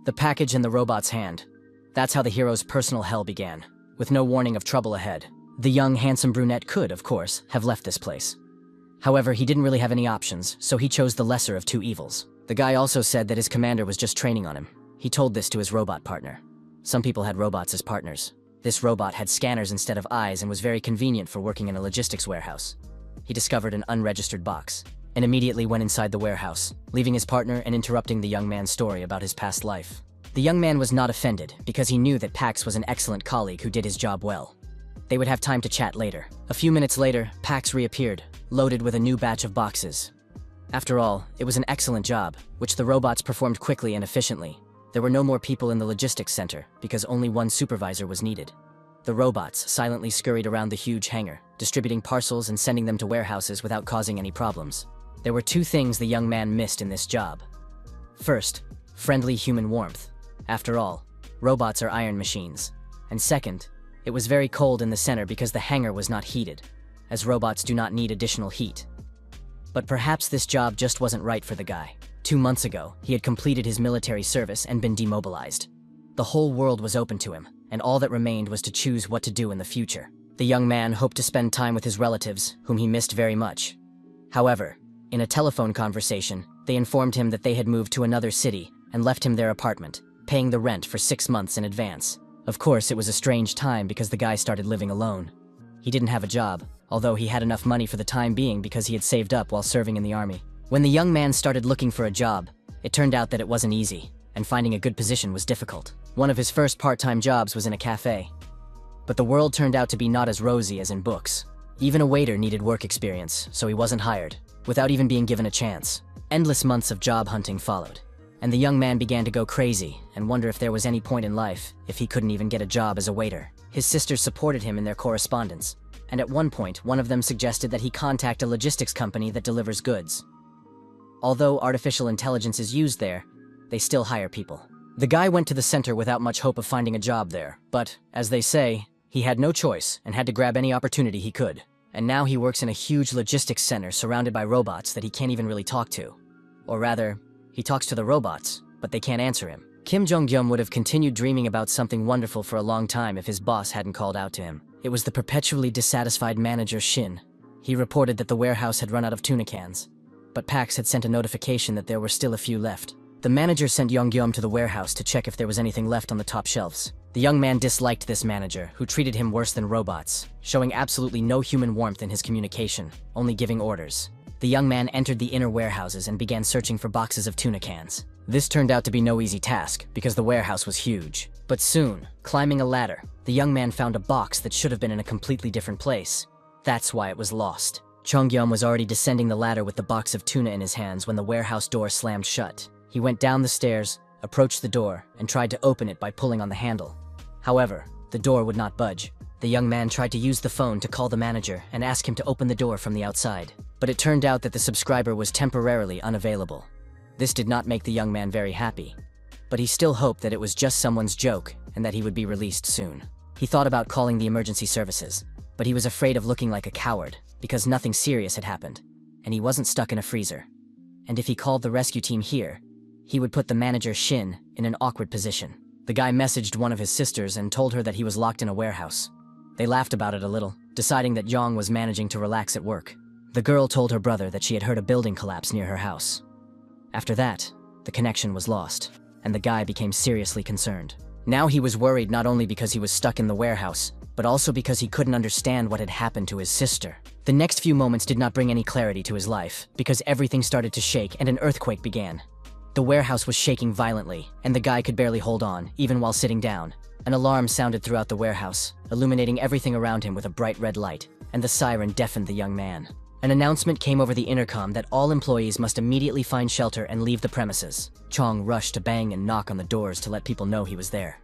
the package in the robot's hand. That's how the hero's personal hell began, with no warning of trouble ahead. The young, handsome brunette could, of course, have left this place. However, he didn't really have any options, so he chose the lesser of two evils. The guy also said that his commander was just training on him. He told this to his robot partner. Some people had robots as partners. This robot had scanners instead of eyes and was very convenient for working in a logistics warehouse. He discovered an unregistered box, and immediately went inside the warehouse, leaving his partner and interrupting the young man's story about his past life. The young man was not offended, because he knew that Pax was an excellent colleague who did his job well. They would have time to chat later. A few minutes later, Pax reappeared, loaded with a new batch of boxes. After all, it was an excellent job, which the robots performed quickly and efficiently. There were no more people in the logistics center, because only one supervisor was needed. The robots silently scurried around the huge hangar, distributing parcels and sending them to warehouses without causing any problems. There were two things the young man missed in this job. First, friendly human warmth. After all, robots are iron machines. And second, it was very cold in the center because the hangar was not heated, as robots do not need additional heat. But perhaps this job just wasn't right for the guy. 2 months ago, he had completed his military service and been demobilized. The whole world was open to him, and all that remained was to choose what to do in the future. The young man hoped to spend time with his relatives, whom he missed very much. However, in a telephone conversation, they informed him that they had moved to another city and left him their apartment, paying the rent for 6 months in advance. Of course, it was a strange time because the guy started living alone. He didn't have a job, although he had enough money for the time being because he had saved up while serving in the army. When the young man started looking for a job, it turned out that it wasn't easy, and finding a good position was difficult. One of his first part-time jobs was in a cafe. But the world turned out to be not as rosy as in books. Even a waiter needed work experience, so he wasn't hired, without even being given a chance. Endless months of job hunting followed, and the young man began to go crazy and wonder if there was any point in life if he couldn't even get a job as a waiter. His sisters supported him in their correspondence, and at one point, one of them suggested that he contact a logistics company that delivers goods. Although artificial intelligence is used there, they still hire people. The guy went to the center without much hope of finding a job there, but, as they say, he had no choice and had to grab any opportunity he could. And now he works in a huge logistics center surrounded by robots that he can't even really talk to. Or rather, he talks to the robots, but they can't answer him. Kim Jong-gyum would have continued dreaming about something wonderful for a long time if his boss hadn't called out to him. It was the perpetually dissatisfied manager Shin. He reported that the warehouse had run out of tuna cans, but Pax had sent a notification that there were still a few left. The manager sent Jong-gyum to the warehouse to check if there was anything left on the top shelves. The young man disliked this manager, who treated him worse than robots, showing absolutely no human warmth in his communication, only giving orders. The young man entered the inner warehouses and began searching for boxes of tuna cans. This turned out to be no easy task, because the warehouse was huge. But soon, climbing a ladder, the young man found a box that should have been in a completely different place. That's why it was lost. Jong-gyum was already descending the ladder with the box of tuna in his hands when the warehouse door slammed shut. He went down the stairs, approached the door, and tried to open it by pulling on the handle. However, the door would not budge. The young man tried to use the phone to call the manager and ask him to open the door from the outside. But it turned out that the subscriber was temporarily unavailable. This did not make the young man very happy. But he still hoped that it was just someone's joke and that he would be released soon. He thought about calling the emergency services, but he was afraid of looking like a coward because nothing serious had happened, and he wasn't stuck in a freezer. And if he called the rescue team here, he would put the manager Shin in an awkward position. The guy messaged one of his sisters and told her that he was locked in a warehouse. They laughed about it a little, deciding that Yong was managing to relax at work. The girl told her brother that she had heard a building collapse near her house. After that, the connection was lost, and the guy became seriously concerned. Now he was worried not only because he was stuck in the warehouse, but also because he couldn't understand what had happened to his sister. The next few moments did not bring any clarity to his life, because everything started to shake and an earthquake began. The warehouse was shaking violently, and the guy could barely hold on, even while sitting down. An alarm sounded throughout the warehouse, illuminating everything around him with a bright red light, and the siren deafened the young man. An announcement came over the intercom that all employees must immediately find shelter and leave the premises. Chong rushed to bang and knock on the doors to let people know he was there.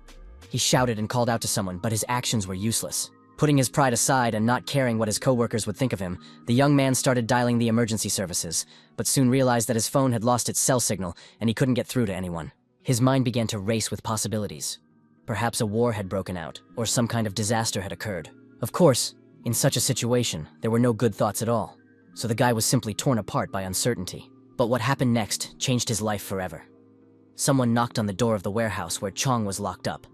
He shouted and called out to someone, but his actions were useless. Putting his pride aside and not caring what his coworkers would think of him, the young man started dialing the emergency services, but soon realized that his phone had lost its cell signal and he couldn't get through to anyone. His mind began to race with possibilities. Perhaps a war had broken out, or some kind of disaster had occurred. Of course, in such a situation, there were no good thoughts at all, so the guy was simply torn apart by uncertainty. But what happened next changed his life forever. someone knocked on the door of the warehouse where Chong was locked up.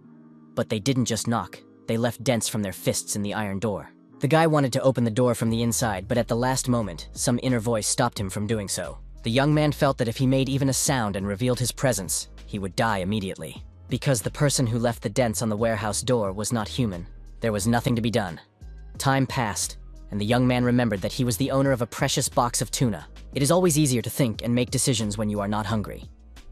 But they didn't just knock, they left dents from their fists in the iron door. The guy wanted to open the door from the inside, but at the last moment, some inner voice stopped him from doing so. The young man felt that if he made even a sound and revealed his presence, he would die immediately. Because the person who left the dents on the warehouse door was not human, there was nothing to be done. Time passed, and the young man remembered that he was the owner of a precious box of tuna. It is always easier to think and make decisions when you are not hungry.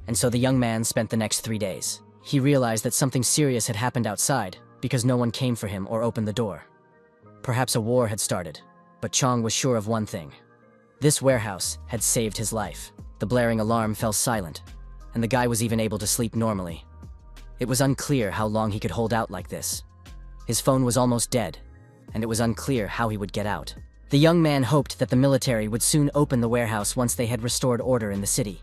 And so the young man spent the next 3 days. He realized that something serious had happened outside because no one came for him or opened the door. Perhaps a war had started, but Chong was sure of one thing. This warehouse had saved his life. The blaring alarm fell silent, and the guy was even able to sleep normally. It was unclear how long he could hold out like this. His phone was almost dead, and it was unclear how he would get out. The young man hoped that the military would soon open the warehouse once they had restored order in the city.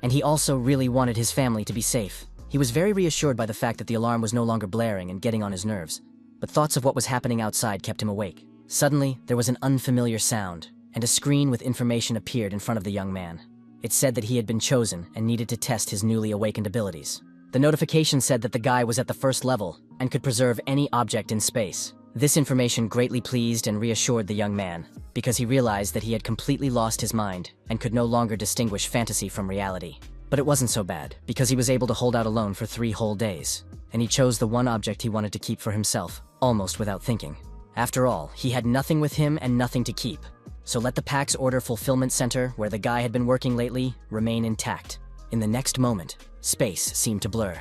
And he also really wanted his family to be safe. He was very reassured by the fact that the alarm was no longer blaring and getting on his nerves. But thoughts of what was happening outside kept him awake. Suddenly, there was an unfamiliar sound, and a screen with information appeared in front of the young man. It said that he had been chosen and needed to test his newly awakened abilities. The notification said that the guy was at the first level and could preserve any object in space. This information greatly pleased and reassured the young man, because he realized that he had completely lost his mind and could no longer distinguish fantasy from reality. But it wasn't so bad, because he was able to hold out alone for 3 whole days, and he chose the one object he wanted to keep for himself, almost without thinking. After all, he had nothing with him and nothing to keep. So let the PAX Order Fulfillment Center, where the guy had been working lately, remain intact. In the next moment, space seemed to blur,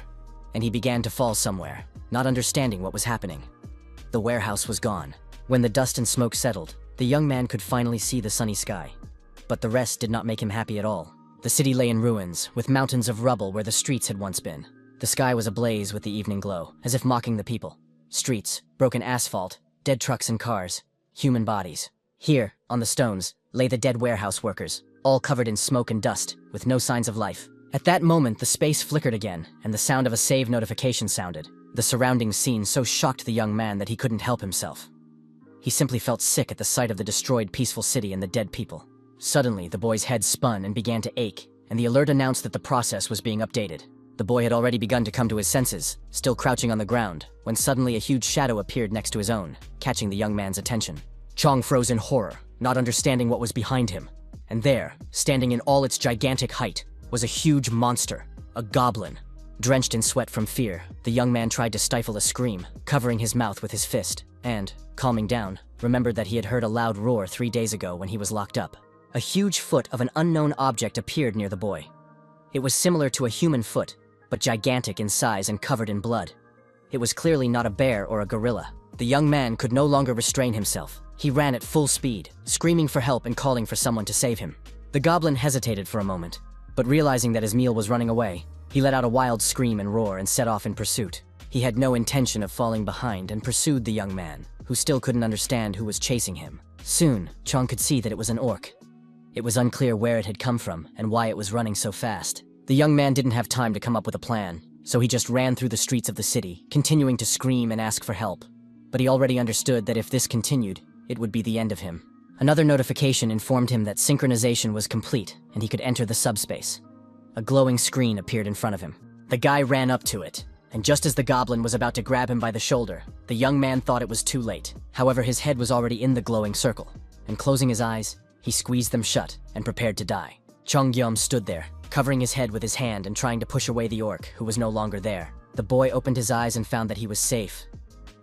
and he began to fall somewhere, not understanding what was happening. The warehouse was gone. When the dust and smoke settled, the young man could finally see the sunny sky. But the rest did not make him happy at all. The city lay in ruins, with mountains of rubble where the streets had once been. The sky was ablaze with the evening glow, as if mocking the people. Streets, broken asphalt, dead trucks and cars, human bodies. Here, on the stones, lay the dead warehouse workers, all covered in smoke and dust, with no signs of life. At that moment, the space flickered again, and the sound of a save notification sounded. The surrounding scene so shocked the young man that he couldn't help himself. He simply felt sick at the sight of the destroyed peaceful city and the dead people. Suddenly, the boy's head spun and began to ache, and the alert announced that the process was being updated. The boy had already begun to come to his senses, still crouching on the ground, when suddenly a huge shadow appeared next to his own, catching the young man's attention. Chong froze in horror, not understanding what was behind him. And there, standing in all its gigantic height, was a huge monster, a goblin. Drenched in sweat from fear, the young man tried to stifle a scream, covering his mouth with his fist, and, calming down, remembered that he had heard a loud roar 3 days ago when he was locked up. A huge foot of an unknown object appeared near the boy. It was similar to a human foot, but gigantic in size and covered in blood. It was clearly not a bear or a gorilla. The young man could no longer restrain himself. He ran at full speed, screaming for help and calling for someone to save him. The goblin hesitated for a moment, but realizing that his meal was running away, he let out a wild scream and roar and set off in pursuit. He had no intention of falling behind and pursued the young man, who still couldn't understand who was chasing him. Soon, Chong could see that it was an orc. It was unclear where it had come from and why it was running so fast. The young man didn't have time to come up with a plan, so he just ran through the streets of the city, continuing to scream and ask for help. But he already understood that if this continued, it would be the end of him. Another notification informed him that synchronization was complete and he could enter the subspace. A glowing screen appeared in front of him. The guy ran up to it, and just as the goblin was about to grab him by the shoulder, the young man thought it was too late. However, his head was already in the glowing circle, and closing his eyes, he squeezed them shut and prepared to die. Chong Gyum stood there, covering his head with his hand and trying to push away the orc, who was no longer there. The boy opened his eyes and found that he was safe,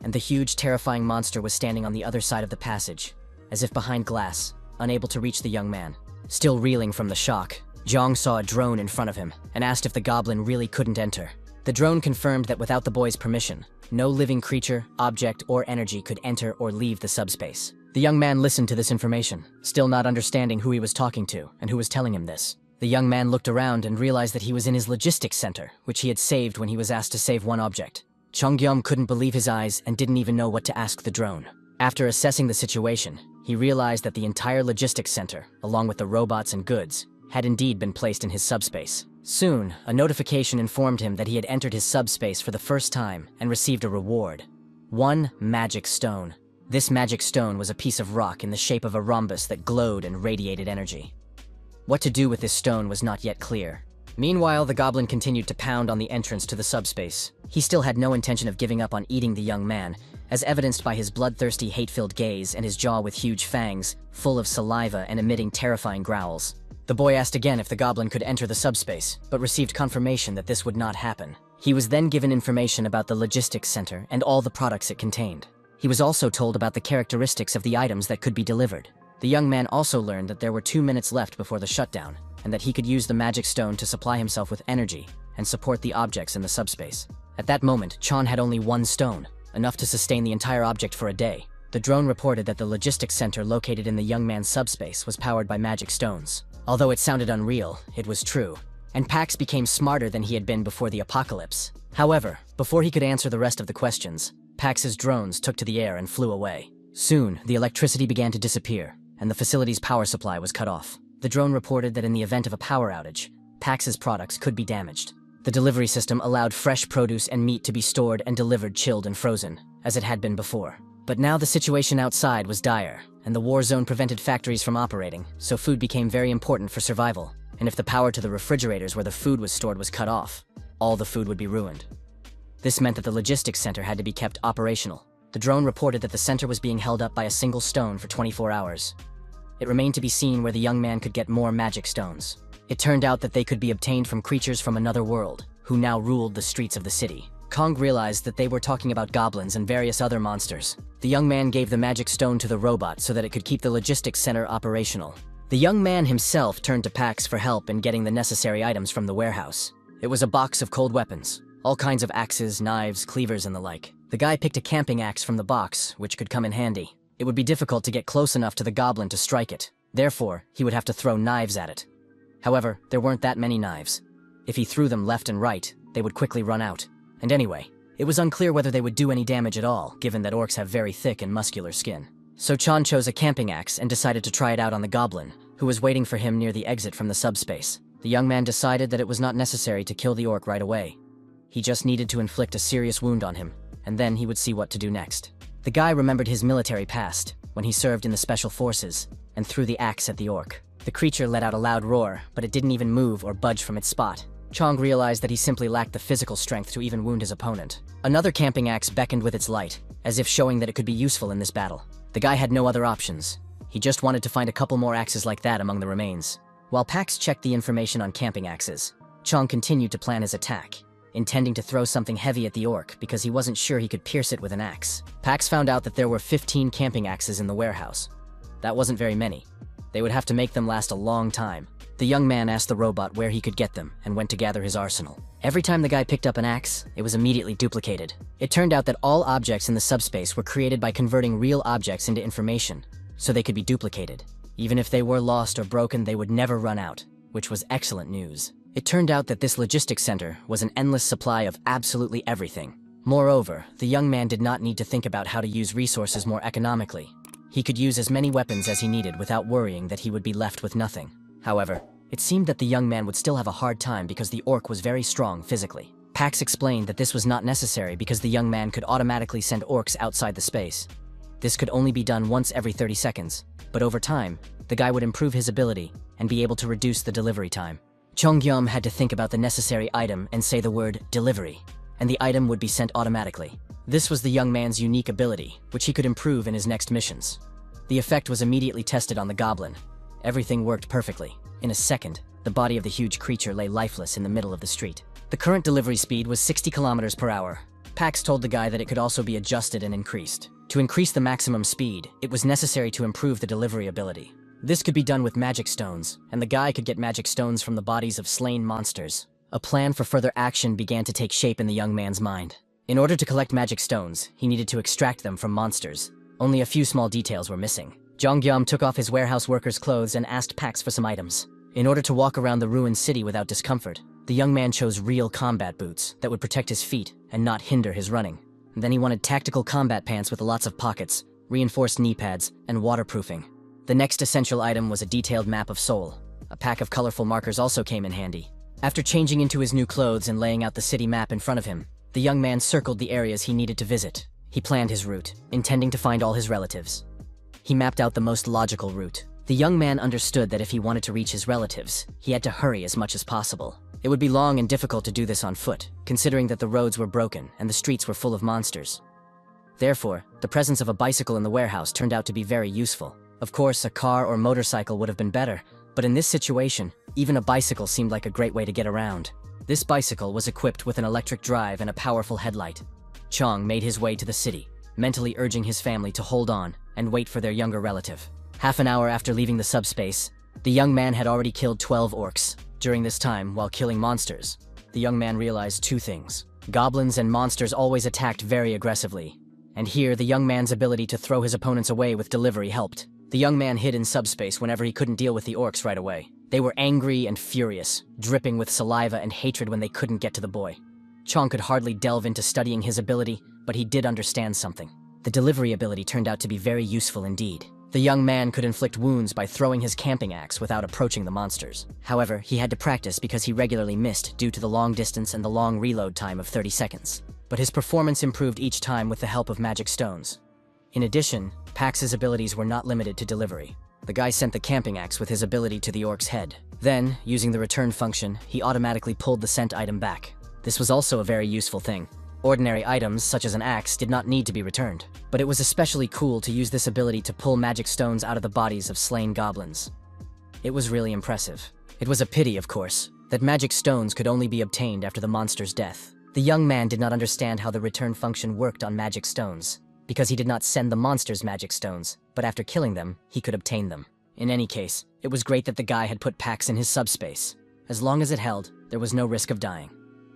and the huge, terrifying monster was standing on the other side of the passage, as if behind glass, unable to reach the young man. Still reeling from the shock, Zhang saw a drone in front of him and asked if the goblin really couldn't enter. The drone confirmed that without the boy's permission, no living creature, object, or energy could enter or leave the subspace. The young man listened to this information, still not understanding who he was talking to and who was telling him this. The young man looked around and realized that he was in his logistics center, which he had saved when he was asked to save one object. Chonggyum couldn't believe his eyes and didn't even know what to ask the drone. After assessing the situation, he realized that the entire logistics center, along with the robots and goods, had indeed been placed in his subspace. Soon, a notification informed him that he had entered his subspace for the first time and received a reward. 1 magic stone. This magic stone was a piece of rock in the shape of a rhombus that glowed and radiated energy. What to do with this stone was not yet clear, Meanwhile, the goblin continued to pound on the entrance to the subspace. He still had no intention of giving up on eating the young man, as evidenced by his bloodthirsty, hate-filled gaze and his jaw with huge fangs, full of saliva and emitting terrifying growls. The boy asked again if the goblin could enter the subspace, but received confirmation that this would not happen. He was then given information about the logistics center and all the products it contained. He was also told about the characteristics of the items that could be delivered. The young man also learned that there were 2 minutes left before the shutdown, and that he could use the magic stone to supply himself with energy and support the objects in the subspace. At that moment, Chan had only 1 stone, enough to sustain the entire object for a day. The drone reported that the logistics center located in the young man's subspace was powered by magic stones. Although it sounded unreal, it was true, and Pax became smarter than he had been before the apocalypse. However, before he could answer the rest of the questions, Pax's drones took to the air and flew away. Soon, the electricity began to disappear, and the facility's power supply was cut off. The drone reported that in the event of a power outage, Pax's products could be damaged. The delivery system allowed fresh produce and meat to be stored and delivered chilled and frozen, as it had been before. But now the situation outside was dire, and the war zone prevented factories from operating, so food became very important for survival. And if the power to the refrigerators where the food was stored was cut off, all the food would be ruined. This meant that the logistics center had to be kept operational. The drone reported that the center was being held up by a single stone for 24 hours. It remained to be seen where the young man could get more magic stones. It turned out that they could be obtained from creatures from another world, who now ruled the streets of the city. Kong realized that they were talking about goblins and various other monsters. The young man gave the magic stone to the robot so that it could keep the logistics center operational. The young man himself turned to Pax for help in getting the necessary items from the warehouse. It was a box of cold weapons, all kinds of axes, knives, cleavers, and the like. The guy picked a camping axe from the box, which could come in handy. It would be difficult to get close enough to the goblin to strike it. Therefore, he would have to throw knives at it. However, there weren't that many knives. If he threw them left and right, they would quickly run out. And anyway, it was unclear whether they would do any damage at all, given that orcs have very thick and muscular skin. So Chan chose a camping axe and decided to try it out on the goblin, who was waiting for him near the exit from the subspace. The young man decided that it was not necessary to kill the orc right away. He just needed to inflict a serious wound on him, and then he would see what to do next. The guy remembered his military past, when he served in the special forces, and threw the axe at the orc. The creature let out a loud roar, but it didn't even move or budge from its spot. Chong realized that he simply lacked the physical strength to even wound his opponent. Another camping axe beckoned with its light, as if showing that it could be useful in this battle. The guy had no other options. He just wanted to find a couple more axes like that among the remains. While Pax checked the information on camping axes, Chong continued to plan his attack, intending to throw something heavy at the orc because he wasn't sure he could pierce it with an axe. Pax found out that there were 15 camping axes in the warehouse. That wasn't very many. They would have to make them last a long time. The young man asked the robot where he could get them and went to gather his arsenal. Every time the guy picked up an axe, it was immediately duplicated. It turned out that all objects in the subspace were created by converting real objects into information, so they could be duplicated. Even if they were lost or broken, they would never run out, which was excellent news. It turned out that this logistics center was an endless supply of absolutely everything. Moreover, the young man did not need to think about how to use resources more economically. He could use as many weapons as he needed without worrying that he would be left with nothing. However, it seemed that the young man would still have a hard time because the orc was very strong physically. Pax explained that this was not necessary because the young man could automatically send orcs outside the space. This could only be done once every 30 seconds, but over time, the guy would improve his ability and be able to reduce the delivery time. Chongyum had to think about the necessary item and say the word delivery, and the item would be sent automatically. This was the young man's unique ability, which he could improve in his next missions. The effect was immediately tested on the goblin. Everything worked perfectly. In a second, the body of the huge creature lay lifeless in the middle of the street. The current delivery speed was 60 kilometers per hour. Pax told the guy that it could also be adjusted and increased. To increase the maximum speed, it was necessary to improve the delivery ability. This could be done with magic stones, and the guy could get magic stones from the bodies of slain monsters. A plan for further action began to take shape in the young man's mind. In order to collect magic stones, he needed to extract them from monsters. Only a few small details were missing. Jongyam took off his warehouse worker's clothes and asked Pax for some items. In order to walk around the ruined city without discomfort, the young man chose real combat boots that would protect his feet and not hinder his running. And then he wanted tactical combat pants with lots of pockets, reinforced knee pads, and waterproofing. The next essential item was a detailed map of Seoul. A pack of colorful markers also came in handy. After changing into his new clothes and laying out the city map in front of him, the young man circled the areas he needed to visit. He planned his route, intending to find all his relatives. He mapped out the most logical route. The young man understood that if he wanted to reach his relatives, he had to hurry as much as possible. It would be long and difficult to do this on foot, considering that the roads were broken and the streets were full of monsters. Therefore, the presence of a bicycle in the warehouse turned out to be very useful. Of course, a car or motorcycle would have been better, but in this situation, even a bicycle seemed like a great way to get around. This bicycle was equipped with an electric drive and a powerful headlight. Chong made his way to the city, mentally urging his family to hold on and wait for their younger relative. Half an hour after leaving the subspace, the young man had already killed 12 orcs. During this time, while killing monsters, the young man realized two things. Goblins and monsters always attacked very aggressively, and here the young man's ability to throw his opponents away with delivery helped. The young man hid in subspace whenever he couldn't deal with the orcs right away. They were angry and furious, dripping with saliva and hatred when they couldn't get to the boy. Chong could hardly delve into studying his ability, but he did understand something. The delivery ability turned out to be very useful indeed. The young man could inflict wounds by throwing his camping axe without approaching the monsters. However, he had to practice because he regularly missed due to the long distance and the long reload time of 30 seconds. But his performance improved each time with the help of magic stones. In addition, Pax's abilities were not limited to delivery. The guy sent the camping axe with his ability to the orc's head. Then, using the return function, he automatically pulled the sent item back. This was also a very useful thing. Ordinary items, such as an axe, did not need to be returned. But it was especially cool to use this ability to pull magic stones out of the bodies of slain goblins. It was really impressive. It was a pity, of course, that magic stones could only be obtained after the monster's death. The young man did not understand how the return function worked on magic stones, because he did not send the monsters magic stones, but after killing them, he could obtain them. In any case, it was great that the guy had put Pax in his subspace. As long as it held, there was no risk of dying.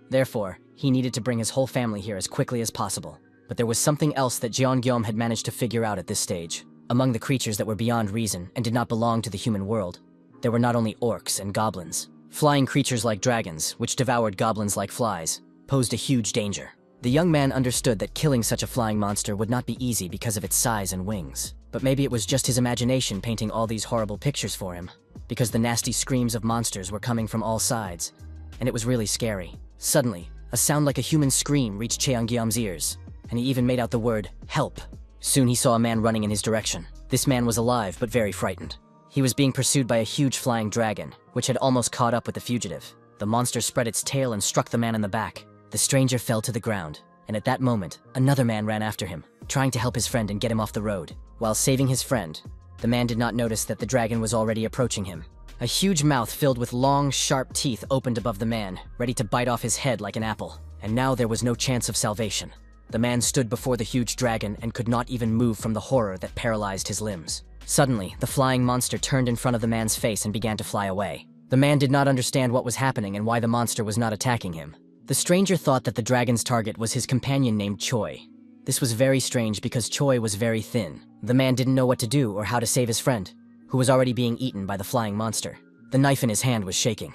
Therefore, he needed to bring his whole family here as quickly as possible. But there was something else that Jeongyeom had managed to figure out at this stage. Among the creatures that were beyond reason and did not belong to the human world, there were not only orcs and goblins. Flying creatures like dragons, which devoured goblins like flies, posed a huge danger. The young man understood that killing such a flying monster would not be easy because of its size and wings. But maybe it was just his imagination painting all these horrible pictures for him, because the nasty screams of monsters were coming from all sides, and it was really scary. Suddenly, a sound like a human scream reached Cheongyeom's ears, and he even made out the word, "Help." Soon he saw a man running in his direction. This man was alive, but very frightened. He was being pursued by a huge flying dragon, which had almost caught up with the fugitive. The monster spread its tail and struck the man in the back. The stranger fell to the ground, and at that moment, another man ran after him, trying to help his friend and get him off the road. While saving his friend, the man did not notice that the dragon was already approaching him. A huge mouth filled with long, sharp teeth opened above the man, ready to bite off his head like an apple. And now there was no chance of salvation. The man stood before the huge dragon and could not even move from the horror that paralyzed his limbs. Suddenly, the flying monster turned in front of the man's face and began to fly away. The man did not understand what was happening and why the monster was not attacking him. The stranger thought that the dragon's target was his companion named Choi. This was very strange because Choi was very thin. The man didn't know what to do or how to save his friend, who was already being eaten by the flying monster. The knife in his hand was shaking.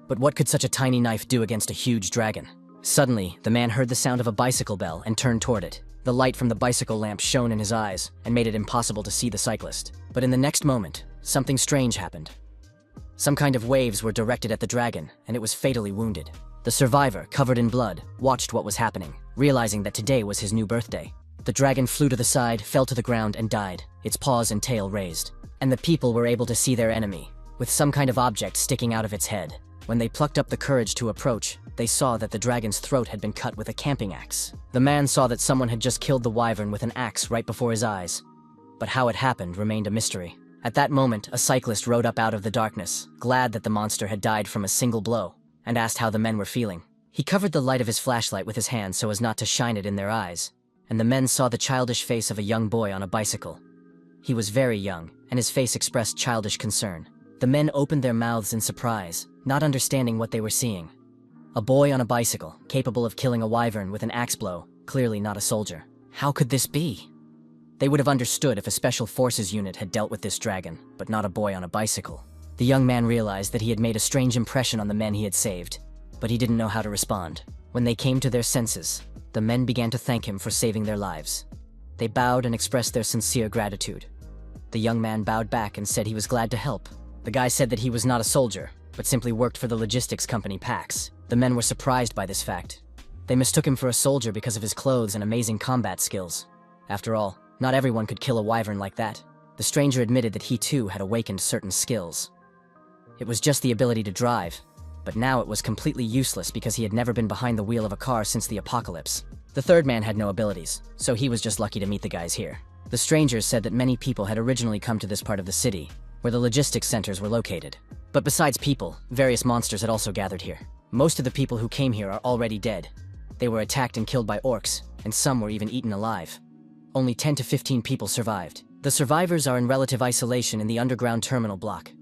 But what could such a tiny knife do against a huge dragon? Suddenly, the man heard the sound of a bicycle bell and turned toward it. The light from the bicycle lamp shone in his eyes and made it impossible to see the cyclist. But in the next moment, something strange happened. Some kind of waves were directed at the dragon, and it was fatally wounded. The survivor, covered in blood, watched what was happening, realizing that today was his new birthday. The dragon flew to the side, fell to the ground, and died, its paws and tail raised. And the people were able to see their enemy, with some kind of object sticking out of its head. When they plucked up the courage to approach, they saw that the dragon's throat had been cut with a camping axe. The man saw that someone had just killed the wyvern with an axe right before his eyes. But how it happened remained a mystery. At that moment, a cyclist rode up out of the darkness, glad that the monster had died from a single blow, and asked how the men were feeling. He covered the light of his flashlight with his hand so as not to shine it in their eyes, and the men saw the childish face of a young boy on a bicycle. He was very young, and his face expressed childish concern. The men opened their mouths in surprise, not understanding what they were seeing. A boy on a bicycle, capable of killing a wyvern with an axe blow, clearly not a soldier. How could this be? They would have understood if a special forces unit had dealt with this dragon, but not a boy on a bicycle. The young man realized that he had made a strange impression on the men he had saved, but he didn't know how to respond. When they came to their senses, the men began to thank him for saving their lives. They bowed and expressed their sincere gratitude. The young man bowed back and said he was glad to help. The guy said that he was not a soldier, but simply worked for the logistics company Pax. The men were surprised by this fact. They mistook him for a soldier because of his clothes and amazing combat skills. After all, not everyone could kill a wyvern like that. The stranger admitted that he too had awakened certain skills. It was just the ability to drive, but now it was completely useless because he had never been behind the wheel of a car since the apocalypse. The third man had no abilities, so he was just lucky to meet the guys here. The strangers said that many people had originally come to this part of the city, where the logistics centers were located. But besides people, various monsters had also gathered here. Most of the people who came here are already dead. They were attacked and killed by orcs, and some were even eaten alive. Only 10 to 15 people survived. The survivors are in relative isolation in the underground terminal block.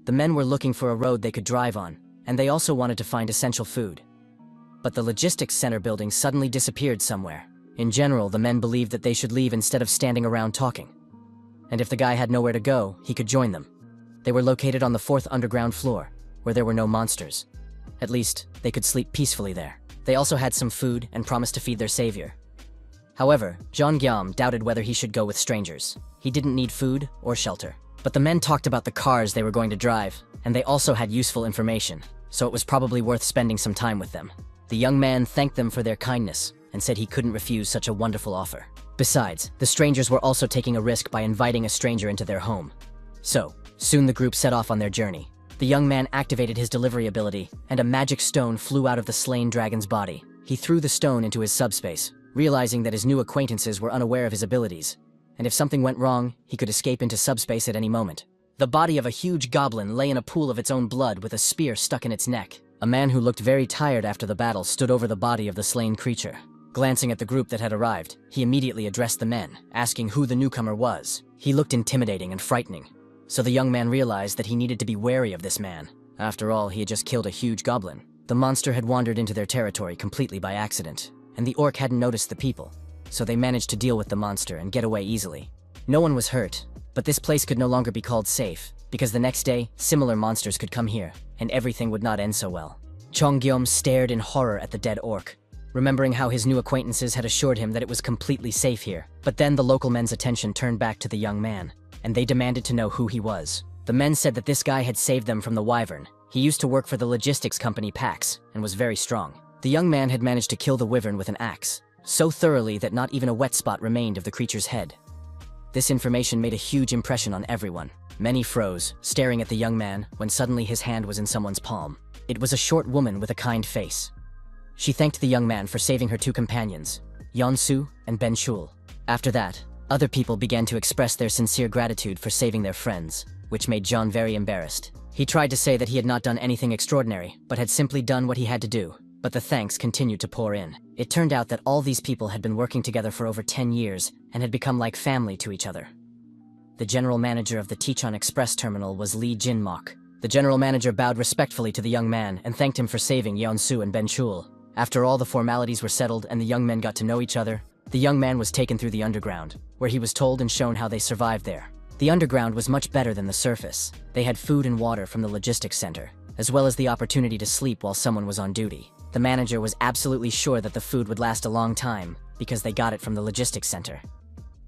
The men were looking for a road they could drive on, and they also wanted to find essential food. But the logistics center building suddenly disappeared somewhere. In general, the men believed that they should leave instead of standing around talking. And if the guy had nowhere to go, he could join them. They were located on the 4th underground floor, where there were no monsters. At least, they could sleep peacefully there. They also had some food and promised to feed their savior. However, Jeong-gyam doubted whether he should go with strangers. He didn't need food or shelter. But the men talked about the cars they were going to drive, and they also had useful information, so it was probably worth spending some time with them. The young man thanked them for their kindness and said he couldn't refuse such a wonderful offer. Besides, the strangers were also taking a risk by inviting a stranger into their home. So, soon the group set off on their journey. The young man activated his delivery ability, and a magic stone flew out of the slain dragon's body. He threw the stone into his subspace, realizing that his new acquaintances were unaware of his abilities, and if something went wrong, he could escape into subspace at any moment. The body of a huge goblin lay in a pool of its own blood with a spear stuck in its neck. A man who looked very tired after the battle stood over the body of the slain creature. Glancing at the group that had arrived, he immediately addressed the men, asking who the newcomer was. He looked intimidating and frightening, so the young man realized that he needed to be wary of this man. After all, he had just killed a huge goblin. The monster had wandered into their territory completely by accident, and the orc hadn't noticed the people, so they managed to deal with the monster and get away easily. No one was hurt, but this place could no longer be called safe, because the next day, similar monsters could come here, and everything would not end so well. Jeong-gyam stared in horror at the dead orc, remembering how his new acquaintances had assured him that it was completely safe here. But then the local men's attention turned back to the young man, and they demanded to know who he was. The men said that this guy had saved them from the wyvern. He used to work for the logistics company Pax, and was very strong. The young man had managed to kill the wyvern with an axe, so thoroughly that not even a wet spot remained of the creature's head. This information made a huge impression on everyone. Many froze, staring at the young man, when suddenly his hand was in someone's palm. It was a short woman with a kind face. She thanked the young man for saving her two companions, Yeon-su and Ben-chul. After that, other people began to express their sincere gratitude for saving their friends, which made John very embarrassed. He tried to say that he had not done anything extraordinary, but had simply done what he had to do. But the thanks continued to pour in. It turned out that all these people had been working together for over 10 years and had become like family to each other. The general manager of the Tichon Express terminal was Lee Jin-mok. The general manager bowed respectfully to the young man and thanked him for saving Yeon-su and Ben-chul. After all the formalities were settled and the young men got to know each other, the young man was taken through the underground, where he was told and shown how they survived there. The underground was much better than the surface. They had food and water from the logistics center, as well as the opportunity to sleep while someone was on duty. The manager was absolutely sure that the food would last a long time, because they got it from the logistics center.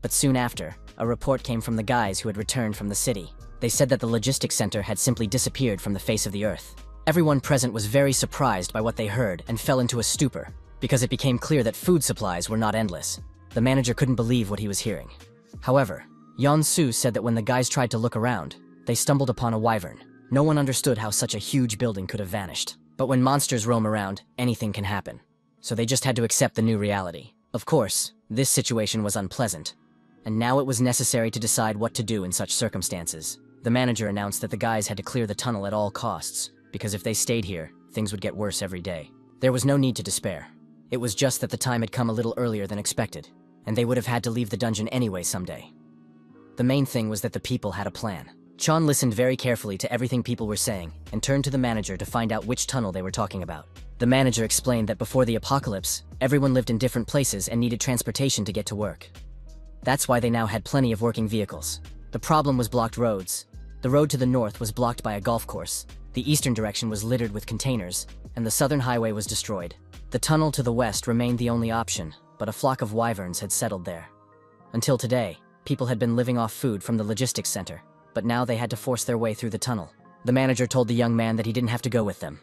But soon after, a report came from the guys who had returned from the city. They said that the logistics center had simply disappeared from the face of the earth. Everyone present was very surprised by what they heard and fell into a stupor, because it became clear that food supplies were not endless. The manager couldn't believe what he was hearing. However, Yeon-su said that when the guys tried to look around, they stumbled upon a wyvern. No one understood how such a huge building could have vanished. But when monsters roam around, anything can happen. So they just had to accept the new reality. Of course, this situation was unpleasant, and now it was necessary to decide what to do in such circumstances. The manager announced that the guys had to clear the tunnel at all costs, because if they stayed here, things would get worse every day. There was no need to despair. It was just that the time had come a little earlier than expected, and they would have had to leave the dungeon anyway someday. The main thing was that the people had a plan. Chon listened very carefully to everything people were saying and turned to the manager to find out which tunnel they were talking about. The manager explained that before the apocalypse, everyone lived in different places and needed transportation to get to work. That's why they now had plenty of working vehicles. The problem was blocked roads. The road to the north was blocked by a golf course. The eastern direction was littered with containers, and the southern highway was destroyed. The tunnel to the west remained the only option, but a flock of wyverns had settled there. Until today, people had been living off food from the logistics center, but now they had to force their way through the tunnel. The manager told the young man that he didn't have to go with them.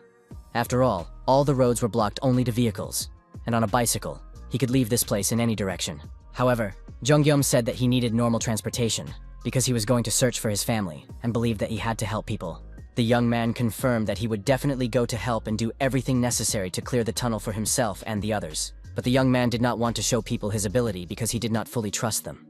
After all the roads were blocked only to vehicles, and on a bicycle, he could leave this place in any direction. However, Jeong-gyam said that he needed normal transportation, because he was going to search for his family, and believed that he had to help people. The young man confirmed that he would definitely go to help and do everything necessary to clear the tunnel for himself and the others. But the young man did not want to show people his ability because he did not fully trust them.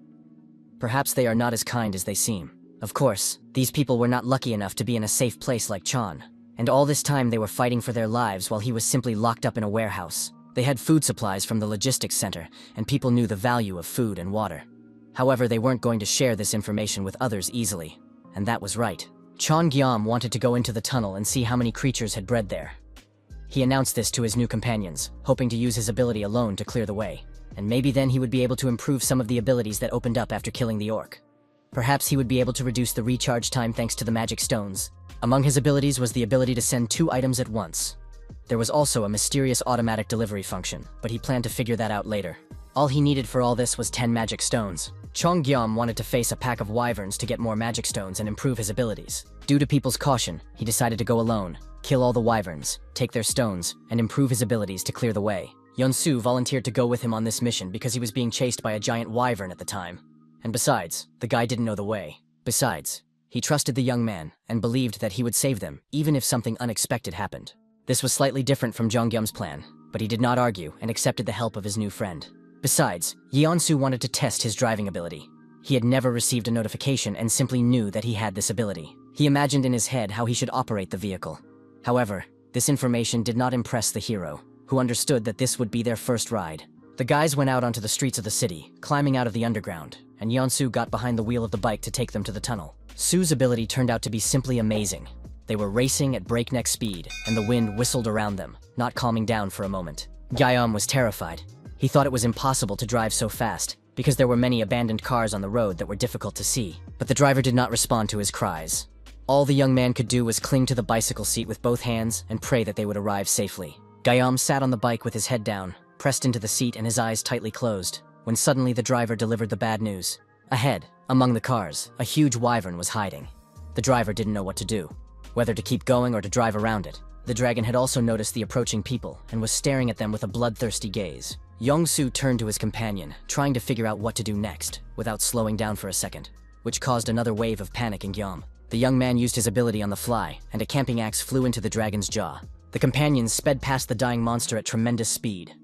Perhaps they are not as kind as they seem. Of course, these people were not lucky enough to be in a safe place like Chan. And all this time they were fighting for their lives while he was simply locked up in a warehouse. They had food supplies from the logistics center, and people knew the value of food and water. However, they weren't going to share this information with others easily. And that was right. Chon Gyam wanted to go into the tunnel and see how many creatures had bred there. He announced this to his new companions, hoping to use his ability alone to clear the way. And maybe then he would be able to improve some of the abilities that opened up after killing the orc. Perhaps he would be able to reduce the recharge time thanks to the magic stones. Among his abilities was the ability to send 2 items at once. There was also a mysterious automatic delivery function, but he planned to figure that out later. All he needed for all this was 10 magic stones. Chong Gyam wanted to face a pack of wyverns to get more magic stones and improve his abilities. Due to people's caution, he decided to go alone, kill all the wyverns, take their stones, and improve his abilities to clear the way. Yeonsu volunteered to go with him on this mission because he was being chased by a giant wyvern at the time. And besides, the guy didn't know the way. Besides, he trusted the young man and believed that he would save them even if something unexpected happened. This was slightly different from Jonggyum's plan, but he did not argue and accepted the help of his new friend. Besides, Yeonsu wanted to test his driving ability. He had never received a notification and simply knew that he had this ability. He imagined in his head how he should operate the vehicle. However, this information did not impress the hero, who understood that this would be their first ride. The guys went out onto the streets of the city, climbing out of the underground, and Yeonsu got behind the wheel of the bike to take them to the tunnel. Su's ability turned out to be simply amazing. They were racing at breakneck speed, and the wind whistled around them, not calming down for a moment. Gyeom was terrified. He thought it was impossible to drive so fast, because there were many abandoned cars on the road that were difficult to see. But the driver did not respond to his cries. All the young man could do was cling to the bicycle seat with both hands and pray that they would arrive safely. Gyeom sat on the bike with his head down, pressed into the seat and his eyes tightly closed, when suddenly the driver delivered the bad news. Ahead, among the cars, a huge wyvern was hiding. The driver didn't know what to do, whether to keep going or to drive around it. The dragon had also noticed the approaching people and was staring at them with a bloodthirsty gaze. Yeonsu turned to his companion, trying to figure out what to do next, without slowing down for a second, which caused another wave of panic in Gyeom. The young man used his ability on the fly, and a camping axe flew into the dragon's jaw. The companions sped past the dying monster at tremendous speed.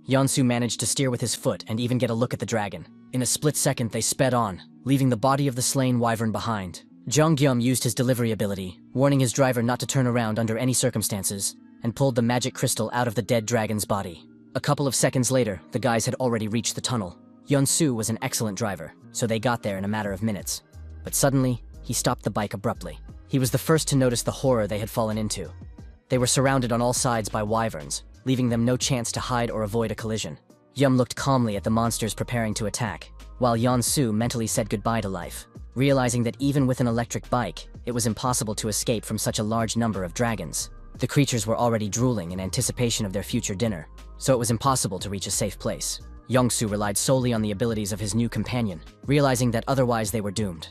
Yeonsu managed to steer with his foot and even get a look at the dragon. In a split second, they sped on, leaving the body of the slain wyvern behind. Jonggyum used his delivery ability, warning his driver not to turn around under any circumstances, and pulled the magic crystal out of the dead dragon's body. A couple of seconds later, the guys had already reached the tunnel. Yeonsu was an excellent driver, so they got there in a matter of minutes. But suddenly, he stopped the bike abruptly. He was the first to notice the horror they had fallen into. They were surrounded on all sides by wyverns, leaving them no chance to hide or avoid a collision. Yum looked calmly at the monsters preparing to attack, while Yeonsu mentally said goodbye to life, realizing that even with an electric bike, it was impossible to escape from such a large number of dragons. The creatures were already drooling in anticipation of their future dinner, so it was impossible to reach a safe place. Yeongsu relied solely on the abilities of his new companion, realizing that otherwise they were doomed.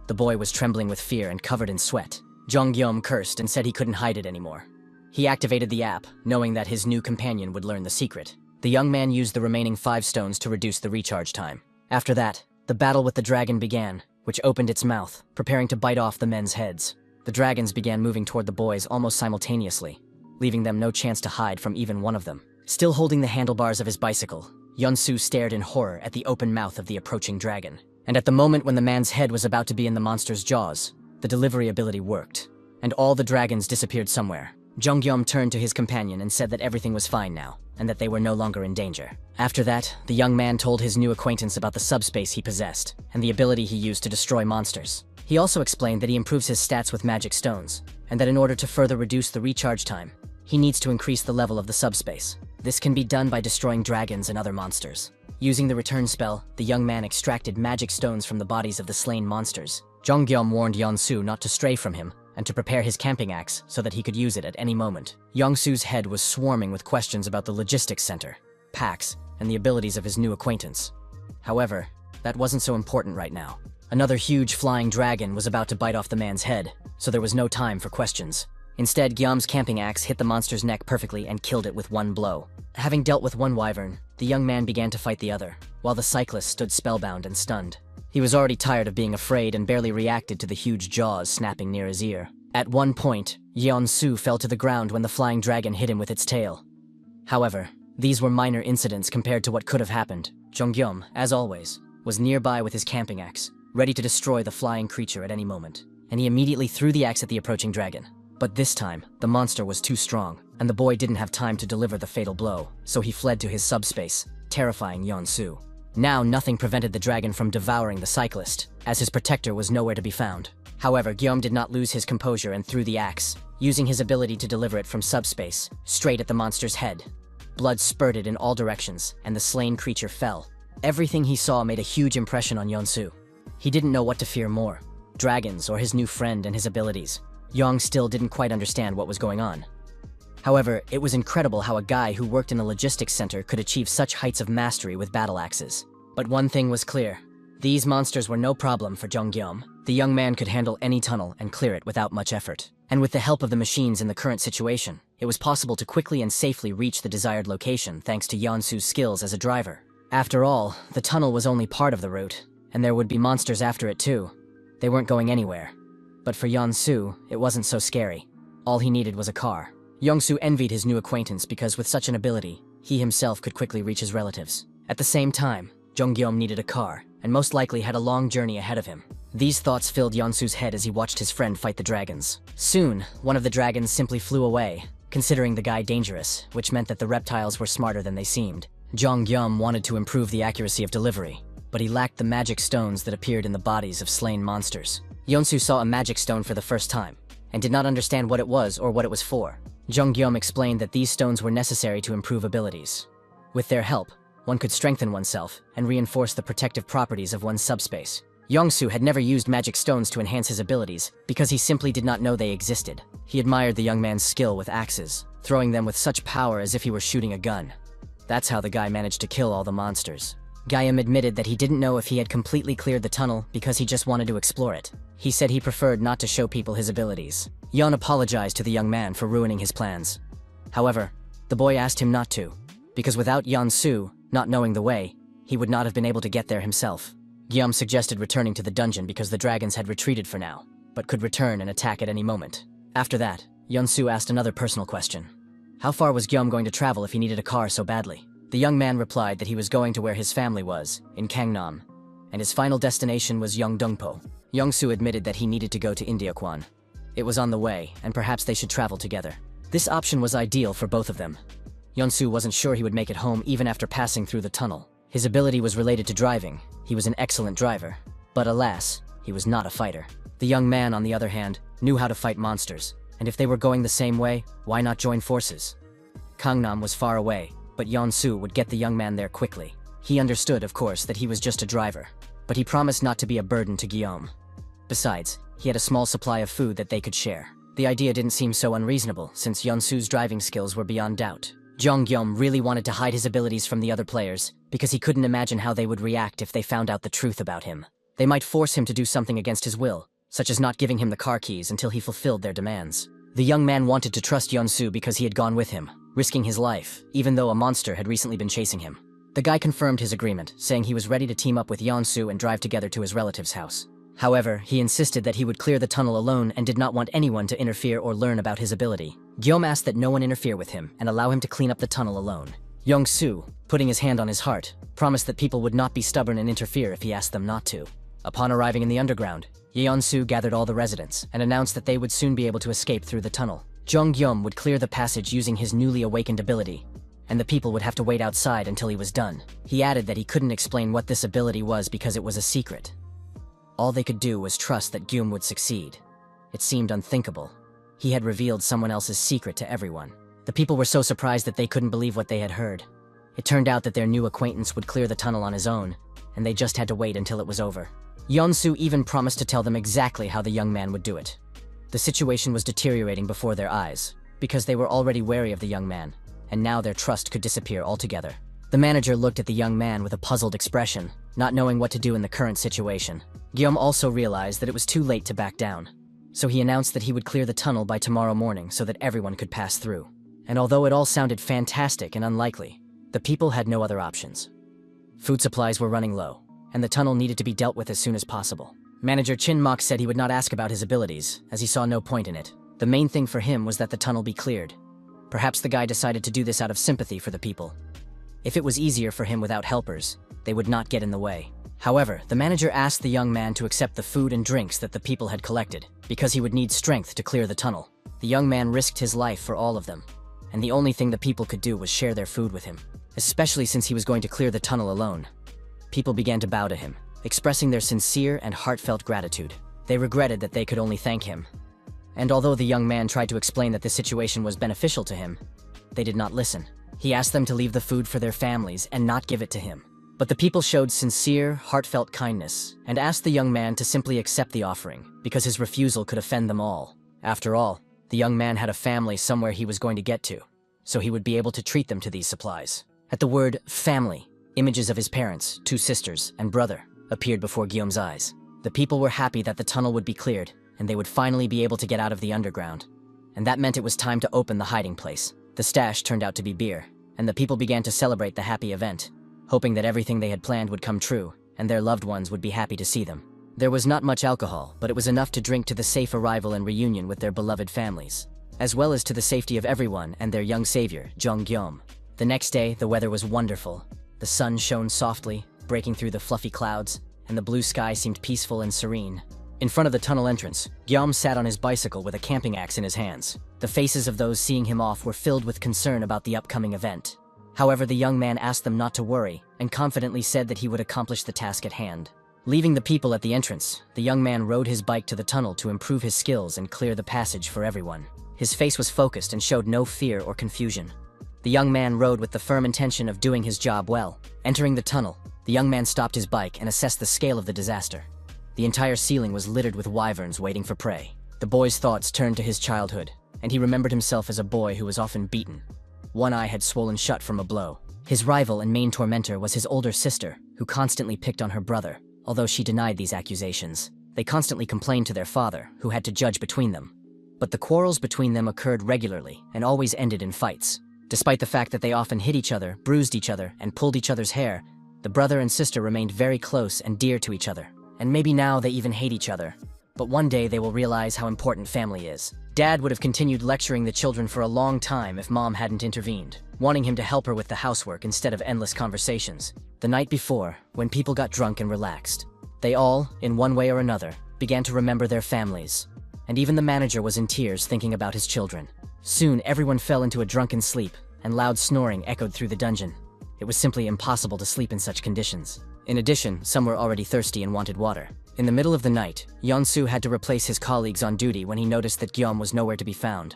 The boy was trembling with fear and covered in sweat. Jonggyum cursed and said he couldn't hide it anymore. He activated the app, knowing that his new companion would learn the secret. The young man used the remaining 5 stones to reduce the recharge time. After that, the battle with the dragon began, which opened its mouth, preparing to bite off the men's heads. The dragons began moving toward the boys almost simultaneously, leaving them no chance to hide from even one of them. Still holding the handlebars of his bicycle, Yeonsu stared in horror at the open mouth of the approaching dragon. And at the moment when the man's head was about to be in the monster's jaws, the delivery ability worked, and all the dragons disappeared somewhere. Jonggyum turned to his companion and said that everything was fine now, and that they were no longer in danger. After that, the young man told his new acquaintance about the subspace he possessed, and the ability he used to destroy monsters. He also explained that he improves his stats with magic stones, and that in order to further reduce the recharge time, he needs to increase the level of the subspace. This can be done by destroying dragons and other monsters. Using the return spell, the young man extracted magic stones from the bodies of the slain monsters. Jonggyum warned Yeonsu not to stray from him, and to prepare his camping axe so that he could use it at any moment. Yeonsu's head was swarming with questions about the logistics center, packs, and the abilities of his new acquaintance. However, that wasn't so important right now. Another huge flying dragon was about to bite off the man's head, so there was no time for questions. Instead, Gyam's camping axe hit the monster's neck perfectly and killed it with one blow. Having dealt with one wyvern, the young man began to fight the other, while the cyclist stood spellbound and stunned. He was already tired of being afraid and barely reacted to the huge jaws snapping near his ear. At one point, Yeon-su fell to the ground when the flying dragon hit him with its tail. However, these were minor incidents compared to what could have happened. Jong-gyum, as always, was nearby with his camping axe, ready to destroy the flying creature at any moment, and he immediately threw the axe at the approaching dragon. But this time, the monster was too strong, and the boy didn't have time to deliver the fatal blow, so he fled to his subspace, terrifying Yeon-su. Now nothing prevented the dragon from devouring the cyclist, as his protector was nowhere to be found. However, Guillaume did not lose his composure and threw the axe, using his ability to deliver it from subspace, straight at the monster's head. Blood spurted in all directions, and the slain creature fell. Everything he saw made a huge impression on Yeon-su. He didn't know what to fear more, dragons or his new friend and his abilities. Yong still didn't quite understand what was going on. However, it was incredible how a guy who worked in a logistics center could achieve such heights of mastery with battle axes. But one thing was clear. These monsters were no problem for Jong-gyum. The young man could handle any tunnel and clear it without much effort. And with the help of the machines in the current situation, it was possible to quickly and safely reach the desired location thanks to Yeon-su's skills as a driver. After all, the tunnel was only part of the route, and there would be monsters after it too. They weren't going anywhere. But for Yeon-su, it wasn't so scary. All he needed was a car. Yeon-su envied his new acquaintance because with such an ability, he himself could quickly reach his relatives. At the same time, Jong-gyum needed a car, and most likely had a long journey ahead of him. These thoughts filled Yeon-su's head as he watched his friend fight the dragons. Soon, one of the dragons simply flew away, considering the guy dangerous, which meant that the reptiles were smarter than they seemed. Jong-gyum wanted to improve the accuracy of delivery, but he lacked the magic stones that appeared in the bodies of slain monsters. Yeon-su saw a magic stone for the first time, and did not understand what it was or what it was for. Jong-gyum explained that these stones were necessary to improve abilities. With their help, one could strengthen oneself and reinforce the protective properties of one's subspace. Yeon-su had never used magic stones to enhance his abilities because he simply did not know they existed. He admired the young man's skill with axes, throwing them with such power as if he were shooting a gun. That's how the guy managed to kill all the monsters. Guillaume admitted that he didn't know if he had completely cleared the tunnel because he just wanted to explore it. He said he preferred not to show people his abilities. Yeon apologized to the young man for ruining his plans. However, the boy asked him not to, because without Yeon-su not knowing the way, he would not have been able to get there himself. Guillaume suggested returning to the dungeon because the dragons had retreated for now, but could return and attack at any moment. After that, Yeon-su asked another personal question. How far was Guillaume going to travel if he needed a car so badly? The young man replied that he was going to where his family was, in Gangnam, and his final destination was Yeongdongpo. Yeon-su admitted that he needed to go to Indiakwon. It was on the way, and perhaps they should travel together. This option was ideal for both of them. Yeon-su wasn't sure he would make it home even after passing through the tunnel. His ability was related to driving. He was an excellent driver. But alas, he was not a fighter. The young man, on the other hand, knew how to fight monsters, and if they were going the same way, why not join forces? Gangnam was far away, but Yeon-su would get the young man there quickly. He understood, of course, that he was just a driver, but he promised not to be a burden to Guillaume. Besides, he had a small supply of food that they could share. The idea didn't seem so unreasonable, since Yeon-su's driving skills were beyond doubt. Jong-gyum really wanted to hide his abilities from the other players, because he couldn't imagine how they would react if they found out the truth about him. They might force him to do something against his will, such as not giving him the car keys until he fulfilled their demands. The young man wanted to trust Yeon-su because he had gone with him, risking his life, even though a monster had recently been chasing him. The guy confirmed his agreement, saying he was ready to team up with Yeon-su and drive together to his relative's house. However, he insisted that he would clear the tunnel alone and did not want anyone to interfere or learn about his ability. Guillaume asked that no one interfere with him and allow him to clean up the tunnel alone. Yeon-su, putting his hand on his heart, promised that people would not be stubborn and interfere if he asked them not to. Upon arriving in the underground, Yeon-su gathered all the residents and announced that they would soon be able to escape through the tunnel. Jong-gyum would clear the passage using his newly awakened ability, and the people would have to wait outside until he was done. He added that he couldn't explain what this ability was because it was a secret. All they could do was trust that Guillaume would succeed. It seemed unthinkable. He had revealed someone else's secret to everyone. The people were so surprised that they couldn't believe what they had heard. It turned out that their new acquaintance would clear the tunnel on his own, and they just had to wait until it was over. Yeon-su even promised to tell them exactly how the young man would do it. The situation was deteriorating before their eyes, because they were already wary of the young man, and now their trust could disappear altogether. The manager looked at the young man with a puzzled expression, not knowing what to do in the current situation. Guillaume also realized that it was too late to back down, so he announced that he would clear the tunnel by tomorrow morning so that everyone could pass through. And although it all sounded fantastic and unlikely, the people had no other options. Food supplies were running low, and the tunnel needed to be dealt with as soon as possible. Manager Chin Mok said he would not ask about his abilities, as he saw no point in it. The main thing for him was that the tunnel be cleared. Perhaps the guy decided to do this out of sympathy for the people. If it was easier for him without helpers, they would not get in the way. However, the manager asked the young man to accept the food and drinks that the people had collected, because he would need strength to clear the tunnel. The young man risked his life for all of them, and the only thing the people could do was share their food with him, especially since he was going to clear the tunnel alone. People began to bow to him, expressing their sincere and heartfelt gratitude. They regretted that they could only thank him. And although the young man tried to explain that this situation was beneficial to him, they did not listen. He asked them to leave the food for their families and not give it to him. But the people showed sincere, heartfelt kindness and asked the young man to simply accept the offering, because his refusal could offend them all. After all, the young man had a family somewhere he was going to get to, so he would be able to treat them to these supplies. At the word family, images of his parents, 2 sisters, and brother appeared before Guillaume's eyes. The people were happy that the tunnel would be cleared, and they would finally be able to get out of the underground. And that meant it was time to open the hiding place. The stash turned out to be beer, and the people began to celebrate the happy event, hoping that everything they had planned would come true, and their loved ones would be happy to see them. There was not much alcohol, but it was enough to drink to the safe arrival and reunion with their beloved families, as well as to the safety of everyone and their young savior, Jong Guillaume. The next day, the weather was wonderful. The sun shone softly, breaking through the fluffy clouds, and the blue sky seemed peaceful and serene. In front of the tunnel entrance, Guillaume sat on his bicycle with a camping axe in his hands. The faces of those seeing him off were filled with concern about the upcoming event. However, the young man asked them not to worry and confidently said that he would accomplish the task at hand. Leaving the people at the entrance, the young man rode his bike to the tunnel to improve his skills and clear the passage for everyone. His face was focused and showed no fear or confusion. The young man rode with the firm intention of doing his job well. Entering the tunnel, the young man stopped his bike and assessed the scale of the disaster. The entire ceiling was littered with wyverns waiting for prey. The boy's thoughts turned to his childhood, and he remembered himself as a boy who was often beaten. One eye had swollen shut from a blow. His rival and main tormentor was his older sister, who constantly picked on her brother, although she denied these accusations. They constantly complained to their father, who had to judge between them. But the quarrels between them occurred regularly and always ended in fights. Despite the fact that they often hit each other, bruised each other, and pulled each other's hair, the brother and sister remained very close and dear to each other. And maybe now they even hate each other. But one day they will realize how important family is. Dad would have continued lecturing the children for a long time if Mom hadn't intervened, wanting him to help her with the housework instead of endless conversations. The night before, when people got drunk and relaxed, they all, in one way or another, began to remember their families. And even the manager was in tears thinking about his children. Soon, everyone fell into a drunken sleep, and loud snoring echoed through the dungeon. It was simply impossible to sleep in such conditions. In addition, some were already thirsty and wanted water. In the middle of the night, Yeon-soo had to replace his colleagues on duty when he noticed that Guillaume was nowhere to be found.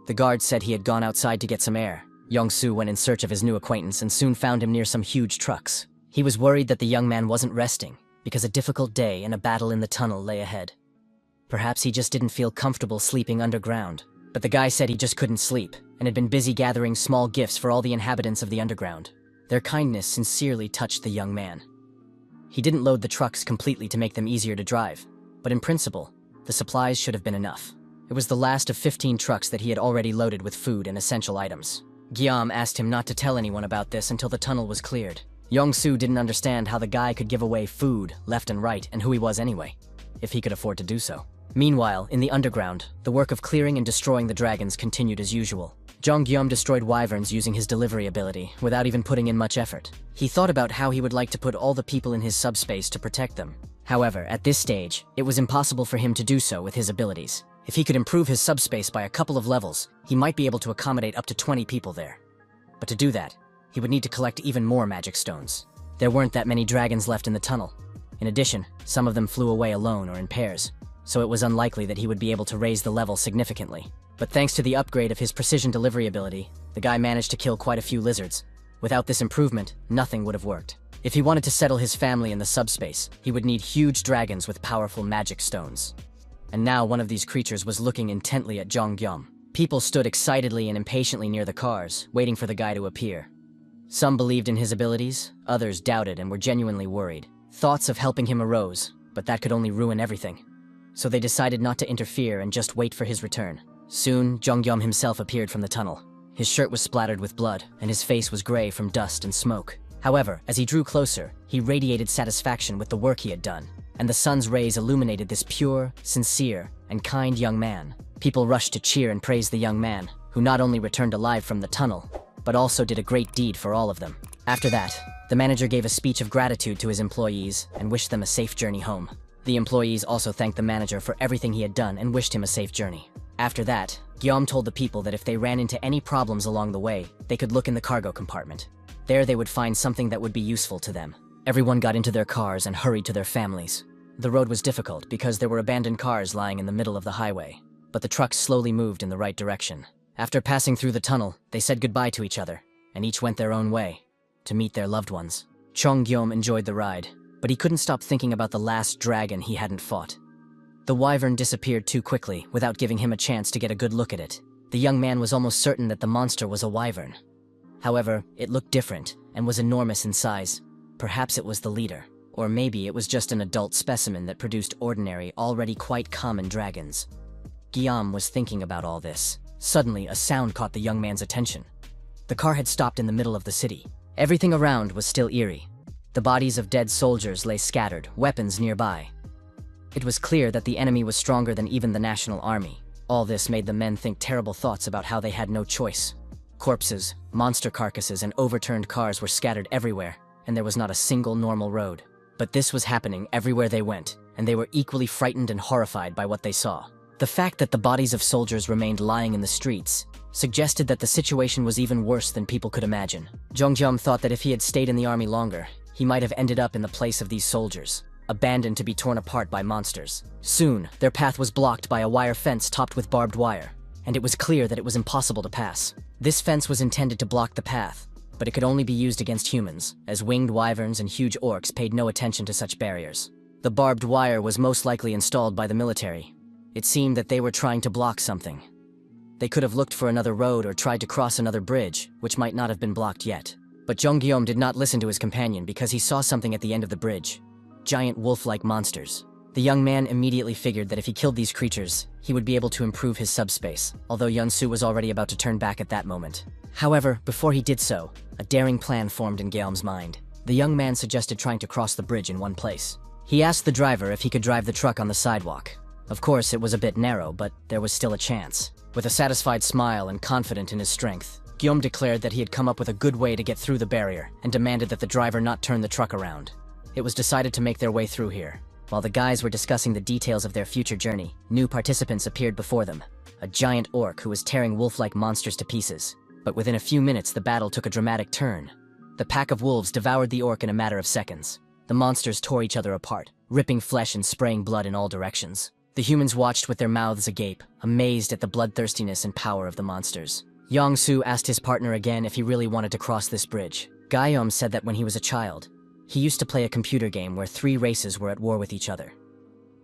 The guard said he had gone outside to get some air. Yeon-soo went in search of his new acquaintance and soon found him near some huge trucks. He was worried that the young man wasn't resting, because a difficult day and a battle in the tunnel lay ahead. Perhaps he just didn't feel comfortable sleeping underground. But the guy said he just couldn't sleep, and had been busy gathering small gifts for all the inhabitants of the underground. Their kindness sincerely touched the young man. He didn't load the trucks completely to make them easier to drive, but in principle, the supplies should have been enough. It was the last of 15 trucks that he had already loaded with food and essential items. Guillaume asked him not to tell anyone about this until the tunnel was cleared. Yeon-soo didn't understand how the guy could give away food left and right and who he was anyway, if he could afford to do so. Meanwhile, in the underground, the work of clearing and destroying the dragons continued as usual. Jong Guillaume destroyed wyverns using his delivery ability, without even putting in much effort. He thought about how he would like to put all the people in his subspace to protect them. However, at this stage, it was impossible for him to do so with his abilities. If he could improve his subspace by a couple of levels, he might be able to accommodate up to 20 people there. But to do that, he would need to collect even more magic stones. There weren't that many dragons left in the tunnel. In addition, some of them flew away alone or in pairs, so it was unlikely that he would be able to raise the level significantly. But thanks to the upgrade of his precision delivery ability, the guy managed to kill quite a few lizards. Without this improvement, nothing would have worked. If he wanted to settle his family in the subspace, he would need huge dragons with powerful magic stones. And now one of these creatures was looking intently at Jong Guillaume. People stood excitedly and impatiently near the cars, waiting for the guy to appear. Some believed in his abilities, others doubted and were genuinely worried. Thoughts of helping him arose, but that could only ruin everything. So they decided not to interfere and just wait for his return. Soon, Jong Guillaume himself appeared from the tunnel. His shirt was splattered with blood, and his face was gray from dust and smoke. However, as he drew closer, he radiated satisfaction with the work he had done. and the sun's rays illuminated this pure, sincere, and kind young man. People rushed to cheer and praise the young man, who not only returned alive from the tunnel, but also did a great deed for all of them. After that, the manager gave a speech of gratitude to his employees and wished them a safe journey home. The employees also thanked the manager for everything he had done and wished him a safe journey. After that, Guillaume told the people that if they ran into any problems along the way, they could look in the cargo compartment. There they would find something that would be useful to them. Everyone got into their cars and hurried to their families. The road was difficult because there were abandoned cars lying in the middle of the highway, but the trucks slowly moved in the right direction. After passing through the tunnel, they said goodbye to each other, and each went their own way, to meet their loved ones. Chong Guillaume enjoyed the ride, but he couldn't stop thinking about the last dragon he hadn't fought. The wyvern disappeared too quickly, without giving him a chance to get a good look at it. The young man was almost certain that the monster was a wyvern. However, it looked different, and was enormous in size. Perhaps it was the leader, or maybe it was just an adult specimen that produced ordinary, already quite common dragons. Guillaume was thinking about all this. Suddenly, a sound caught the young man's attention. The car had stopped in the middle of the city. Everything around was still eerie. The bodies of dead soldiers lay scattered, weapons nearby. It was clear that the enemy was stronger than even the national army. All this made the men think terrible thoughts about how they had no choice. Corpses, monster carcasses, and overturned cars were scattered everywhere, and there was not a single normal road. But this was happening everywhere they went, and they were equally frightened and horrified by what they saw. The fact that the bodies of soldiers remained lying in the streets suggested that the situation was even worse than people could imagine. Zhongjum thought that if he had stayed in the army longer, he might have ended up in the place of these soldiers, abandoned to be torn apart by monsters. Soon, their path was blocked by a wire fence topped with barbed wire, and it was clear that it was impossible to pass. This fence was intended to block the path, but it could only be used against humans, as winged wyverns and huge orcs paid no attention to such barriers. The barbed wire was most likely installed by the military. It seemed that they were trying to block something. They could have looked for another road or tried to cross another bridge, which might not have been blocked yet. But Zhongguillaume did not listen to his companion because he saw something at the end of the bridge. Giant wolf-like monsters. The young man immediately figured that if he killed these creatures, he would be able to improve his subspace, although Yunsu was already about to turn back at that moment. However, before he did so, a daring plan formed in Guillaume's mind. The young man suggested trying to cross the bridge in one place. He asked the driver if he could drive the truck on the sidewalk. Of course, it was a bit narrow, but there was still a chance. With a satisfied smile and confident in his strength, Guillaume declared that he had come up with a good way to get through the barrier and demanded that the driver not turn the truck around. It was decided to make their way through here. While the guys were discussing the details of their future journey, new participants appeared before them. A giant orc who was tearing wolf-like monsters to pieces. But within a few minutes, the battle took a dramatic turn. The pack of wolves devoured the orc in a matter of seconds. The monsters tore each other apart, ripping flesh and spraying blood in all directions. The humans watched with their mouths agape, amazed at the bloodthirstiness and power of the monsters. Yongsu asked his partner again if he really wanted to cross this bridge. Guillaume said that when he was a child, he used to play a computer game where 3 races were at war with each other.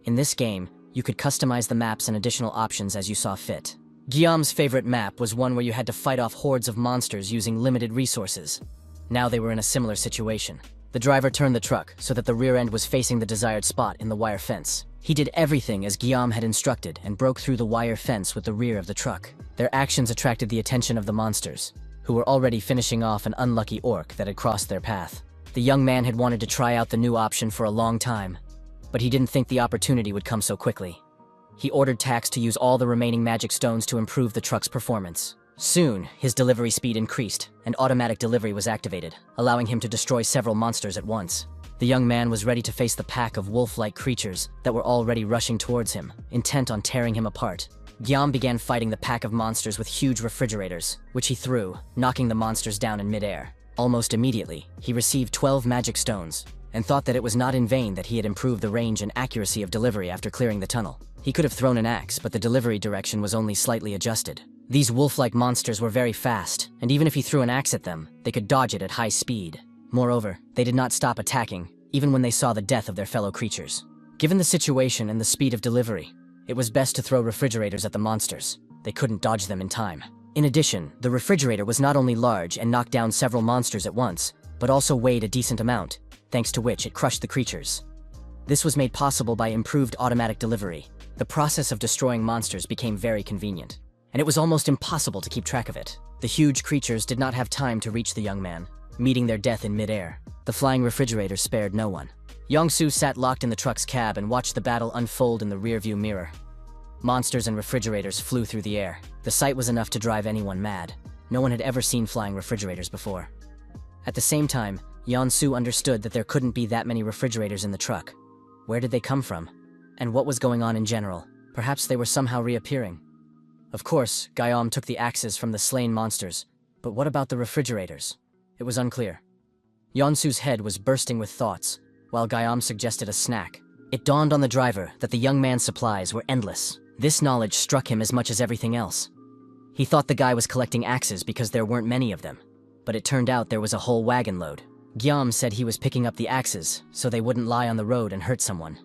In this game, you could customize the maps and additional options as you saw fit. Guillaume's favorite map was one where you had to fight off hordes of monsters using limited resources. Now they were in a similar situation. The driver turned the truck so that the rear end was facing the desired spot in the wire fence. He did everything as Guillaume had instructed and broke through the wire fence with the rear of the truck. Their actions attracted the attention of the monsters, who were already finishing off an unlucky orc that had crossed their path. The young man had wanted to try out the new option for a long time, but he didn't think the opportunity would come so quickly. He ordered Tax to use all the remaining magic stones to improve the truck's performance. Soon, his delivery speed increased, and automatic delivery was activated, allowing him to destroy several monsters at once. The young man was ready to face the pack of wolf-like creatures that were already rushing towards him, intent on tearing him apart. Guillaume began fighting the pack of monsters with huge refrigerators, which he threw, knocking the monsters down in midair. Almost immediately, he received 12 magic stones, and thought that it was not in vain that he had improved the range and accuracy of delivery after clearing the tunnel. He could have thrown an axe, but the delivery direction was only slightly adjusted. These wolf-like monsters were very fast, and even if he threw an axe at them, they could dodge it at high speed. Moreover, they did not stop attacking, even when they saw the death of their fellow creatures. Given the situation and the speed of delivery, it was best to throw refrigerators at the monsters. They couldn't dodge them in time. In addition, the refrigerator was not only large and knocked down several monsters at once, but also weighed a decent amount, thanks to which it crushed the creatures. This was made possible by improved automatic delivery. The process of destroying monsters became very convenient, and it was almost impossible to keep track of it. The huge creatures did not have time to reach the young man. meeting their death in midair. The flying refrigerator spared no one. Yong-soo sat locked in the truck's cab and watched the battle unfold in the rearview mirror. Monsters and refrigerators flew through the air. The sight was enough to drive anyone mad. No one had ever seen flying refrigerators before. At the same time, Yeon-soo understood that there couldn't be that many refrigerators in the truck. Where did they come from? And what was going on in general? Perhaps they were somehow reappearing. Of course, Gyeom took the axes from the slain monsters, but what about the refrigerators? It was unclear. Yeon-soo's head was bursting with thoughts, while Gyeom suggested a snack. It dawned on the driver that the young man's supplies were endless. This knowledge struck him as much as everything else. He thought the guy was collecting axes because there weren't many of them, but it turned out there was a whole wagon load. Gyeom said he was picking up the axes so they wouldn't lie on the road and hurt someone.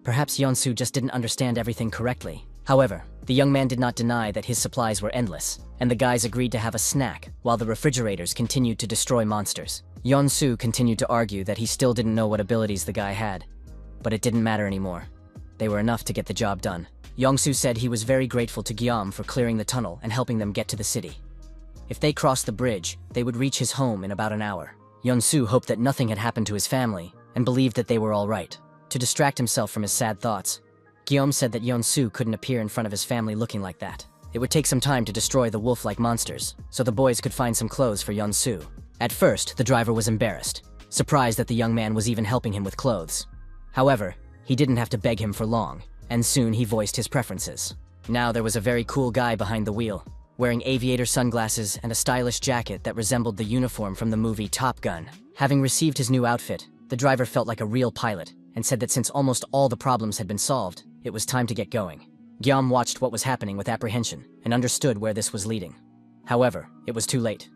Perhaps Yeon-soo just didn't understand everything correctly. However, the young man did not deny that his supplies were endless, and the guys agreed to have a snack while the refrigerators continued to destroy monsters. Yeon-soo continued to argue that he still didn't know what abilities the guy had, but it didn't matter anymore. They were enough to get the job done. Yeon-soo said he was very grateful to Gyeom for clearing the tunnel and helping them get to the city. If they crossed the bridge, they would reach his home in about an hour. Yeon-soo hoped that nothing had happened to his family and believed that they were all right. To distract himself from his sad thoughts, Gyeom said that Yeon-soo couldn't appear in front of his family looking like that. It would take some time to destroy the wolf-like monsters, so the boys could find some clothes for Yeon-soo. At first, the driver was embarrassed, surprised that the young man was even helping him with clothes. However, he didn't have to beg him for long, and soon he voiced his preferences. Now there was a very cool guy behind the wheel, wearing aviator sunglasses and a stylish jacket that resembled the uniform from the movie Top Gun. Having received his new outfit, the driver felt like a real pilot and said that since almost all the problems had been solved, it was time to get going. Gyeom watched what was happening with apprehension and understood where this was leading. However, it was too late.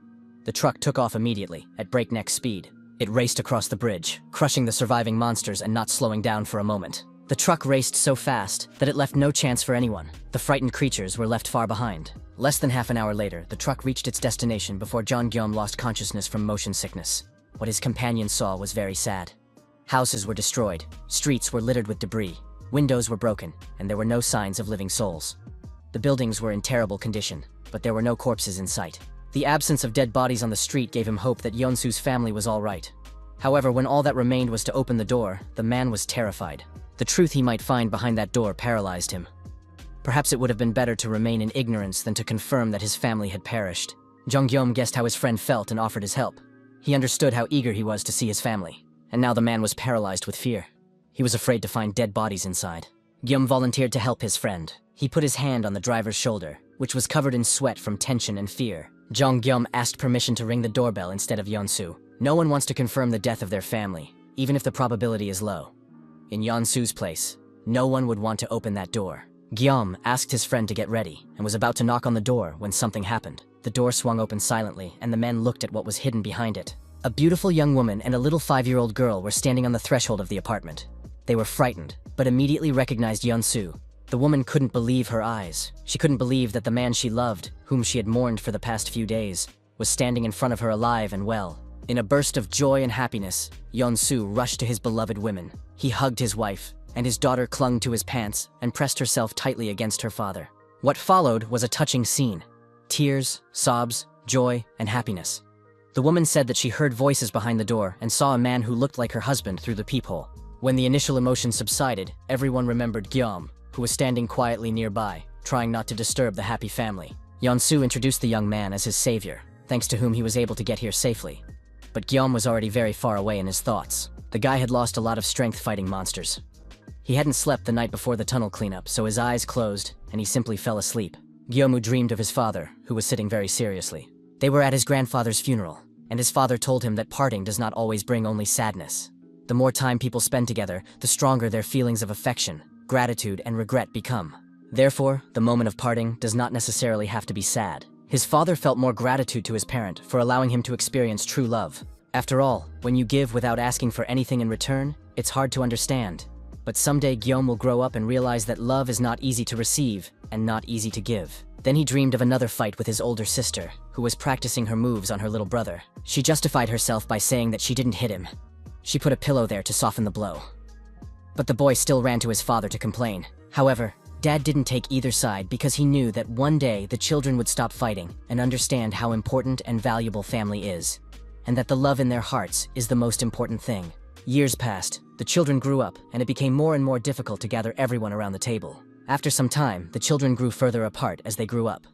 The truck took off immediately, at breakneck speed. It raced across the bridge, crushing the surviving monsters and not slowing down for a moment. The truck raced so fast that it left no chance for anyone. The frightened creatures were left far behind. Less than half an hour later, the truck reached its destination before Gyeom lost consciousness from motion sickness. What his companion saw was very sad. Houses were destroyed, streets were littered with debris, windows were broken, and there were no signs of living souls. The buildings were in terrible condition, but there were no corpses in sight. The absence of dead bodies on the street gave him hope that Yeon-soo's family was all right. However, when all that remained was to open the door, the man was terrified. The truth he might find behind that door paralyzed him. Perhaps it would have been better to remain in ignorance than to confirm that his family had perished. Jong-gyeom guessed how his friend felt and offered his help. He understood how eager he was to see his family, and now the man was paralyzed with fear. He was afraid to find dead bodies inside. Gyeom volunteered to help his friend. He put his hand on the driver's shoulder, which was covered in sweat from tension and fear. Jong-gyeom asked permission to ring the doorbell instead of Yeon-soo. No one wants to confirm the death of their family, even if the probability is low. In Yeon-soo's place, no one would want to open that door. Gyeom asked his friend to get ready and was about to knock on the door when something happened. The door swung open silently and the men looked at what was hidden behind it. A beautiful young woman and a little 5-year-old girl were standing on the threshold of the apartment. They were frightened, but immediately recognized Yeon-soo. The woman couldn't believe her eyes. She couldn't believe that the man she loved, whom she had mourned for the past few days, was standing in front of her alive and well. In a burst of joy and happiness, Yeon-soo rushed to his beloved women. He hugged his wife, and his daughter clung to his pants and pressed herself tightly against her father. What followed was a touching scene. Tears, sobs, joy, and happiness. The woman said that she heard voices behind the door and saw a man who looked like her husband through the peephole. When the initial emotion subsided, everyone remembered Gyeom, who was standing quietly nearby, trying not to disturb the happy family. Yeon-soo introduced the young man as his savior, thanks to whom he was able to get here safely. But Gyeom was already very far away in his thoughts. The guy had lost a lot of strength fighting monsters. He hadn't slept the night before the tunnel cleanup, so his eyes closed, and he simply fell asleep. Gyeomu dreamed of his father, who was sitting very seriously. They were at his grandfather's funeral, and his father told him that parting does not always bring only sadness. The more time people spend together, the stronger their feelings of affection, gratitude, and regret become. Therefore, the moment of parting does not necessarily have to be sad. His father felt more gratitude to his parent for allowing him to experience true love. After all, when you give without asking for anything in return, it's hard to understand. But someday Gyeom will grow up and realize that love is not easy to receive and not easy to give. Then he dreamed of another fight with his older sister, who was practicing her moves on her little brother. She justified herself by saying that she didn't hit him. She put a pillow there to soften the blow. But the boy still ran to his father to complain. However, Dad didn't take either side because he knew that one day the children would stop fighting and understand how important and valuable family is. and that the love in their hearts is the most important thing. Years passed, the children grew up, and it became more and more difficult to gather everyone around the table. After some time, the children grew further apart as they grew up.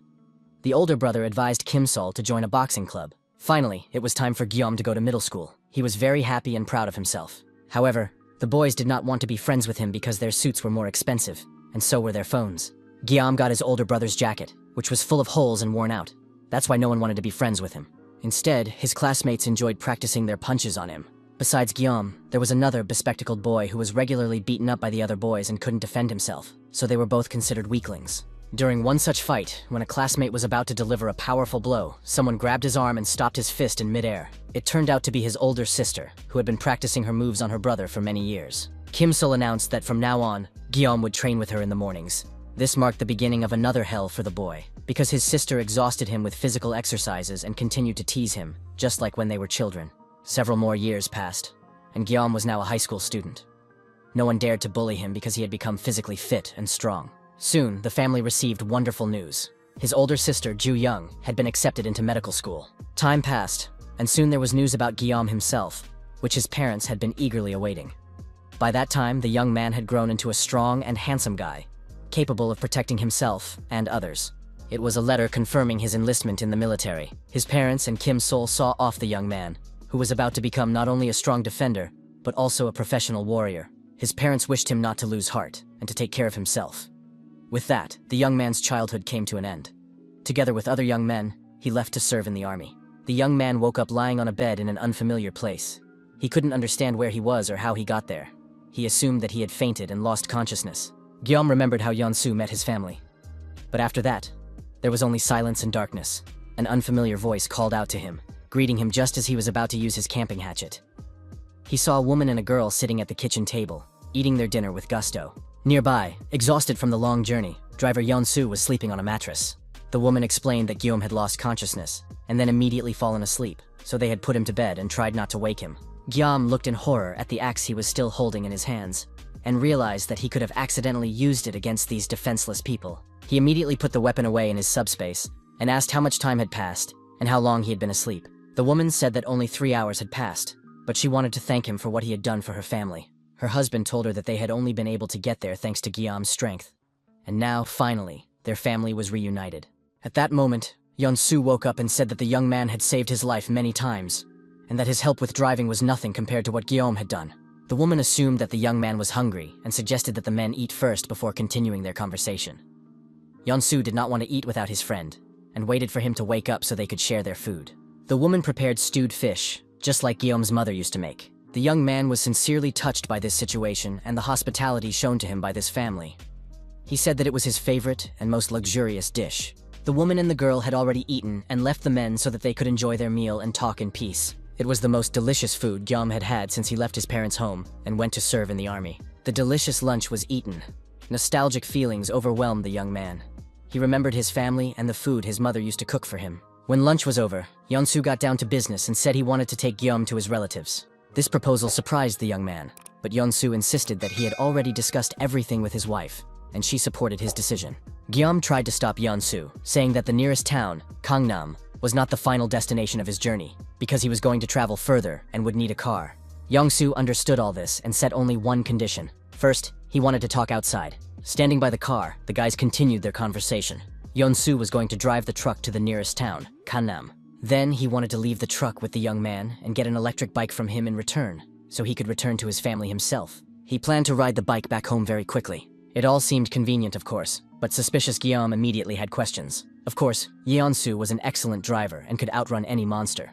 The older brother advised Kim Sol to join a boxing club. Finally, it was time for Guillaume to go to middle school. He was very happy and proud of himself. However, the boys did not want to be friends with him because their suits were more expensive, and so were their phones. Guillaume got his older brother's jacket, which was full of holes and worn out. That's why no one wanted to be friends with him. Instead, his classmates enjoyed practicing their punches on him. Besides Guillaume, there was another bespectacled boy who was regularly beaten up by the other boys and couldn't defend himself, so they were both considered weaklings. During one such fight, when a classmate was about to deliver a powerful blow, someone grabbed his arm and stopped his fist in midair. It turned out to be his older sister, who had been practicing her moves on her brother for many years. Kim Sol announced that from now on, Guillaume would train with her in the mornings. This marked the beginning of another hell for the boy, because his sister exhausted him with physical exercises and continued to tease him, just like when they were children. Several more years passed, and Guillaume was now a high school student. No one dared to bully him because he had become physically fit and strong. Soon, the family received wonderful news. His older sister, Ju Young, had been accepted into medical school. Time passed, and soon there was news about Guillaume himself, which his parents had been eagerly awaiting. By that time, the young man had grown into a strong and handsome guy, capable of protecting himself and others. It was a letter confirming his enlistment in the military. His parents and Kim Sol saw off the young man, who was about to become not only a strong defender, but also a professional warrior. His parents wished him not to lose heart and to take care of himself. With that, the young man's childhood came to an end. Together with other young men, he left to serve in the army. The young man woke up lying on a bed in an unfamiliar place. He couldn't understand where he was or how he got there. He assumed that he had fainted and lost consciousness. Guillaume remembered how Yeon-soo met his family. But after that, there was only silence and darkness. An unfamiliar voice called out to him, greeting him just as he was about to use his camping hatchet. He saw a woman and a girl sitting at the kitchen table, eating their dinner with gusto. Nearby, exhausted from the long journey, driver Yeon-soo was sleeping on a mattress. The woman explained that Guillaume had lost consciousness, and then immediately fallen asleep, so they had put him to bed and tried not to wake him. Guillaume looked in horror at the axe he was still holding in his hands, and realized that he could have accidentally used it against these defenseless people. He immediately put the weapon away in his subspace, and asked how much time had passed, and how long he had been asleep. The woman said that only 3 hours had passed, but she wanted to thank him for what he had done for her family. Her husband told her that they had only been able to get there thanks to Guillaume's strength. And now, finally, their family was reunited. At that moment, Yeon-soo woke up and said that the young man had saved his life many times, and that his help with driving was nothing compared to what Guillaume had done. The woman assumed that the young man was hungry and suggested that the men eat first before continuing their conversation. Yeon-soo did not want to eat without his friend, and waited for him to wake up so they could share their food. The woman prepared stewed fish, just like Guillaume's mother used to make. The young man was sincerely touched by this situation and the hospitality shown to him by this family. He said that it was his favorite and most luxurious dish. The woman and the girl had already eaten and left the men so that they could enjoy their meal and talk in peace. It was the most delicious food Guillaume had had since he left his parents' home and went to serve in the army. The delicious lunch was eaten. Nostalgic feelings overwhelmed the young man. He remembered his family and the food his mother used to cook for him. When lunch was over, Yeon-soo got down to business and said he wanted to take Guillaume to his relatives. This proposal surprised the young man, but Yeon-soo insisted that he had already discussed everything with his wife, and she supported his decision. Guillaume tried to stop Yeon-soo, saying that the nearest town, Gangnam, was not the final destination of his journey, because he was going to travel further and would need a car. Yeon-soo understood all this and set only one condition. First, he wanted to talk outside. Standing by the car, the guys continued their conversation. Yeon-soo was going to drive the truck to the nearest town, Gangnam. Then he wanted to leave the truck with the young man and get an electric bike from him in return, so he could return to his family himself. He planned to ride the bike back home very quickly. It all seemed convenient, of course, but suspicious Guillaume immediately had questions. Of course, Yeon-soo was an excellent driver and could outrun any monster.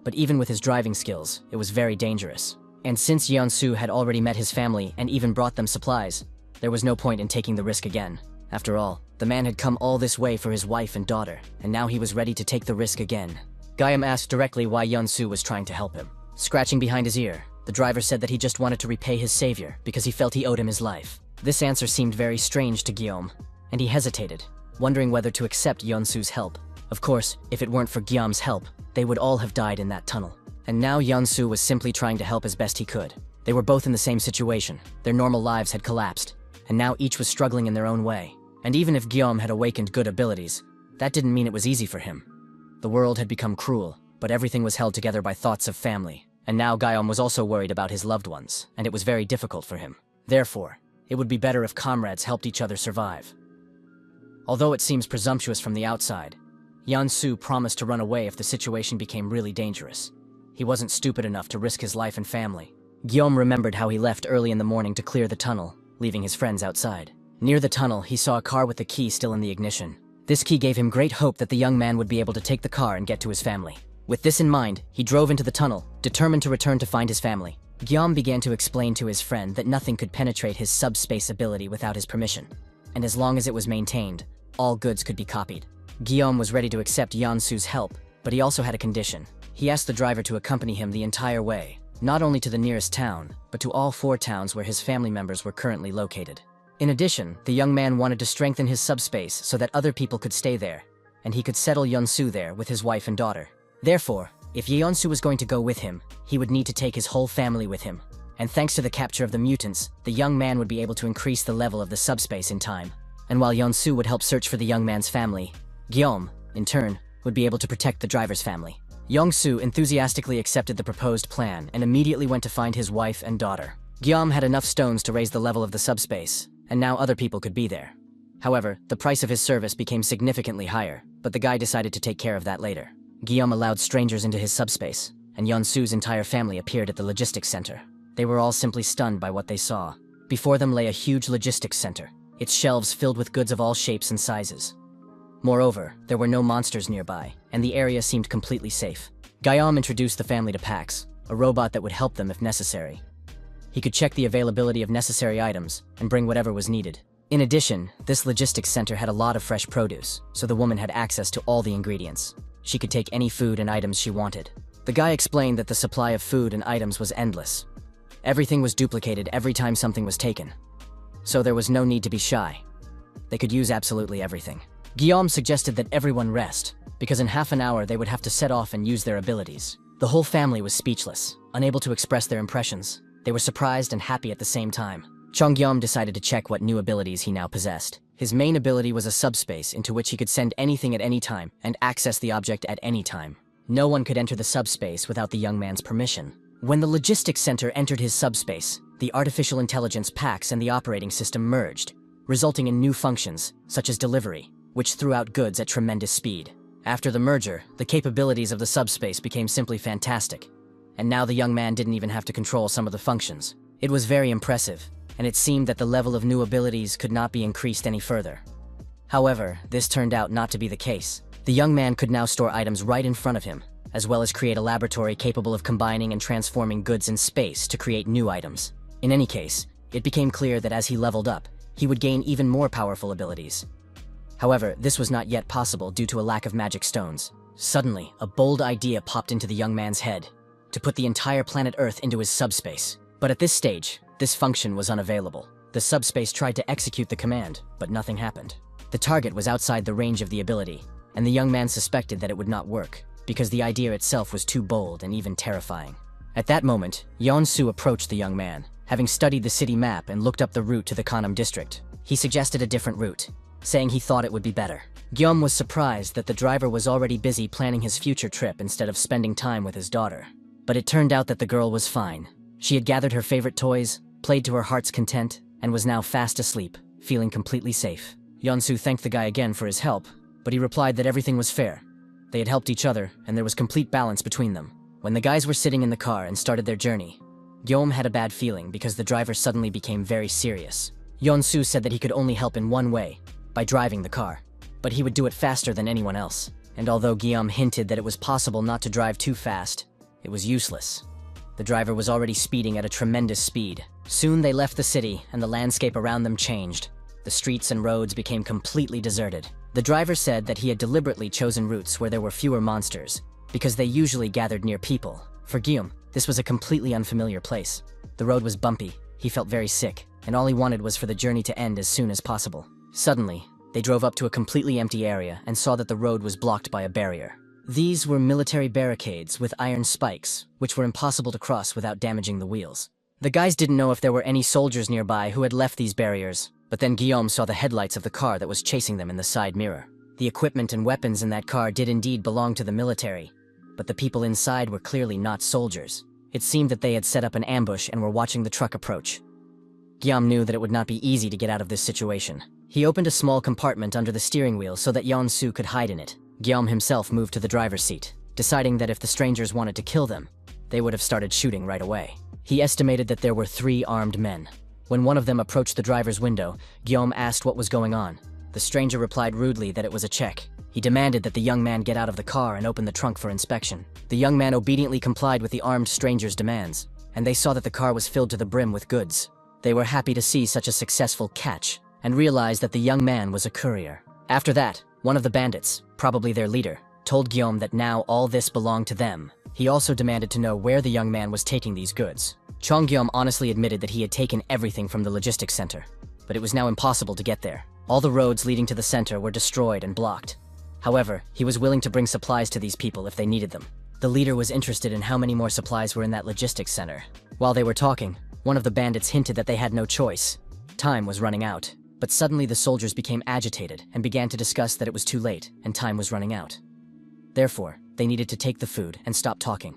But even with his driving skills, it was very dangerous. And since Yeon-soo had already met his family and even brought them supplies, there was no point in taking the risk again. After all, the man had come all this way for his wife and daughter, and now he was ready to take the risk again. Guillaume asked directly why Yeon-soo was trying to help him. Scratching behind his ear, the driver said that he just wanted to repay his savior because he felt he owed him his life. This answer seemed very strange to Guillaume, and he hesitated, wondering whether to accept Yeon-soo's help. Of course, if it weren't for Guillaume's help, they would all have died in that tunnel. And now Yeon-soo was simply trying to help as best he could. They were both in the same situation. Their normal lives had collapsed, and now each was struggling in their own way. And even if Guillaume had awakened good abilities, that didn't mean it was easy for him. The world had become cruel, but everything was held together by thoughts of family. And now Guillaume was also worried about his loved ones, and it was very difficult for him. Therefore, it would be better if comrades helped each other survive. Although it seems presumptuous from the outside, Yansu promised to run away if the situation became really dangerous. He wasn't stupid enough to risk his life and family. Guillaume remembered how he left early in the morning to clear the tunnel, leaving his friends outside. Near the tunnel, he saw a car with the key still in the ignition. This key gave him great hope that the young man would be able to take the car and get to his family. With this in mind, he drove into the tunnel, determined to return to find his family. Guillaume began to explain to his friend that nothing could penetrate his subspace ability without his permission, and as long as it was maintained, all goods could be copied. Guillaume was ready to accept Yansu's help, but he also had a condition. He asked the driver to accompany him the entire way, not only to the nearest town, but to all 4 towns where his family members were currently located. In addition, the young man wanted to strengthen his subspace so that other people could stay there, and he could settle Yansu there with his wife and daughter. Therefore, if Yeonsu was going to go with him, he would need to take his whole family with him. And thanks to the capture of the mutants, the young man would be able to increase the level of the subspace in time. And while Yeonsu would help search for the young man's family, Guillaume, in turn, would be able to protect the driver's family. Yeonsu enthusiastically accepted the proposed plan and immediately went to find his wife and daughter. Guillaume had enough stones to raise the level of the subspace, and now other people could be there. However, the price of his service became significantly higher, but the guy decided to take care of that later. Guillaume allowed strangers into his subspace, and Yeonsu's entire family appeared at the logistics center. They were all simply stunned by what they saw. Before them lay a huge logistics center, its shelves filled with goods of all shapes and sizes. Moreover, there were no monsters nearby, and the area seemed completely safe. Guillaume introduced the family to Pax, a robot that would help them if necessary. He could check the availability of necessary items and bring whatever was needed. In addition, this logistics center had a lot of fresh produce, so the woman had access to all the ingredients. She could take any food and items she wanted. The guy explained that the supply of food and items was endless. Everything was duplicated every time something was taken, so there was no need to be shy. They could use absolutely everything. Guillaume suggested that everyone rest, because in half an hour they would have to set off and use their abilities. The whole family was speechless, unable to express their impressions. They were surprised and happy at the same time. Guillaume decided to check what new abilities he now possessed. His main ability was a subspace into which he could send anything at any time and access the object at any time. No one could enter the subspace without the young man's permission. When the logistics center entered his subspace, the artificial intelligence Pax and the operating system merged, resulting in new functions, such as delivery, which threw out goods at tremendous speed. After the merger, the capabilities of the subspace became simply fantastic, and now the young man didn't even have to control some of the functions. It was very impressive, and it seemed that the level of new abilities could not be increased any further. However, this turned out not to be the case. The young man could now store items right in front of him, as well as create a laboratory capable of combining and transforming goods in space to create new items. In any case, it became clear that as he leveled up, he would gain even more powerful abilities. However, this was not yet possible due to a lack of magic stones. Suddenly, a bold idea popped into the young man's head: to put the entire planet Earth into his subspace. But at this stage, this function was unavailable. The subspace tried to execute the command, but nothing happened. The target was outside the range of the ability, and the young man suspected that it would not work, because the idea itself was too bold and even terrifying. At that moment, Yeonsu approached the young man. Having studied the city map and looked up the route to the Kanam district, he suggested a different route, saying he thought it would be better. Guillaume was surprised that the driver was already busy planning his future trip instead of spending time with his daughter. But it turned out that the girl was fine. She had gathered her favorite toys, played to her heart's content, and was now fast asleep, feeling completely safe. Yeonsu thanked the guy again for his help, but he replied that everything was fair. They had helped each other, and there was complete balance between them. When the guys were sitting in the car and started their journey, Guillaume had a bad feeling because the driver suddenly became very serious. Yeonsu said that he could only help in one way, by driving the car, but he would do it faster than anyone else. And although Guillaume hinted that it was possible not to drive too fast, it was useless. The driver was already speeding at a tremendous speed. Soon they left the city, and the landscape around them changed. The streets and roads became completely deserted. The driver said that he had deliberately chosen routes where there were fewer monsters, because they usually gathered near people. For Guillaume, this was a completely unfamiliar place. The road was bumpy, he felt very sick, and all he wanted was for the journey to end as soon as possible. Suddenly, they drove up to a completely empty area and saw that the road was blocked by a barrier. These were military barricades with iron spikes, which were impossible to cross without damaging the wheels. The guys didn't know if there were any soldiers nearby who had left these barriers, but then Guillaume saw the headlights of the car that was chasing them in the side mirror. The equipment and weapons in that car did indeed belong to the military, but the people inside were clearly not soldiers. It seemed that they had set up an ambush and were watching the truck approach. Guillaume knew that it would not be easy to get out of this situation. He opened a small compartment under the steering wheel so that Yeon-su could hide in it. Guillaume himself moved to the driver's seat, deciding that if the strangers wanted to kill them, they would have started shooting right away. He estimated that there were 3 armed men. When one of them approached the driver's window, Guillaume asked what was going on. The stranger replied rudely that it was a check. He demanded that the young man get out of the car and open the trunk for inspection. The young man obediently complied with the armed stranger's demands, and they saw that the car was filled to the brim with goods. They were happy to see such a successful catch, and realized that the young man was a courier. After that, one of the bandits, probably their leader, told Guillaume that now all this belonged to them. He also demanded to know where the young man was taking these goods. Guillaume honestly admitted that he had taken everything from the logistics center, but it was now impossible to get there. All the roads leading to the center were destroyed and blocked. However, he was willing to bring supplies to these people if they needed them. The leader was interested in how many more supplies were in that logistics center. While they were talking, one of the bandits hinted that they had no choice. Time was running out. But suddenly the soldiers became agitated and began to discuss that it was too late and time was running out. Therefore, they needed to take the food and stop talking.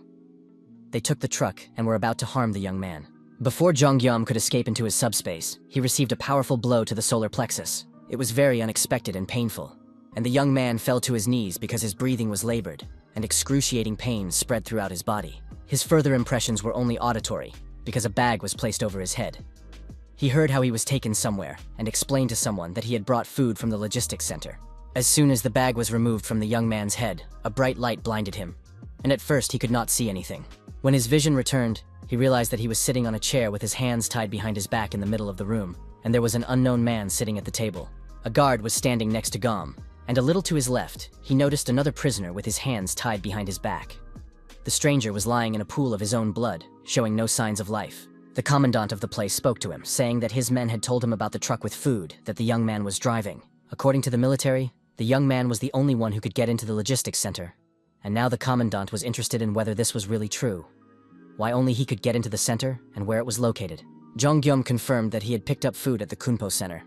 They took the truck and were about to harm the young man. Before Guillaume could escape into his subspace, he received a powerful blow to the solar plexus. It was very unexpected and painful, and the young man fell to his knees because his breathing was labored, and excruciating pain spread throughout his body. His further impressions were only auditory, because a bag was placed over his head. He heard how he was taken somewhere, and explained to someone that he had brought food from the logistics center. As soon as the bag was removed from the young man's head, a bright light blinded him, and at first he could not see anything. When his vision returned, he realized that he was sitting on a chair with his hands tied behind his back in the middle of the room, and there was an unknown man sitting at the table. A guard was standing next to Guillaume, and a little to his left, he noticed another prisoner with his hands tied behind his back. The stranger was lying in a pool of his own blood, showing no signs of life. The commandant of the place spoke to him, saying that his men had told him about the truck with food that the young man was driving. According to the military, the young man was the only one who could get into the logistics center, and now the commandant was interested in whether this was really true. Why only he could get into the center, and where it was located. Guillaume confirmed that he had picked up food at the Kunpo Center,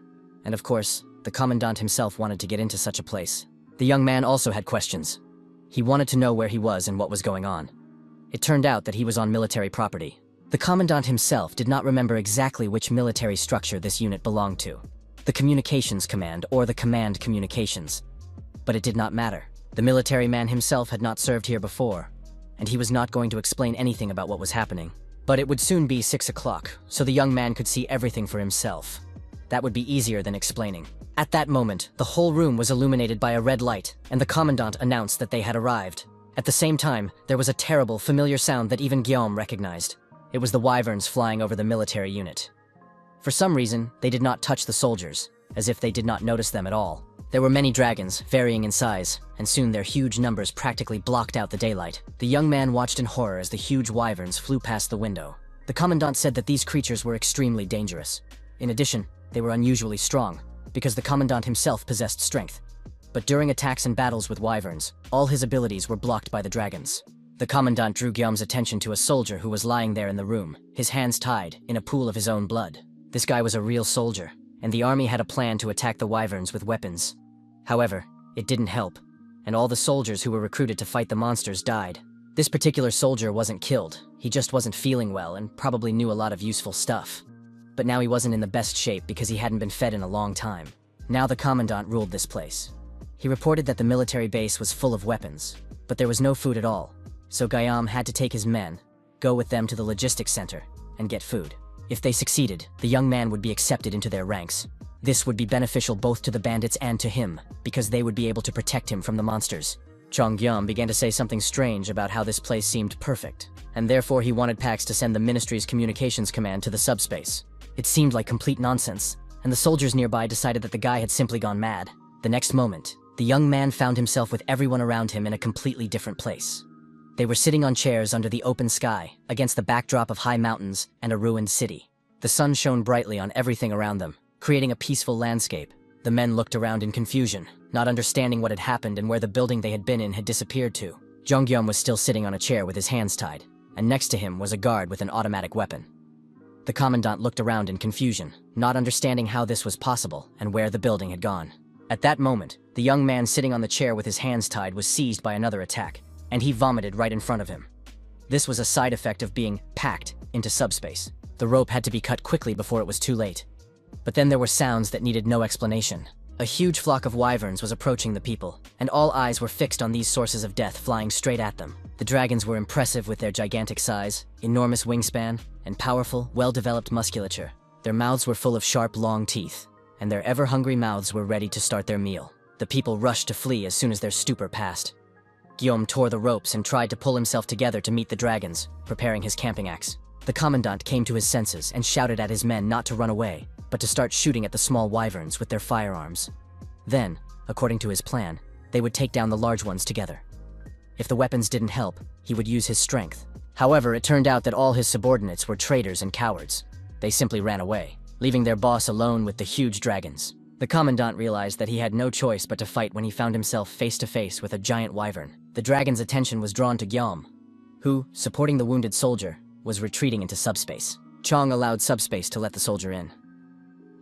and of course, the commandant himself wanted to get into such a place. The young man also had questions. He wanted to know where he was and what was going on. It turned out that he was on military property. The commandant himself did not remember exactly which military structure this unit belonged to. The Communications Command or the Command Communications. But it did not matter. The military man himself had not served here before, and he was not going to explain anything about what was happening. But it would soon be 6 o'clock, so the young man could see everything for himself. That would be easier than explaining. At that moment, the whole room was illuminated by a red light, and the commandant announced that they had arrived. At the same time, there was a terrible, familiar sound that even Guillaume recognized. It was the wyverns flying over the military unit. For some reason, they did not touch the soldiers, as if they did not notice them at all. There were many dragons, varying in size, and soon their huge numbers practically blocked out the daylight. The young man watched in horror as the huge wyverns flew past the window. The commandant said that these creatures were extremely dangerous. In addition, they were unusually strong, because the commandant himself possessed strength. But during attacks and battles with wyverns, all his abilities were blocked by the dragons. The commandant drew Guillaume's attention to a soldier who was lying there in the room, his hands tied, in a pool of his own blood. This guy was a real soldier, and the army had a plan to attack the wyverns with weapons. However, it didn't help, and all the soldiers who were recruited to fight the monsters died. This particular soldier wasn't killed, he just wasn't feeling well and probably knew a lot of useful stuff. But now he wasn't in the best shape because he hadn't been fed in a long time. Now the commandant ruled this place. He reported that the military base was full of weapons, but there was no food at all. So Guillaume had to take his men, go with them to the logistics center, and get food. If they succeeded, the young man would be accepted into their ranks. This would be beneficial both to the bandits and to him, because they would be able to protect him from the monsters. Guillaume began to say something strange about how this place seemed perfect, and therefore he wanted Pax to send the Ministry's Communications Command to the subspace. It seemed like complete nonsense, and the soldiers nearby decided that the guy had simply gone mad. The next moment, the young man found himself with everyone around him in a completely different place. They were sitting on chairs under the open sky, against the backdrop of high mountains and a ruined city. The sun shone brightly on everything around them, creating a peaceful landscape. The men looked around in confusion, not understanding what had happened and where the building they had been in had disappeared to. Guillaume was still sitting on a chair with his hands tied, and next to him was a guard with an automatic weapon. The commandant looked around in confusion, not understanding how this was possible and where the building had gone. At that moment, the young man sitting on the chair with his hands tied was seized by another attack. and he vomited right in front of him. This was a side effect of being packed into subspace. The rope had to be cut quickly before it was too late. But then there were sounds that needed no explanation. A huge flock of wyverns was approaching the people, and all eyes were fixed on these sources of death flying straight at them. The dragons were impressive with their gigantic size, enormous wingspan, and powerful, well-developed musculature. Their mouths were full of sharp, long teeth, and their ever-hungry mouths were ready to start their meal. The people rushed to flee as soon as their stupor passed. Guillaume tore the ropes and tried to pull himself together to meet the dragons, preparing his camping axe. The commandant came to his senses and shouted at his men not to run away, but to start shooting at the small wyverns with their firearms. Then, according to his plan, they would take down the large ones together. If the weapons didn't help, he would use his strength. However, it turned out that all his subordinates were traitors and cowards. They simply ran away, leaving their boss alone with the huge dragons. The commandant realized that he had no choice but to fight when he found himself face to face with a giant wyvern. The dragon's attention was drawn to Guillaume, who, supporting the wounded soldier, was retreating into subspace. Chong allowed subspace to let the soldier in.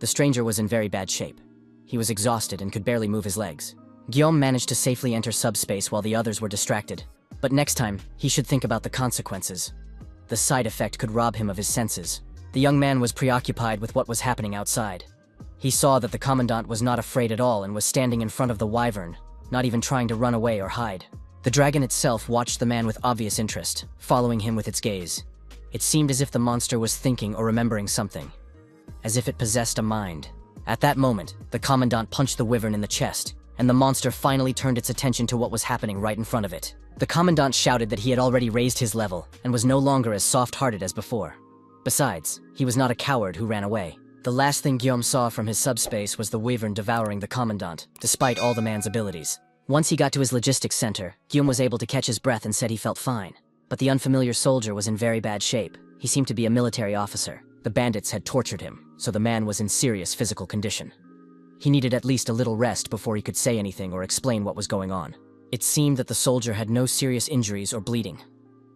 The stranger was in very bad shape. He was exhausted and could barely move his legs. Guillaume managed to safely enter subspace while the others were distracted. But next time, he should think about the consequences. The side effect could rob him of his senses. The young man was preoccupied with what was happening outside. He saw that the commandant was not afraid at all and was standing in front of the wyvern, not even trying to run away or hide. The dragon itself watched the man with obvious interest, following him with its gaze. It seemed as if the monster was thinking or remembering something, as if it possessed a mind. At that moment, the commandant punched the wyvern in the chest, and the monster finally turned its attention to what was happening right in front of it. The commandant shouted that he had already raised his level and was no longer as soft-hearted as before. Besides, he was not a coward who ran away. The last thing Guillaume saw from his subspace was the wyvern devouring the commandant, despite all the man's abilities. Once he got to his logistics center, Guillaume was able to catch his breath and said he felt fine. But the unfamiliar soldier was in very bad shape. He seemed to be a military officer. The bandits had tortured him, so the man was in serious physical condition. He needed at least a little rest before he could say anything or explain what was going on. It seemed that the soldier had no serious injuries or bleeding,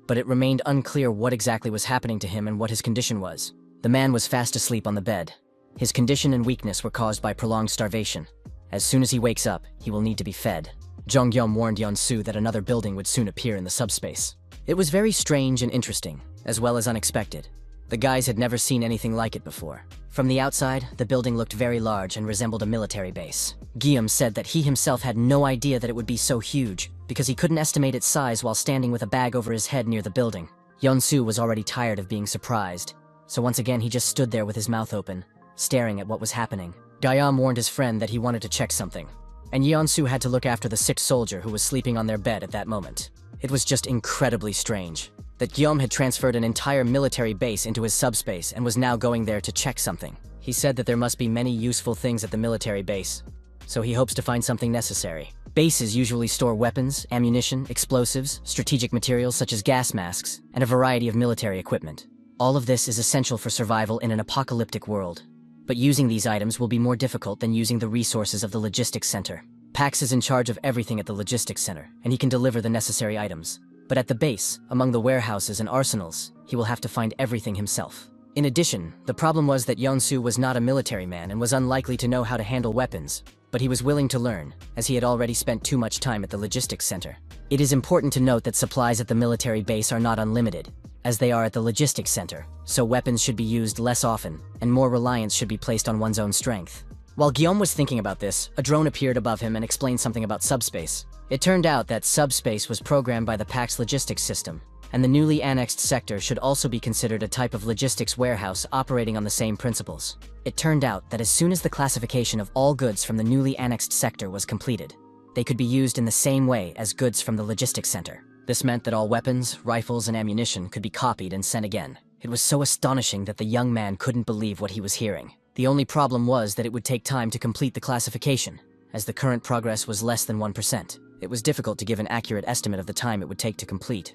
but it remained unclear what exactly was happening to him and what his condition was. The man was fast asleep on the bed. His condition and weakness were caused by prolonged starvation. As soon as he wakes up, he will need to be fed. Zhang Guillaume warned Yeon-su that another building would soon appear in the subspace. It was very strange and interesting, as well as unexpected. The guys had never seen anything like it before. From the outside, the building looked very large and resembled a military base. Guillaume said that he himself had no idea that it would be so huge, because he couldn't estimate its size while standing with a bag over his head near the building. Yeon-su was already tired of being surprised, so once again he just stood there with his mouth open, staring at what was happening. Guillaume warned his friend that he wanted to check something, and Yeon-su had to look after the sick soldier who was sleeping on their bed at that moment. It was just incredibly strange that Guillaume had transferred an entire military base into his subspace and was now going there to check something. He said that there must be many useful things at the military base, so he hopes to find something necessary. Bases usually store weapons, ammunition, explosives, strategic materials such as gas masks, and a variety of military equipment. All of this is essential for survival in an apocalyptic world. But using these items will be more difficult than using the resources of the logistics center. Pax is in charge of everything at the logistics center, and he can deliver the necessary items. But at the base, among the warehouses and arsenals, he will have to find everything himself. In addition, the problem was that Yeon-su was not a military man and was unlikely to know how to handle weapons, but he was willing to learn, as he had already spent too much time at the logistics center. It is important to note that supplies at the military base are not unlimited, as they are at the logistics center, so weapons should be used less often, and more reliance should be placed on one's own strength. While Guillaume was thinking about this, a drone appeared above him and explained something about subspace. It turned out that subspace was programmed by the Pax logistics system, and the newly annexed sector should also be considered a type of logistics warehouse operating on the same principles. It turned out that as soon as the classification of all goods from the newly annexed sector was completed, they could be used in the same way as goods from the logistics center. This meant that all weapons, rifles, and ammunition could be copied and sent again. It was so astonishing that the young man couldn't believe what he was hearing. The only problem was that it would take time to complete the classification, as the current progress was less than 1%. It was difficult to give an accurate estimate of the time it would take to complete.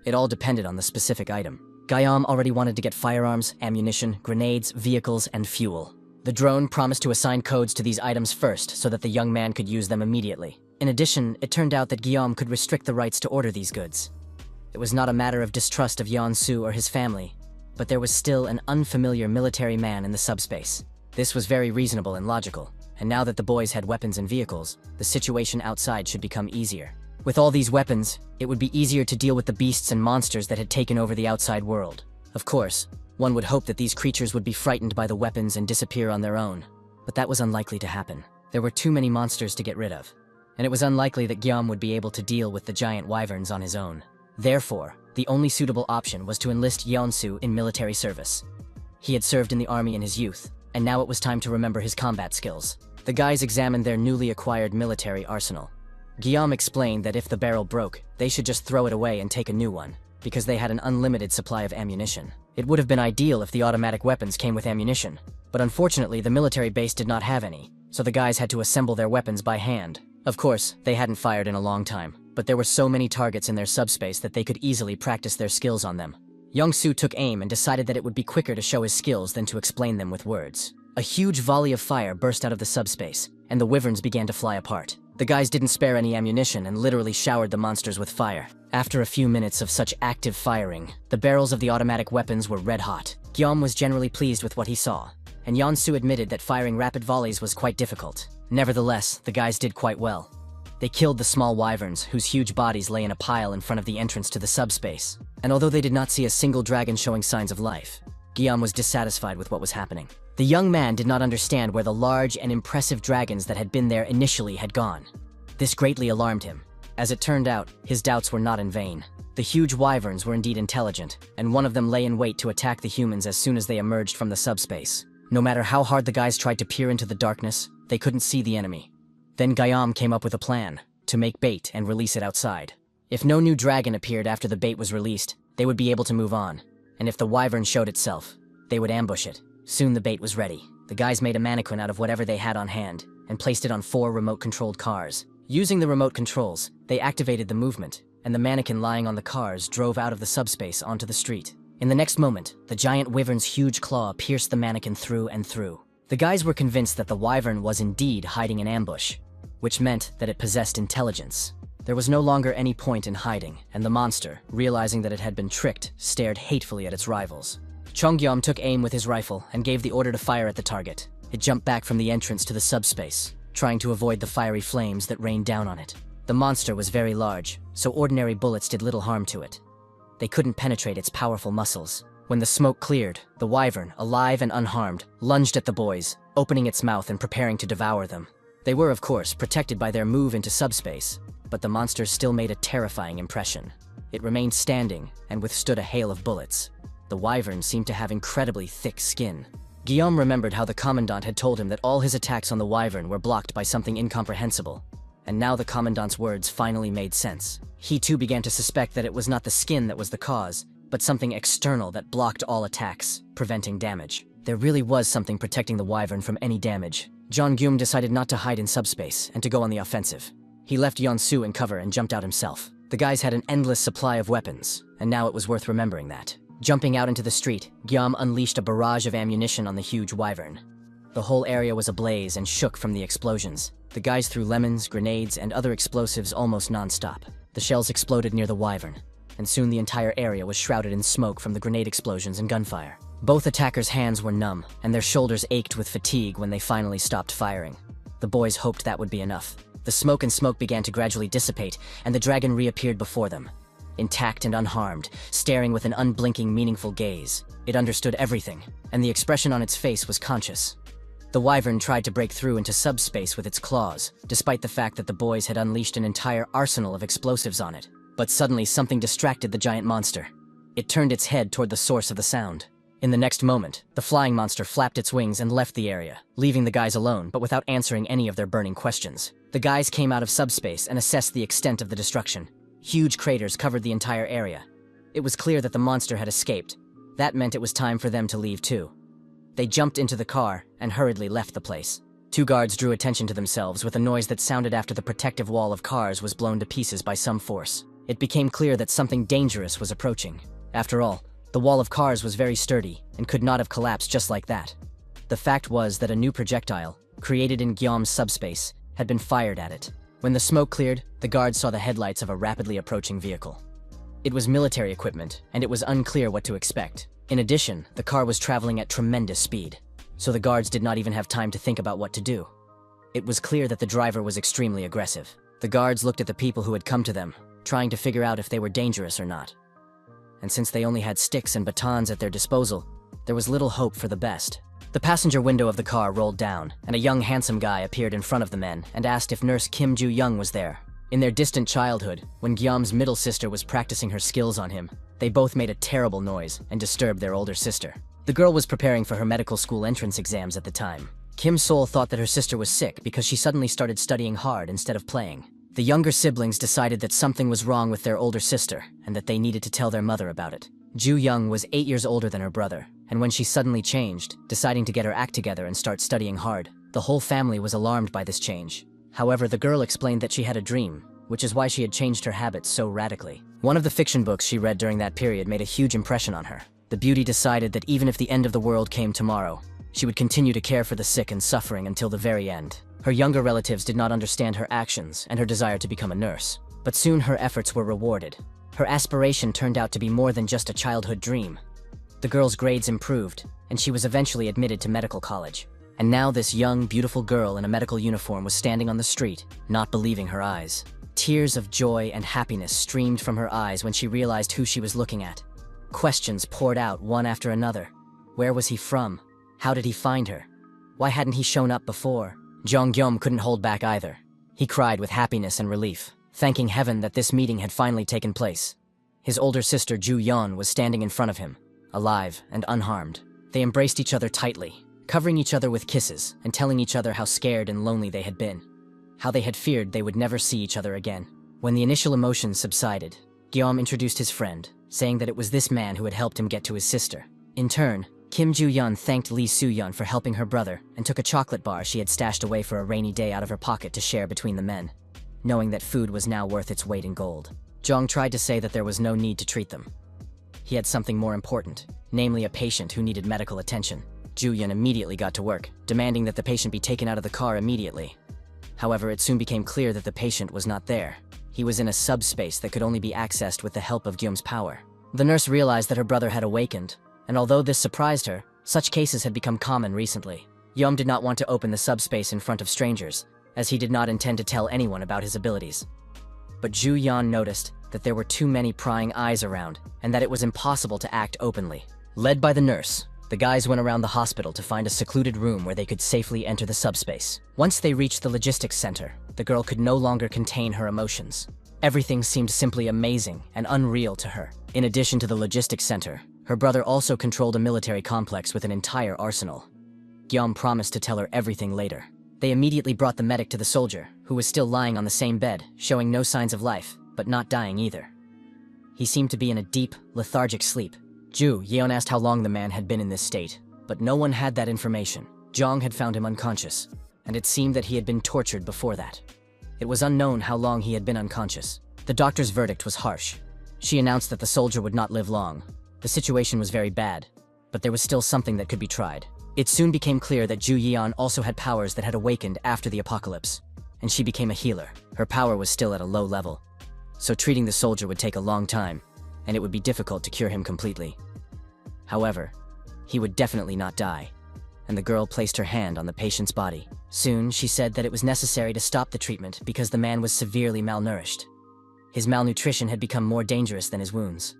It all depended on the specific item. Guillaume already wanted to get firearms, ammunition, grenades, vehicles, and fuel. The drone promised to assign codes to these items first so that the young man could use them immediately. In addition, it turned out that Guillaume could restrict the rights to order these goods. It was not a matter of distrust of Yeon-su or his family, but there was still an unfamiliar military man in the subspace. This was very reasonable and logical, and now that the boys had weapons and vehicles, the situation outside should become easier. With all these weapons, it would be easier to deal with the beasts and monsters that had taken over the outside world. Of course, one would hope that these creatures would be frightened by the weapons and disappear on their own. But that was unlikely to happen. There were too many monsters to get rid of, and it was unlikely that Guillaume would be able to deal with the giant wyverns on his own. Therefore, the only suitable option was to enlist Yeonsu in military service. He had served in the army in his youth, and now it was time to remember his combat skills. The guys examined their newly acquired military arsenal. Guillaume explained that if the barrel broke, they should just throw it away and take a new one, because they had an unlimited supply of ammunition. It would have been ideal if the automatic weapons came with ammunition, but unfortunately the military base did not have any, so the guys had to assemble their weapons by hand. Of course, they hadn't fired in a long time, but there were so many targets in their subspace that they could easily practice their skills on them. Young-soo took aim and decided that it would be quicker to show his skills than to explain them with words. A huge volley of fire burst out of the subspace, and the wyverns began to fly apart. The guys didn't spare any ammunition and literally showered the monsters with fire. After a few minutes of such active firing, the barrels of the automatic weapons were red hot. Guillaume was generally pleased with what he saw, and Yeonsu admitted that firing rapid volleys was quite difficult. Nevertheless, the guys did quite well. They killed the small wyverns, whose huge bodies lay in a pile in front of the entrance to the subspace. And although they did not see a single dragon showing signs of life, Guillaume was dissatisfied with what was happening. The young man did not understand where the large and impressive dragons that had been there initially had gone. This greatly alarmed him. As it turned out, his doubts were not in vain. The huge wyverns were indeed intelligent, and one of them lay in wait to attack the humans as soon as they emerged from the subspace. No matter how hard the guys tried to peer into the darkness, they couldn't see the enemy. Then Guillaume came up with a plan to make bait and release it outside. If no new dragon appeared after the bait was released, they would be able to move on, and if the wyvern showed itself, they would ambush it. Soon the bait was ready. The guys made a mannequin out of whatever they had on hand and placed it on 4 remote-controlled cars. Using the remote controls, they activated the movement, and the mannequin lying on the cars drove out of the subspace onto the street. In the next moment, the giant wyvern's huge claw pierced the mannequin through and through. The guys were convinced that the wyvern was indeed hiding in ambush, which meant that it possessed intelligence. There was no longer any point in hiding, and the monster, realizing that it had been tricked, stared hatefully at its rivals. Chongyom took aim with his rifle and gave the order to fire at the target. It jumped back from the entrance to the subspace, trying to avoid the fiery flames that rained down on it. The monster was very large, so ordinary bullets did little harm to it. They couldn't penetrate its powerful muscles. When the smoke cleared, the wyvern, alive and unharmed, lunged at the boys, opening its mouth and preparing to devour them. They were, of course, protected by their move into subspace, but the monster still made a terrifying impression. It remained standing and withstood a hail of bullets. The wyvern seemed to have incredibly thick skin. Guillaume remembered how the commandant had told him that all his attacks on the wyvern were blocked by something incomprehensible, and now the commandant's words finally made sense. He too began to suspect that it was not the skin that was the cause, but something external that blocked all attacks, preventing damage. There really was something protecting the wyvern from any damage. Jeong-gyum decided not to hide in subspace and to go on the offensive. He left Yeon-su in cover and jumped out himself. The guys had an endless supply of weapons, and now it was worth remembering that. Jumping out into the street, Guillaume unleashed a barrage of ammunition on the huge wyvern. The whole area was ablaze and shook from the explosions. The guys threw lemons, grenades, and other explosives almost non-stop. The shells exploded near the wyvern, and soon the entire area was shrouded in smoke from the grenade explosions and gunfire. Both attackers' hands were numb, and their shoulders ached with fatigue when they finally stopped firing. The boys hoped that would be enough. The smoke began to gradually dissipate, and the dragon reappeared before them. Intact and unharmed, staring with an unblinking, meaningful gaze. It understood everything, and the expression on its face was conscious. The wyvern tried to break through into subspace with its claws, despite the fact that the boys had unleashed an entire arsenal of explosives on it. But suddenly something distracted the giant monster. It turned its head toward the source of the sound. In the next moment, the flying monster flapped its wings and left the area, leaving the guys alone, but without answering any of their burning questions. The guys came out of subspace and assessed the extent of the destruction. Huge craters covered the entire area. It was clear that the monster had escaped. That meant it was time for them to leave too. They jumped into the car and hurriedly left the place. 2 guards drew attention to themselves with a noise that sounded after the protective wall of cars was blown to pieces by some force. It became clear that something dangerous was approaching. After all, the wall of cars was very sturdy and could not have collapsed just like that. The fact was that a new projectile, created in Guillaume's subspace, had been fired at it. When the smoke cleared, the guards saw the headlights of a rapidly approaching vehicle. It was military equipment, and it was unclear what to expect. In addition, the car was traveling at tremendous speed, so the guards did not even have time to think about what to do. It was clear that the driver was extremely aggressive. The guards looked at the people who had come to them, trying to figure out if they were dangerous or not. And since they only had sticks and batons at their disposal, there was little hope for the best. The passenger window of the car rolled down, and a young handsome guy appeared in front of the men and asked if nurse Kim Joo-young was there. In their distant childhood, when Gyeom's middle sister was practicing her skills on him, they both made a terrible noise and disturbed their older sister. The girl was preparing for her medical school entrance exams at the time. Kim Sol thought that her sister was sick because she suddenly started studying hard instead of playing. The younger siblings decided that something was wrong with their older sister and that they needed to tell their mother about it. Joo-young was 8 years older than her brother, and when she suddenly changed, deciding to get her act together and start studying hard, the whole family was alarmed by this change. However, the girl explained that she had a dream, which is why she had changed her habits so radically. One of the fiction books she read during that period made a huge impression on her. The beauty decided that even if the end of the world came tomorrow, she would continue to care for the sick and suffering until the very end. Her younger relatives did not understand her actions and her desire to become a nurse. But soon her efforts were rewarded. Her aspiration turned out to be more than just a childhood dream. The girl's grades improved, and she was eventually admitted to medical college. And now this young, beautiful girl in a medical uniform was standing on the street, not believing her eyes. Tears of joy and happiness streamed from her eyes when she realized who she was looking at. Questions poured out one after another. Where was he from? How did he find her? Why hadn't he shown up before? Jong Gyeom couldn't hold back either. He cried with happiness and relief, thanking heaven that this meeting had finally taken place. His older sister Joo-yeon was standing in front of him, alive and unharmed. They embraced each other tightly, covering each other with kisses and telling each other how scared and lonely they had been, how they had feared they would never see each other again. When the initial emotions subsided, Gyeom introduced his friend, saying that it was this man who had helped him get to his sister. In turn, Kim Joo-yeon thanked Lee Soo-yeon for helping her brother and took a chocolate bar she had stashed away for a rainy day out of her pocket to share between the men, knowing that food was now worth its weight in gold. Jong tried to say that there was no need to treat them. He had something more important, namely a patient who needed medical attention. Joo-yeon immediately got to work, demanding that the patient be taken out of the car immediately. However, it soon became clear that the patient was not there. He was in a subspace that could only be accessed with the help of Gyeom's power. The nurse realized that her brother had awakened, and although this surprised her, such cases had become common recently. Gyeom did not want to open the subspace in front of strangers, as he did not intend to tell anyone about his abilities. But Joo-yeon noticed that there were too many prying eyes around, and that it was impossible to act openly. Led by the nurse, the guys went around the hospital to find a secluded room where they could safely enter the subspace. Once they reached the logistics center, the girl could no longer contain her emotions. Everything seemed simply amazing and unreal to her. In addition to the logistics center, her brother also controlled a military complex with an entire arsenal. Gyeom promised to tell her everything later. They immediately brought the medic to the soldier, who was still lying on the same bed, showing no signs of life, but not dying either. He seemed to be in a deep, lethargic sleep. Joo-yeon asked how long the man had been in this state, but no one had that information. Jong had found him unconscious, and it seemed that he had been tortured before that. It was unknown how long he had been unconscious. The doctor's verdict was harsh. She announced that the soldier would not live long. The situation was very bad, but there was still something that could be tried. It soon became clear that Joo-yeon also had powers that had awakened after the apocalypse, and she became a healer. Her power was still at a low level, so treating the soldier would take a long time, and it would be difficult to cure him completely. However, he would definitely not die, and the girl placed her hand on the patient's body. Soon, she said that it was necessary to stop the treatment because the man was severely malnourished. His malnutrition had become more dangerous than his wounds.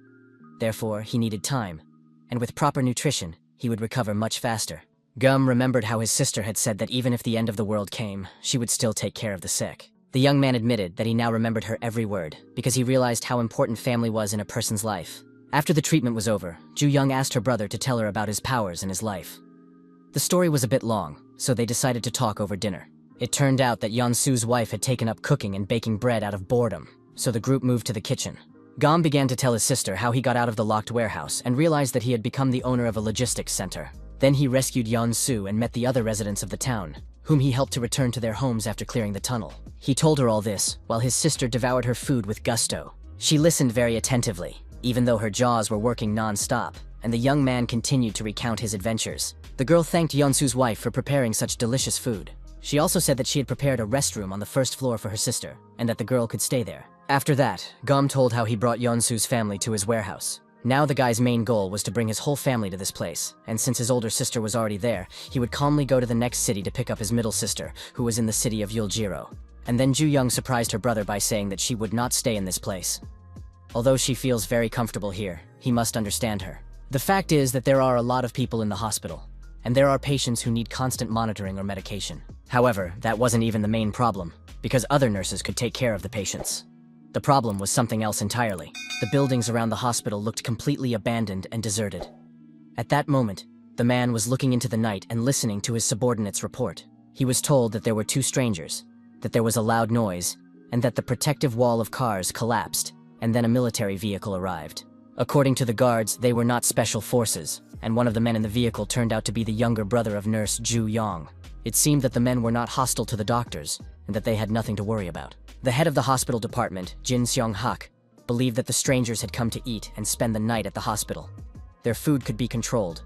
Therefore, he needed time, and with proper nutrition, he would recover much faster. Gum remembered how his sister had said that even if the end of the world came, she would still take care of the sick. The young man admitted that he now remembered her every word, because he realized how important family was in a person's life. After the treatment was over, Joo-young asked her brother to tell her about his powers and his life. The story was a bit long, so they decided to talk over dinner. It turned out that Yeon-soo's wife had taken up cooking and baking bread out of boredom, so the group moved to the kitchen. Gam began to tell his sister how he got out of the locked warehouse and realized that he had become the owner of a logistics center. Then he rescued Yeon-soo and met the other residents of the town, whom he helped to return to their homes after clearing the tunnel. He told her all this, while his sister devoured her food with gusto. She listened very attentively, even though her jaws were working non-stop, and the young man continued to recount his adventures. The girl thanked Yeon-soo's wife for preparing such delicious food. She also said that she had prepared a restroom on the first floor for her sister, and that the girl could stay there. After that, Gam told how he brought Yeon-soo's family to his warehouse. Now the guy's main goal was to bring his whole family to this place, and since his older sister was already there, he would calmly go to the next city to pick up his middle sister, who was in the city of Yuljiro. And then Ju Young surprised her brother by saying that she would not stay in this place. Although she feels very comfortable here, he must understand her. The fact is that there are a lot of people in the hospital, and there are patients who need constant monitoring or medication. However, that wasn't even the main problem, because other nurses could take care of the patients. The problem was something else entirely. The buildings around the hospital looked completely abandoned and deserted. At that moment, the man was looking into the night and listening to his subordinate's report. He was told that there were two strangers, that there was a loud noise, and that the protective wall of cars collapsed, and then a military vehicle arrived. According to the guards, they were not special forces, and one of the men in the vehicle turned out to be the younger brother of nurse Ju Young. It seemed that the men were not hostile to the doctors, and that they had nothing to worry about. The head of the hospital department, Jin Seong-hak, believed that the strangers had come to eat and spend the night at the hospital. Their food could be controlled,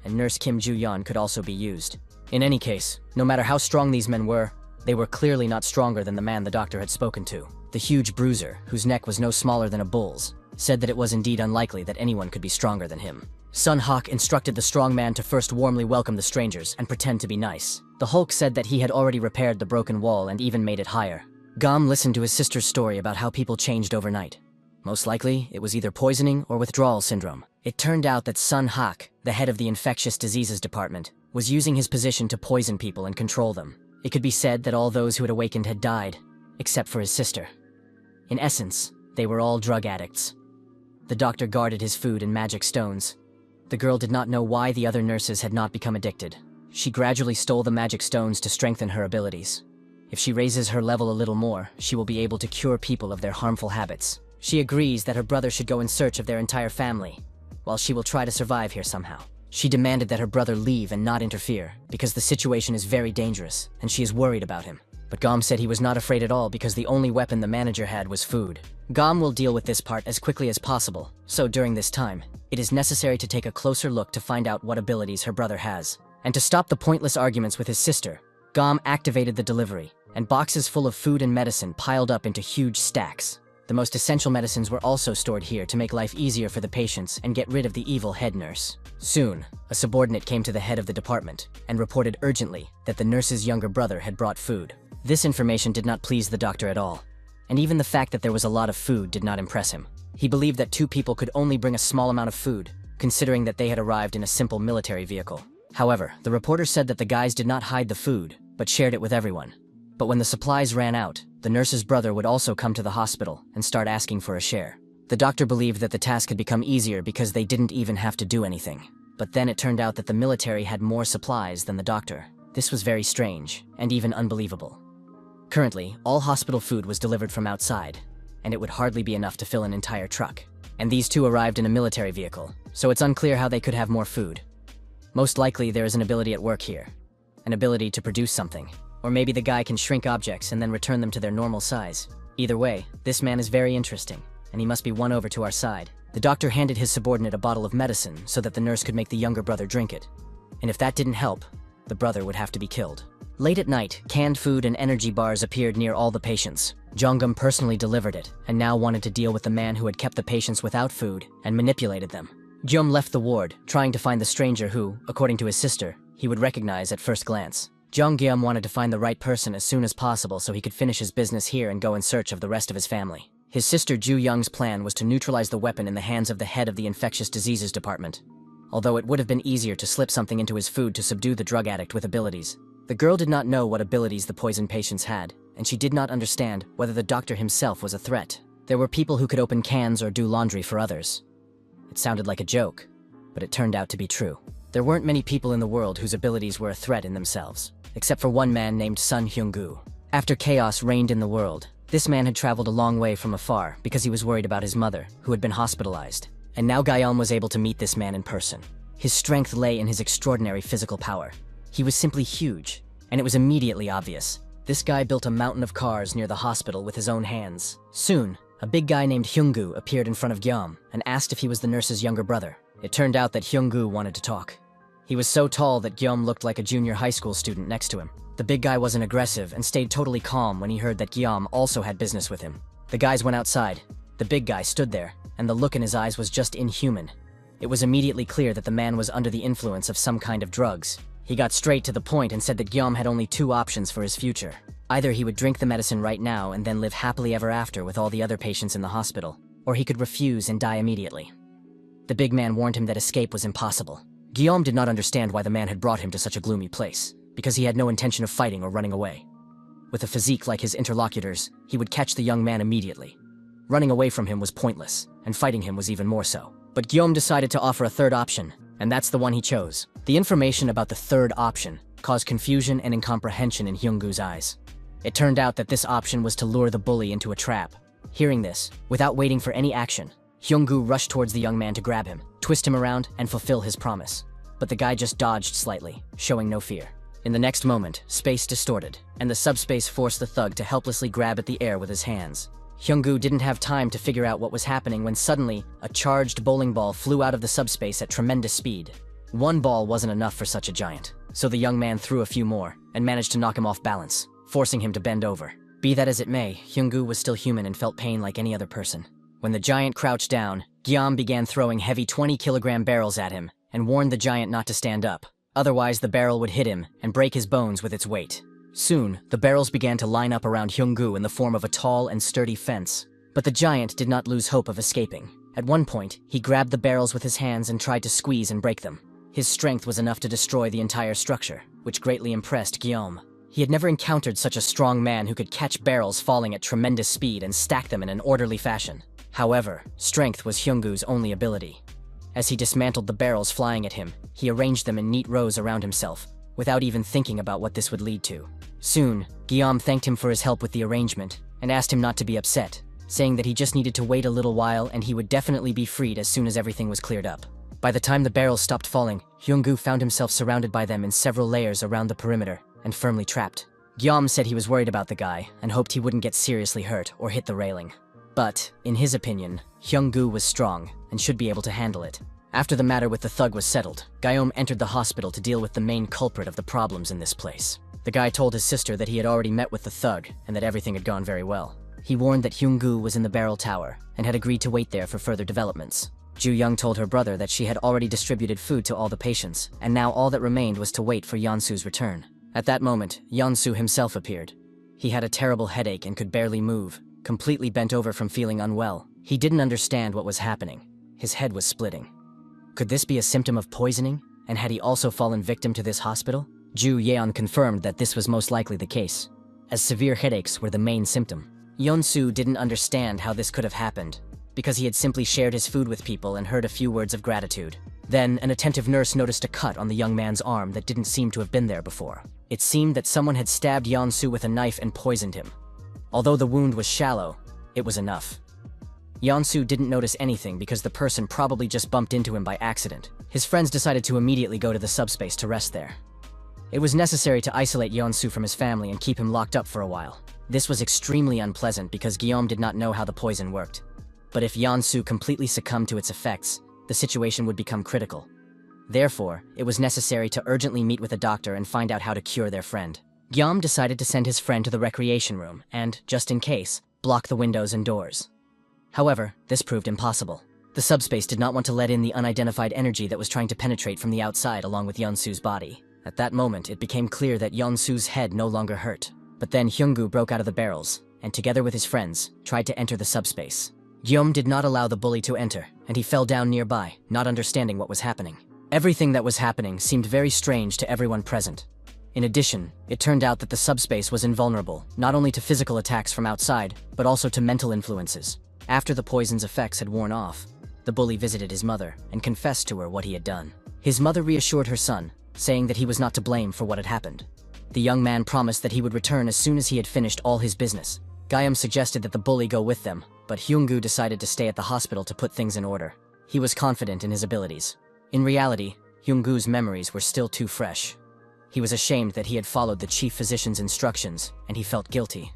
and nurse Kim Ju-yeon could also be used. In any case, no matter how strong these men were, they were clearly not stronger than the man the doctor had spoken to. The huge bruiser, whose neck was no smaller than a bull's, said that it was indeed unlikely that anyone could be stronger than him. Sun Hak instructed the strong man to first warmly welcome the strangers and pretend to be nice. The Hulk said that he had already repaired the broken wall and even made it higher. Gam listened to his sister's story about how people changed overnight. Most likely, it was either poisoning or withdrawal syndrome. It turned out that Sun Hak, the head of the infectious diseases department, was using his position to poison people and control them. It could be said that all those who had awakened had died, except for his sister. In essence, they were all drug addicts. The doctor guarded his food and magic stones. The girl did not know why the other nurses had not become addicted. She gradually stole the magic stones to strengthen her abilities. If she raises her level a little more, she will be able to cure people of their harmful habits. She agrees that her brother should go in search of their entire family, while she will try to survive here somehow. She demanded that her brother leave and not interfere, because the situation is very dangerous, and she is worried about him. But Gam said he was not afraid at all because the only weapon the manager had was food. Gam will deal with this part as quickly as possible, so during this time, it is necessary to take a closer look to find out what abilities her brother has. And to stop the pointless arguments with his sister, Gam activated the delivery, and boxes full of food and medicine piled up into huge stacks. The most essential medicines were also stored here to make life easier for the patients and get rid of the evil head nurse. Soon, a subordinate came to the head of the department and reported urgently that the nurse's younger brother had brought food. This information did not please the doctor at all, and even the fact that there was a lot of food did not impress him. He believed that two people could only bring a small amount of food, considering that they had arrived in a simple military vehicle. However, the reporter said that the guys did not hide the food, but shared it with everyone. But when the supplies ran out, the nurse's brother would also come to the hospital and start asking for a share. The doctor believed that the task had become easier because they didn't even have to do anything. But then it turned out that the military had more supplies than the doctor. This was very strange, and even unbelievable. Currently, all hospital food was delivered from outside, and it would hardly be enough to fill an entire truck. And these two arrived in a military vehicle, so it's unclear how they could have more food. Most likely there is an ability at work here. An ability to produce something. Or maybe the guy can shrink objects and then return them to their normal size. Either way, this man is very interesting, and he must be won over to our side. The doctor handed his subordinate a bottle of medicine so that the nurse could make the younger brother drink it. And if that didn't help, the brother would have to be killed. Late at night, canned food and energy bars appeared near all the patients. Jongum personally delivered it, and now wanted to deal with the man who had kept the patients without food and manipulated them. Jeom left the ward, trying to find the stranger who, according to his sister, he would recognize at first glance. Jong Geum wanted to find the right person as soon as possible so he could finish his business here and go in search of the rest of his family. His sister Ju Young's plan was to neutralize the weapon in the hands of the head of the infectious diseases department. Although it would have been easier to slip something into his food to subdue the drug addict with abilities. The girl did not know what abilities the poison patients had, and she did not understand whether the doctor himself was a threat. There were people who could open cans or do laundry for others. It sounded like a joke, but it turned out to be true. There weren't many people in the world whose abilities were a threat in themselves, except for one man named Sun Hyung-gu. After chaos reigned in the world, this man had traveled a long way from afar because he was worried about his mother, who had been hospitalized. And now Gyeom was able to meet this man in person. His strength lay in his extraordinary physical power. He was simply huge, and it was immediately obvious. This guy built a mountain of cars near the hospital with his own hands. Soon, a big guy named Hyung-gu appeared in front of Gyeom and asked if he was the nurse's younger brother. It turned out that Hyung-gu wanted to talk. He was so tall that Gyeom looked like a junior high school student next to him. The big guy wasn't aggressive and stayed totally calm when he heard that Gyeom also had business with him. The guys went outside. The big guy stood there, and the look in his eyes was just inhuman. It was immediately clear that the man was under the influence of some kind of drugs. He got straight to the point and said that Gyeom had only two options for his future. Either he would drink the medicine right now and then live happily ever after with all the other patients in the hospital, or he could refuse and die immediately. The big man warned him that escape was impossible. Guillaume did not understand why the man had brought him to such a gloomy place, because he had no intention of fighting or running away. With a physique like his interlocutors, he would catch the young man immediately. Running away from him was pointless, and fighting him was even more so. But Guillaume decided to offer a third option, and that's the one he chose. The information about the third option caused confusion and incomprehension in Hyung-goo's eyes. It turned out that this option was to lure the bully into a trap. Hearing this, without waiting for any action, Hyung-goo rushed towards the young man to grab him, twist him around, and fulfill his promise. But the guy just dodged slightly, showing no fear. In the next moment, space distorted, and the subspace forced the thug to helplessly grab at the air with his hands. Hyung-goo didn't have time to figure out what was happening when suddenly, a charged bowling ball flew out of the subspace at tremendous speed. One ball wasn't enough for such a giant, so the young man threw a few more, and managed to knock him off balance, forcing him to bend over. Be that as it may, Hyung-goo was still human and felt pain like any other person. When the giant crouched down, Guillaume began throwing heavy 20-kilogram barrels at him, and warned the giant not to stand up. Otherwise, the barrel would hit him and break his bones with its weight. Soon, the barrels began to line up around Hyung-goo in the form of a tall and sturdy fence. But the giant did not lose hope of escaping. At one point, he grabbed the barrels with his hands and tried to squeeze and break them. His strength was enough to destroy the entire structure, which greatly impressed Guillaume. He had never encountered such a strong man who could catch barrels falling at tremendous speed and stack them in an orderly fashion. However, strength was Hyung-goo's only ability. As he dismantled the barrels flying at him, he arranged them in neat rows around himself, without even thinking about what this would lead to. Soon, Guillaume thanked him for his help with the arrangement, and asked him not to be upset, saying that he just needed to wait a little while and he would definitely be freed as soon as everything was cleared up. By the time the barrels stopped falling, Hyung-goo found himself surrounded by them in several layers around the perimeter, and firmly trapped. Guillaume said he was worried about the guy, and hoped he wouldn't get seriously hurt or hit the railing. But, in his opinion, Hyung-goo was strong, and should be able to handle it. After the matter with the thug was settled, Guillaume entered the hospital to deal with the main culprit of the problems in this place. The guy told his sister that he had already met with the thug, and that everything had gone very well. He warned that Hyung-goo was in the barrel tower, and had agreed to wait there for further developments. Ju-young told her brother that she had already distributed food to all the patients, and now all that remained was to wait for Yeonsu's return. At that moment, Yeonsu himself appeared. He had a terrible headache and could barely move, completely bent over from feeling unwell. He didn't understand what was happening. His head was splitting. Could this be a symptom of poisoning? And had he also fallen victim to this hospital? Ju Yeon confirmed that this was most likely the case, as severe headaches were the main symptom. Yeonsu didn't understand how this could have happened, because he had simply shared his food with people and heard a few words of gratitude. Then, an attentive nurse noticed a cut on the young man's arm that didn't seem to have been there before. It seemed that someone had stabbed Yeonsu with a knife and poisoned him. Although the wound was shallow, it was enough. Yeonsu didn't notice anything because the person probably just bumped into him by accident. His friends decided to immediately go to the subspace to rest there. It was necessary to isolate Yeonsu from his family and keep him locked up for a while. This was extremely unpleasant because Guillaume did not know how the poison worked. But if Yeonsu completely succumbed to its effects, the situation would become critical. Therefore, it was necessary to urgently meet with a doctor and find out how to cure their friend. Guillaume decided to send his friend to the recreation room and, just in case, block the windows and doors. However, this proved impossible. The subspace did not want to let in the unidentified energy that was trying to penetrate from the outside along with Yeonsu's body. At that moment, it became clear that Yeonsu's head no longer hurt. But then Hyung-goo broke out of the barrels, and together with his friends, tried to enter the subspace. Guillaume did not allow the bully to enter, and he fell down nearby, not understanding what was happening. Everything that was happening seemed very strange to everyone present. In addition, it turned out that the subspace was invulnerable, not only to physical attacks from outside, but also to mental influences. After the poison's effects had worn off, the bully visited his mother and confessed to her what he had done. His mother reassured her son, saying that he was not to blame for what had happened. The young man promised that he would return as soon as he had finished all his business. Guillaume suggested that the bully go with them, but Hyung-goo decided to stay at the hospital to put things in order. He was confident in his abilities. In reality, Hyung-goo's memories were still too fresh. He was ashamed that he had followed the chief physician's instructions, and he felt guilty.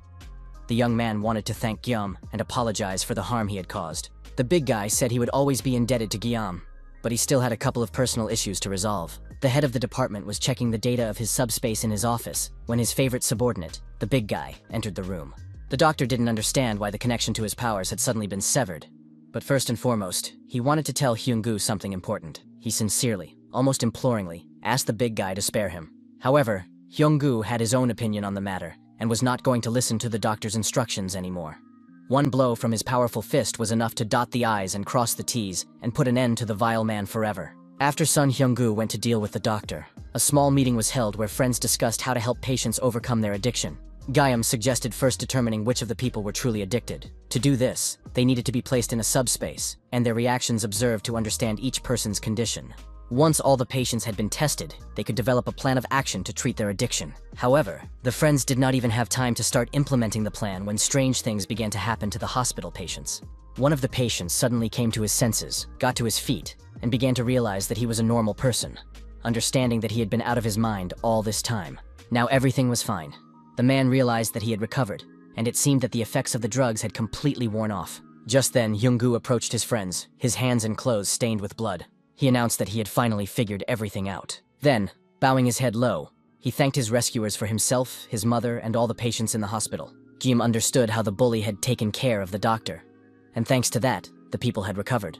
The young man wanted to thank Guillaume and apologize for the harm he had caused. The big guy said he would always be indebted to Guillaume, but he still had a couple of personal issues to resolve. The head of the department was checking the data of his subspace in his office when his favorite subordinate, the big guy, entered the room. The doctor didn't understand why the connection to his powers had suddenly been severed. But first and foremost, he wanted to tell Hyung-goo something important. He sincerely, almost imploringly, asked the big guy to spare him. However, Hyung-goo had his own opinion on the matter, and was not going to listen to the doctor's instructions anymore. One blow from his powerful fist was enough to dot the I's and cross the T's and put an end to the vile man forever. After Sun Hyung-gu went to deal with the doctor, a small meeting was held where friends discussed how to help patients overcome their addiction. Gyeom suggested first determining which of the people were truly addicted. To do this, they needed to be placed in a subspace, and their reactions observed to understand each person's condition. Once all the patients had been tested, they could develop a plan of action to treat their addiction. However, the friends did not even have time to start implementing the plan when strange things began to happen to the hospital patients. One of the patients suddenly came to his senses, got to his feet, and began to realize that he was a normal person, understanding that he had been out of his mind all this time. Now everything was fine. The man realized that he had recovered, and it seemed that the effects of the drugs had completely worn off. Just then, Hyung-gu approached his friends, his hands and clothes stained with blood. He announced that he had finally figured everything out. Then, bowing his head low, he thanked his rescuers for himself, his mother, and all the patients in the hospital. Gyeom understood how the bully had taken care of the doctor, and thanks to that, the people had recovered.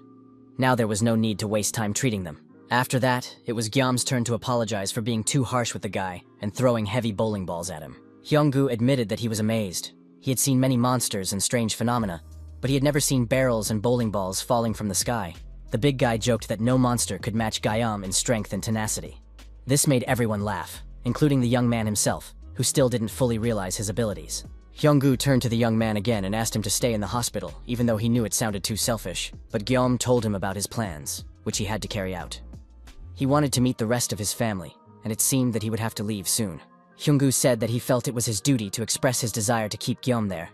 Now there was no need to waste time treating them. After that, it was Gyeom's turn to apologize for being too harsh with the guy and throwing heavy bowling balls at him. Hyung-gu admitted that he was amazed. He had seen many monsters and strange phenomena, but he had never seen barrels and bowling balls falling from the sky. The big guy joked that no monster could match Gyeom in strength and tenacity. This made everyone laugh, including the young man himself, who still didn't fully realize his abilities. Hyung-gu turned to the young man again and asked him to stay in the hospital, even though he knew it sounded too selfish. But Gyeom told him about his plans, which he had to carry out. He wanted to meet the rest of his family, and it seemed that he would have to leave soon. Hyung-gu said that he felt it was his duty to express his desire to keep Gyeom there,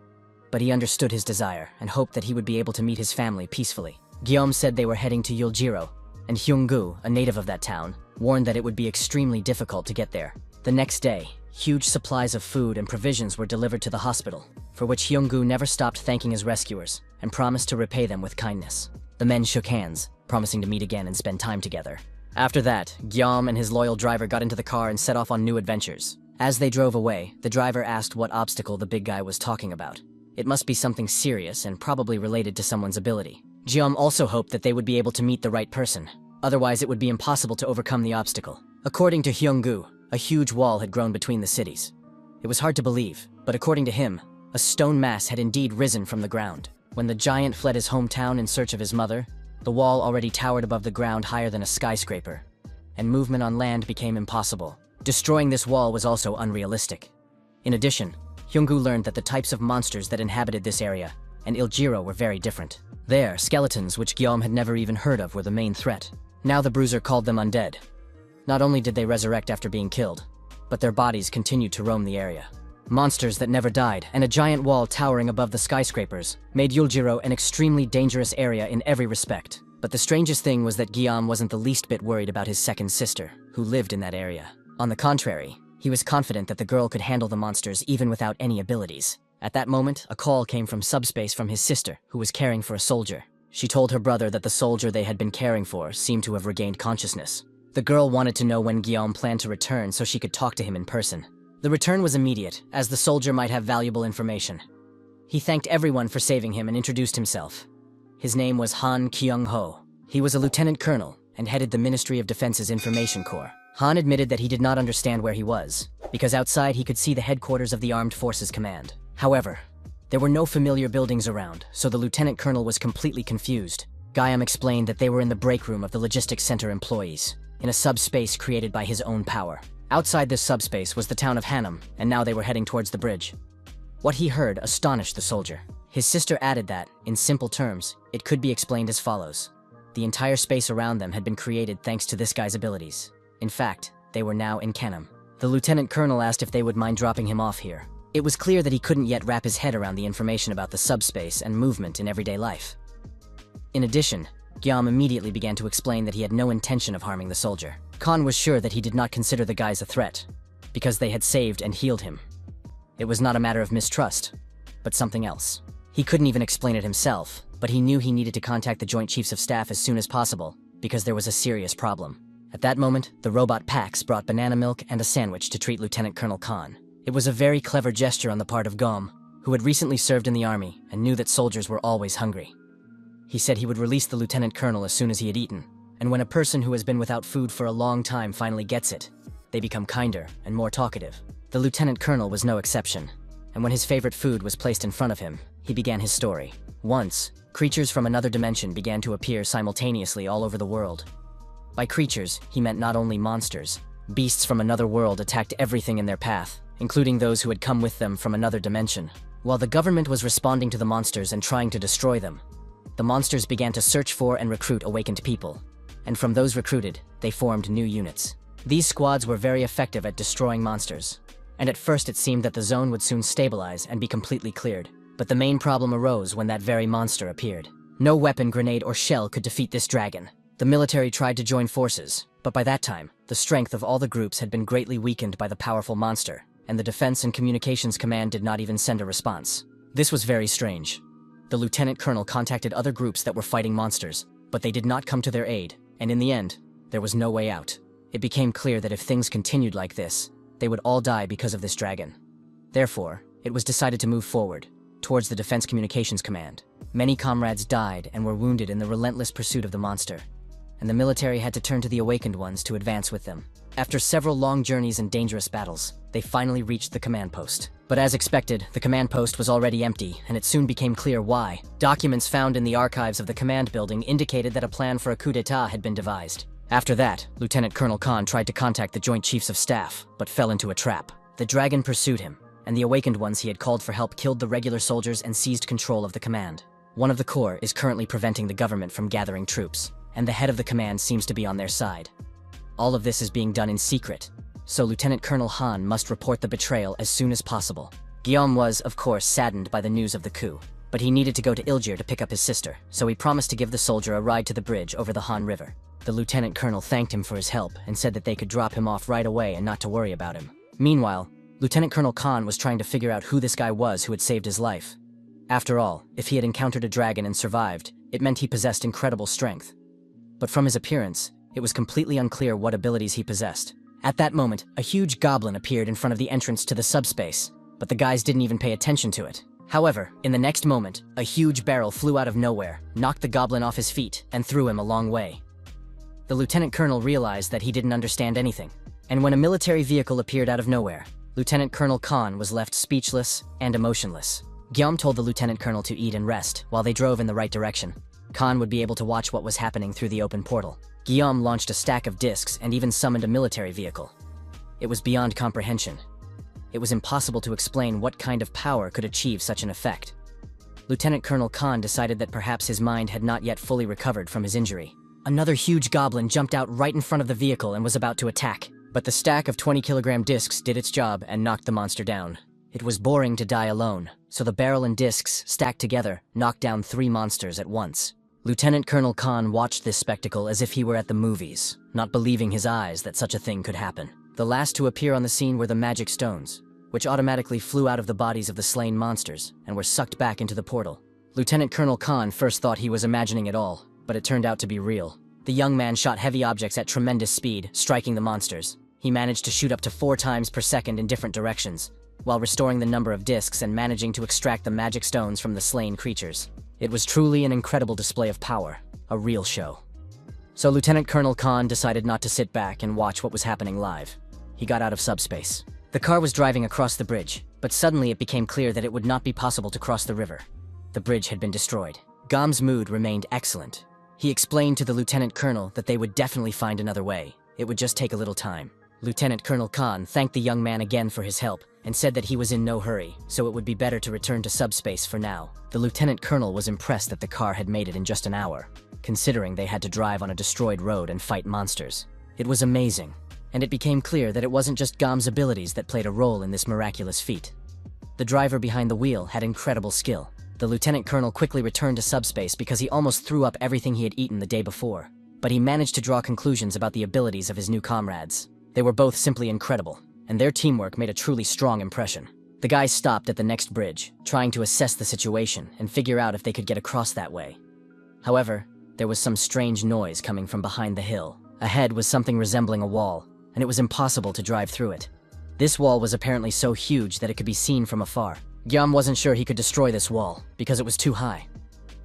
but he understood his desire and hoped that he would be able to meet his family peacefully. Gyeom said they were heading to Yuljiro, and Hyung-gu, a native of that town, warned that it would be extremely difficult to get there. The next day, huge supplies of food and provisions were delivered to the hospital, for which Hyung-gu never stopped thanking his rescuers and promised to repay them with kindness. The men shook hands, promising to meet again and spend time together. After that, Gyeom and his loyal driver got into the car and set off on new adventures. As they drove away, the driver asked what obstacle the big guy was talking about. It must be something serious and probably related to someone's ability. Gyeom also hoped that they would be able to meet the right person. Otherwise, it would be impossible to overcome the obstacle. According to Hyung-gu, a huge wall had grown between the cities. It was hard to believe, but according to him, a stone mass had indeed risen from the ground. When the giant fled his hometown in search of his mother, the wall already towered above the ground higher than a skyscraper, and movement on land became impossible. Destroying this wall was also unrealistic. In addition, Hyung-gu learned that the types of monsters that inhabited this area and Iljiro were very different. There, skeletons, which Gyeom had never even heard of, were the main threat. Now the bruiser called them undead. Not only did they resurrect after being killed, but their bodies continued to roam the area. Monsters that never died, and a giant wall towering above the skyscrapers, made Yuljiro an extremely dangerous area in every respect. But the strangest thing was that Gyeom wasn't the least bit worried about his second sister, who lived in that area. On the contrary, he was confident that the girl could handle the monsters even without any abilities. At that moment, a call came from subspace from his sister, who was caring for a soldier. She told her brother that the soldier they had been caring for seemed to have regained consciousness. The girl wanted to know when Gyeom planned to return so she could talk to him in person. The return was immediate, as the soldier might have valuable information. He thanked everyone for saving him and introduced himself. His name was Han Kyung-ho. He was a lieutenant colonel and headed the Ministry of Defense's Information Corps. Han admitted that he did not understand where he was, because outside he could see the headquarters of the Armed Forces Command. However, there were no familiar buildings around, so the lieutenant colonel was completely confused. Gyeom explained that they were in the break room of the logistics center employees, in a subspace created by his own power. Outside this subspace was the town of Hanam, and now they were heading towards the bridge. What he heard astonished the soldier. His sister added that, in simple terms, it could be explained as follows. The entire space around them had been created thanks to this guy's abilities. In fact, they were now in Hanam. The lieutenant colonel asked if they would mind dropping him off here. It was clear that he couldn't yet wrap his head around the information about the subspace and movement in everyday life. In addition, Gyeom immediately began to explain that he had no intention of harming the soldier. Khan was sure that he did not consider the guys a threat, because they had saved and healed him. It was not a matter of mistrust, but something else. He couldn't even explain it himself, but he knew he needed to contact the Joint Chiefs of Staff as soon as possible, because there was a serious problem. At that moment, the robot Pax brought banana milk and a sandwich to treat Lieutenant Colonel Khan. It was a very clever gesture on the part of Gyeom, who had recently served in the army and knew that soldiers were always hungry. He said he would release the lieutenant colonel as soon as he had eaten, and when a person who has been without food for a long time finally gets it, they become kinder and more talkative. The lieutenant colonel was no exception, and when his favorite food was placed in front of him, he began his story. Once, creatures from another dimension began to appear simultaneously all over the world. By creatures, he meant not only monsters. Beasts from another world attacked everything in their path, including those who had come with them from another dimension. While the government was responding to the monsters and trying to destroy them, the monsters began to search for and recruit awakened people. And from those recruited, they formed new units. These squads were very effective at destroying monsters. And at first it seemed that the zone would soon stabilize and be completely cleared. But the main problem arose when that very monster appeared. No weapon, grenade, or shell could defeat this dragon. The military tried to join forces, but by that time, the strength of all the groups had been greatly weakened by the powerful monster, and the Defense and Communications Command did not even send a response. This was very strange. The lieutenant colonel contacted other groups that were fighting monsters, but they did not come to their aid, and in the end, there was no way out. It became clear that if things continued like this, they would all die because of this dragon. Therefore, it was decided to move forward, towards the Defense Communications Command. Many comrades died and were wounded in the relentless pursuit of the monster, and the military had to turn to the awakened ones to advance with them. After several long journeys and dangerous battles, they finally reached the command post. But as expected, the command post was already empty, and it soon became clear why. Documents found in the archives of the command building indicated that a plan for a coup d'etat had been devised. After that, Lieutenant Colonel Khan tried to contact the Joint Chiefs of Staff, but fell into a trap. The dragon pursued him, and the awakened ones he had called for help killed the regular soldiers and seized control of the command. One of the corps is currently preventing the government from gathering troops, and the head of the command seems to be on their side. All of this is being done in secret, so Lieutenant Colonel Han must report the betrayal as soon as possible. Guillaume was, of course, saddened by the news of the coup, but he needed to go to Ilgir to pick up his sister, so he promised to give the soldier a ride to the bridge over the Han River. The lieutenant colonel thanked him for his help and said that they could drop him off right away and not to worry about him. Meanwhile, Lieutenant Colonel Khan was trying to figure out who this guy was who had saved his life. After all, if he had encountered a dragon and survived, it meant he possessed incredible strength. But from his appearance, it was completely unclear what abilities he possessed. At that moment, a huge goblin appeared in front of the entrance to the subspace, but the guys didn't even pay attention to it. However, in the next moment, a huge barrel flew out of nowhere, knocked the goblin off his feet, and threw him a long way. The lieutenant colonel realized that he didn't understand anything, and when a military vehicle appeared out of nowhere, Lieutenant Colonel Khan was left speechless and emotionless. Guillaume told the lieutenant colonel to eat and rest while they drove in the right direction. Khan would be able to watch what was happening through the open portal. Guillaume launched a stack of discs and even summoned a military vehicle. It was beyond comprehension. It was impossible to explain what kind of power could achieve such an effect. Lieutenant Colonel Khan decided that perhaps his mind had not yet fully recovered from his injury. Another huge goblin jumped out right in front of the vehicle and was about to attack, but the stack of 20-kilogram discs did its job and knocked the monster down. It was boring to die alone, so the barrel and discs, stacked together, knocked down 3 monsters at once. Lieutenant Colonel Khan watched this spectacle as if he were at the movies, not believing his eyes that such a thing could happen. The last to appear on the scene were the magic stones, which automatically flew out of the bodies of the slain monsters and were sucked back into the portal. Lieutenant Colonel Khan first thought he was imagining it all, but it turned out to be real. The young man shot heavy objects at tremendous speed, striking the monsters. He managed to shoot up to 4 times per second in different directions, while restoring the number of discs and managing to extract the magic stones from the slain creatures. It was truly an incredible display of power, a real show. So Lieutenant Colonel Khan decided not to sit back and watch what was happening live. He got out of subspace. The car was driving across the bridge, but suddenly it became clear that it would not be possible to cross the river. The bridge had been destroyed. Guillaume's mood remained excellent. He explained to the Lieutenant Colonel that they would definitely find another way. It would just take a little time. Lieutenant Colonel Khan thanked the young man again for his help and said that he was in no hurry, so it would be better to return to subspace for now. The Lieutenant Colonel was impressed that the car had made it in just an hour, considering they had to drive on a destroyed road and fight monsters. It was amazing, and it became clear that it wasn't just Guillaume's abilities that played a role in this miraculous feat. The driver behind the wheel had incredible skill. The Lieutenant Colonel quickly returned to subspace because he almost threw up everything he had eaten the day before, but he managed to draw conclusions about the abilities of his new comrades. They were both simply incredible, and their teamwork made a truly strong impression. The guys stopped at the next bridge, trying to assess the situation and figure out if they could get across that way. However, there was some strange noise coming from behind the hill. Ahead was something resembling a wall, and it was impossible to drive through it. This wall was apparently so huge that it could be seen from afar. Guillaume wasn't sure he could destroy this wall, because it was too high.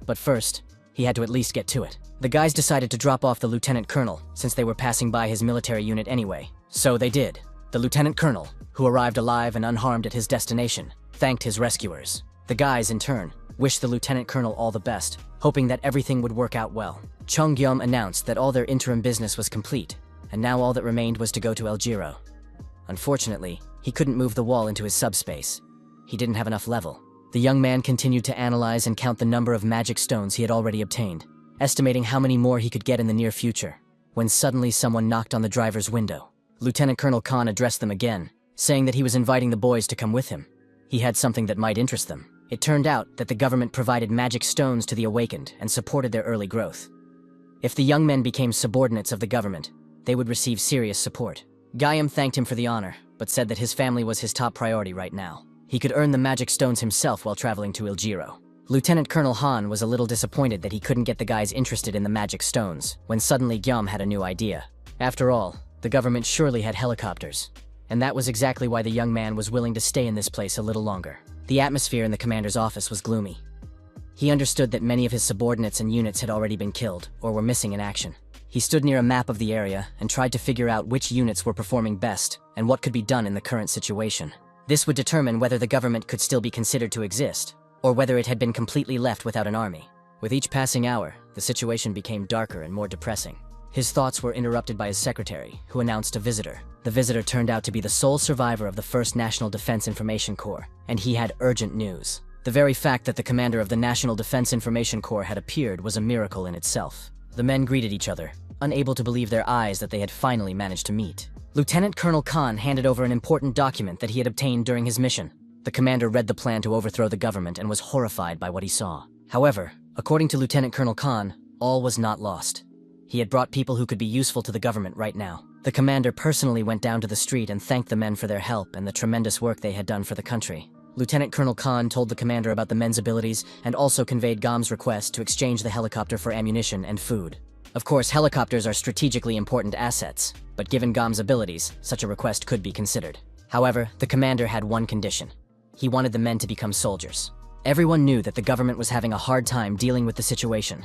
But first, he had to at least get to it. The guys decided to drop off the Lieutenant Colonel, since they were passing by his military unit anyway. So they did. The lieutenant colonel, who arrived alive and unharmed at his destination, thanked his rescuers. The guys, in turn, wished the lieutenant colonel all the best, hoping that everything would work out well. Chung Gyum announced that all their interim business was complete, and now all that remained was to go to El Giro. Unfortunately, he couldn't move the wall into his subspace. He didn't have enough level. The young man continued to analyze and count the number of magic stones he had already obtained, estimating how many more he could get in the near future, when suddenly someone knocked on the driver's window. Lieutenant Colonel Khan addressed them again, saying that he was inviting the boys to come with him. He had something that might interest them. It turned out that the government provided magic stones to the awakened and supported their early growth. If the young men became subordinates of the government, they would receive serious support. Gayam thanked him for the honor, but said that his family was his top priority right now. He could earn the magic stones himself while traveling to El Giro. Lieutenant Colonel Han was a little disappointed that he couldn't get the guys interested in the magic stones, when suddenly Gyum had a new idea. After all, the government surely had helicopters, and that was exactly why the young man was willing to stay in this place a little longer. The atmosphere in the commander's office was gloomy. He understood that many of his subordinates and units had already been killed, or were missing in action. He stood near a map of the area and tried to figure out which units were performing best and what could be done in the current situation. This would determine whether the government could still be considered to exist, or whether it had been completely left without an army. With each passing hour, the situation became darker and more depressing. His thoughts were interrupted by his secretary, who announced a visitor. The visitor turned out to be the sole survivor of the 1st National Defense Information Corps, and he had urgent news. The very fact that the commander of the National Defense Information Corps had appeared was a miracle in itself. The men greeted each other, unable to believe their eyes that they had finally managed to meet. Lieutenant Colonel Khan handed over an important document that he had obtained during his mission. The commander read the plan to overthrow the government and was horrified by what he saw. However, according to Lieutenant Colonel Khan, all was not lost. He had brought people who could be useful to the government right now. The commander personally went down to the street and thanked the men for their help and the tremendous work they had done for the country. Lieutenant Colonel Khan told the commander about the men's abilities and also conveyed Gam's request to exchange the helicopter for ammunition and food. Of course, helicopters are strategically important assets, but given Gam's abilities, such a request could be considered. However, the commander had one condition. He wanted the men to become soldiers. Everyone knew that the government was having a hard time dealing with the situation.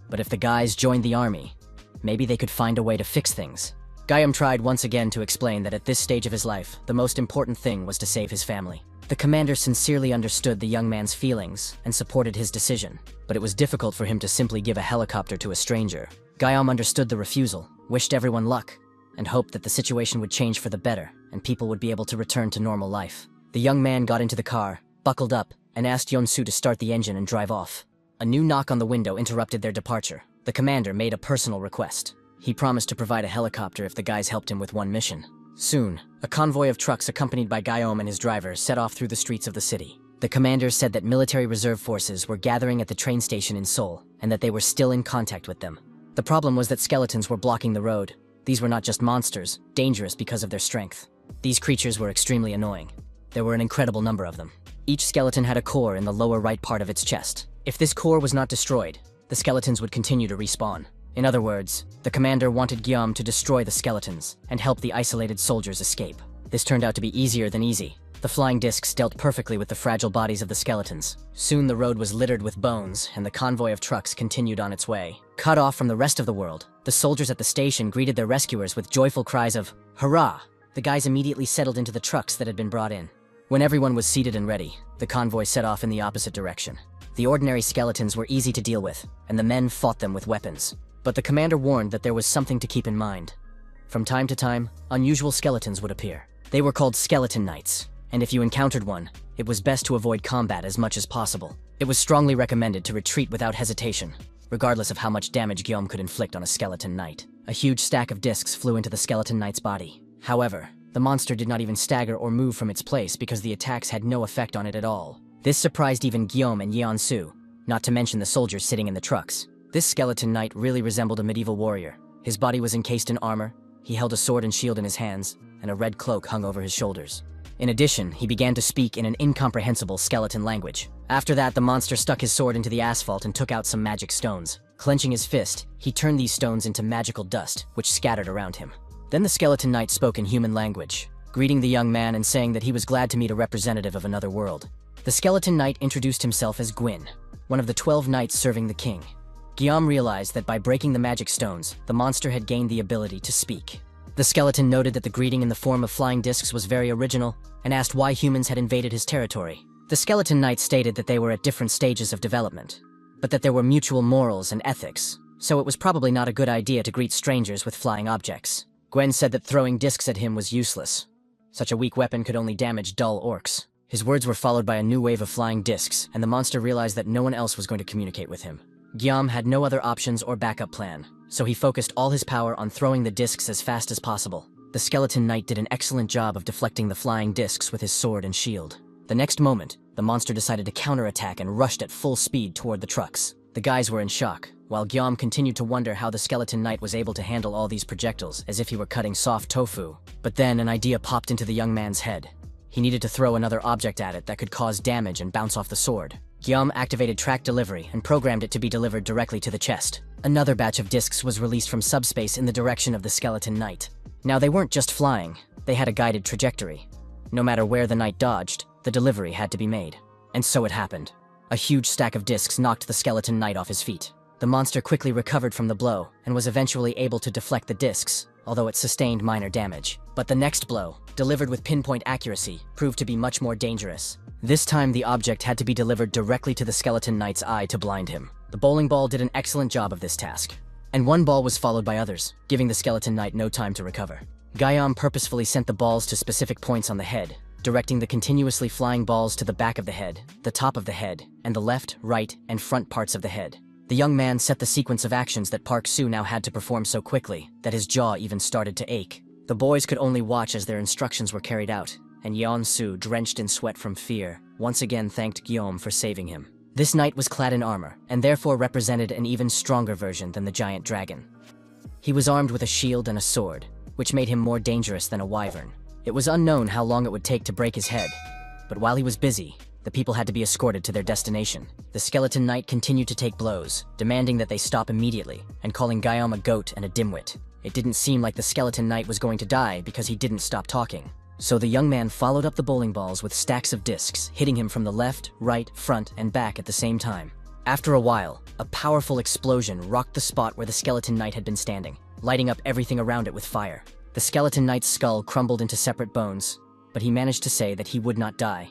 But if the guys joined the army, maybe they could find a way to fix things. Gayam tried once again to explain that at this stage of his life, the most important thing was to save his family. The commander sincerely understood the young man's feelings and supported his decision, but it was difficult for him to simply give a helicopter to a stranger. Gayam understood the refusal, wished everyone luck, and hoped that the situation would change for the better and people would be able to return to normal life. The young man got into the car, buckled up, and asked Yonsu to start the engine and drive off. A new knock on the window interrupted their departure. The commander made a personal request. He promised to provide a helicopter if the guys helped him with one mission. Soon, a convoy of trucks accompanied by Gayom and his driver set off through the streets of the city. The commander said that military reserve forces were gathering at the train station in Seoul, and that they were still in contact with them. The problem was that skeletons were blocking the road. These were not just monsters, dangerous because of their strength. These creatures were extremely annoying. There were an incredible number of them. Each skeleton had a core in the lower right part of its chest. If this core was not destroyed, the skeletons would continue to respawn. In other words, the commander wanted Guillaume to destroy the skeletons and help the isolated soldiers escape. This turned out to be easier than easy. The flying discs dealt perfectly with the fragile bodies of the skeletons. Soon the road was littered with bones, and the convoy of trucks continued on its way. Cut off from the rest of the world, the soldiers at the station greeted their rescuers with joyful cries of, "Hurrah!" The guys immediately settled into the trucks that had been brought in. When everyone was seated and ready, the convoy set off in the opposite direction. The ordinary skeletons were easy to deal with, and the men fought them with weapons. But the commander warned that there was something to keep in mind. From time to time, unusual skeletons would appear. They were called skeleton knights, and if you encountered one, it was best to avoid combat as much as possible. It was strongly recommended to retreat without hesitation, regardless of how much damage Guillaume could inflict on a skeleton knight. A huge stack of discs flew into the skeleton knight's body. However, the monster did not even stagger or move from its place because the attacks had no effect on it at all. This surprised even Guillaume and Yeon-su, not to mention the soldiers sitting in the trucks. This skeleton knight really resembled a medieval warrior. His body was encased in armor, he held a sword and shield in his hands, and a red cloak hung over his shoulders. In addition, he began to speak in an incomprehensible skeleton language. After that, the monster stuck his sword into the asphalt and took out some magic stones. Clenching his fist, he turned these stones into magical dust, which scattered around him. Then the skeleton knight spoke in human language, greeting the young man and saying that he was glad to meet a representative of another world. The skeleton knight introduced himself as Gwyn, one of the 12 knights serving the king. Guillaume realized that by breaking the magic stones, the monster had gained the ability to speak. The skeleton noted that the greeting in the form of flying discs was very original and asked why humans had invaded his territory. The skeleton knight stated that they were at different stages of development, but that there were mutual morals and ethics, so it was probably not a good idea to greet strangers with flying objects. Gwen said that throwing discs at him was useless. Such a weak weapon could only damage dull orcs. His words were followed by a new wave of flying discs, and the monster realized that no one else was going to communicate with him. Guillaume had no other options or backup plan, so he focused all his power on throwing the discs as fast as possible. The skeleton knight did an excellent job of deflecting the flying discs with his sword and shield. The next moment, the monster decided to counterattack and rushed at full speed toward the trucks. The guys were in shock, while Guillaume continued to wonder how the skeleton knight was able to handle all these projectiles as if he were cutting soft tofu. But then an idea popped into the young man's head. He needed to throw another object at it that could cause damage and bounce off the sword. Guillaume activated track delivery and programmed it to be delivered directly to the chest. Another batch of discs was released from subspace in the direction of the skeleton knight. Now they weren't just flying, they had a guided trajectory. No matter where the knight dodged, the delivery had to be made. And so it happened. A huge stack of discs knocked the skeleton knight off his feet. The monster quickly recovered from the blow and was eventually able to deflect the discs, although it sustained minor damage. But the next blow, delivered with pinpoint accuracy, proved to be much more dangerous. This time the object had to be delivered directly to the skeleton knight's eye to blind him. The bowling ball did an excellent job of this task, and one ball was followed by others, giving the skeleton knight no time to recover. Guillaume purposefully sent the balls to specific points on the head, directing the continuously flying balls to the back of the head, the top of the head, and the left, right, and front parts of the head. The young man set the sequence of actions that Park Soo now had to perform so quickly that his jaw even started to ache. The boys could only watch as their instructions were carried out, and Yeon Soo, drenched in sweat from fear, once again thanked Guillaume for saving him. This knight was clad in armor, and therefore represented an even stronger version than the giant dragon. He was armed with a shield and a sword, which made him more dangerous than a wyvern. It was unknown how long it would take to break his head, but while he was busy, the people had to be escorted to their destination. The skeleton knight continued to take blows, demanding that they stop immediately, and calling Guillaume a goat and a dimwit. It didn't seem like the skeleton knight was going to die because he didn't stop talking. So the young man followed up the bowling balls with stacks of discs, hitting him from the left, right, front, and back at the same time. After a while, a powerful explosion rocked the spot where the skeleton knight had been standing, lighting up everything around it with fire. The skeleton knight's skull crumbled into separate bones, but he managed to say that he would not die,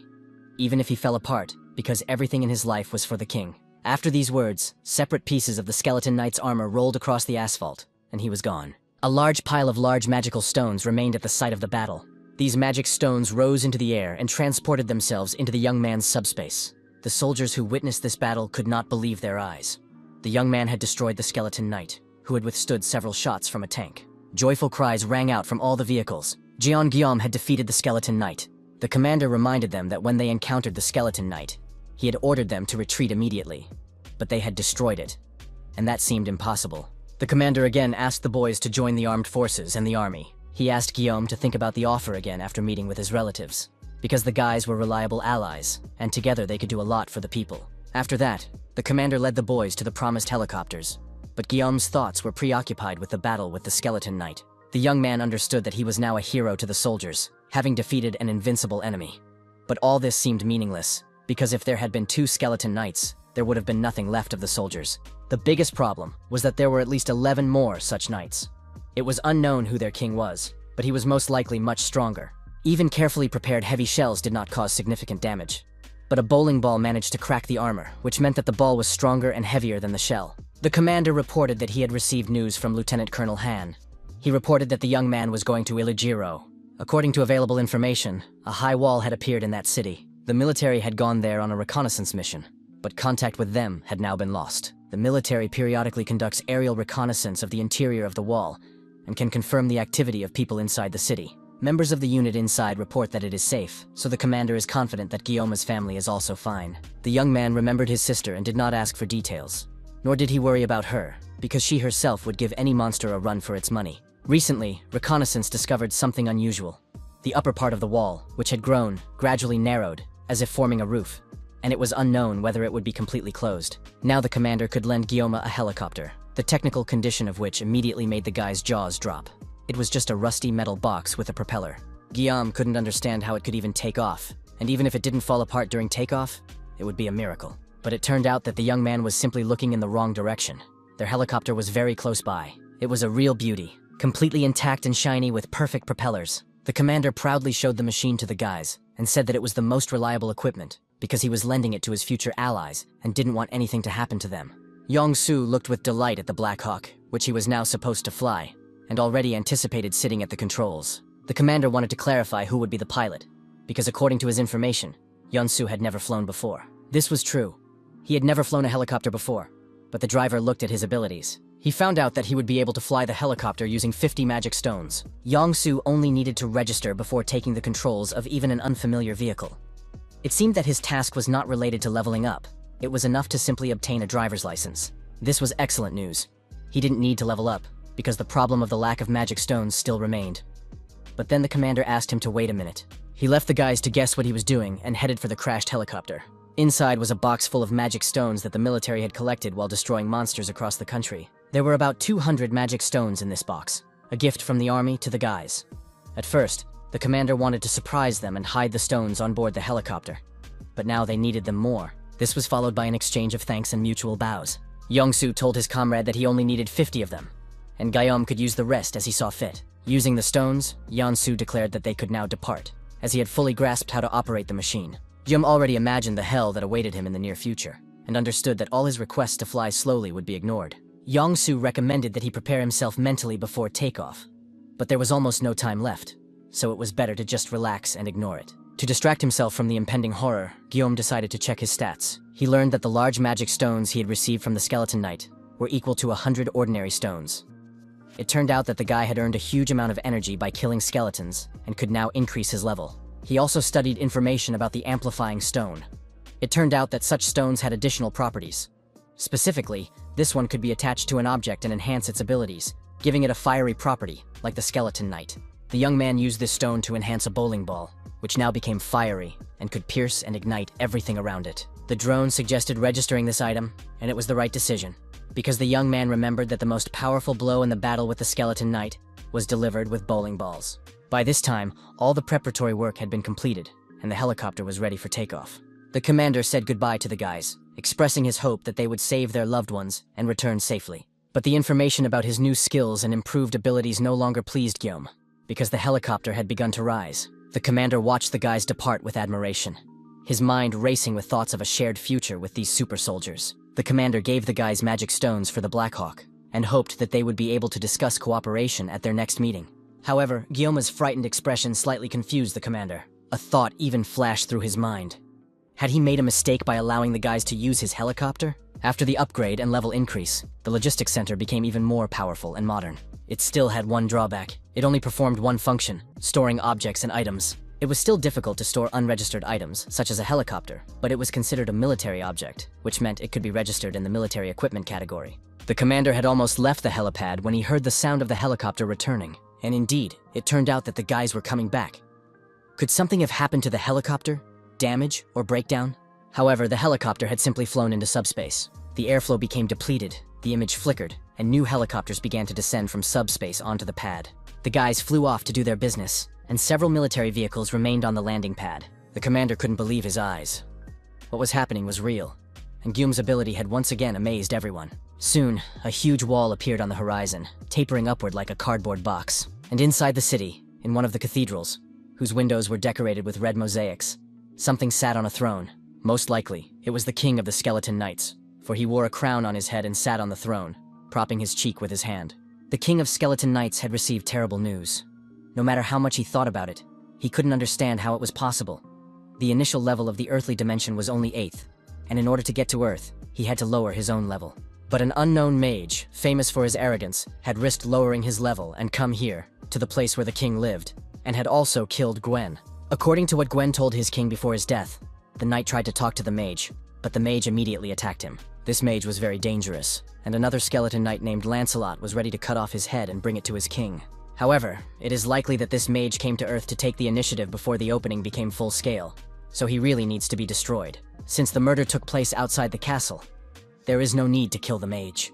even if he fell apart, because everything in his life was for the king. After these words, separate pieces of the skeleton knight's armor rolled across the asphalt, and he was gone. A large pile of large magical stones remained at the site of the battle. These magic stones rose into the air and transported themselves into the young man's subspace. The soldiers who witnessed this battle could not believe their eyes. The young man had destroyed the skeleton knight, who had withstood several shots from a tank. Joyful cries rang out from all the vehicles. Jeon Guillaume had defeated the skeleton knight. The commander reminded them that when they encountered the skeleton knight, he had ordered them to retreat immediately, but they had destroyed it, and that seemed impossible. The commander again asked the boys to join the armed forces and the army. He asked Guillaume to think about the offer again after meeting with his relatives, because the guys were reliable allies, and together they could do a lot for the people. After that, the commander led the boys to the promised helicopters, but Guillaume's thoughts were preoccupied with the battle with the skeleton knight. The young man understood that he was now a hero to the soldiers, having defeated an invincible enemy. But all this seemed meaningless, because if there had been 2 skeleton knights, there would have been nothing left of the soldiers. The biggest problem was that there were at least 11 more such knights. It was unknown who their king was, but he was most likely much stronger. Even carefully prepared heavy shells did not cause significant damage. But a bowling ball managed to crack the armor, which meant that the ball was stronger and heavier than the shell. The commander reported that he had received news from Lieutenant Colonel Han. He reported that the young man was going to Illigiro. According to available information, a high wall had appeared in that city. The military had gone there on a reconnaissance mission, but contact with them had now been lost. The military periodically conducts aerial reconnaissance of the interior of the wall, and can confirm the activity of people inside the city. Members of the unit inside report that it is safe, so the commander is confident that Guillaume's family is also fine. The young man remembered his sister and did not ask for details, nor did he worry about her, because she herself would give any monster a run for its money. Recently, reconnaissance discovered something unusual. The upper part of the wall, which had grown, gradually narrowed, as if forming a roof, and it was unknown whether it would be completely closed. Now the commander could lend Guillaume a helicopter, the technical condition of which immediately made the guy's jaws drop. It was just a rusty metal box with a propeller. Guillaume couldn't understand how it could even take off, and even if it didn't fall apart during takeoff, it would be a miracle. But it turned out that the young man was simply looking in the wrong direction. Their helicopter was very close by. It was a real beauty, completely intact and shiny with perfect propellers. The commander proudly showed the machine to the guys and said that it was the most reliable equipment because he was lending it to his future allies and didn't want anything to happen to them. Yong-Soo looked with delight at the Black Hawk, which he was now supposed to fly, and already anticipated sitting at the controls. The commander wanted to clarify who would be the pilot, because according to his information, Yong-Soo had never flown before. This was true. He had never flown a helicopter before, but the driver looked at his abilities. He found out that he would be able to fly the helicopter using 50 magic stones. Yong-Soo only needed to register before taking the controls of even an unfamiliar vehicle. It seemed that his task was not related to leveling up. It was enough to simply obtain a driver's license. This was excellent news. He didn't need to level up, because the problem of the lack of magic stones still remained. But then the commander asked him to wait a minute. He left the guys to guess what he was doing and headed for the crashed helicopter. Inside was a box full of magic stones that the military had collected while destroying monsters across the country. There were about 200 magic stones in this box, a gift from the army to the guys. At first, the commander wanted to surprise them and hide the stones on board the helicopter. But now they needed them more. This was followed by an exchange of thanks and mutual bows. Yong-Soo told his comrade that he only needed 50 of them, and Guillaume could use the rest as he saw fit. Using the stones, Yong-Soo declared that they could now depart, as he had fully grasped how to operate the machine. Guillaume already imagined the hell that awaited him in the near future, and understood that all his requests to fly slowly would be ignored. Yong-Soo recommended that he prepare himself mentally before takeoff, but there was almost no time left, so it was better to just relax and ignore it. To distract himself from the impending horror, Guillaume decided to check his stats. He learned that the large magic stones he had received from the Skeleton Knight were equal to 100 ordinary stones. It turned out that the guy had earned a huge amount of energy by killing skeletons and could now increase his level. He also studied information about the amplifying stone. It turned out that such stones had additional properties. Specifically, this one could be attached to an object and enhance its abilities, giving it a fiery property, like the Skeleton Knight. The young man used this stone to enhance a bowling ball, which now became fiery and could pierce and ignite everything around it. The drone suggested registering this item, and it was the right decision, because the young man remembered that the most powerful blow in the battle with the Skeleton Knight was delivered with bowling balls. By this time, all the preparatory work had been completed, and the helicopter was ready for takeoff. The commander said goodbye to the guys, expressing his hope that they would save their loved ones and return safely. But the information about his new skills and improved abilities no longer pleased Guillaume, because the helicopter had begun to rise. The commander watched the guys depart with admiration, his mind racing with thoughts of a shared future with these super soldiers. The commander gave the guys magic stones for the Black Hawk, and hoped that they would be able to discuss cooperation at their next meeting. However, Guillaume's frightened expression slightly confused the commander. A thought even flashed through his mind. Had he made a mistake by allowing the guys to use his helicopter? After the upgrade and level increase, the logistics center became even more powerful and modern. It still had one drawback. It only performed one function, storing objects and items. It was still difficult to store unregistered items, such as a helicopter, but it was considered a military object, which meant it could be registered in the military equipment category. The commander had almost left the helipad when he heard the sound of the helicopter returning. And indeed, it turned out that the guys were coming back. Could something have happened to the helicopter? Damage or breakdown? However, the helicopter had simply flown into subspace. The airflow became depleted, the image flickered, and new helicopters began to descend from subspace onto the pad. The guys flew off to do their business, and several military vehicles remained on the landing pad. The commander couldn't believe his eyes. What was happening was real, and Guillaume's ability had once again amazed everyone. Soon, a huge wall appeared on the horizon, tapering upward like a cardboard box. And inside the city, in one of the cathedrals, whose windows were decorated with red mosaics, something sat on a throne. Most likely, it was the king of the Skeleton Knights, for he wore a crown on his head and sat on the throne, propping his cheek with his hand. The king of Skeleton Knights had received terrible news. No matter how much he thought about it, he couldn't understand how it was possible. The initial level of the earthly dimension was only 8th, and in order to get to Earth, he had to lower his own level. But an unknown mage, famous for his arrogance, had risked lowering his level and come here, to the place where the king lived, and had also killed Gwen. According to what Gwen told his king before his death, the knight tried to talk to the mage, but the mage immediately attacked him. This mage was very dangerous, and another skeleton knight named Lancelot was ready to cut off his head and bring it to his king. However, it is likely that this mage came to Earth to take the initiative before the opening became full scale, so he really needs to be destroyed. Since the murder took place outside the castle, there is no need to kill the mage.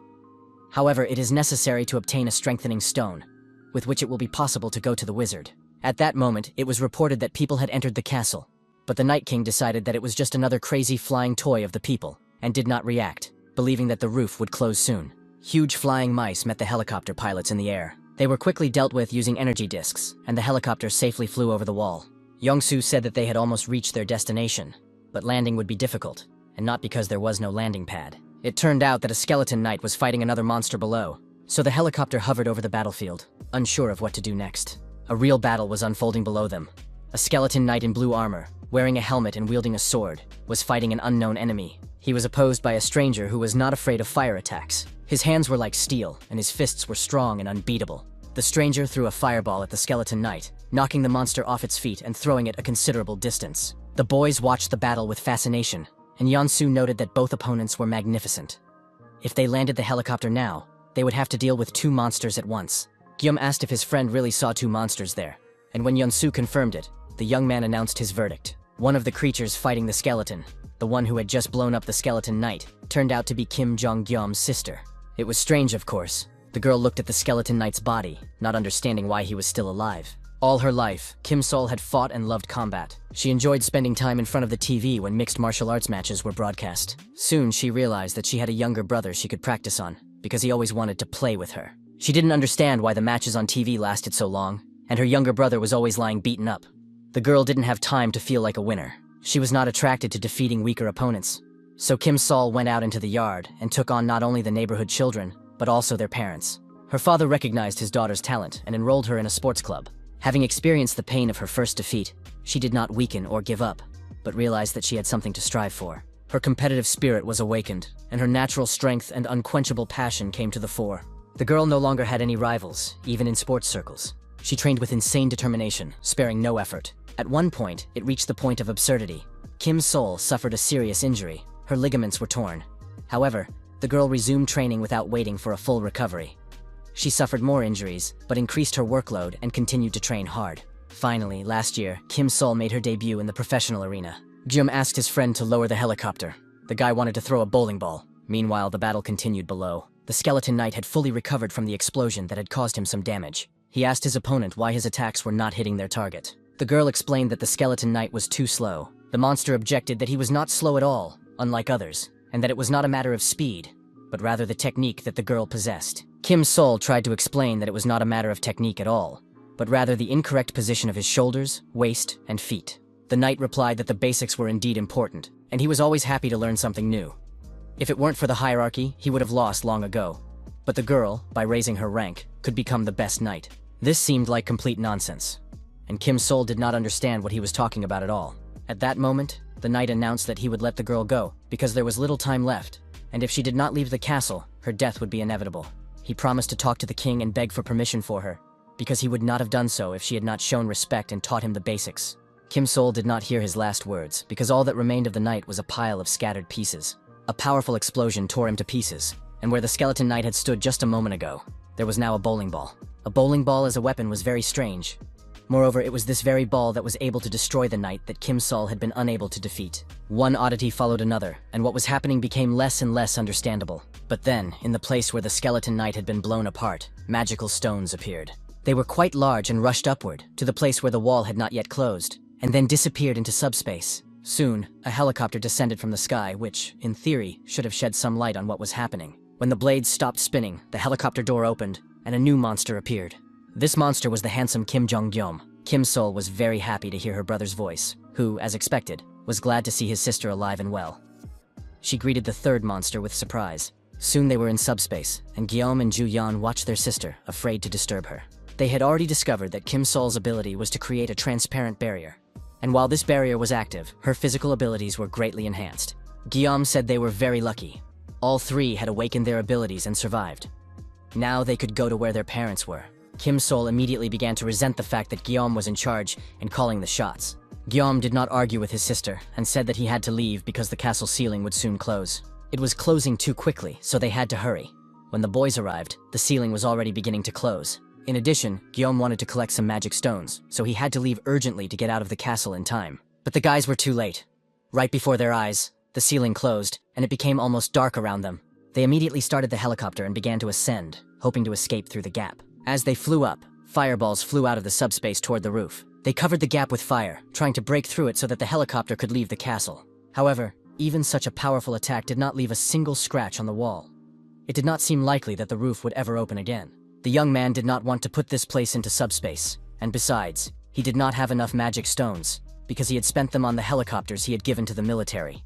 However, it is necessary to obtain a strengthening stone, with which it will be possible to go to the wizard. At that moment, it was reported that people had entered the castle, but the Night King decided that it was just another crazy flying toy of the people, and did not react, believing that the roof would close soon. Huge flying mice met the helicopter pilots in the air. They were quickly dealt with using energy discs, and the helicopter safely flew over the wall. Young-soo said that they had almost reached their destination, but landing would be difficult, and not because there was no landing pad. It turned out that a skeleton knight was fighting another monster below, so the helicopter hovered over the battlefield, unsure of what to do next. A real battle was unfolding below them. A skeleton knight in blue armor, wearing a helmet and wielding a sword, was fighting an unknown enemy. He was opposed by a stranger who was not afraid of fire attacks. His hands were like steel, and his fists were strong and unbeatable. The stranger threw a fireball at the skeleton knight, knocking the monster off its feet and throwing it a considerable distance. The boys watched the battle with fascination, and Yeon-soo noted that both opponents were magnificent. If they landed the helicopter now, they would have to deal with 2 monsters at once. Guillaume asked if his friend really saw 2 monsters there, and when Yeon-soo confirmed it, the young man announced his verdict. One of the creatures fighting the skeleton, the one who had just blown up the skeleton knight, turned out to be Kim Jong-gyum's sister. It was strange, of course. The girl looked at the skeleton knight's body, not understanding why he was still alive. All her life, Kim Sol had fought and loved combat. She enjoyed spending time in front of the TV when mixed martial arts matches were broadcast. Soon, she realized that she had a younger brother she could practice on, because he always wanted to play with her. She didn't understand why the matches on TV lasted so long, and her younger brother was always lying beaten up. The girl didn't have time to feel like a winner. She was not attracted to defeating weaker opponents. So Kim Sol went out into the yard and took on not only the neighborhood children, but also their parents. Her father recognized his daughter's talent and enrolled her in a sports club. Having experienced the pain of her first defeat, she did not weaken or give up, but realized that she had something to strive for. Her competitive spirit was awakened, and her natural strength and unquenchable passion came to the fore. The girl no longer had any rivals, even in sports circles. She trained with insane determination, sparing no effort. At one point, it reached the point of absurdity. Kim Sol suffered a serious injury. Her ligaments were torn. However, the girl resumed training without waiting for a full recovery. She suffered more injuries, but increased her workload and continued to train hard. Finally, last year, Kim Sol made her debut in the professional arena. Jum asked his friend to lower the helicopter. The guy wanted to throw a bowling ball. Meanwhile, the battle continued below. The skeleton knight had fully recovered from the explosion that had caused him some damage. He asked his opponent why his attacks were not hitting their target. The girl explained that the skeleton knight was too slow. The monster objected that he was not slow at all, unlike others, and that it was not a matter of speed, but rather the technique that the girl possessed. Kim Sol tried to explain that it was not a matter of technique at all, but rather the incorrect position of his shoulders, waist, and feet. The knight replied that the basics were indeed important, and he was always happy to learn something new. If it weren't for the hierarchy, he would have lost long ago. But the girl, by raising her rank, could become the best knight. This seemed like complete nonsense, and Kim Sol did not understand what he was talking about at all. At that moment, the knight announced that he would let the girl go, because there was little time left, and if she did not leave the castle, her death would be inevitable. He promised to talk to the king and beg for permission for her, because he would not have done so if she had not shown respect and taught him the basics. Kim Sol did not hear his last words, because all that remained of the knight was a pile of scattered pieces. A powerful explosion tore him to pieces, and where the skeleton knight had stood just a moment ago, there was now a bowling ball. A bowling ball as a weapon was very strange. Moreover, it was this very ball that was able to destroy the knight that Kim Sol had been unable to defeat. One oddity followed another, and what was happening became less and less understandable. But then, in the place where the skeleton knight had been blown apart, magical stones appeared. They were quite large and rushed upward, to the place where the wall had not yet closed, and then disappeared into subspace. Soon, a helicopter descended from the sky, which, in theory, should have shed some light on what was happening. When the blades stopped spinning, the helicopter door opened, and a new monster appeared. This monster was the handsome Kim Jong-gyum. Kim Sol was very happy to hear her brother's voice, who, as expected, was glad to see his sister alive and well. She greeted the third monster with surprise. Soon they were in subspace, and Guillaume and Ju Yan watched their sister, afraid to disturb her. They had already discovered that Kim Sol's ability was to create a transparent barrier, and while this barrier was active, her physical abilities were greatly enhanced. Guillaume said they were very lucky. All three had awakened their abilities and survived. Now they could go to where their parents were. Kim Sol immediately began to resent the fact that Guillaume was in charge and calling the shots. Guillaume did not argue with his sister and said that he had to leave because the castle ceiling would soon close. It was closing too quickly, so they had to hurry. When the boys arrived, the ceiling was already beginning to close. In addition, Guillaume wanted to collect some magic stones, so he had to leave urgently to get out of the castle in time. But the guys were too late. Right before their eyes, the ceiling closed, and it became almost dark around them. They immediately started the helicopter and began to ascend, hoping to escape through the gap. As they flew up, fireballs flew out of the subspace toward the roof. They covered the gap with fire, trying to break through it so that the helicopter could leave the castle. However, even such a powerful attack did not leave a single scratch on the wall. It did not seem likely that the roof would ever open again. The young man did not want to put this place into subspace, and besides, he did not have enough magic stones, because he had spent them on the helicopters he had given to the military.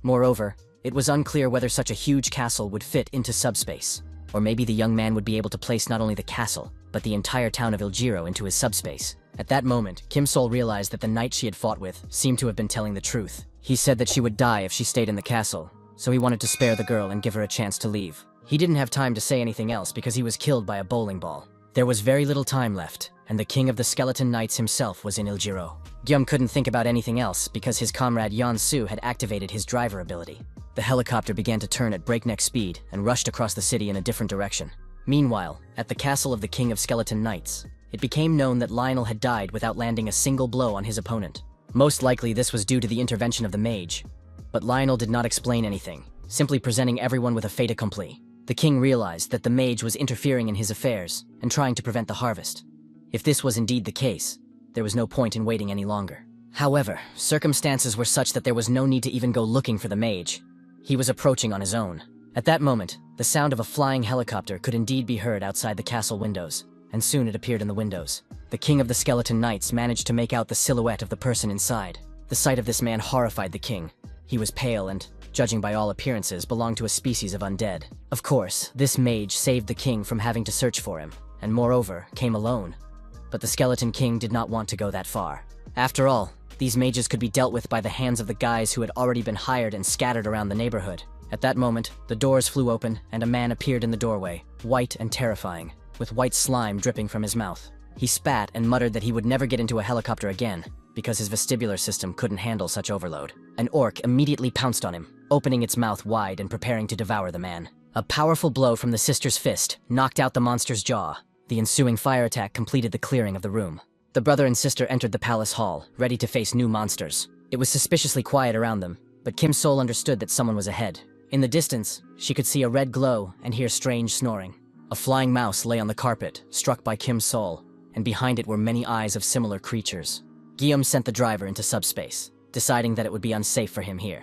Moreover, it was unclear whether such a huge castle would fit into subspace, or maybe the young man would be able to place not only the castle, but the entire town of Iljiro into his subspace. At that moment, Kim Sol realized that the knight she had fought with seemed to have been telling the truth. He said that she would die if she stayed in the castle, so he wanted to spare the girl and give her a chance to leave. He didn't have time to say anything else because he was killed by a bowling ball. There was very little time left, and the king of the skeleton knights himself was in Iljiro. Gyum couldn't think about anything else because his comrade Yeon-su had activated his driver ability. The helicopter began to turn at breakneck speed and rushed across the city in a different direction. Meanwhile, at the castle of the king of skeleton knights, it became known that Lionel had died without landing a single blow on his opponent. Most likely this was due to the intervention of the mage, but Lionel did not explain anything, simply presenting everyone with a fait accompli. The king realized that the mage was interfering in his affairs and trying to prevent the harvest. If this was indeed the case, there was no point in waiting any longer. However, circumstances were such that there was no need to even go looking for the mage. He was approaching on his own. At that moment, the sound of a flying helicopter could indeed be heard outside the castle windows, and soon it appeared in the windows. The king of the skeleton knights managed to make out the silhouette of the person inside. The sight of this man horrified the king. He was pale and, judging by all appearances, belonged to a species of undead. Of course, this mage saved the king from having to search for him, and moreover, came alone. But the skeleton king did not want to go that far. After all, these mages could be dealt with by the hands of the guys who had already been hired and scattered around the neighborhood. At that moment, the doors flew open and a man appeared in the doorway, white and terrifying, with white slime dripping from his mouth. He spat and muttered that he would never get into a helicopter again, because his vestibular system couldn't handle such overload. An orc immediately pounced on him, opening its mouth wide and preparing to devour the man. A powerful blow from the sister's fist knocked out the monster's jaw. The ensuing fire attack completed the clearing of the room. The brother and sister entered the palace hall, ready to face new monsters. It was suspiciously quiet around them, but Kim Sol understood that someone was ahead. In the distance, she could see a red glow and hear strange snoring. A flying mouse lay on the carpet, struck by Kim Sol, and behind it were many eyes of similar creatures. Guillaume sent the driver into subspace, deciding that it would be unsafe for him here.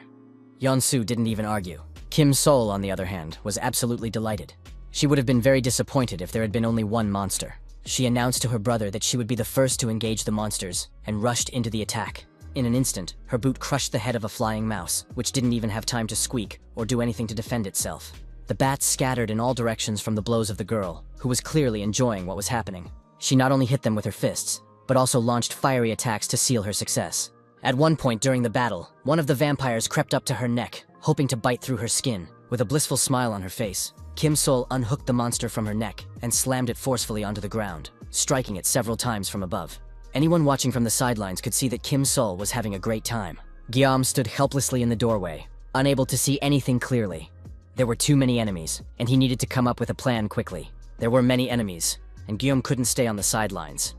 Yeon-su didn't even argue. Kim Sol, on the other hand, was absolutely delighted. She would have been very disappointed if there had been only one monster. She announced to her brother that she would be the first to engage the monsters, and rushed into the attack. In an instant, her boot crushed the head of a flying mouse, which didn't even have time to squeak or do anything to defend itself. The bats scattered in all directions from the blows of the girl, who was clearly enjoying what was happening. She not only hit them with her fists, but also launched fiery attacks to seal her success. At one point during the battle, one of the vampires crept up to her neck, hoping to bite through her skin. With a blissful smile on her face, Kim Sol unhooked the monster from her neck and slammed it forcefully onto the ground, striking it several times from above. Anyone watching from the sidelines could see that Kim Sol was having a great time. Guillaume stood helplessly in the doorway, unable to see anything clearly. There were too many enemies, and he needed to come up with a plan quickly. There were many enemies, and Guillaume couldn't stay on the sidelines.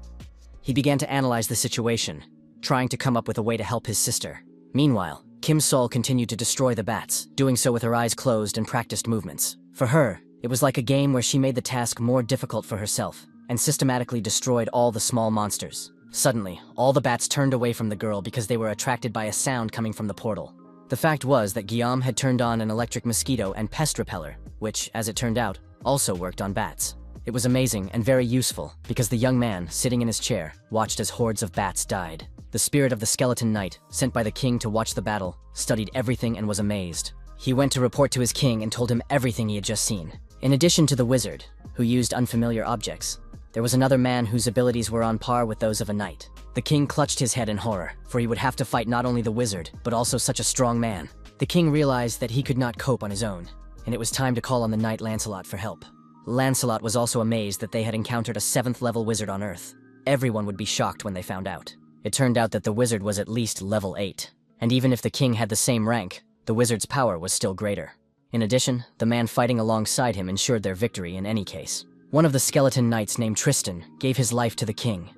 He began to analyze the situation, trying to come up with a way to help his sister. Meanwhile, Kim Sol continued to destroy the bats, doing so with her eyes closed and practiced movements. For her, it was like a game where she made the task more difficult for herself, and systematically destroyed all the small monsters. Suddenly, all the bats turned away from the girl because they were attracted by a sound coming from the portal. The fact was that Guillaume had turned on an electric mosquito and pest repeller, which, as it turned out, also worked on bats. It was amazing and very useful, because the young man, sitting in his chair, watched as hordes of bats died. The spirit of the skeleton knight, sent by the king to watch the battle, studied everything and was amazed. He went to report to his king and told him everything he had just seen. In addition to the wizard, who used unfamiliar objects, there was another man whose abilities were on par with those of a knight. The king clutched his head in horror, for he would have to fight not only the wizard, but also such a strong man. The king realized that he could not cope on his own, and it was time to call on the knight Lancelot for help. Lancelot was also amazed that they had encountered a 7th level wizard on Earth. Everyone would be shocked when they found out. It turned out that the wizard was at least level 8, and even if the king had the same rank, the wizard's power was still greater. In addition, the man fighting alongside him ensured their victory in any case. One of the skeleton knights named Tristan gave his life to the king,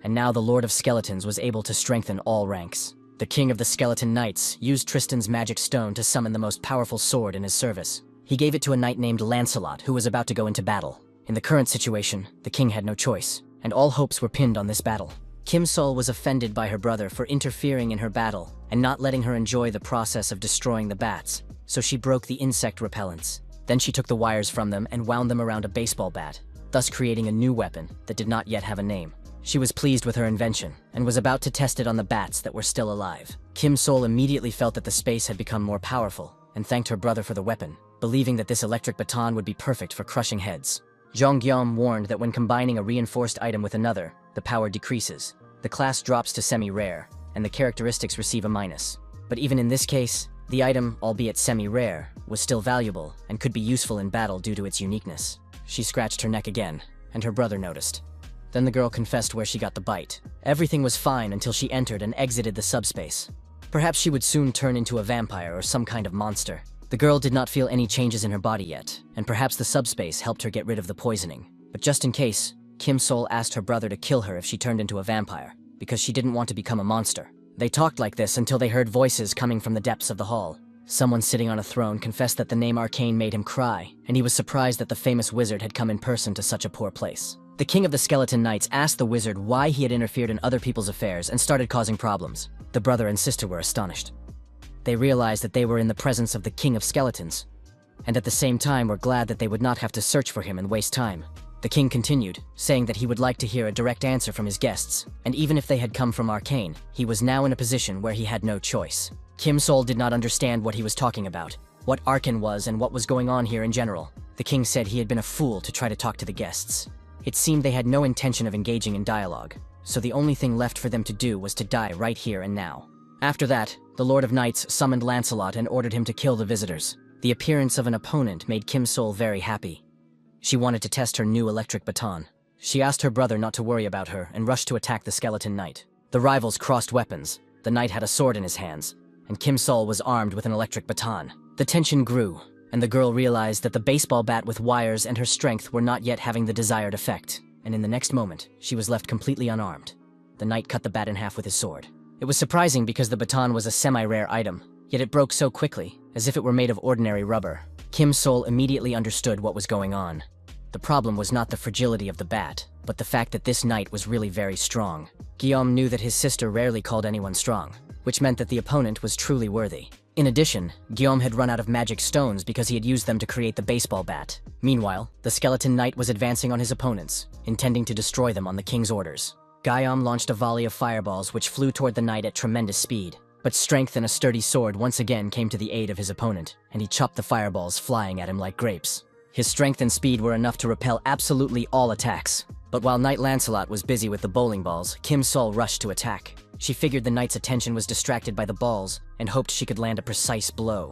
and now the Lord of Skeletons was able to strengthen all ranks. The king of the skeleton knights used Tristan's magic stone to summon the most powerful sword in his service. He gave it to a knight named Lancelot, who was about to go into battle. In the current situation, the king had no choice, and all hopes were pinned on this battle. Kim Sol was offended by her brother for interfering in her battle and not letting her enjoy the process of destroying the bats, so she broke the insect repellents. Then she took the wires from them and wound them around a baseball bat. thus creating a new weapon that did not yet have a name. She was pleased with her invention and was about to test it on the bats that were still alive. Kim Sol immediately felt that the space had become more powerful and thanked her brother for the weapon, believing that this electric baton would be perfect for crushing heads. Jong Gyom warned that when combining a reinforced item with another, the power decreases. The class drops to semi-rare, and the characteristics receive a minus. But even in this case, the item, albeit semi-rare, was still valuable and could be useful in battle due to its uniqueness. She scratched her neck again, and her brother noticed. Then the girl confessed where she got the bite. Everything was fine until she entered and exited the subspace. Perhaps she would soon turn into a vampire or some kind of monster. The girl did not feel any changes in her body yet, and perhaps the subspace helped her get rid of the poisoning. But just in case, Kim Sol asked her brother to kill her if she turned into a vampire, because she didn't want to become a monster. They talked like this until they heard voices coming from the depths of the hall. Someone sitting on a throne confessed that the name Arcane made him cry, and he was surprised that the famous wizard had come in person to such a poor place. The king of the Skeleton Knights asked the wizard why he had interfered in other people's affairs and started causing problems. The brother and sister were astonished. They realized that they were in the presence of the king of skeletons, and at the same time were glad that they would not have to search for him and waste time. The king continued, saying that he would like to hear a direct answer from his guests, and even if they had come from Arcane, he was now in a position where he had no choice. Kim Sol did not understand what he was talking about, what Arcane was and what was going on here in general. The king said he had been a fool to try to talk to the guests. It seemed they had no intention of engaging in dialogue, so the only thing left for them to do was to die right here and now. After that, the Lord of Knights summoned Lancelot and ordered him to kill the visitors. The appearance of an opponent made Kim Sol very happy. She wanted to test her new electric baton. She asked her brother not to worry about her and rushed to attack the Skeleton Knight. The rivals crossed weapons. The knight had a sword in his hands, and Kim Sol was armed with an electric baton. The tension grew, and the girl realized that the baseball bat with wires and her strength were not yet having the desired effect, and in the next moment, she was left completely unarmed. The knight cut the bat in half with his sword. It was surprising because the baton was a semi-rare item, yet it broke so quickly, as if it were made of ordinary rubber. Kim Sol immediately understood what was going on. The problem was not the fragility of the bat, but the fact that this knight was really very strong. Guillaume knew that his sister rarely called anyone strong, which meant that the opponent was truly worthy. In addition, Guillaume had run out of magic stones because he had used them to create the baseball bat. Meanwhile, the Skeleton Knight was advancing on his opponents, intending to destroy them on the king's orders. Guillaume launched a volley of fireballs which flew toward the knight at tremendous speed. But strength and a sturdy sword once again came to the aid of his opponent, and he chopped the fireballs flying at him like grapes. His strength and speed were enough to repel absolutely all attacks. But while Knight Lancelot was busy with the bowling balls, Kim Sol rushed to attack. She figured the knight's attention was distracted by the balls and hoped she could land a precise blow.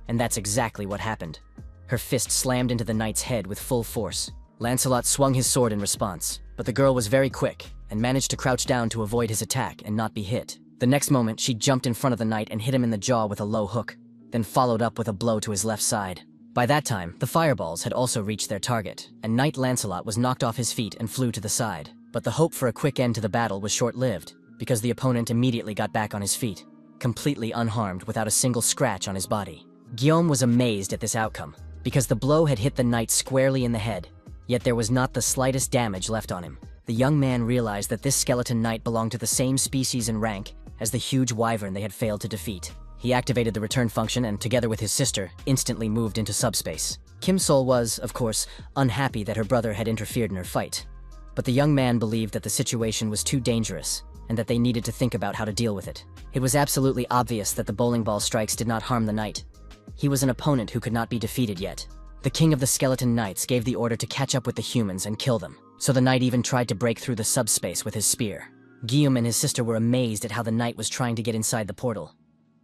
And that's exactly what happened. Her fist slammed into the knight's head with full force. Lancelot swung his sword in response, but the girl was very quick and managed to crouch down to avoid his attack and not be hit. The next moment, she jumped in front of the knight and hit him in the jaw with a low hook, then followed up with a blow to his left side. By that time, the fireballs had also reached their target, and Knight Lancelot was knocked off his feet and flew to the side. But the hope for a quick end to the battle was short-lived, because the opponent immediately got back on his feet, completely unharmed without a single scratch on his body. Guillaume was amazed at this outcome, because the blow had hit the knight squarely in the head, yet there was not the slightest damage left on him. The young man realized that this skeleton knight belonged to the same species and rank as the huge wyvern they had failed to defeat. He activated the return function and, together with his sister, instantly moved into subspace. Kim Sol was, of course, unhappy that her brother had interfered in her fight. But the young man believed that the situation was too dangerous and that they needed to think about how to deal with it. It was absolutely obvious that the bowling ball strikes did not harm the knight. He was an opponent who could not be defeated yet. The king of the Skeleton Knights gave the order to catch up with the humans and kill them, so the knight even tried to break through the subspace with his spear. Guillaume and his sister were amazed at how the knight was trying to get inside the portal.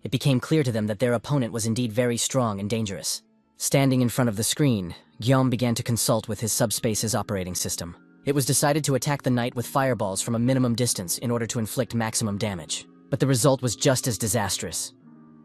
It became clear to them that their opponent was indeed very strong and dangerous. Standing in front of the screen, Guillaume began to consult with his subspace's operating system. It was decided to attack the knight with fireballs from a minimum distance in order to inflict maximum damage. But the result was just as disastrous.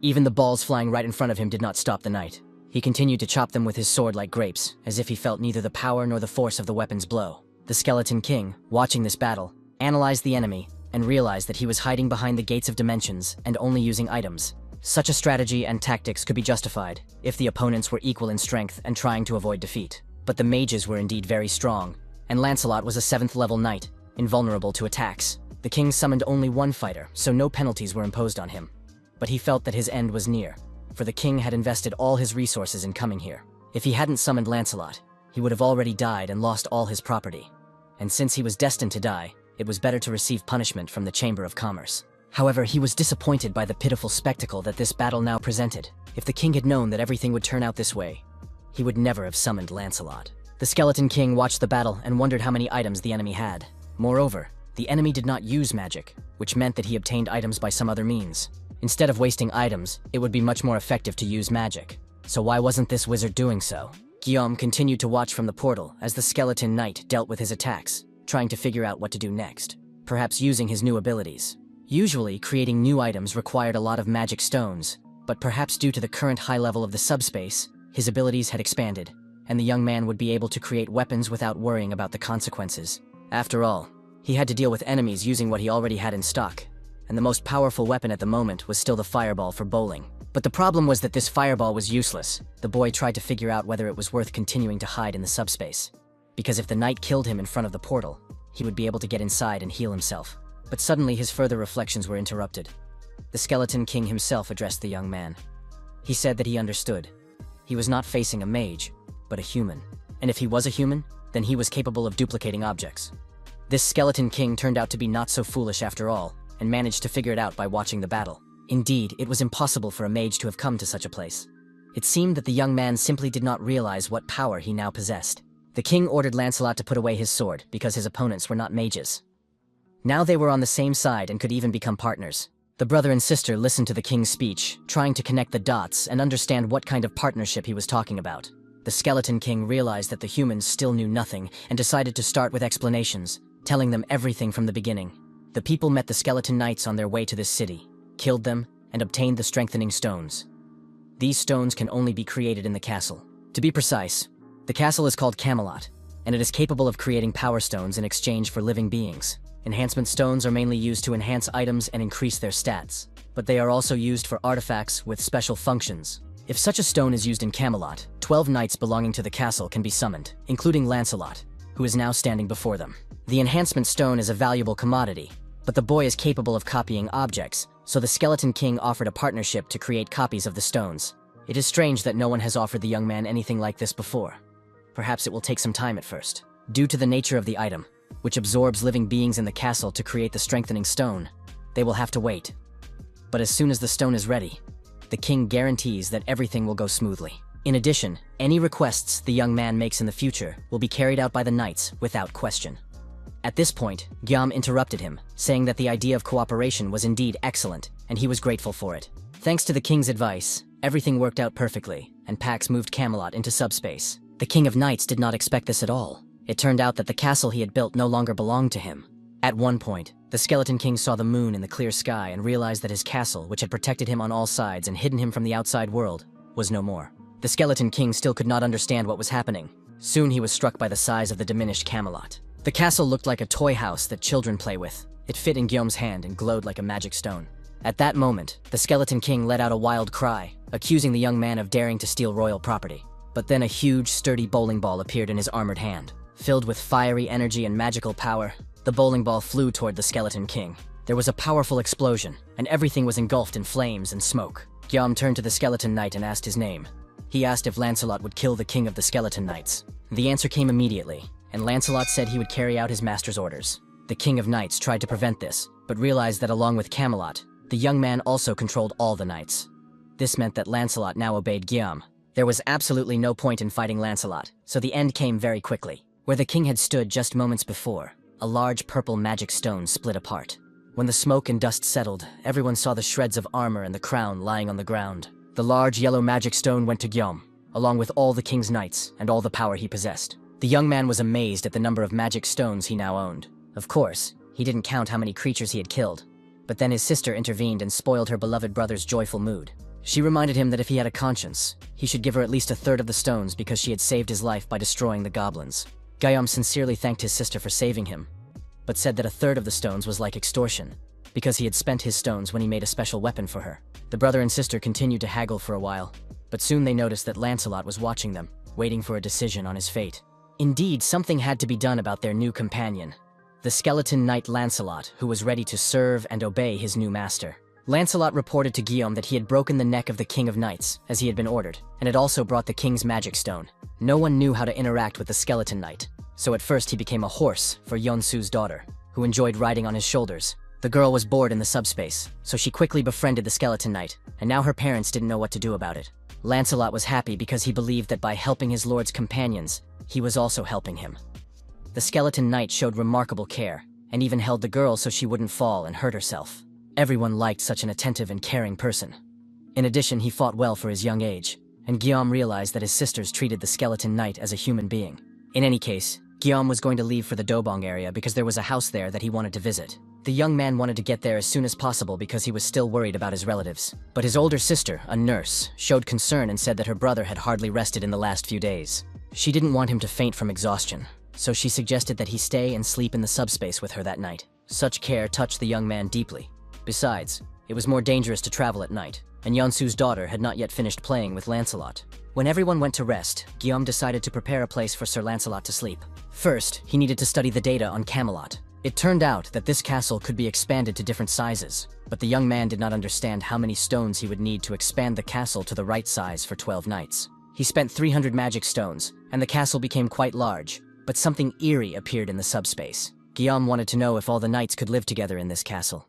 Even the balls flying right in front of him did not stop the knight. He continued to chop them with his sword like grapes, as if he felt neither the power nor the force of the weapon's blow. The Skeleton King, watching this battle, analyzed the enemy and realized that he was hiding behind the gates of dimensions and only using items. Such a strategy and tactics could be justified if the opponents were equal in strength and trying to avoid defeat. But the mages were indeed very strong, and Lancelot was a 7th level knight, invulnerable to attacks. The king summoned only one fighter, so no penalties were imposed on him. But he felt that his end was near, for the king had invested all his resources in coming here. If he hadn't summoned Lancelot, he would have already died and lost all his property. And since he was destined to die, it was better to receive punishment from the Chamber of Commerce. However, he was disappointed by the pitiful spectacle that this battle now presented. If the king had known that everything would turn out this way, he would never have summoned Lancelot. The Skeleton King watched the battle and wondered how many items the enemy had. Moreover, the enemy did not use magic, which meant that he obtained items by some other means. Instead of wasting items, it would be much more effective to use magic. So why wasn't this wizard doing so? Guillaume continued to watch from the portal as the Skeleton Knight dealt with his attacks, trying to figure out what to do next, perhaps using his new abilities. Usually, creating new items required a lot of magic stones, but perhaps due to the current high level of the subspace, his abilities had expanded, and the young man would be able to create weapons without worrying about the consequences. After all, he had to deal with enemies using what he already had in stock, and the most powerful weapon at the moment was still the fireball for bowling. But the problem was that this fireball was useless. The boy tried to figure out whether it was worth continuing to hide in the subspace, because if the knight killed him in front of the portal, he would be able to get inside and heal himself. But suddenly his further reflections were interrupted. The Skeleton King himself addressed the young man. He said that he understood. He was not facing a mage, but a human. And if he was a human, then he was capable of duplicating objects. This Skeleton King turned out to be not so foolish after all, and managed to figure it out by watching the battle. Indeed, it was impossible for a mage to have come to such a place. It seemed that the young man simply did not realize what power he now possessed. The king ordered Lancelot to put away his sword because his opponents were not mages. Now they were on the same side and could even become partners. The brother and sister listened to the king's speech, trying to connect the dots and understand what kind of partnership he was talking about. The Skeleton King realized that the humans still knew nothing and decided to start with explanations, telling them everything from the beginning. The people met the Skeleton Knights on their way to this city, killed them, and obtained the strengthening stones. These stones can only be created in the castle. To be precise, the castle is called Camelot, and it is capable of creating power stones in exchange for living beings. Enhancement stones are mainly used to enhance items and increase their stats, but they are also used for artifacts with special functions. If such a stone is used in Camelot, 12 knights belonging to the castle can be summoned, including Lancelot, who is now standing before them. The enhancement stone is a valuable commodity, but the boy is capable of copying objects, so the Skeleton King offered a partnership to create copies of the stones. It is strange that no one has offered the young man anything like this before. Perhaps it will take some time at first. Due to the nature of the item, which absorbs living beings in the castle to create the strengthening stone, they will have to wait. But as soon as the stone is ready, the king guarantees that everything will go smoothly. In addition, any requests the young man makes in the future will be carried out by the knights without question. At this point, Guillaume interrupted him, saying that the idea of cooperation was indeed excellent, and he was grateful for it. Thanks to the king's advice, everything worked out perfectly, and Pax moved Camelot into subspace. The King of Knights did not expect this at all. It turned out that the castle he had built no longer belonged to him. At one point, the Skeleton King saw the moon in the clear sky and realized that his castle, which had protected him on all sides and hidden him from the outside world, was no more. The Skeleton King still could not understand what was happening. Soon he was struck by the size of the diminished Camelot. The castle looked like a toy house that children play with. It fit in Guillaume's hand and glowed like a magic stone. At that moment, the Skeleton King let out a wild cry, accusing the young man of daring to steal royal property. But then a huge, sturdy bowling ball appeared in his armored hand. Filled with fiery energy and magical power, the bowling ball flew toward the Skeleton King. There was a powerful explosion, and everything was engulfed in flames and smoke. Guillaume turned to the Skeleton Knight and asked his name. He asked if Lancelot would kill the king of the Skeleton Knights. The answer came immediately, and Lancelot said he would carry out his master's orders. The King of Knights tried to prevent this, but realized that along with Camelot, the young man also controlled all the knights. This meant that Lancelot now obeyed Guillaume. There was absolutely no point in fighting Lancelot, so the end came very quickly. Where the king had stood just moments before, a large purple magic stone split apart. When the smoke and dust settled, everyone saw the shreds of armor and the crown lying on the ground. The large yellow magic stone went to Guillaume, along with all the king's knights and all the power he possessed. The young man was amazed at the number of magic stones he now owned. Of course, he didn't count how many creatures he had killed, but then his sister intervened and spoiled her beloved brother's joyful mood. She reminded him that if he had a conscience, he should give her at least a third of the stones because she had saved his life by destroying the goblins. Guillaume sincerely thanked his sister for saving him, but said that a third of the stones was like extortion, because he had spent his stones when he made a special weapon for her. The brother and sister continued to haggle for a while, but soon they noticed that Lancelot was watching them, waiting for a decision on his fate. Indeed, something had to be done about their new companion, the Skeleton Knight Lancelot, who was ready to serve and obey his new master. Lancelot reported to Guillaume that he had broken the neck of the King of Knights, as he had been ordered, and had also brought the King's magic stone. No one knew how to interact with the skeleton knight, so at first he became a horse for Yeonsu's daughter, who enjoyed riding on his shoulders. The girl was bored in the subspace, so she quickly befriended the skeleton knight, and now her parents didn't know what to do about it. Lancelot was happy because he believed that by helping his lord's companions, he was also helping him. The skeleton knight showed remarkable care, and even held the girl so she wouldn't fall and hurt herself. Everyone liked such an attentive and caring person. In addition, he fought well for his young age, and Guillaume realized that his sisters treated the skeleton knight as a human being. In any case, Guillaume was going to leave for the Dobong area because there was a house there that he wanted to visit. The young man wanted to get there as soon as possible because he was still worried about his relatives. But his older sister, a nurse, showed concern and said that her brother had hardly rested in the last few days. She didn't want him to faint from exhaustion, so she suggested that he stay and sleep in the subspace with her that night. Such care touched the young man deeply. Besides, it was more dangerous to travel at night, and Yeonsu's daughter had not yet finished playing with Lancelot. When everyone went to rest, Guillaume decided to prepare a place for Sir Lancelot to sleep. First, he needed to study the data on Camelot. It turned out that this castle could be expanded to different sizes, but the young man did not understand how many stones he would need to expand the castle to the right size for 12 knights. He spent 300 magic stones, and the castle became quite large, but something eerie appeared in the subspace. Guillaume wanted to know if all the knights could live together in this castle.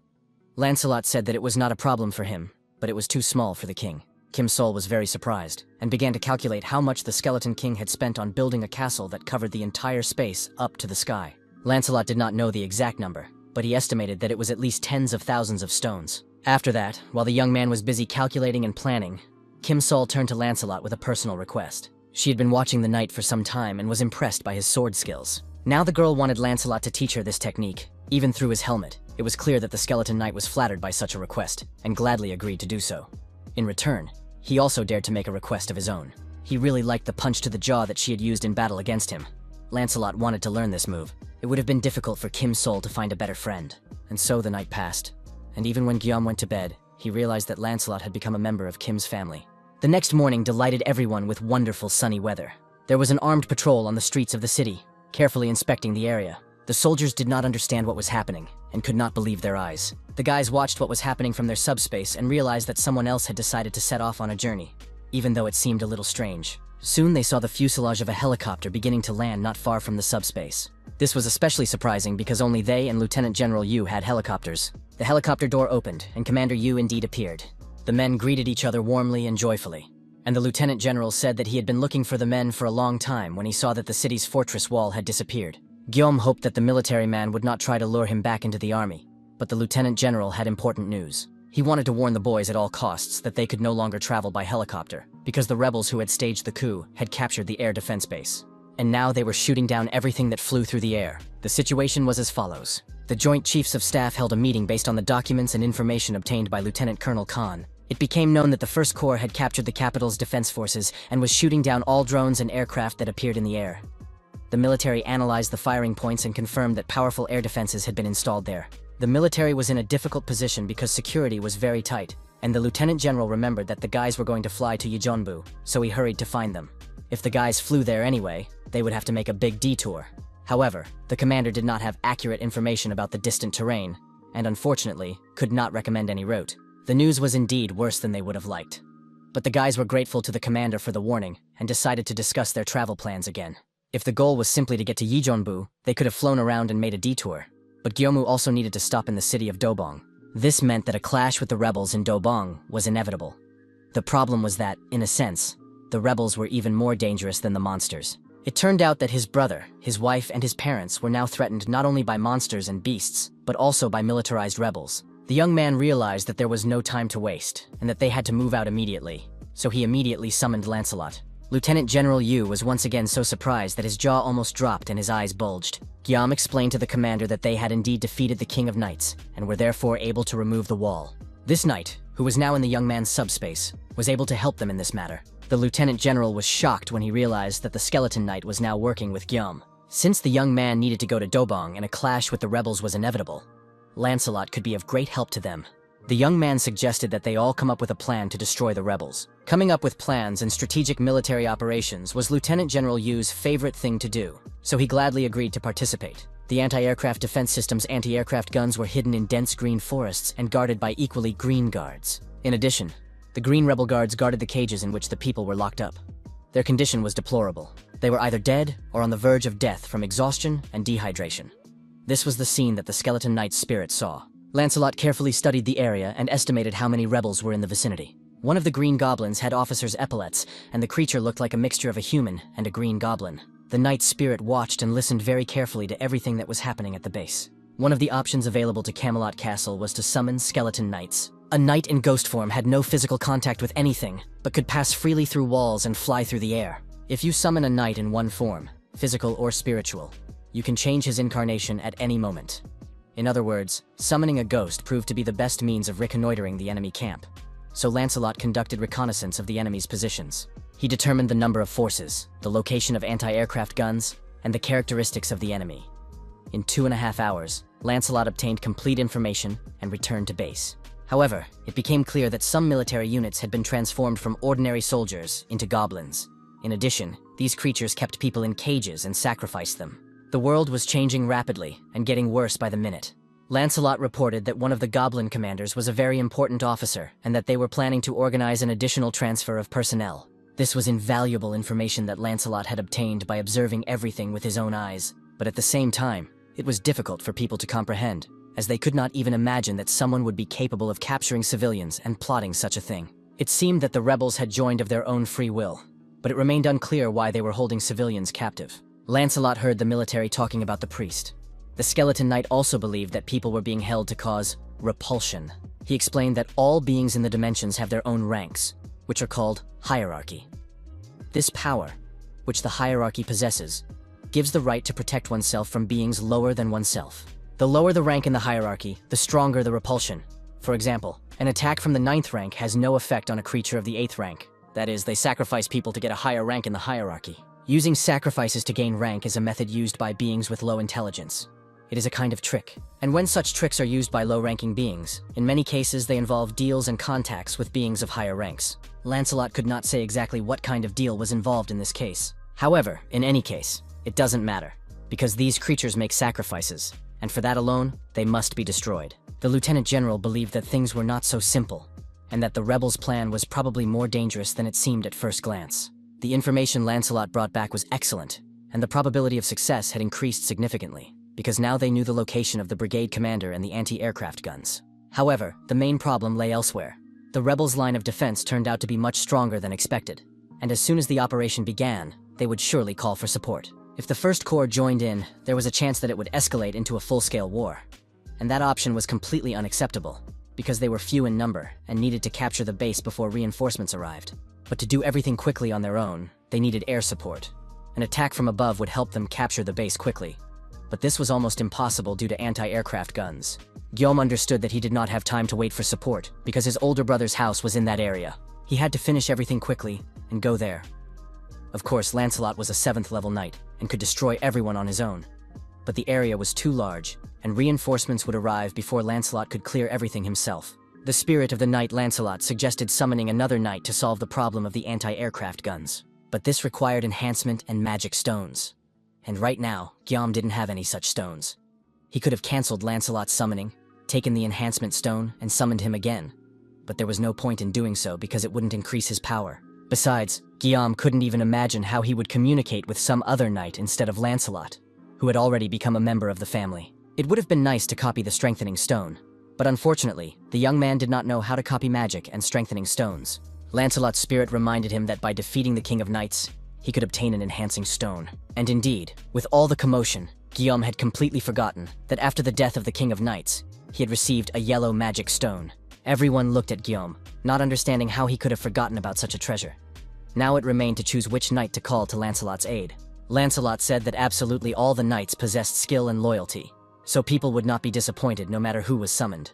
Lancelot said that it was not a problem for him, but it was too small for the king. Kim Sol was very surprised, and began to calculate how much the Skeleton King had spent on building a castle that covered the entire space up to the sky. Lancelot did not know the exact number, but he estimated that it was at least tens of thousands of stones. After that, while the young man was busy calculating and planning, Kim Sol turned to Lancelot with a personal request. She had been watching the knight for some time and was impressed by his sword skills. Now the girl wanted Lancelot to teach her this technique, even through his helmet. It was clear that the skeleton knight was flattered by such a request, and gladly agreed to do so. In return, he also dared to make a request of his own. He really liked the punch to the jaw that she had used in battle against him. Lancelot wanted to learn this move. It would have been difficult for Kim Sol to find a better friend. And so the night passed. And even when Guillaume went to bed, he realized that Lancelot had become a member of Kim's family. The next morning delighted everyone with wonderful sunny weather. There was an armed patrol on the streets of the city, carefully inspecting the area. The soldiers did not understand what was happening, and could not believe their eyes. The guys watched what was happening from their subspace and realized that someone else had decided to set off on a journey, even though it seemed a little strange. Soon they saw the fuselage of a helicopter beginning to land not far from the subspace. This was especially surprising because only they and Lieutenant General Yu had helicopters. The helicopter door opened, and Commander Yu indeed appeared. The men greeted each other warmly and joyfully, and the Lieutenant General said that he had been looking for the men for a long time when he saw that the city's fortress wall had disappeared. Guillaume hoped that the military man would not try to lure him back into the army, but the Lieutenant General had important news. He wanted to warn the boys at all costs that they could no longer travel by helicopter, because the rebels who had staged the coup had captured the air defense base. And now they were shooting down everything that flew through the air. The situation was as follows. The Joint Chiefs of Staff held a meeting based on the documents and information obtained by Lieutenant Colonel Khan. It became known that the First Corps had captured the capital's defense forces and was shooting down all drones and aircraft that appeared in the air. The military analyzed the firing points and confirmed that powerful air defenses had been installed there. The military was in a difficult position because security was very tight, and the Lieutenant General remembered that the guys were going to fly to Yeonbu, so he hurried to find them. If the guys flew there anyway, they would have to make a big detour. However, the commander did not have accurate information about the distant terrain, and unfortunately, could not recommend any route. The news was indeed worse than they would have liked. But the guys were grateful to the commander for the warning, and decided to discuss their travel plans again. If the goal was simply to get to Yeonbu, they could have flown around and made a detour. But Gyeomu also needed to stop in the city of Dobong. This meant that a clash with the rebels in Dobong was inevitable. The problem was that, in a sense, the rebels were even more dangerous than the monsters. It turned out that his brother, his wife, and his parents were now threatened not only by monsters and beasts, but also by militarized rebels. The young man realized that there was no time to waste, and that they had to move out immediately, so he immediately summoned Lancelot. Lieutenant General Yu was once again so surprised that his jaw almost dropped and his eyes bulged. Guillaume explained to the commander that they had indeed defeated the King of Knights, and were therefore able to remove the wall. This knight, who was now in the young man's subspace, was able to help them in this matter. The Lieutenant General was shocked when he realized that the Skeleton Knight was now working with Guillaume. Since the young man needed to go to Dobong and a clash with the rebels was inevitable, Lancelot could be of great help to them. The young man suggested that they all come up with a plan to destroy the rebels. Coming up with plans and strategic military operations was Lieutenant General Yu's favorite thing to do, so he gladly agreed to participate. The anti-aircraft defense system's anti-aircraft guns were hidden in dense green forests and guarded by equally green guards. In addition, the green rebel guards guarded the cages in which the people were locked up. Their condition was deplorable. They were either dead or on the verge of death from exhaustion and dehydration. This was the scene that the skeleton knight's spirit saw. Lancelot carefully studied the area and estimated how many rebels were in the vicinity. One of the green goblins had officer's epaulets, and the creature looked like a mixture of a human and a green goblin. The knight's spirit watched and listened very carefully to everything that was happening at the base. One of the options available to Camelot Castle was to summon skeleton knights. A knight in ghost form had no physical contact with anything, but could pass freely through walls and fly through the air. If you summon a knight in one form, physical or spiritual, you can change his incarnation at any moment. In other words, summoning a ghost proved to be the best means of reconnoitering the enemy camp. So Lancelot conducted reconnaissance of the enemy's positions. He determined the number of forces, the location of anti-aircraft guns, and the characteristics of the enemy. In 2.5 hours, Lancelot obtained complete information and returned to base. However, it became clear that some military units had been transformed from ordinary soldiers into goblins. In addition, these creatures kept people in cages and sacrificed them. The world was changing rapidly and getting worse by the minute. Lancelot reported that one of the goblin commanders was a very important officer and that they were planning to organize an additional transfer of personnel. This was invaluable information that Lancelot had obtained by observing everything with his own eyes, but at the same time, it was difficult for people to comprehend, as they could not even imagine that someone would be capable of capturing civilians and plotting such a thing. It seemed that the rebels had joined of their own free will, but it remained unclear why they were holding civilians captive. Lancelot heard the military talking about the priest. The skeleton knight also believed that people were being held to cause repulsion. He explained that all beings in the dimensions have their own ranks, which are called hierarchy. This power, which the hierarchy possesses, gives the right to protect oneself from beings lower than oneself. The lower the rank in the hierarchy, the stronger the repulsion. For example, an attack from the 9th rank has no effect on a creature of the 8th rank. That is, they sacrifice people to get a higher rank in the hierarchy. Using sacrifices to gain rank is a method used by beings with low intelligence. It is a kind of trick. And when such tricks are used by low-ranking beings, in many cases they involve deals and contacts with beings of higher ranks. Lancelot could not say exactly what kind of deal was involved in this case. However, in any case, it doesn't matter, because these creatures make sacrifices, and for that alone, they must be destroyed. The Lieutenant General believed that things were not so simple, and that the rebels' plan was probably more dangerous than it seemed at first glance. The information Lancelot brought back was excellent, and the probability of success had increased significantly, because now they knew the location of the brigade commander and the anti-aircraft guns. However, the main problem lay elsewhere. The rebels' line of defense turned out to be much stronger than expected, and as soon as the operation began, they would surely call for support. If the First Corps joined in, there was a chance that it would escalate into a full-scale war. And that option was completely unacceptable, because they were few in number and needed to capture the base before reinforcements arrived. But to do everything quickly on their own, they needed air support. An attack from above would help them capture the base quickly. But this was almost impossible due to anti-aircraft guns. Guillaume understood that he did not have time to wait for support, because his older brother's house was in that area. He had to finish everything quickly and go there. Of course, Lancelot was a 7th level knight and could destroy everyone on his own. But the area was too large, and reinforcements would arrive before Lancelot could clear everything himself. The spirit of the knight Lancelot suggested summoning another knight to solve the problem of the anti-aircraft guns. But this required enhancement and magic stones. And right now, Guillaume didn't have any such stones. He could have cancelled Lancelot's summoning, taken the enhancement stone, and summoned him again. But there was no point in doing so because it wouldn't increase his power. Besides, Guillaume couldn't even imagine how he would communicate with some other knight instead of Lancelot, who had already become a member of the family. It would have been nice to copy the strengthening stone, but unfortunately, the young man did not know how to copy magic and strengthening stones. Lancelot's spirit reminded him that by defeating the King of Knights, he could obtain an enhancing stone. And indeed, with all the commotion, Guillaume had completely forgotten that after the death of the King of Knights, he had received a yellow magic stone. Everyone looked at Guillaume, not understanding how he could have forgotten about such a treasure. Now it remained to choose which knight to call to Lancelot's aid. Lancelot said that absolutely all the knights possessed skill and loyalty, so people would not be disappointed no matter who was summoned.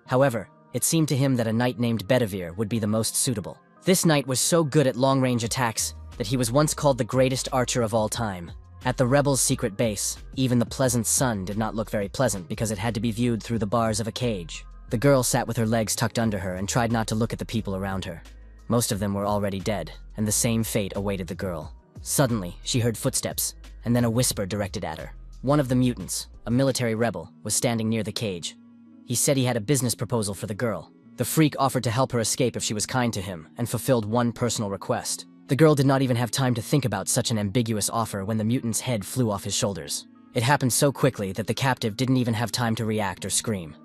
However, it seemed to him that a knight named Bedivere would be the most suitable. This knight was so good at long-range attacks that he was once called the greatest archer of all time. At the rebels' secret base, even the pleasant sun did not look very pleasant because it had to be viewed through the bars of a cage. The girl sat with her legs tucked under her and tried not to look at the people around her. Most of them were already dead, and the same fate awaited the girl. Suddenly, she heard footsteps, and then a whisper directed at her. One of the mutants, a military rebel, was standing near the cage. He said he had a business proposal for the girl. The freak offered to help her escape if she was kind to him and fulfilled one personal request. The girl did not even have time to think about such an ambiguous offer when the mutant's head flew off his shoulders. It happened so quickly that the captive didn't even have time to react or scream.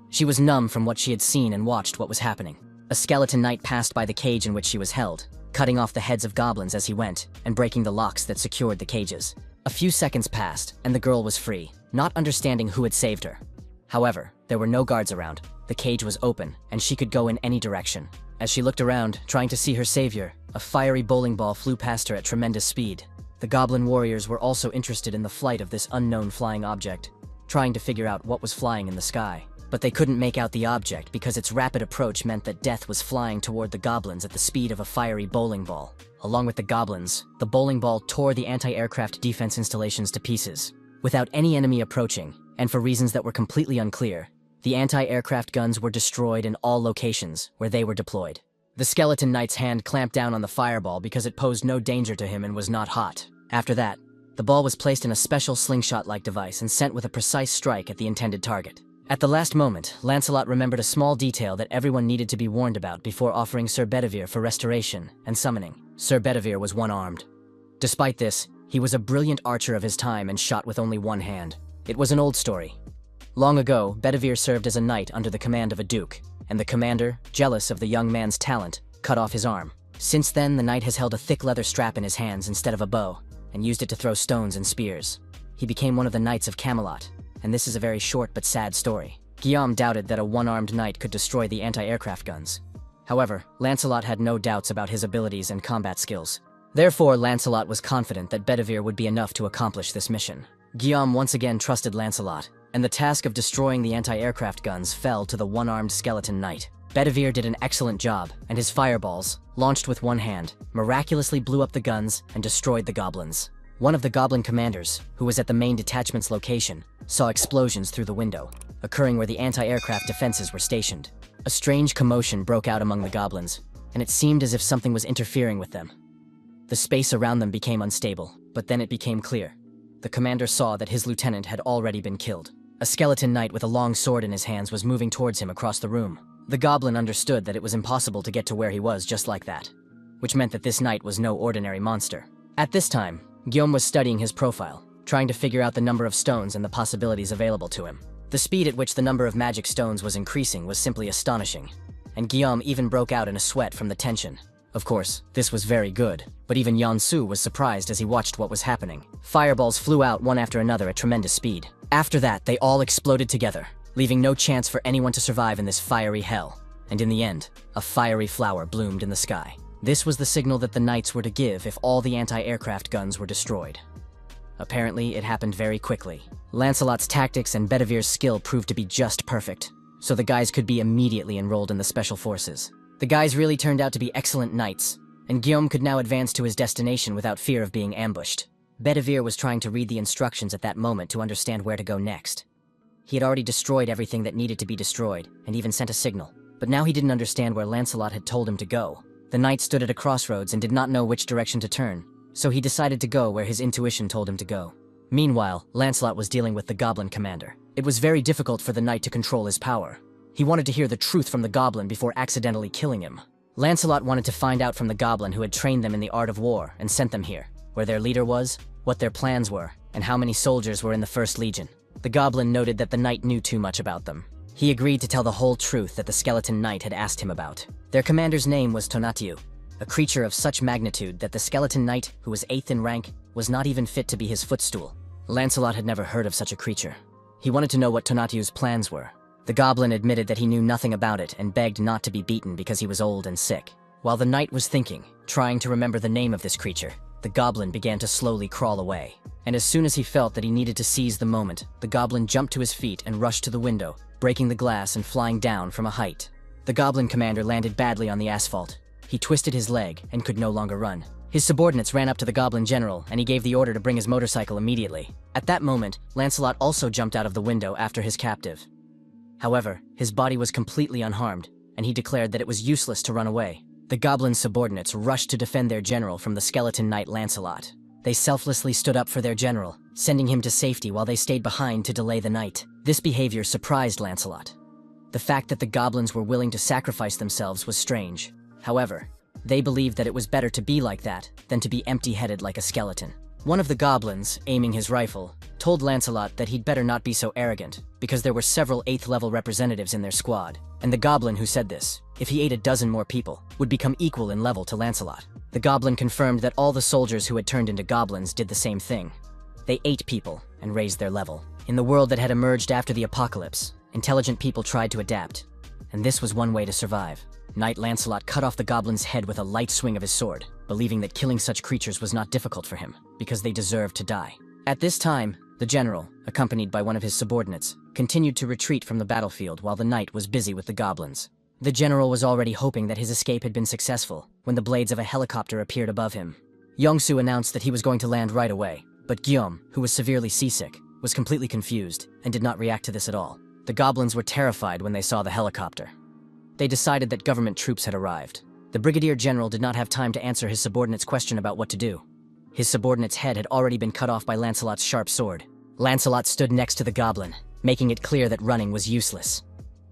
She was numb from what she had seen and watched what was happening. A skeleton knight passed by the cage in which she was held, cutting off the heads of goblins as he went and breaking the locks that secured the cages. A few seconds passed and the girl was free, not understanding who had saved her. However, there were no guards around. The cage was open and she could go in any direction. As she looked around, trying to see her savior, a fiery bowling ball flew past her at tremendous speed. The goblin warriors were also interested in the flight of this unknown flying object, trying to figure out what was flying in the sky. But they couldn't make out the object because its rapid approach meant that death was flying toward the goblins at the speed of a fiery bowling ball. Along with the goblins, the bowling ball tore the anti-aircraft defense installations to pieces. Without any enemy approaching, and for reasons that were completely unclear, the anti-aircraft guns were destroyed in all locations where they were deployed. The skeleton knight's hand clamped down on the fireball because it posed no danger to him and was not hot. After that, the ball was placed in a special slingshot-like device and sent with a precise strike at the intended target. At the last moment, Lancelot remembered a small detail that everyone needed to be warned about before offering Sir Bedivere for restoration and summoning. Sir Bedivere was one-armed. Despite this, he was a brilliant archer of his time and shot with only one hand. It was an old story. Long ago, Bedivere served as a knight under the command of a duke, and the commander, jealous of the young man's talent, cut off his arm. Since then, the knight has held a thick leather strap in his hands instead of a bow, and used it to throw stones and spears. He became one of the Knights of Camelot, and this is a very short but sad story. Guillaume doubted that a one-armed knight could destroy the anti-aircraft guns. However, Lancelot had no doubts about his abilities and combat skills. Therefore, Lancelot was confident that Bedivere would be enough to accomplish this mission. Guillaume once again trusted Lancelot, and the task of destroying the anti-aircraft guns fell to the one-armed skeleton knight. Bedivere did an excellent job, and his fireballs, launched with one hand, miraculously blew up the guns and destroyed the goblins. One of the goblin commanders, who was at the main detachment's location, saw explosions through the window, occurring where the anti-aircraft defenses were stationed. A strange commotion broke out among the goblins, and it seemed as if something was interfering with them. The space around them became unstable, but then it became clear. The commander saw that his lieutenant had already been killed. A skeleton knight with a long sword in his hands was moving towards him across the room. The goblin understood that it was impossible to get to where he was just like that, which meant that this knight was no ordinary monster. At this time, Guillaume was studying his profile, trying to figure out the number of stones and the possibilities available to him. The speed at which the number of magic stones was increasing was simply astonishing, and Guillaume even broke out in a sweat from the tension. Of course, this was very good, but even Yansu was surprised as he watched what was happening. Fireballs flew out one after another at tremendous speed. After that, they all exploded together, leaving no chance for anyone to survive in this fiery hell. And in the end, a fiery flower bloomed in the sky. This was the signal that the knights were to give if all the anti-aircraft guns were destroyed. Apparently, it happened very quickly. Lancelot's tactics and Bedivere's skill proved to be just perfect, so the guys could be immediately enrolled in the special forces. The guys really turned out to be excellent knights, and Guillaume could now advance to his destination without fear of being ambushed. Bedivere was trying to read the instructions at that moment to understand where to go next. He had already destroyed everything that needed to be destroyed, and even sent a signal. But now he didn't understand where Lancelot had told him to go. The knight stood at a crossroads and did not know which direction to turn, so he decided to go where his intuition told him to go. Meanwhile, Lancelot was dealing with the goblin commander. It was very difficult for the knight to control his power. He wanted to hear the truth from the goblin before accidentally killing him. Lancelot wanted to find out from the goblin who had trained them in the art of war and sent them here, where their leader was, what their plans were, and how many soldiers were in the First Legion. The goblin noted that the knight knew too much about them. He agreed to tell the whole truth that the skeleton knight had asked him about. Their commander's name was Tonatiuh, a creature of such magnitude that the skeleton knight, who was 8th in rank, was not even fit to be his footstool. Lancelot had never heard of such a creature. He wanted to know what Tonatiuh's plans were. The goblin admitted that he knew nothing about it and begged not to be beaten because he was old and sick. While the knight was thinking, trying to remember the name of this creature, the goblin began to slowly crawl away. And as soon as he felt that he needed to seize the moment, the goblin jumped to his feet and rushed to the window, breaking the glass and flying down from a height. The goblin commander landed badly on the asphalt. He twisted his leg and could no longer run. His subordinates ran up to the goblin general, and he gave the order to bring his motorcycle immediately. At that moment, Lancelot also jumped out of the window after his captive. However, his body was completely unharmed, and he declared that it was useless to run away. The goblin subordinates rushed to defend their general from the skeleton knight Lancelot. They selflessly stood up for their general, sending him to safety while they stayed behind to delay the night. This behavior surprised Lancelot. The fact that the goblins were willing to sacrifice themselves was strange. However, they believed that it was better to be like that than to be empty-headed like a skeleton. One of the goblins, aiming his rifle, told Lancelot that he'd better not be so arrogant, because there were several 8th level representatives in their squad, and the goblin who said this, if he ate a dozen more people, would become equal in level to Lancelot. The goblin confirmed that all the soldiers who had turned into goblins did the same thing. They ate people and raised their level. In the world that had emerged after the apocalypse, intelligent people tried to adapt, and this was one way to survive. Knight Lancelot cut off the goblin's head with a light swing of his sword, believing that killing such creatures was not difficult for him, because they deserved to die. At this time, the general, accompanied by one of his subordinates, continued to retreat from the battlefield while the knight was busy with the goblins. The general was already hoping that his escape had been successful when the blades of a helicopter appeared above him. Yongsu announced that he was going to land right away, but Guillaume, who was severely seasick, was completely confused and did not react to this at all. The goblins were terrified when they saw the helicopter. They decided that government troops had arrived. The brigadier general did not have time to answer his subordinate's question about what to do. His subordinate's head had already been cut off by Lancelot's sharp sword. Lancelot stood next to the goblin, making it clear that running was useless.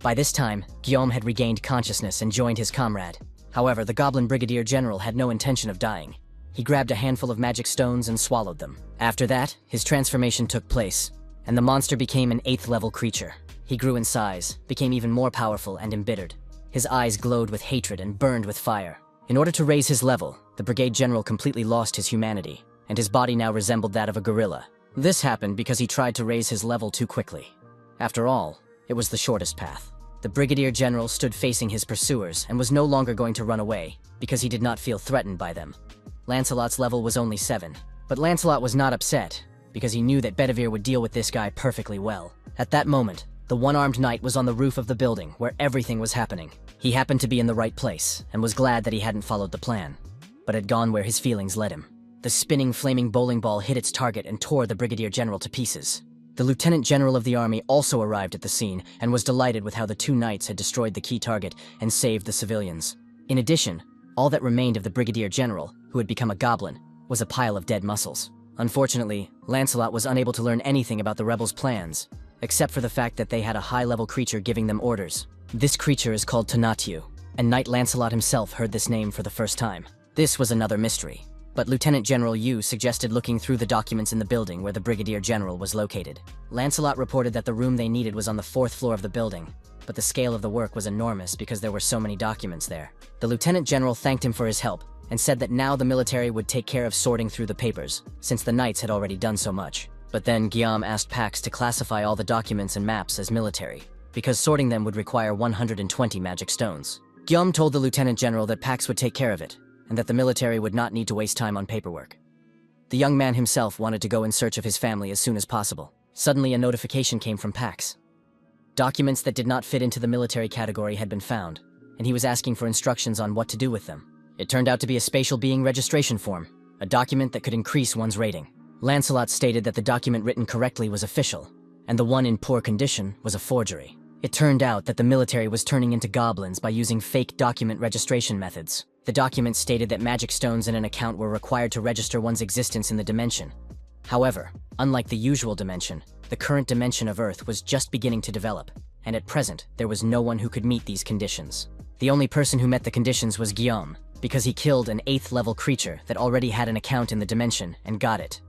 By this time, Guillaume had regained consciousness and joined his comrade. However, the goblin brigadier general had no intention of dying. He grabbed a handful of magic stones and swallowed them. After that, his transformation took place, and the monster became an 8th level creature. He grew in size, became even more powerful and embittered. His eyes glowed with hatred and burned with fire. In order to raise his level, the brigade general completely lost his humanity, and his body now resembled that of a gorilla. This happened because he tried to raise his level too quickly. After all, it was the shortest path. The brigadier general stood facing his pursuers and was no longer going to run away, because he did not feel threatened by them. Lancelot's level was only 7, but Lancelot was not upset, because he knew that Bedivere would deal with this guy perfectly well. At that moment, the one-armed knight was on the roof of the building where everything was happening. He happened to be in the right place, and was glad that he hadn't followed the plan, but had gone where his feelings led him. The spinning, flaming bowling ball hit its target and tore the brigadier general to pieces. The lieutenant general of the army also arrived at the scene, and was delighted with how the 2 knights had destroyed the key target and saved the civilians. In addition, all that remained of the brigadier general, who had become a goblin, was a pile of dead muscles. Unfortunately, Lancelot was unable to learn anything about the rebels' plans, except for the fact that they had a high-level creature giving them orders. This creature is called Tonatiuh, and Knight Lancelot himself heard this name for the first time. This was another mystery, but Lieutenant General Yu suggested looking through the documents in the building where the brigadier general was located. Lancelot reported that the room they needed was on the 4th floor of the building, but the scale of the work was enormous because there were so many documents there. The lieutenant general thanked him for his help, and said that now the military would take care of sorting through the papers, since the knights had already done so much. But then Guillaume asked Pax to classify all the documents and maps as military, because sorting them would require 120 magic stones. Guillaume told the lieutenant general that Pax would take care of it, and that the military would not need to waste time on paperwork. The young man himself wanted to go in search of his family as soon as possible. Suddenly, a notification came from Pax. Documents that did not fit into the military category had been found, and he was asking for instructions on what to do with them. It turned out to be a spatial being registration form, a document that could increase one's rating. Lancelot stated that the document written correctly was official, and the one in poor condition was a forgery. It turned out that the military was turning into goblins by using fake document registration methods. The document stated that magic stones in an account were required to register one's existence in the dimension. However, unlike the usual dimension, the current dimension of Earth was just beginning to develop, and at present, there was no one who could meet these conditions. The only person who met the conditions was Guillaume, because he killed an 8th level creature that already had an account in the dimension and got it.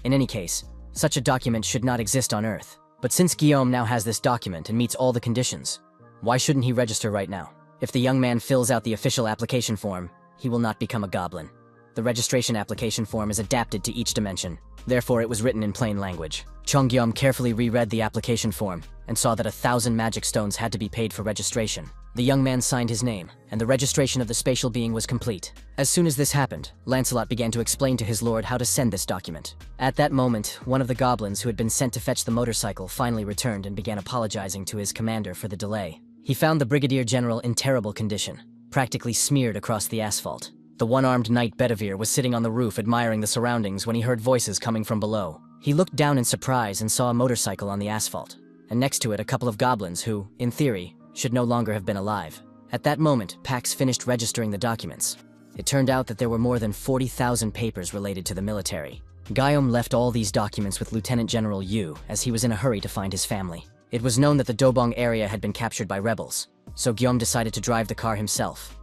In any case, such a document should not exist on Earth. But since Guillaume now has this document and meets all the conditions, why shouldn't he register right now? If the young man fills out the official application form, he will not become a goblin. The registration application form is adapted to each dimension, therefore it was written in plain language. Guillaume carefully reread the application form and saw that 1,000 magic stones had to be paid for registration. The young man signed his name, and the registration of the spatial being was complete. As soon as this happened, Lancelot began to explain to his lord how to send this document. At that moment, one of the goblins who had been sent to fetch the motorcycle finally returned and began apologizing to his commander for the delay. He found the brigadier general in terrible condition, practically smeared across the asphalt. The one-armed knight Bedivere was sitting on the roof admiring the surroundings when he heard voices coming from below. He looked down in surprise and saw a motorcycle on the asphalt, and next to it a couple of goblins who, in theory, should no longer have been alive. At that moment, Pax finished registering the documents. It turned out that there were more than 40,000 papers related to the military. Guillaume left all these documents with Lieutenant General Yu as he was in a hurry to find his family. It was known that the Dobong area had been captured by rebels, so Guillaume decided to drive the car himself.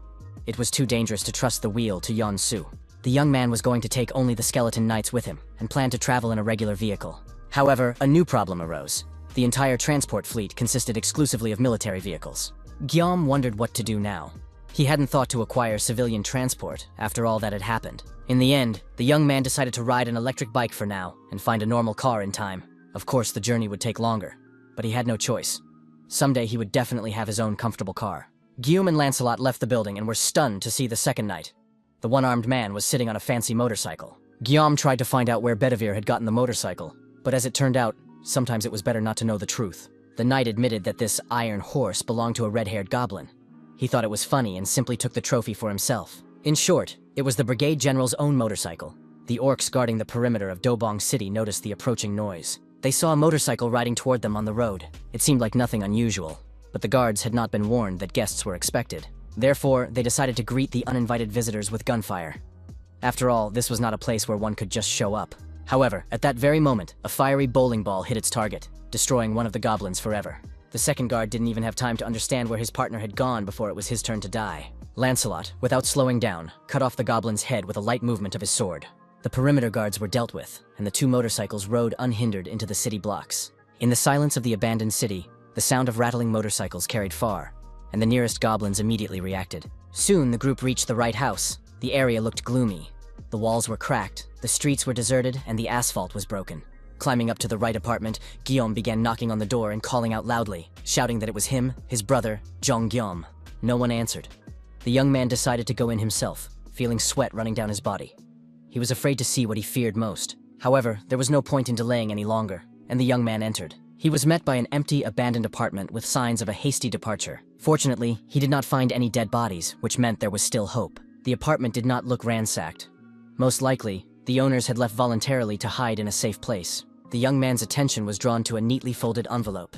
It was too dangerous to trust the wheel to Yeon-su. The young man was going to take only the skeleton knights with him and planned to travel in a regular vehicle. However, a new problem arose. The entire transport fleet consisted exclusively of military vehicles. Guillaume wondered what to do now. He hadn't thought to acquire civilian transport after all that had happened. In the end, the young man decided to ride an electric bike for now and find a normal car in time. Of course, the journey would take longer, but he had no choice. Someday he would definitely have his own comfortable car. Guillaume and Lancelot left the building and were stunned to see the second knight. The one-armed man was sitting on a fancy motorcycle. Guillaume tried to find out where Bedivere had gotten the motorcycle, but as it turned out, sometimes it was better not to know the truth. The knight admitted that this iron horse belonged to a red-haired goblin. He thought it was funny and simply took the trophy for himself. In short, it was the brigade general's own motorcycle. The orcs guarding the perimeter of Dobong City noticed the approaching noise. They saw a motorcycle riding toward them on the road. It seemed like nothing unusual, but the guards had not been warned that guests were expected. Therefore, they decided to greet the uninvited visitors with gunfire. After all, this was not a place where one could just show up. However, at that very moment, a fiery bowling ball hit its target, destroying one of the goblins forever. The second guard didn't even have time to understand where his partner had gone before it was his turn to die. Lancelot, without slowing down, cut off the goblin's head with a light movement of his sword. The perimeter guards were dealt with, and the two motorcycles rode unhindered into the city blocks. In the silence of the abandoned city, the sound of rattling motorcycles carried far, and the nearest goblins immediately reacted. Soon the group reached the right house. The area looked gloomy. The walls were cracked, the streets were deserted, and the asphalt was broken. Climbing up to the right apartment, Guillaume began knocking on the door and calling out loudly, shouting that it was him, his brother, Jong Guillaume. No one answered. The young man decided to go in himself, feeling sweat running down his body. He was afraid to see what he feared most. However, there was no point in delaying any longer, and the young man entered. He was met by an empty, abandoned apartment with signs of a hasty departure. Fortunately, he did not find any dead bodies, which meant there was still hope. The apartment did not look ransacked. Most likely, the owners had left voluntarily to hide in a safe place. The young man's attention was drawn to a neatly folded envelope.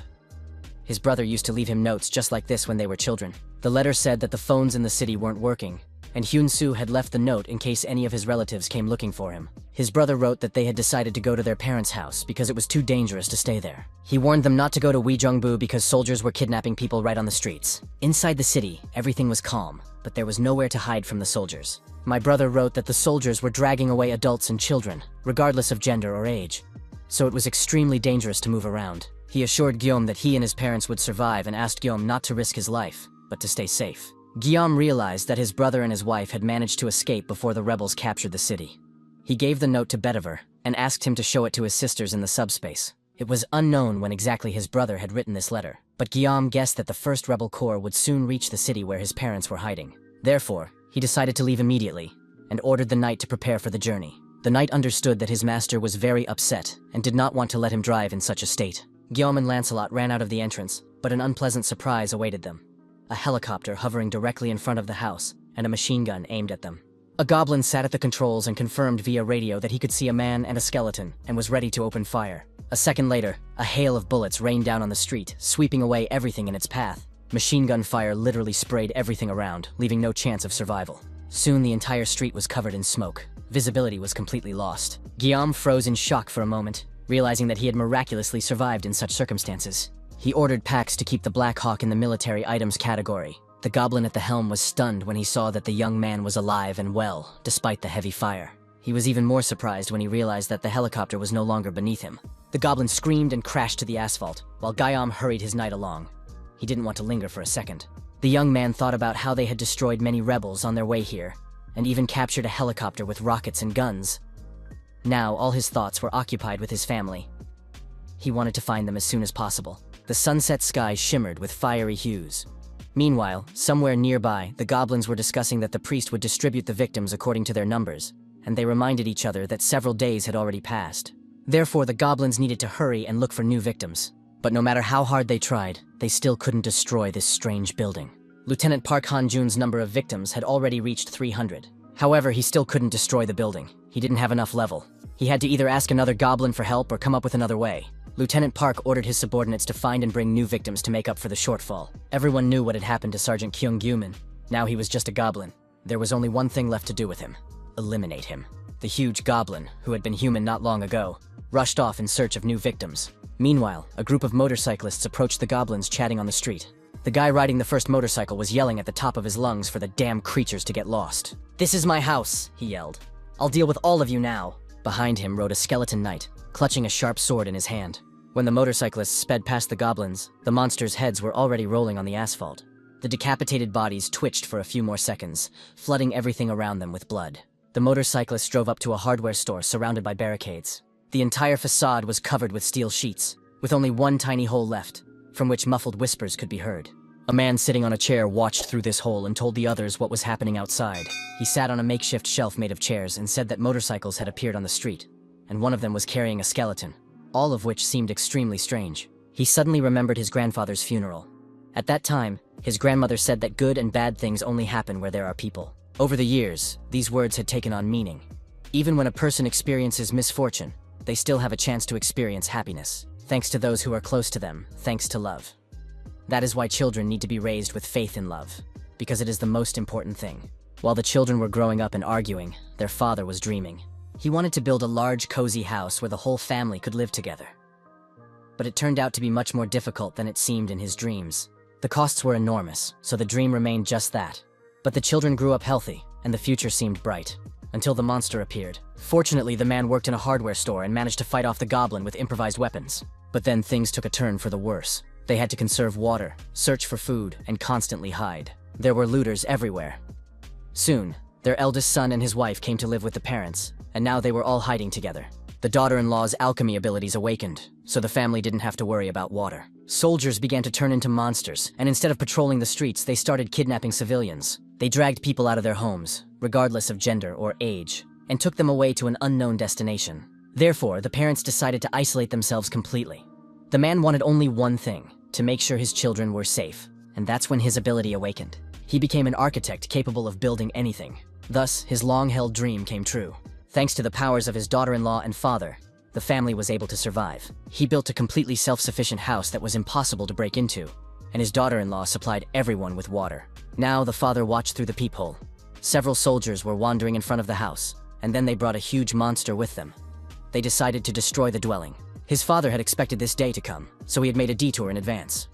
His brother used to leave him notes just like this when they were children. The letter said that the phones in the city weren't working, and Hyun-soo had left the note in case any of his relatives came looking for him. His brother wrote that they had decided to go to their parents' house because it was too dangerous to stay there. He warned them not to go to Weijongbu because soldiers were kidnapping people right on the streets. Inside the city, everything was calm, but there was nowhere to hide from the soldiers. My brother wrote that the soldiers were dragging away adults and children, regardless of gender or age. So it was extremely dangerous to move around. He assured Guillaume that he and his parents would survive and asked Guillaume not to risk his life, but to stay safe. Guillaume realized that his brother and his wife had managed to escape before the rebels captured the city. He gave the note to Bedivere and asked him to show it to his sisters in the subspace. It was unknown when exactly his brother had written this letter, but Guillaume guessed that the first rebel corps would soon reach the city where his parents were hiding. Therefore, he decided to leave immediately and ordered the knight to prepare for the journey. The knight understood that his master was very upset and did not want to let him drive in such a state. Guillaume and Lancelot ran out of the entrance, but an unpleasant surprise awaited them. A helicopter hovering directly in front of the house and a machine gun aimed at them. A goblin sat at the controls and confirmed via radio that he could see a man and a skeleton and was ready to open fire. A second later, a hail of bullets rained down on the street, sweeping away everything in its path. Machine gun fire literally sprayed everything around, leaving no chance of survival. Soon the entire street was covered in smoke. Visibility was completely lost. Guillaume froze in shock for a moment, realizing that he had miraculously survived in such circumstances. He ordered Pax to keep the Black Hawk in the military items category. The goblin at the helm was stunned when he saw that the young man was alive and well, despite the heavy fire. He was even more surprised when he realized that the helicopter was no longer beneath him. The goblin screamed and crashed to the asphalt, while Guillaume hurried his knight along. He didn't want to linger for a second. The young man thought about how they had destroyed many rebels on their way here, and even captured a helicopter with rockets and guns. Now, all his thoughts were occupied with his family. He wanted to find them as soon as possible. The sunset sky shimmered with fiery hues. Meanwhile, somewhere nearby, the goblins were discussing that the priest would distribute the victims according to their numbers, and they reminded each other that several days had already passed. Therefore, the goblins needed to hurry and look for new victims. But no matter how hard they tried, they still couldn't destroy this strange building. Lieutenant Park Han-jun's number of victims had already reached 300. However, he still couldn't destroy the building. He didn't have enough level. He had to either ask another goblin for help or come up with another way. Lieutenant Park ordered his subordinates to find and bring new victims to make up for the shortfall. Everyone knew what had happened to Sergeant Kyung-gyumin. Now he was just a goblin. There was only one thing left to do with him: eliminate him. the huge goblin, who had been human not long ago, rushed off in search of new victims. Meanwhile, a group of motorcyclists approached the goblins chatting on the street. The guy riding the first motorcycle was yelling at the top of his lungs for the damn creatures to get lost. "This is my house," he yelled. "I'll deal with all of you now." Behind him rode a skeleton knight, clutching a sharp sword in his hand. When the motorcyclists sped past the goblins, the monsters' heads were already rolling on the asphalt. The decapitated bodies twitched for a few more seconds, flooding everything around them with blood. The motorcyclists drove up to a hardware store surrounded by barricades. The entire facade was covered with steel sheets, with only one tiny hole left, from which muffled whispers could be heard. A man sitting on a chair watched through this hole and told the others what was happening outside. He sat on a makeshift shelf made of chairs and said that motorcycles had appeared on the street, and one of them was carrying a skeleton, all of which seemed extremely strange. He suddenly remembered his grandfather's funeral. At that time, his grandmother said that good and bad things only happen where there are people. Over the years, these words had taken on meaning. Even when a person experiences misfortune, they still have a chance to experience happiness, thanks to those who are close to them, thanks to love. That is why children need to be raised with faith in love, because it is the most important thing. While the children were growing up and arguing, their father was dreaming. He wanted to build a large, cozy house where the whole family could live together. But it turned out to be much more difficult than it seemed in his dreams. The costs were enormous, so the dream remained just that. But the children grew up healthy, and the future seemed bright. Until the monster appeared. Fortunately, the man worked in a hardware store and managed to fight off the goblin with improvised weapons. But then things took a turn for the worse. They had to conserve water, search for food, and constantly hide. There were looters everywhere. Soon, their eldest son and his wife came to live with the parents, and now they were all hiding together. The daughter-in-law's alchemy abilities awakened, so the family didn't have to worry about water. Soldiers began to turn into monsters, and instead of patrolling the streets, they started kidnapping civilians. They dragged people out of their homes, regardless of gender or age, and took them away to an unknown destination. Therefore, the parents decided to isolate themselves completely. The man wanted only one thing, to make sure his children were safe, and that's when his ability awakened. He became an architect capable of building anything. Thus, his long-held dream came true. Thanks to the powers of his daughter-in-law and father, the family was able to survive. He built a completely self-sufficient house that was impossible to break into, and his daughter-in-law supplied everyone with water. Now the father watched through the peephole. Several soldiers were wandering in front of the house, and then they brought a huge monster with them. They decided to destroy the dwelling. His father had expected this day to come, so he had made a detour in advance.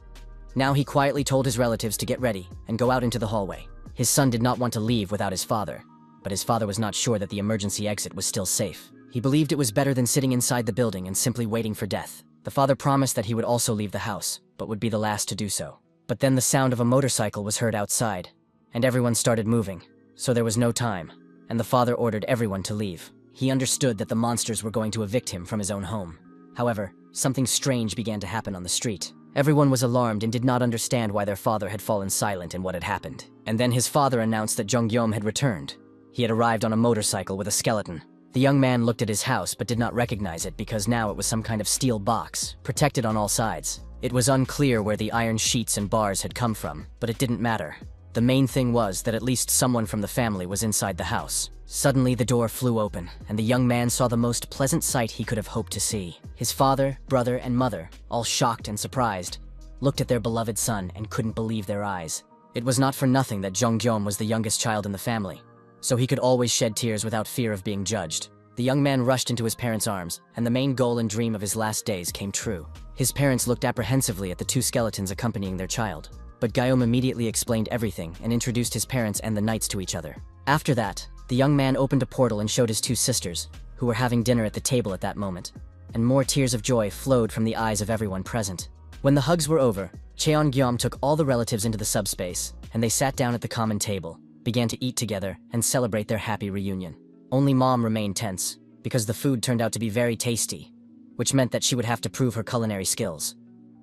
Now he quietly told his relatives to get ready and go out into the hallway. His son did not want to leave without his father, but his father was not sure that the emergency exit was still safe. He believed it was better than sitting inside the building and simply waiting for death. The father promised that he would also leave the house, but would be the last to do so. But then the sound of a motorcycle was heard outside, and everyone started moving, so there was no time, and the father ordered everyone to leave. He understood that the monsters were going to evict him from his own home. However, something strange began to happen on the street. Everyone was alarmed and did not understand why their father had fallen silent and what had happened. And then his father announced that Jonggyom had returned. He had arrived on a motorcycle with a skeleton. The young man looked at his house but did not recognize it because now it was some kind of steel box, protected on all sides. It was unclear where the iron sheets and bars had come from, but it didn't matter. The main thing was that at least someone from the family was inside the house. Suddenly the door flew open, and the young man saw the most pleasant sight he could have hoped to see. His father, brother, and mother, all shocked and surprised, looked at their beloved son and couldn't believe their eyes. It was not for nothing that Jonggyom was the youngest child in the family, so he could always shed tears without fear of being judged. The young man rushed into his parents' arms, and the main goal and dream of his last days came true. His parents looked apprehensively at the two skeletons accompanying their child, but Guillaume immediately explained everything and introduced his parents and the knights to each other. After that, the young man opened a portal and showed his two sisters, who were having dinner at the table at that moment, and more tears of joy flowed from the eyes of everyone present. When the hugs were over, Cheon-gyeom took all the relatives into the subspace, and they sat down at the common table, began to eat together, and celebrate their happy reunion. Only Mom remained tense, because the food turned out to be very tasty, which meant that she would have to prove her culinary skills.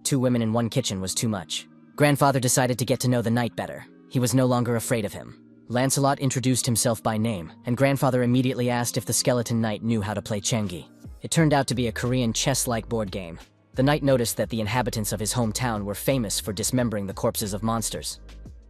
2 women in one kitchen was too much. Grandfather decided to get to know the knight better. He was no longer afraid of him. Lancelot introduced himself by name, and Grandfather immediately asked if the skeleton knight knew how to play Chengi. It turned out to be a Korean chess-like board game. The knight noticed that the inhabitants of his hometown were famous for dismembering the corpses of monsters.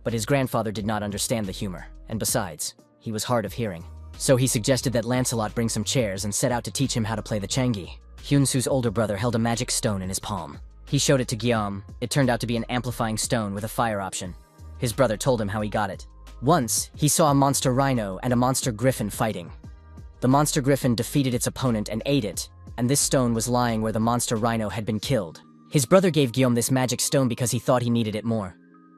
But his grandfather did not understand the humor, and besides, he was hard of hearing. So he suggested that Lancelot bring some chairs and set out to teach him how to play the Chengi. Hyunsu's older brother held a magic stone in his palm. He showed it to Guillaume. It turned out to be an amplifying stone with a fire option. His brother told him how he got it. Once, he saw a monster rhino and a monster griffin fighting. The monster griffin defeated its opponent and ate it, and this stone was lying where the monster rhino had been killed. His brother gave Guillaume this magic stone because he thought he needed it more,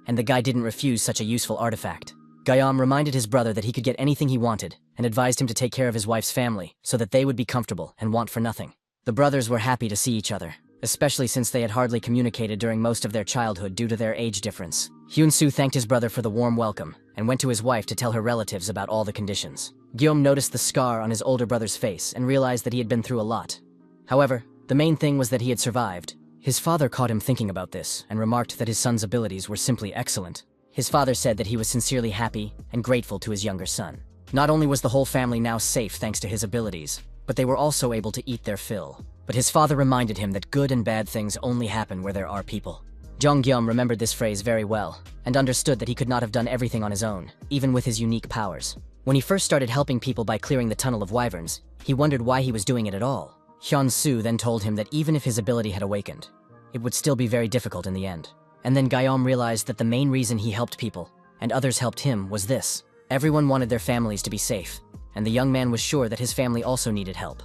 and the guy didn't refuse such a useful artifact. Guillaume reminded his brother that he could get anything he wanted, and advised him to take care of his wife's family, so that they would be comfortable and want for nothing. The brothers were happy to see each other, especially since they had hardly communicated during most of their childhood due to their age difference. Hyun-soo thanked his brother for the warm welcome, and went to his wife to tell her relatives about all the conditions. Guillaume noticed the scar on his older brother's face and realized that he had been through a lot. However, the main thing was that he had survived. His father caught him thinking about this, and remarked that his son's abilities were simply excellent. His father said that he was sincerely happy and grateful to his younger son. Not only was the whole family now safe thanks to his abilities, but they were also able to eat their fill. But his father reminded him that good and bad things only happen where there are people. Jong-gyum remembered this phrase very well, and understood that he could not have done everything on his own, even with his unique powers. When he first started helping people by clearing the tunnel of wyverns, he wondered why he was doing it at all. Hyun-soo then told him that even if his ability had awakened, it would still be very difficult in the end. And then Guillaume realized that the main reason he helped people, and others helped him, was this. Everyone wanted their families to be safe, and the young man was sure that his family also needed help.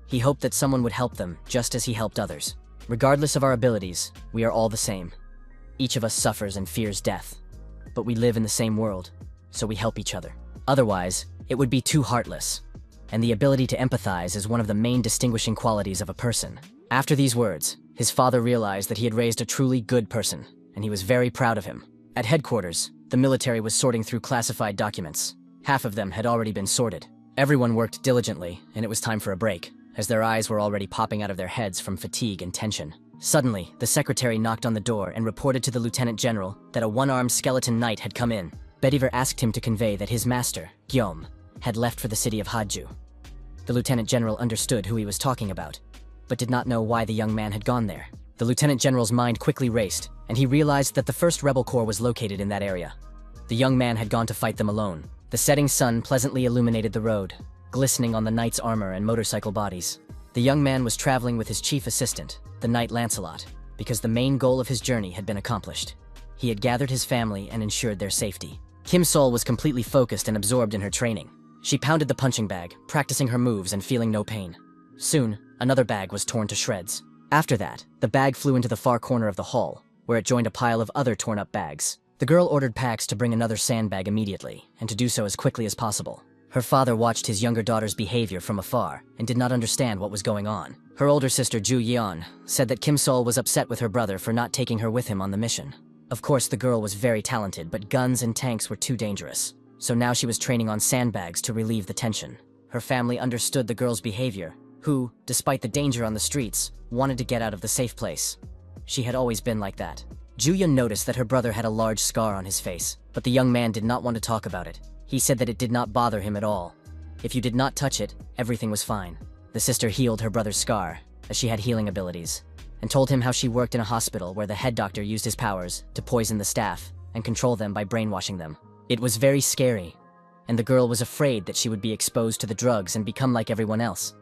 He hoped that someone would help them, just as he helped others. Regardless of our abilities, we are all the same. Each of us suffers and fears death, but we live in the same world, so we help each other. Otherwise, it would be too heartless. And the ability to empathize is one of the main distinguishing qualities of a person. After these words, his father realized that he had raised a truly good person, and he was very proud of him. At headquarters, the military was sorting through classified documents. Half of them had already been sorted. Everyone worked diligently, and it was time for a break, as their eyes were already popping out of their heads from fatigue and tension. Suddenly, the secretary knocked on the door and reported to the lieutenant general that a one-armed skeleton knight had come in. Bediver asked him to convey that his master, Guillaume, had left for the city of Haju. The lieutenant general understood who he was talking about, but did not know why the young man had gone there. The lieutenant general's mind quickly raced, and he realized that the first rebel corps was located in that area. The young man had gone to fight them alone. The setting sun pleasantly illuminated the road, glistening on the knight's armor and motorcycle bodies. The young man was traveling with his chief assistant, the knight Lancelot, because the main goal of his journey had been accomplished. He had gathered his family and ensured their safety. Kim Sol was completely focused and absorbed in her training. She pounded the punching bag, practicing her moves and feeling no pain. Soon, another bag was torn to shreds. After that, the bag flew into the far corner of the hall, where it joined a pile of other torn-up bags. The girl ordered Pax to bring another sandbag immediately, and to do so as quickly as possible. Her father watched his younger daughter's behavior from afar, and did not understand what was going on. Her older sister, Ju Yeon, said that Kim Sol was upset with her brother for not taking her with him on the mission. Of course, the girl was very talented, but guns and tanks were too dangerous. So now she was training on sandbags to relieve the tension. Her family understood the girl's behavior, who, despite the danger on the streets, wanted to get out of the safe place. She had always been like that. Ju-yeon noticed that her brother had a large scar on his face, but the young man did not want to talk about it. He said that it did not bother him at all. If you did not touch it, everything was fine. The sister healed her brother's scar, as she had healing abilities, and told him how she worked in a hospital where the head doctor used his powers to poison the staff and control them by brainwashing them. It was very scary, and the girl was afraid that she would be exposed to the drugs and become like everyone else.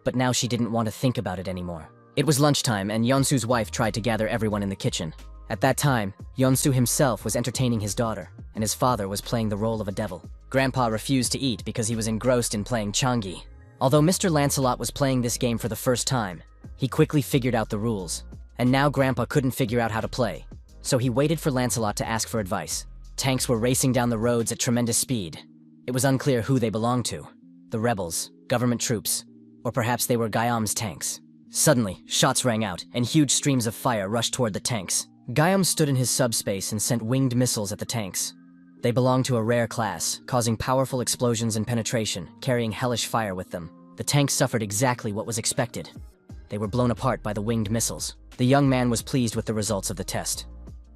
But now she didn't want to think about it anymore. It was lunchtime, and Yeon-soo's wife tried to gather everyone in the kitchen. At that time, Yeon-soo himself was entertaining his daughter, and his father was playing the role of a devil. Grandpa refused to eat because he was engrossed in playing Changi. Although Mr. Lancelot was playing this game for the first time, he quickly figured out the rules, and now Grandpa couldn't figure out how to play. So he waited for Lancelot to ask for advice. Tanks were racing down the roads at tremendous speed. It was unclear who they belonged to. The rebels, government troops, or perhaps they were Guillaume's tanks. Suddenly, shots rang out, and huge streams of fire rushed toward the tanks. Guillaume stood in his subspace and sent winged missiles at the tanks. They belonged to a rare class, causing powerful explosions and penetration, carrying hellish fire with them. The tanks suffered exactly what was expected. They were blown apart by the winged missiles. The young man was pleased with the results of the test.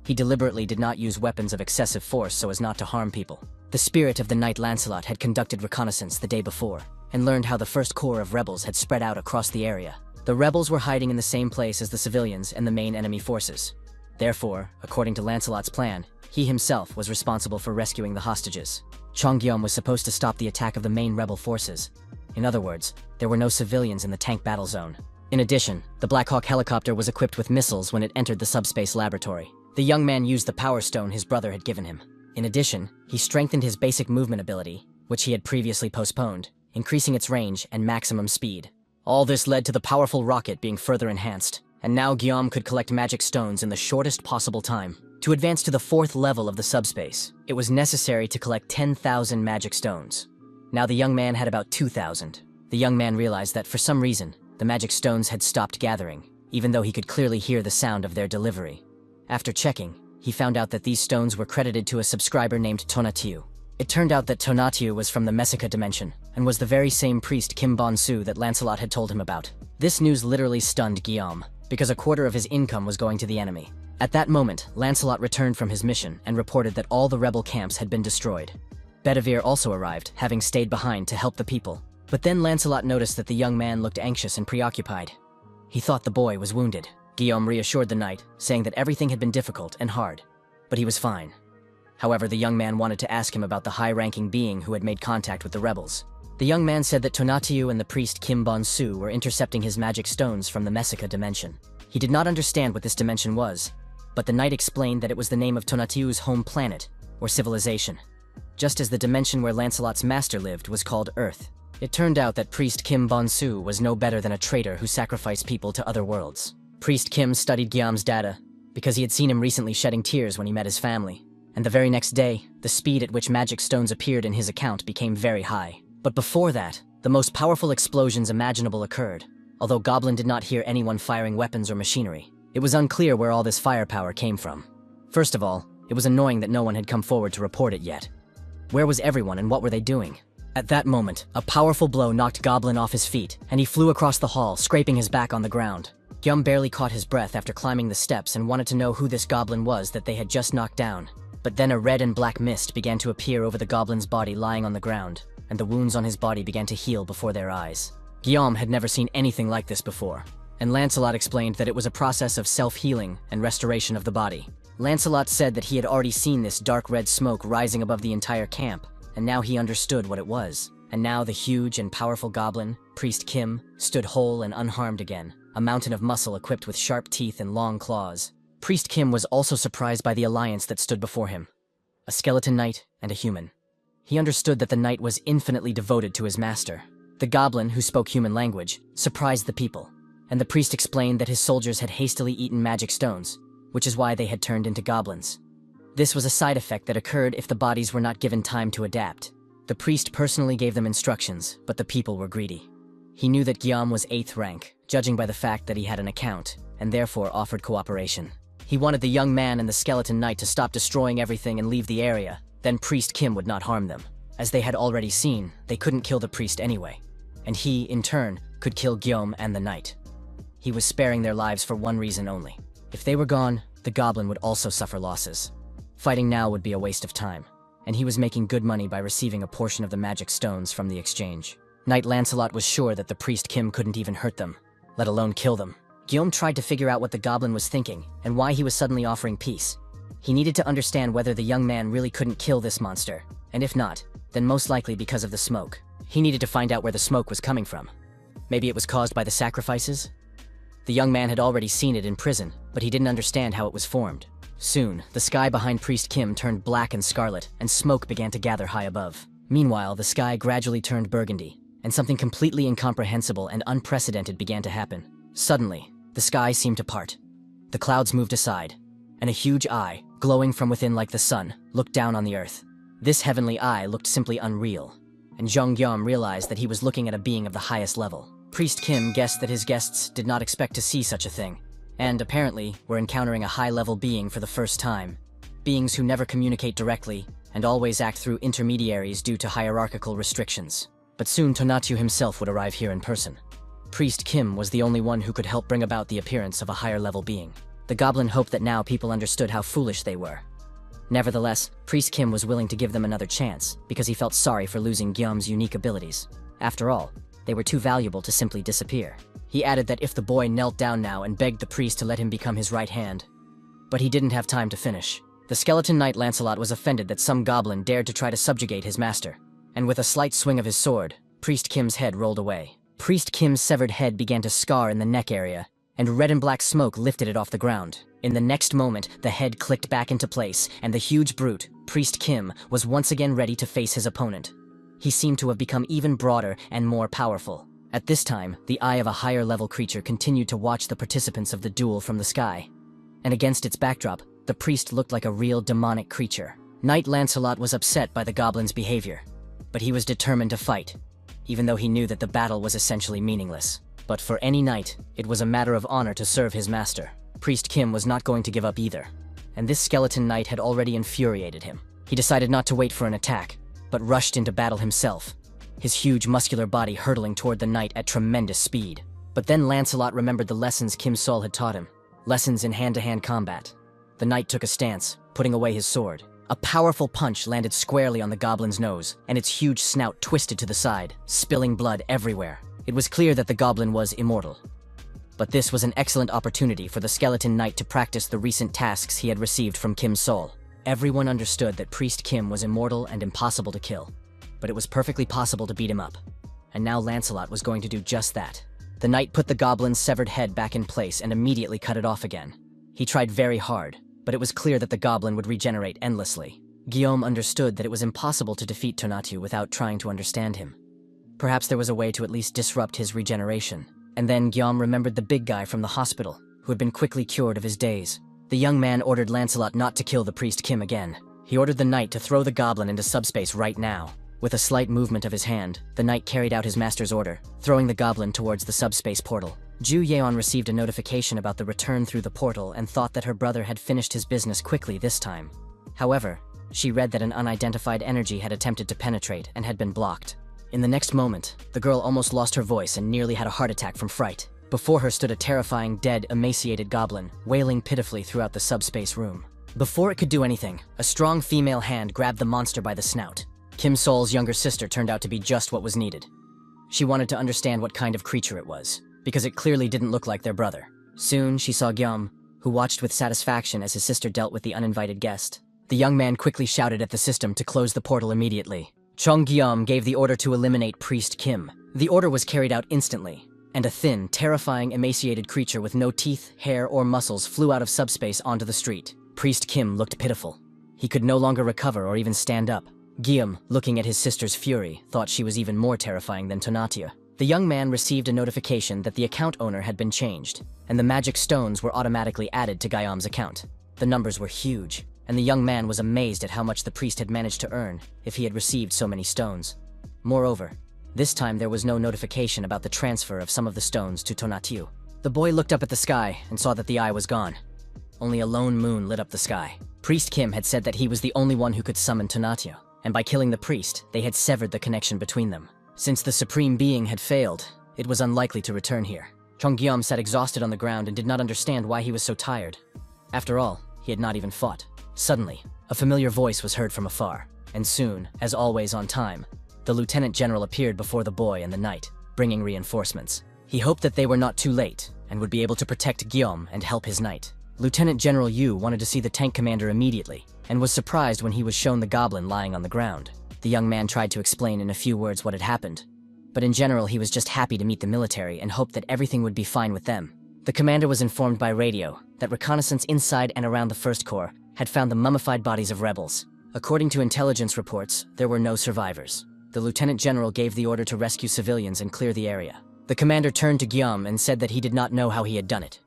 He deliberately did not use weapons of excessive force so as not to harm people. The spirit of the knight Lancelot had conducted reconnaissance the day before, and learned how the first corps of rebels had spread out across the area. The rebels were hiding in the same place as the civilians and the main enemy forces. Therefore, according to Lancelot's plan, he himself was responsible for rescuing the hostages. Chongyum was supposed to stop the attack of the main rebel forces. In other words, there were no civilians in the tank battle zone. In addition, the Black Hawk helicopter was equipped with missiles when it entered the subspace laboratory. The young man used the power stone his brother had given him. In addition, he strengthened his basic movement ability, which he had previously postponed, increasing its range and maximum speed. All this led to the powerful rocket being further enhanced, and now Guillaume could collect magic stones in the shortest possible time. To advance to the 4th level of the subspace, it was necessary to collect 10,000 magic stones. Now the young man had about 2,000. The young man realized that for some reason, the magic stones had stopped gathering, even though he could clearly hear the sound of their delivery. After checking, he found out that these stones were credited to a subscriber named Tonatiuh. It turned out that Tonatiuh was from the Messica dimension, and was the very same priest Kim Bon-su that Lancelot had told him about. This news literally stunned Guillaume, because a quarter of his income was going to the enemy. At that moment, Lancelot returned from his mission and reported that all the rebel camps had been destroyed. Bedivere also arrived, having stayed behind to help the people. But then Lancelot noticed that the young man looked anxious and preoccupied. He thought the boy was wounded. Guillaume reassured the knight, saying that everything had been difficult and hard, but he was fine. However, the young man wanted to ask him about the high-ranking being who had made contact with the rebels. The young man said that Tonatiuh and the priest Kim Bon-su were intercepting his magic stones from the Messica dimension. He did not understand what this dimension was, but the knight explained that it was the name of Tonatiuh's home planet, or civilization, just as the dimension where Lancelot's master lived was called Earth. It turned out that priest Kim Bon-su was no better than a traitor who sacrificed people to other worlds. Priest Kim studied Guillaume's data, because he had seen him recently shedding tears when he met his family, and the very next day, the speed at which magic stones appeared in his account became very high. But before that, the most powerful explosions imaginable occurred. Although Goblin did not hear anyone firing weapons or machinery, it was unclear where all this firepower came from. First of all, it was annoying that no one had come forward to report it yet. Where was everyone and what were they doing? At that moment, a powerful blow knocked Goblin off his feet, and he flew across the hall, scraping his back on the ground. Guillaume barely caught his breath after climbing the steps and wanted to know who this goblin was that they had just knocked down. But then a red and black mist began to appear over the goblin's body lying on the ground, and the wounds on his body began to heal before their eyes. Guillaume had never seen anything like this before, and Lancelot explained that it was a process of self-healing and restoration of the body. Lancelot said that he had already seen this dark red smoke rising above the entire camp, and now he understood what it was. And now the huge and powerful goblin, Priest Kim, stood whole and unharmed again, a mountain of muscle equipped with sharp teeth and long claws. Priest Kim was also surprised by the alliance that stood before him, a skeleton knight and a human. He understood that the knight was infinitely devoted to his master. The goblin, who spoke human language, surprised the people, and the priest explained that his soldiers had hastily eaten magic stones, which is why they had turned into goblins. This was a side effect that occurred if the bodies were not given time to adapt. The priest personally gave them instructions, but the people were greedy. He knew that Guillaume was 8th rank, judging by the fact that he had an account, and therefore offered cooperation. He wanted the young man and the skeleton knight to stop destroying everything and leave the area, then Priest Kim would not harm them. As they had already seen, they couldn't kill the priest anyway, and he, in turn, could kill Guillaume and the knight. He was sparing their lives for one reason only. If they were gone, the goblin would also suffer losses. Fighting now would be a waste of time, and he was making good money by receiving a portion of the magic stones from the exchange. Knight Lancelot was sure that the priest Kim couldn't even hurt them, let alone kill them. Guillaume tried to figure out what the goblin was thinking and why he was suddenly offering peace. He needed to understand whether the young man really couldn't kill this monster, and if not, then most likely because of the smoke. He needed to find out where the smoke was coming from. Maybe it was caused by the sacrifices? The young man had already seen it in prison, but he didn't understand how it was formed. Soon, the sky behind Priest Kim turned black and scarlet, and smoke began to gather high above. Meanwhile, the sky gradually turned burgundy, and something completely incomprehensible and unprecedented began to happen. Suddenly, the sky seemed to part. The clouds moved aside, and a huge eye, glowing from within like the sun, looked down on the earth. This heavenly eye looked simply unreal, and Zhang Guillaume realized that he was looking at a being of the highest level. Priest Kim guessed that his guests did not expect to see such a thing, and apparently were encountering a high-level being for the first time. Beings who never communicate directly and always act through intermediaries due to hierarchical restrictions. But soon Tonatiuh himself would arrive here in person. Priest Kim was the only one who could help bring about the appearance of a higher-level being. The goblin hoped that now people understood how foolish they were. Nevertheless, Priest Kim was willing to give them another chance because he felt sorry for losing Guillaume's unique abilities. After all, they were too valuable to simply disappear. He added that if the boy knelt down now and begged the priest to let him become his right hand. But he didn't have time to finish. The skeleton knight Lancelot was offended that some goblin dared to try to subjugate his master, and with a slight swing of his sword, Priest Kim's head rolled away. Priest Kim's severed head began to scar in the neck area, and red and black smoke lifted it off the ground. In the next moment, the head clicked back into place, and the huge brute, Priest Kim, was once again ready to face his opponent. He seemed to have become even broader and more powerful. At this time, the eye of a higher-level creature continued to watch the participants of the duel from the sky. And against its backdrop, the priest looked like a real demonic creature. Knight Lancelot was upset by the goblin's behavior, but he was determined to fight, even though he knew that the battle was essentially meaningless. But for any knight, it was a matter of honor to serve his master. Priest Kim was not going to give up either, and this skeleton knight had already infuriated him. He decided not to wait for an attack, but rushed into battle himself, his huge muscular body hurtling toward the knight at tremendous speed. But then Lancelot remembered the lessons Kim Sol had taught him, lessons in hand-to-hand combat. The knight took a stance, putting away his sword. A powerful punch landed squarely on the goblin's nose, and its huge snout twisted to the side, spilling blood everywhere. It was clear that the goblin was immortal. But this was an excellent opportunity for the skeleton knight to practice the recent tasks he had received from Kim Sol. Everyone understood that Priest Kim was immortal and impossible to kill, but it was perfectly possible to beat him up. And now Lancelot was going to do just that. The knight put the goblin's severed head back in place and immediately cut it off again. He tried very hard, but it was clear that the goblin would regenerate endlessly. Guillaume understood that it was impossible to defeat Tonatiuh without trying to understand him. Perhaps there was a way to at least disrupt his regeneration. And then Guillaume remembered the big guy from the hospital, who had been quickly cured of his daze. The young man ordered Lancelot not to kill the priest Kim again. He ordered the knight to throw the goblin into subspace right now. With a slight movement of his hand, the knight carried out his master's order, throwing the goblin towards the subspace portal. Ju Yeon received a notification about the return through the portal and thought that her brother had finished his business quickly this time. However, she read that an unidentified energy had attempted to penetrate and had been blocked. In the next moment, the girl almost lost her voice and nearly had a heart attack from fright. Before her stood a terrifying, dead, emaciated goblin, wailing pitifully throughout the subspace room. Before it could do anything, a strong female hand grabbed the monster by the snout. Kim Sol's younger sister turned out to be just what was needed. She wanted to understand what kind of creature it was, because it clearly didn't look like their brother. Soon, she saw Guillaume, who watched with satisfaction as his sister dealt with the uninvited guest. The young man quickly shouted at the system to close the portal immediately. Chong Guillaume gave the order to eliminate Priest Kim. The order was carried out instantly, and a thin, terrifying, emaciated creature with no teeth, hair, or muscles flew out of subspace onto the street. Priest Kim looked pitiful. He could no longer recover or even stand up. Guillaume, looking at his sister's fury, thought she was even more terrifying than Tonatiuh. The young man received a notification that the account owner had been changed, and the magic stones were automatically added to Guillaume's account. The numbers were huge, and the young man was amazed at how much the priest had managed to earn if he had received so many stones. Moreover, this time there was no notification about the transfer of some of the stones to Tonatiuh. The boy looked up at the sky and saw that the eye was gone. Only a lone moon lit up the sky. Priest Kim had said that he was the only one who could summon Tonatiuh, and by killing the priest, they had severed the connection between them. Since the Supreme Being had failed, it was unlikely to return here. Chong Guillaume sat exhausted on the ground and did not understand why he was so tired. After all, he had not even fought. Suddenly, a familiar voice was heard from afar, and soon, as always on time, the Lieutenant General appeared before the boy and the knight, bringing reinforcements. He hoped that they were not too late, and would be able to protect Guillaume and help his knight. Lieutenant General Yu wanted to see the tank commander immediately, and was surprised when he was shown the goblin lying on the ground. The young man tried to explain in a few words what had happened, but in general he was just happy to meet the military and hoped that everything would be fine with them. The commander was informed by radio that reconnaissance inside and around the First Corps had found the mummified bodies of rebels. According to intelligence reports, there were no survivors. The Lieutenant General gave the order to rescue civilians and clear the area. The commander turned to Guillaume and said that he did not know how he had done it.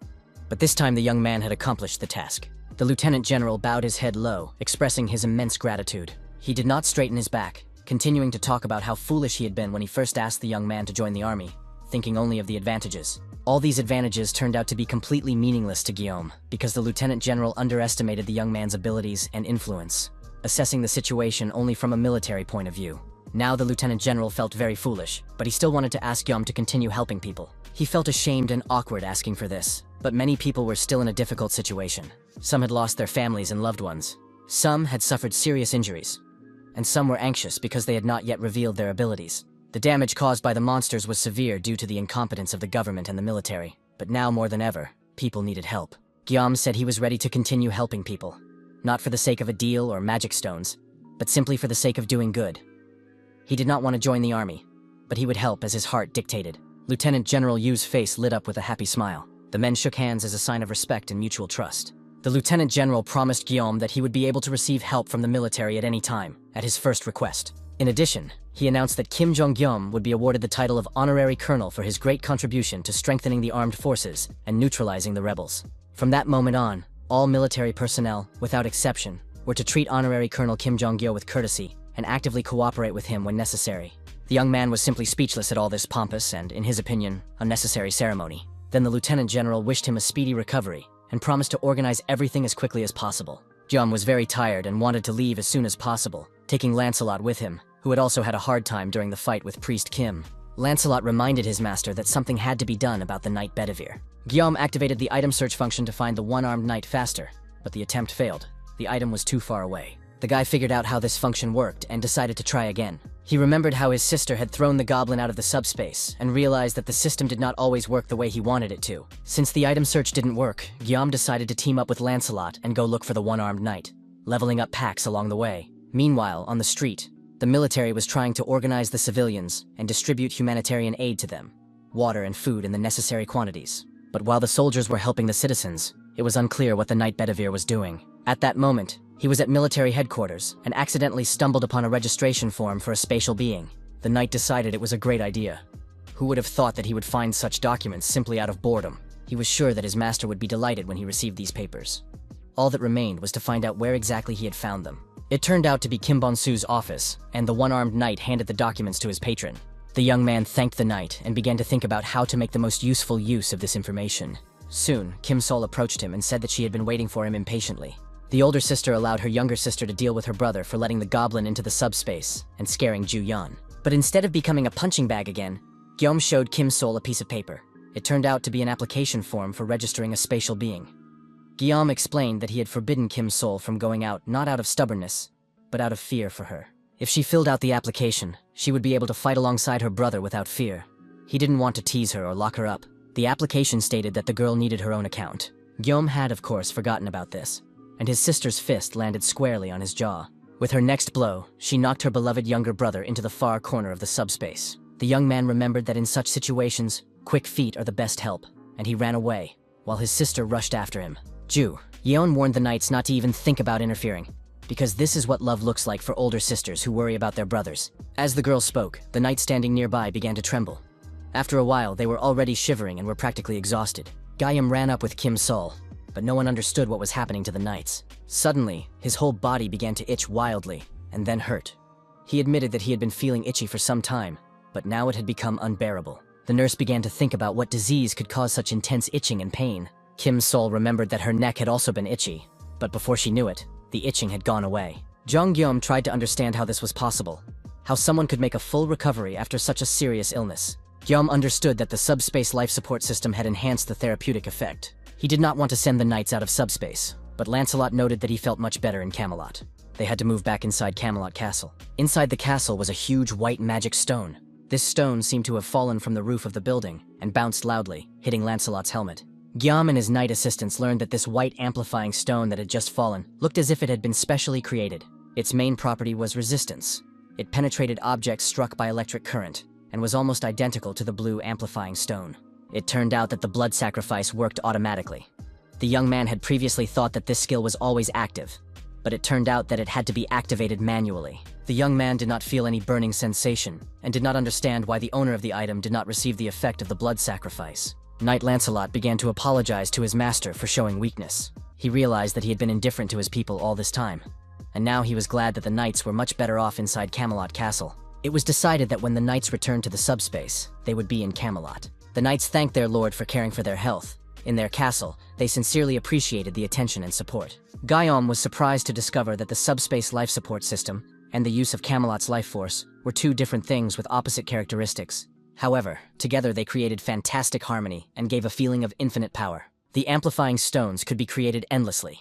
But this time the young man had accomplished the task. The Lieutenant General bowed his head low, expressing his immense gratitude. He did not straighten his back, continuing to talk about how foolish he had been when he first asked the young man to join the army, thinking only of the advantages. All these advantages turned out to be completely meaningless to Guillaume, because the Lieutenant General underestimated the young man's abilities and influence, assessing the situation only from a military point of view. Now the Lieutenant General felt very foolish, but he still wanted to ask Guillaume to continue helping people. He felt ashamed and awkward asking for this, but many people were still in a difficult situation. Some had lost their families and loved ones. Some had suffered serious injuries, and some were anxious because they had not yet revealed their abilities. The damage caused by the monsters was severe due to the incompetence of the government and the military. But now more than ever, people needed help. Guillaume said he was ready to continue helping people, not for the sake of a deal or magic stones, but simply for the sake of doing good. He did not want to join the army, but he would help as his heart dictated. Lieutenant General Yu's face lit up with a happy smile. The men shook hands as a sign of respect and mutual trust. The Lieutenant General promised Guillaume that he would be able to receive help from the military at any time, at his first request. In addition, he announced that Kim Jong-gyum would be awarded the title of Honorary Colonel for his great contribution to strengthening the armed forces and neutralizing the rebels. From that moment on, all military personnel, without exception, were to treat Honorary Colonel Kim Jong-gyo with courtesy and actively cooperate with him when necessary. The young man was simply speechless at all this pompous and, in his opinion, unnecessary ceremony. Then the lieutenant general wished him a speedy recovery and promised to organize everything as quickly as possible. Gyum was very tired and wanted to leave as soon as possible, taking Lancelot with him, who had also had a hard time during the fight with Priest Kim. Lancelot reminded his master that something had to be done about the Knight Bedivere. Guillaume activated the item search function to find the one-armed knight faster, but the attempt failed. The item was too far away. The guy figured out how this function worked and decided to try again. He remembered how his sister had thrown the goblin out of the subspace and realized that the system did not always work the way he wanted it to. Since the item search didn't work, Guillaume decided to team up with Lancelot and go look for the one-armed knight, leveling up packs along the way. Meanwhile, on the street, the military was trying to organize the civilians and distribute humanitarian aid to them, water and food in the necessary quantities. But while the soldiers were helping the citizens, it was unclear what the Knight Bedivere was doing. At that moment, he was at military headquarters and accidentally stumbled upon a registration form for a spatial being. The knight decided it was a great idea. Who would have thought that he would find such documents simply out of boredom? He was sure that his master would be delighted when he received these papers. All that remained was to find out where exactly he had found them. It turned out to be Kim Bon-su's office, and the one-armed knight handed the documents to his patron. The young man thanked the knight and began to think about how to make the most useful use of this information. Soon, Kim Sol approached him and said that she had been waiting for him impatiently. The older sister allowed her younger sister to deal with her brother for letting the goblin into the subspace and scaring Ju Yan. But instead of becoming a punching bag again, Guillaume showed Kim Sol a piece of paper. It turned out to be an application form for registering a spatial being. Guillaume explained that he had forbidden Kim Sol from going out not out of stubbornness, but out of fear for her. If she filled out the application, she would be able to fight alongside her brother without fear. He didn't want to tease her or lock her up. The application stated that the girl needed her own account. Guillaume had, of course, forgotten about this, and his sister's fist landed squarely on his jaw. With her next blow, she knocked her beloved younger brother into the far corner of the subspace. The young man remembered that in such situations, quick feet are the best help, and he ran away, while his sister rushed after him. Ju, Yeon warned the knights not to even think about interfering, because this is what love looks like for older sisters who worry about their brothers. As the girl spoke, the knight standing nearby began to tremble. After a while, they were already shivering and were practically exhausted. Guillaume ran up with Kim Sol, but no one understood what was happening to the knights. Suddenly, his whole body began to itch wildly, and then hurt. He admitted that he had been feeling itchy for some time, but now it had become unbearable. The nurse began to think about what disease could cause such intense itching and pain. Kim Sol remembered that her neck had also been itchy, but before she knew it, the itching had gone away. Jong Guillaume tried to understand how this was possible, how someone could make a full recovery after such a serious illness. Guillaume understood that the subspace life support system had enhanced the therapeutic effect. He did not want to send the knights out of subspace, but Lancelot noted that he felt much better in Camelot. They had to move back inside Camelot Castle. Inside the castle was a huge white magic stone. This stone seemed to have fallen from the roof of the building and bounced loudly, hitting Lancelot's helmet. Guillaume and his knight assistants learned that this white amplifying stone that had just fallen looked as if it had been specially created. Its main property was resistance. It penetrated objects struck by electric current and was almost identical to the blue amplifying stone. It turned out that the blood sacrifice worked automatically. The young man had previously thought that this skill was always active, but it turned out that it had to be activated manually. The young man did not feel any burning sensation and did not understand why the owner of the item did not receive the effect of the blood sacrifice. Knight Lancelot began to apologize to his master for showing weakness. He realized that he had been indifferent to his people all this time, and now he was glad that the knights were much better off inside Camelot Castle. It was decided that when the knights returned to the subspace, they would be in Camelot. The knights thanked their lord for caring for their health. In their castle, they sincerely appreciated the attention and support. Guillaume was surprised to discover that the subspace life support system and the use of Camelot's life force were two different things with opposite characteristics. However, together they created fantastic harmony and gave a feeling of infinite power. The amplifying stones could be created endlessly.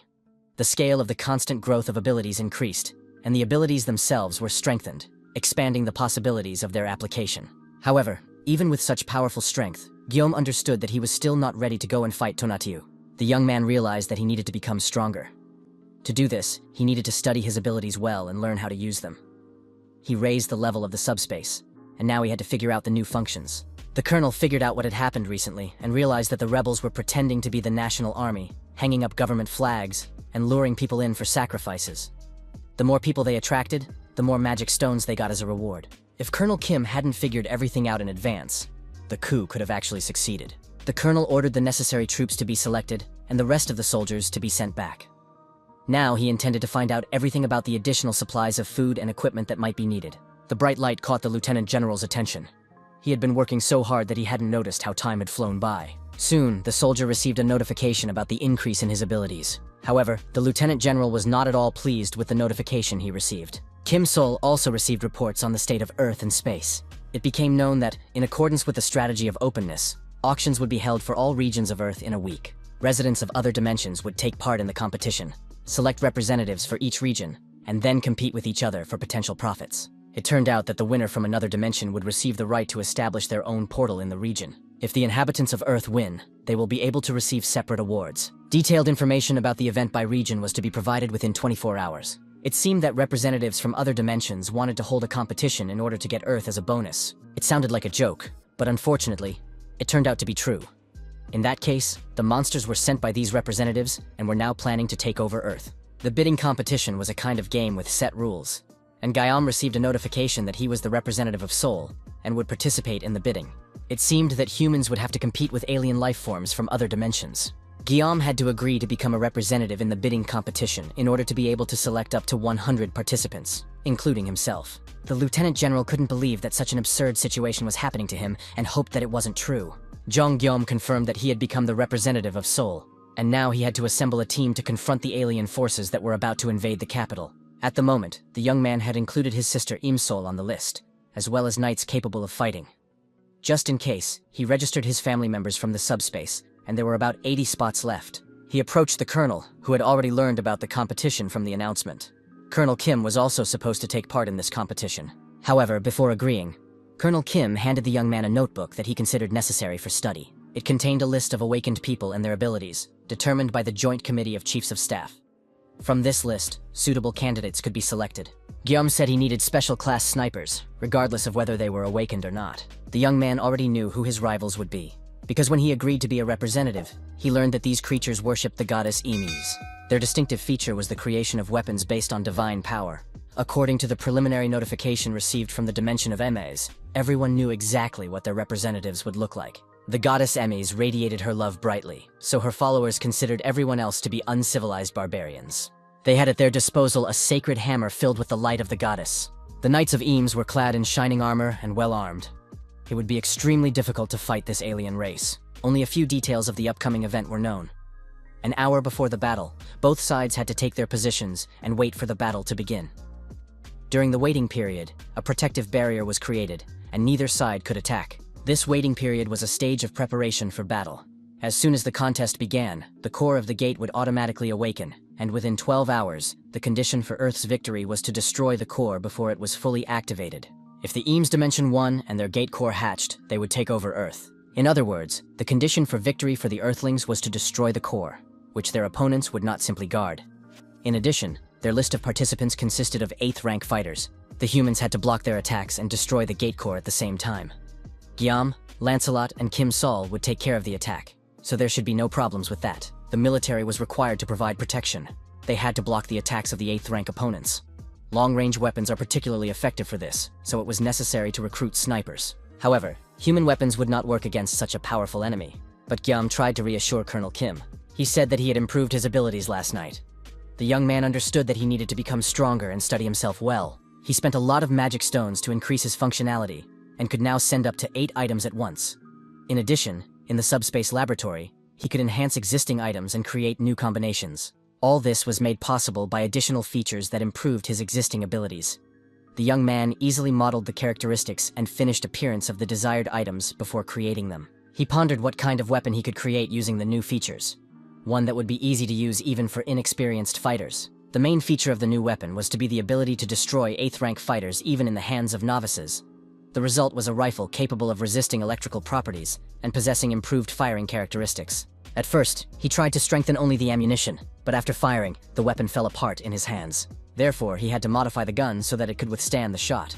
The scale of the constant growth of abilities increased, and the abilities themselves were strengthened, expanding the possibilities of their application. However, even with such powerful strength, Guillaume understood that he was still not ready to go and fight Tonatiuh. The young man realized that he needed to become stronger. To do this, he needed to study his abilities well and learn how to use them. He raised the level of the subspace, and now he had to figure out the new functions. The colonel figured out what had happened recently and realized that the rebels were pretending to be the national army, hanging up government flags, and luring people in for sacrifices. The more people they attracted, the more magic stones they got as a reward. If Colonel Kim hadn't figured everything out in advance, the coup could have actually succeeded. The colonel ordered the necessary troops to be selected and the rest of the soldiers to be sent back. Now he intended to find out everything about the additional supplies of food and equipment that might be needed. The bright light caught the lieutenant general's attention. He had been working so hard that he hadn't noticed how time had flown by. Soon, the soldier received a notification about the increase in his abilities. However, the lieutenant general was not at all pleased with the notification he received. Kim Sol also received reports on the state of Earth and space. It became known that, in accordance with the strategy of openness, auctions would be held for all regions of Earth in a week. Residents of other dimensions would take part in the competition, select representatives for each region, and then compete with each other for potential profits. It turned out that the winner from another dimension would receive the right to establish their own portal in the region. If the inhabitants of Earth win, they will be able to receive separate awards. Detailed information about the event by region was to be provided within 24 hours. It seemed that representatives from other dimensions wanted to hold a competition in order to get Earth as a bonus. It sounded like a joke, but unfortunately, it turned out to be true. In that case, the monsters were sent by these representatives and were now planning to take over Earth. The bidding competition was a kind of game with set rules, and Guillaume received a notification that he was the representative of Seoul and would participate in the bidding. It seemed that humans would have to compete with alien life forms from other dimensions. Guillaume had to agree to become a representative in the bidding competition in order to be able to select up to 100 participants, including himself. The lieutenant general couldn't believe that such an absurd situation was happening to him and hoped that it wasn't true. Jong Guillaume confirmed that he had become the representative of Seoul, and now he had to assemble a team to confront the alien forces that were about to invade the capital. At the moment, the young man had included his sister Im Sol on the list, as well as knights capable of fighting. Just in case, he registered his family members from the subspace, and there were about 80 spots left. He approached the colonel, who had already learned about the competition from the announcement. Colonel Kim was also supposed to take part in this competition. However, before agreeing, Colonel Kim handed the young man a notebook that he considered necessary for study. It contained a list of awakened people and their abilities, determined by the Joint Committee of Chiefs of Staff. From this list, suitable candidates could be selected. Guillaume said he needed special class snipers, regardless of whether they were awakened or not. The young man already knew who his rivals would be, because when he agreed to be a representative, he learned that these creatures worshipped the goddess Emis. Their distinctive feature was the creation of weapons based on divine power. According to the preliminary notification received from the dimension of Emes, everyone knew exactly what their representatives would look like. The goddess Emes radiated her love brightly, so her followers considered everyone else to be uncivilized barbarians. They had at their disposal a sacred hammer filled with the light of the goddess. The knights of Eames were clad in shining armor and well armed. It would be extremely difficult to fight this alien race. Only a few details of the upcoming event were known. An hour before the battle, both sides had to take their positions and wait for the battle to begin. During the waiting period, a protective barrier was created, and neither side could attack. This waiting period was a stage of preparation for battle. As soon as the contest began, the core of the gate would automatically awaken, and within 12 hours, the condition for Earth's victory was to destroy the core before it was fully activated. If the Eames dimension won and their gate core hatched, they would take over Earth. In other words, the condition for victory for the Earthlings was to destroy the core, which their opponents would not simply guard. In addition, their list of participants consisted of 8th rank fighters. The humans had to block their attacks and destroy the gate core at the same time. Guillaume, Lancelot, and Kim Sol would take care of the attack, so there should be no problems with that. The military was required to provide protection. They had to block the attacks of the 8th rank opponents. Long-range weapons are particularly effective for this, so it was necessary to recruit snipers. However, human weapons would not work against such a powerful enemy. But Guillaume tried to reassure Colonel Kim. He said that he had improved his abilities last night. The young man understood that he needed to become stronger and study himself well. He spent a lot of magic stones to increase his functionality, and could now send up to 8 items at once. In addition, in the subspace laboratory, he could enhance existing items and create new combinations. All this was made possible by additional features that improved his existing abilities. The young man easily modeled the characteristics and finished appearance of the desired items before creating them. He pondered what kind of weapon he could create using the new features. One that would be easy to use even for inexperienced fighters. The main feature of the new weapon was to be the ability to destroy 8th rank fighters even in the hands of novices. The result was a rifle capable of resisting electrical properties and possessing improved firing characteristics. At first, he tried to strengthen only the ammunition, but after firing, the weapon fell apart in his hands. Therefore, he had to modify the gun so that it could withstand the shot.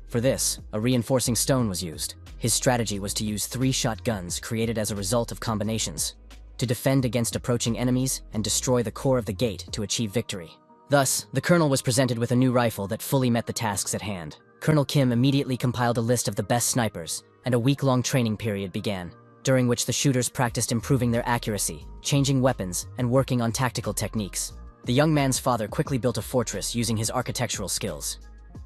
For this, a reinforcing stone was used. His strategy was to use 3-shot guns created as a result of combinations, to defend against approaching enemies and destroy the core of the gate to achieve victory. Thus, the colonel was presented with a new rifle that fully met the tasks at hand. Colonel Kim immediately compiled a list of the best snipers, and a week-long training period began, during which the shooters practiced improving their accuracy, changing weapons, and working on tactical techniques. The young man's father quickly built a fortress using his architectural skills.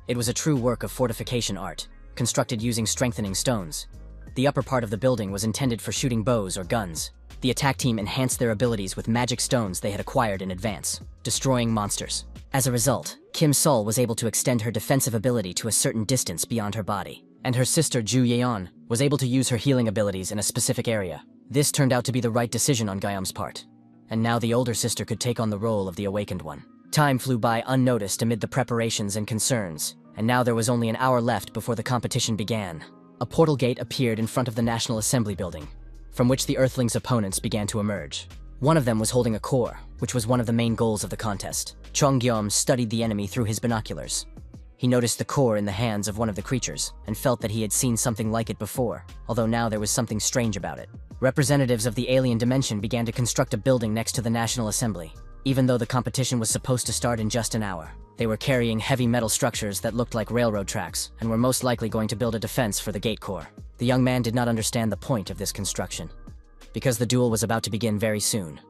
It was a true work of fortification art, constructed using strengthening stones. The upper part of the building was intended for shooting bows or guns. The attack team enhanced their abilities with magic stones they had acquired in advance, destroying monsters. As a result, Kim Sol was able to extend her defensive ability to a certain distance beyond her body, and her sister Ju Yeon was able to use her healing abilities in a specific area. This turned out to be the right decision on Gyeom's part, and now the older sister could take on the role of the awakened one. Time flew by unnoticed amid the preparations and concerns, and now there was only an hour left before the competition began. A portal gate appeared in front of the National Assembly building, from which the Earthlings' opponents began to emerge. One of them was holding a core, which was one of the main goals of the contest. Chong Gyeom studied the enemy through his binoculars. He noticed the core in the hands of one of the creatures, and felt that he had seen something like it before, although now there was something strange about it. Representatives of the alien dimension began to construct a building next to the National Assembly. Even though the competition was supposed to start in just an hour, they were carrying heavy metal structures that looked like railroad tracks, and were most likely going to build a defense for the gate core. The young man did not understand the point of this construction, because the duel was about to begin very soon,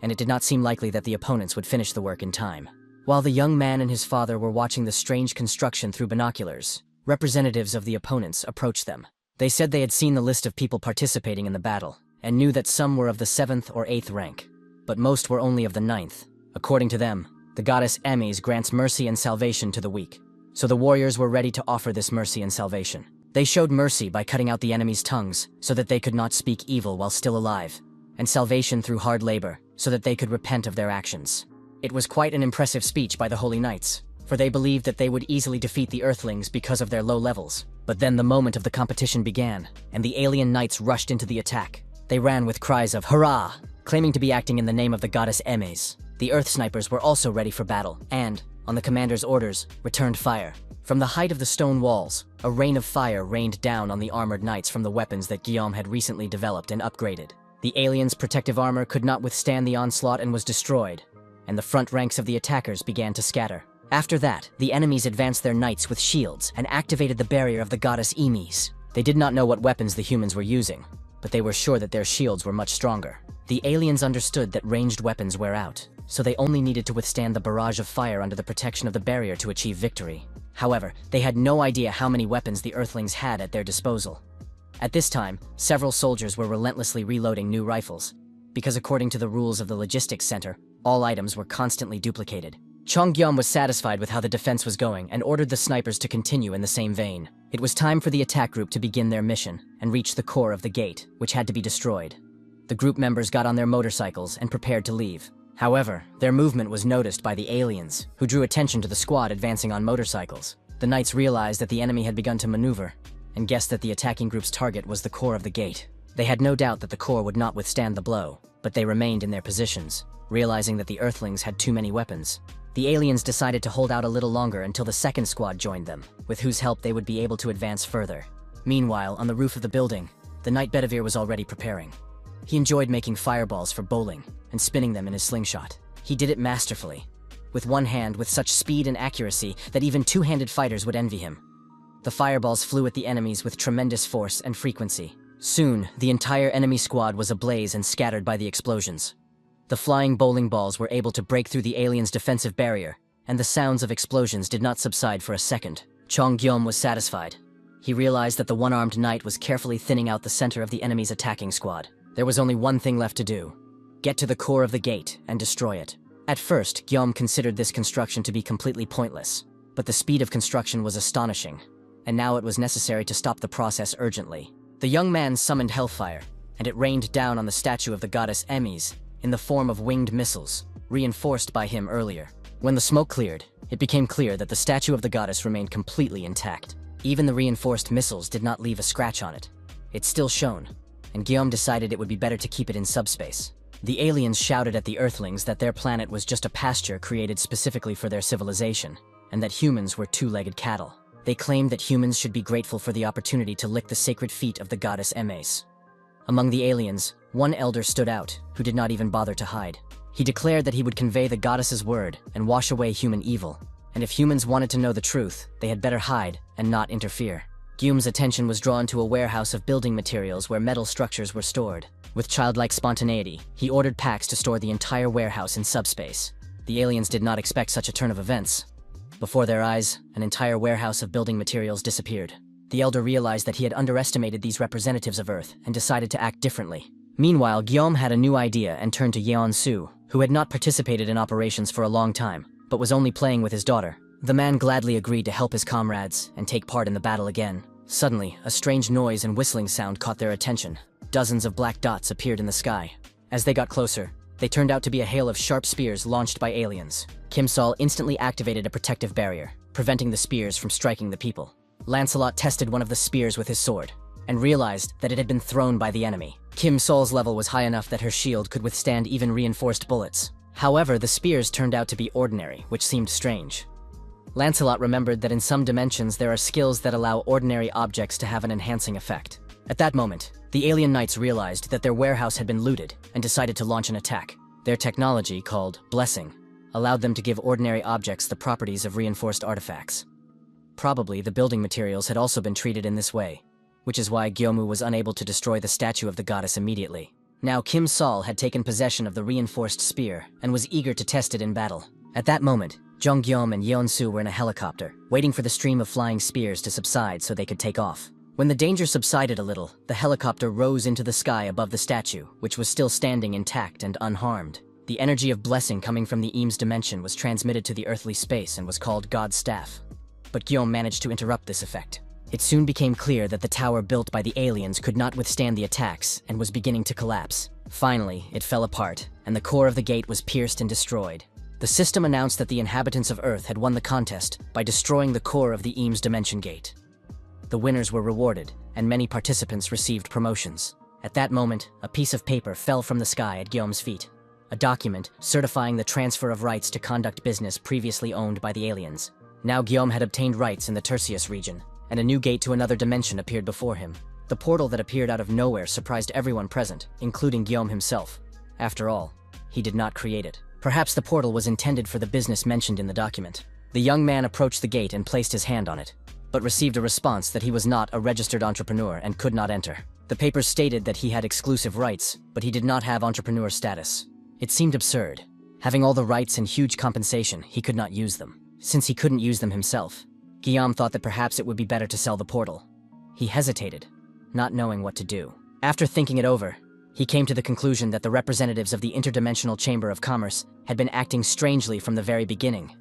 and it did not seem likely that the opponents would finish the work in time. While the young man and his father were watching the strange construction through binoculars, representatives of the opponents approached them. They said they had seen the list of people participating in the battle, and knew that some were of the 7th or 8th rank, but most were only of the 9th. According to them, the goddess Emis grants mercy and salvation to the weak, so the warriors were ready to offer this mercy and salvation. They showed mercy by cutting out the enemy's tongues so that they could not speak evil while still alive, and salvation through hard labor so that they could repent of their actions. It was quite an impressive speech by the Holy Knights, for they believed that they would easily defeat the Earthlings because of their low levels. But then the moment of the competition began, and the alien knights rushed into the attack. They ran with cries of "Hurrah!" claiming to be acting in the name of the goddess Emes. The Earth Snipers were also ready for battle, and, on the commander's orders, returned fire. From the height of the stone walls, a rain of fire rained down on the armored knights from the weapons that Gyeom had recently developed and upgraded. The aliens' protective armor could not withstand the onslaught and was destroyed, and the front ranks of the attackers began to scatter. After that, the enemies advanced their knights with shields and activated the barrier of the goddess Emis. They did not know what weapons the humans were using, but they were sure that their shields were much stronger. The aliens understood that ranged weapons wear out, so they only needed to withstand the barrage of fire under the protection of the barrier to achieve victory. However, they had no idea how many weapons the Earthlings had at their disposal. At this time, several soldiers were relentlessly reloading new rifles, because according to the rules of the logistics center, all items were constantly duplicated. Chong Gyeom was satisfied with how the defense was going and ordered the snipers to continue in the same vein. It was time for the attack group to begin their mission and reach the core of the gate, which had to be destroyed. The group members got on their motorcycles and prepared to leave. However, their movement was noticed by the aliens, who drew attention to the squad advancing on motorcycles. The knights realized that the enemy had begun to maneuver, and guessed that the attacking group's target was the core of the gate. They had no doubt that the core would not withstand the blow, but they remained in their positions, realizing that the Earthlings had too many weapons. The aliens decided to hold out a little longer until the second squad joined them, with whose help they would be able to advance further. Meanwhile, on the roof of the building, the Knight Bedivere was already preparing. He enjoyed making fireballs for bowling and spinning them in his slingshot. He did it masterfully, with one hand with such speed and accuracy that even two-handed fighters would envy him. The fireballs flew at the enemies with tremendous force and frequency. Soon, the entire enemy squad was ablaze and scattered by the explosions. The flying bowling balls were able to break through the aliens' defensive barrier, and the sounds of explosions did not subside for a second. Chong Gyeom was satisfied. He realized that the one-armed knight was carefully thinning out the center of the enemy's attacking squad. There was only one thing left to do: get to the core of the gate and destroy it. At first, Gyeom considered this construction to be completely pointless, but the speed of construction was astonishing, and now it was necessary to stop the process urgently. The young man summoned hellfire, and it rained down on the statue of the goddess Emis in the form of winged missiles, reinforced by him earlier. When the smoke cleared, it became clear that the statue of the goddess remained completely intact. Even the reinforced missiles did not leave a scratch on it. It still shone, and Gyeom decided it would be better to keep it in subspace. The aliens shouted at the Earthlings that their planet was just a pasture created specifically for their civilization, and that humans were two-legged cattle. They claimed that humans should be grateful for the opportunity to lick the sacred feet of the goddess Emes. Among the aliens, one elder stood out, who did not even bother to hide. He declared that he would convey the goddess's word and wash away human evil. And if humans wanted to know the truth, they had better hide and not interfere. Gyum's attention was drawn to a warehouse of building materials where metal structures were stored. With childlike spontaneity, he ordered Pax to store the entire warehouse in subspace. The aliens did not expect such a turn of events. Before their eyes, an entire warehouse of building materials disappeared. The elder realized that he had underestimated these representatives of Earth and decided to act differently. Meanwhile, Guillaume had a new idea and turned to Yeon-su, who had not participated in operations for a long time, but was only playing with his daughter. The man gladly agreed to help his comrades and take part in the battle again. Suddenly, a strange noise and whistling sound caught their attention. Dozens of black dots appeared in the sky. As they got closer, they turned out to be a hail of sharp spears launched by aliens. Kim Sol instantly activated a protective barrier, preventing the spears from striking the people. Lancelot tested one of the spears with his sword, and realized that it had been thrown by the enemy. Kim Sol's level was high enough that her shield could withstand even reinforced bullets. However, the spears turned out to be ordinary, which seemed strange. Lancelot remembered that in some dimensions there are skills that allow ordinary objects to have an enhancing effect. At that moment, the alien knights realized that their warehouse had been looted and decided to launch an attack. Their technology, called Blessing, allowed them to give ordinary objects the properties of reinforced artifacts. Probably the building materials had also been treated in this way, which is why Gyomu was unable to destroy the statue of the goddess immediately. Now Kim Sol had taken possession of the reinforced spear and was eager to test it in battle. At that moment, Jung Gyeom and Yeon-su were in a helicopter, waiting for the stream of flying spears to subside so they could take off. When the danger subsided a little, the helicopter rose into the sky above the statue, which was still standing intact and unharmed. The energy of blessing coming from the Eames dimension was transmitted to the earthly space and was called God's Staff. But Gyeom managed to interrupt this effect. It soon became clear that the tower built by the aliens could not withstand the attacks and was beginning to collapse. Finally, it fell apart, and the core of the gate was pierced and destroyed. The system announced that the inhabitants of Earth had won the contest by destroying the core of the Eames dimension gate. The winners were rewarded, and many participants received promotions. At that moment, a piece of paper fell from the sky at Gyeom's feet. A document certifying the transfer of rights to conduct business previously owned by the aliens. Now Gyeom had obtained rights in the Tertius region, and a new gate to another dimension appeared before him. The portal that appeared out of nowhere surprised everyone present, including Gyeom himself. After all, he did not create it. Perhaps the portal was intended for the business mentioned in the document. The young man approached the gate and placed his hand on it, but received a response that he was not a registered entrepreneur and could not enter. The papers stated that he had exclusive rights, but he did not have entrepreneur status. It seemed absurd. Having all the rights and huge compensation, he could not use them. Since he couldn't use them himself, Guillaume thought that perhaps it would be better to sell the portal. He hesitated, not knowing what to do. After thinking it over, he came to the conclusion that the representatives of the Interdimensional Chamber of Commerce had been acting strangely from the very beginning.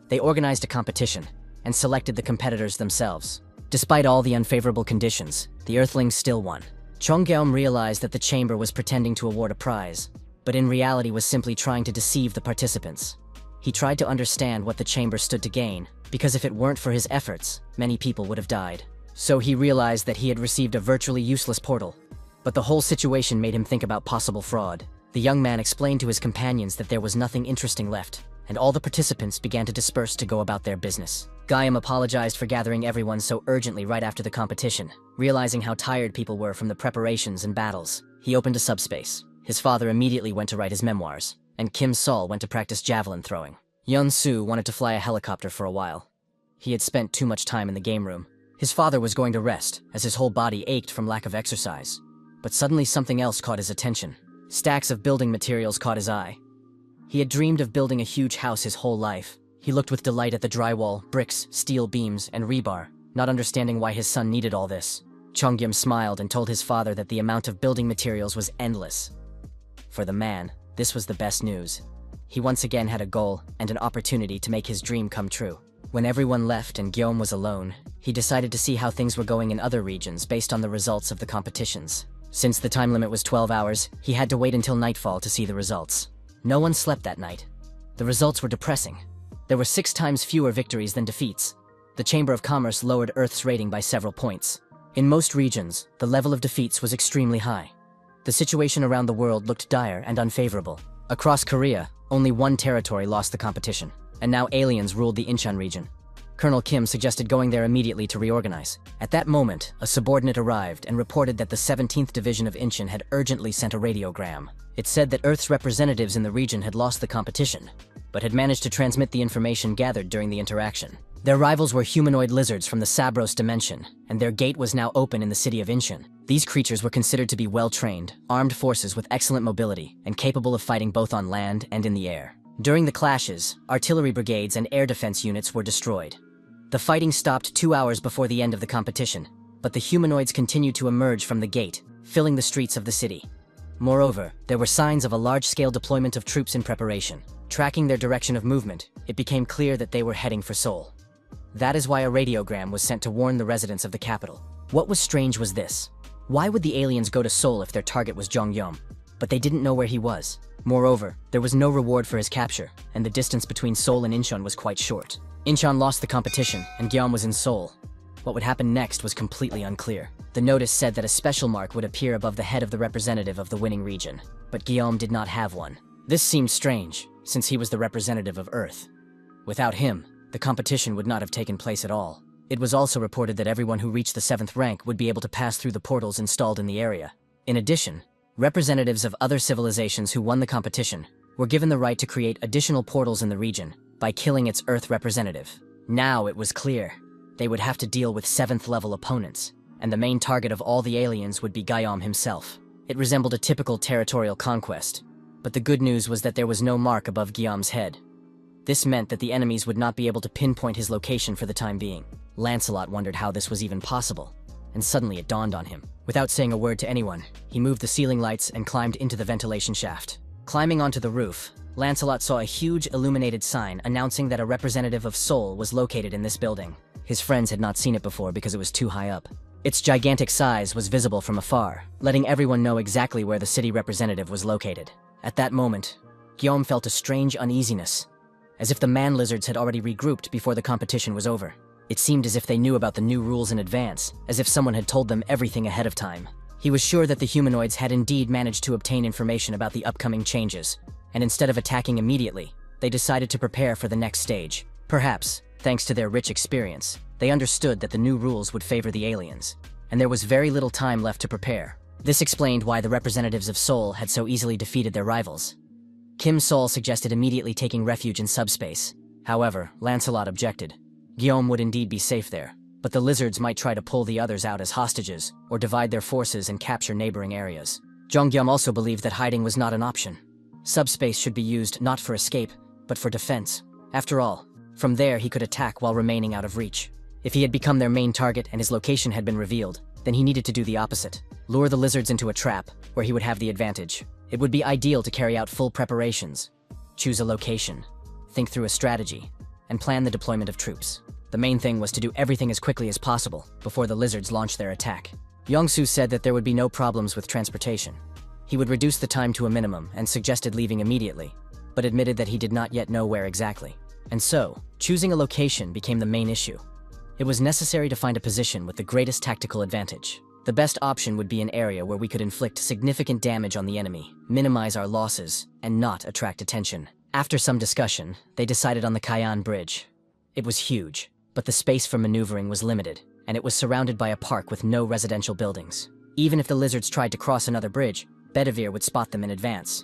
They organized a competition and selected the competitors themselves. Despite all the unfavorable conditions, the Earthlings still won. Chonggeum realized that the chamber was pretending to award a prize, but in reality was simply trying to deceive the participants. He tried to understand what the chamber stood to gain, because if it weren't for his efforts, many people would have died. So he realized that he had received a virtually useless portal. But the whole situation made him think about possible fraud. The young man explained to his companions that there was nothing interesting left, and all the participants began to disperse to go about their business. Guillaume apologized for gathering everyone so urgently right after the competition. Realizing how tired people were from the preparations and battles, he opened a subspace. His father immediately went to write his memoirs, and Kim Sol went to practice javelin throwing. Yeon-su wanted to fly a helicopter for a while. He had spent too much time in the game room. His father was going to rest, as his whole body ached from lack of exercise. But suddenly something else caught his attention. Stacks of building materials caught his eye. He had dreamed of building a huge house his whole life. He looked with delight at the drywall, bricks, steel beams, and rebar, not understanding why his son needed all this. Chongyum smiled and told his father that the amount of building materials was endless. For the man, this was the best news. He once again had a goal and an opportunity to make his dream come true. When everyone left and Guillaume was alone, he decided to see how things were going in other regions based on the results of the competitions. Since the time limit was 12 hours, he had to wait until nightfall to see the results. No one slept that night. The results were depressing. There were 6 times fewer victories than defeats. The Chamber of Commerce lowered Earth's rating by several points. In most regions, the level of defeats was extremely high. The situation around the world looked dire and unfavorable. Across Korea, only one territory lost the competition, and now aliens ruled the Incheon region. Colonel Kim suggested going there immediately to reorganize. At that moment, a subordinate arrived and reported that the 17th Division of Incheon had urgently sent a radiogram. It said that Earth's representatives in the region had lost the competition, but had managed to transmit the information gathered during the interaction. Their rivals were humanoid lizards from the Sabros dimension, and their gate was now open in the city of Incheon. These creatures were considered to be well-trained, armed forces with excellent mobility, and capable of fighting both on land and in the air. During the clashes, artillery brigades and air defense units were destroyed. The fighting stopped 2 hours before the end of the competition, but the humanoids continued to emerge from the gate, filling the streets of the city. Moreover, there were signs of a large-scale deployment of troops in preparation. Tracking their direction of movement, it became clear that they were heading for Seoul. That is why a radiogram was sent to warn the residents of the capital. What was strange was this. Why would the aliens go to Seoul if their target was Jonghyun? But they didn't know where he was. Moreover, there was no reward for his capture, and the distance between Seoul and Incheon was quite short. Incheon lost the competition, and Gyeom was in Seoul. What would happen next was completely unclear. The notice said that a special mark would appear above the head of the representative of the winning region, but Gyeom did not have one. This seemed strange, since he was the representative of Earth. Without him, the competition would not have taken place at all. It was also reported that everyone who reached the 7th rank would be able to pass through the portals installed in the area. In addition, representatives of other civilizations who won the competition were given the right to create additional portals in the region by killing its Earth representative. Now it was clear. They would have to deal with 7th level opponents, and the main target of all the aliens would be Gyeom himself. It resembled a typical territorial conquest, but the good news was that there was no mark above Gyeom's head. This meant that the enemies would not be able to pinpoint his location for the time being. Lancelot wondered how this was even possible, and suddenly it dawned on him. Without saying a word to anyone, he moved the ceiling lights and climbed into the ventilation shaft. Climbing onto the roof, Lancelot saw a huge illuminated sign announcing that a representative of Seoul was located in this building. His friends had not seen it before because it was too high up. Its gigantic size was visible from afar, letting everyone know exactly where the city representative was located. At that moment, Gyeom felt a strange uneasiness, as if the man-lizards had already regrouped before the competition was over. It seemed as if they knew about the new rules in advance, as if someone had told them everything ahead of time. He was sure that the humanoids had indeed managed to obtain information about the upcoming changes, and instead of attacking immediately, they decided to prepare for the next stage. Perhaps, thanks to their rich experience, they understood that the new rules would favor the aliens, and there was very little time left to prepare. This explained why the representatives of Seoul had so easily defeated their rivals. Kim Seoul suggested immediately taking refuge in subspace. However, Lancelot objected. Gyeom would indeed be safe there, but the lizards might try to pull the others out as hostages, or divide their forces and capture neighboring areas. Jonghyun also believed that hiding was not an option. Subspace should be used not for escape, but for defense. After all, from there he could attack while remaining out of reach. If he had become their main target and his location had been revealed, then he needed to do the opposite. Lure the lizards into a trap, where he would have the advantage. It would be ideal to carry out full preparations. Choose a location, think through a strategy, and plan the deployment of troops. The main thing was to do everything as quickly as possible before the lizards launched their attack. Yongsu said that there would be no problems with transportation. He would reduce the time to a minimum and suggested leaving immediately, but admitted that he did not yet know where exactly. And so, choosing a location became the main issue. It was necessary to find a position with the greatest tactical advantage. The best option would be an area where we could inflict significant damage on the enemy, minimize our losses, and not attract attention. After some discussion, they decided on the Kayan Bridge. It was huge, but the space for maneuvering was limited, and it was surrounded by a park with no residential buildings. Even if the lizards tried to cross another bridge, Bedivere would spot them in advance.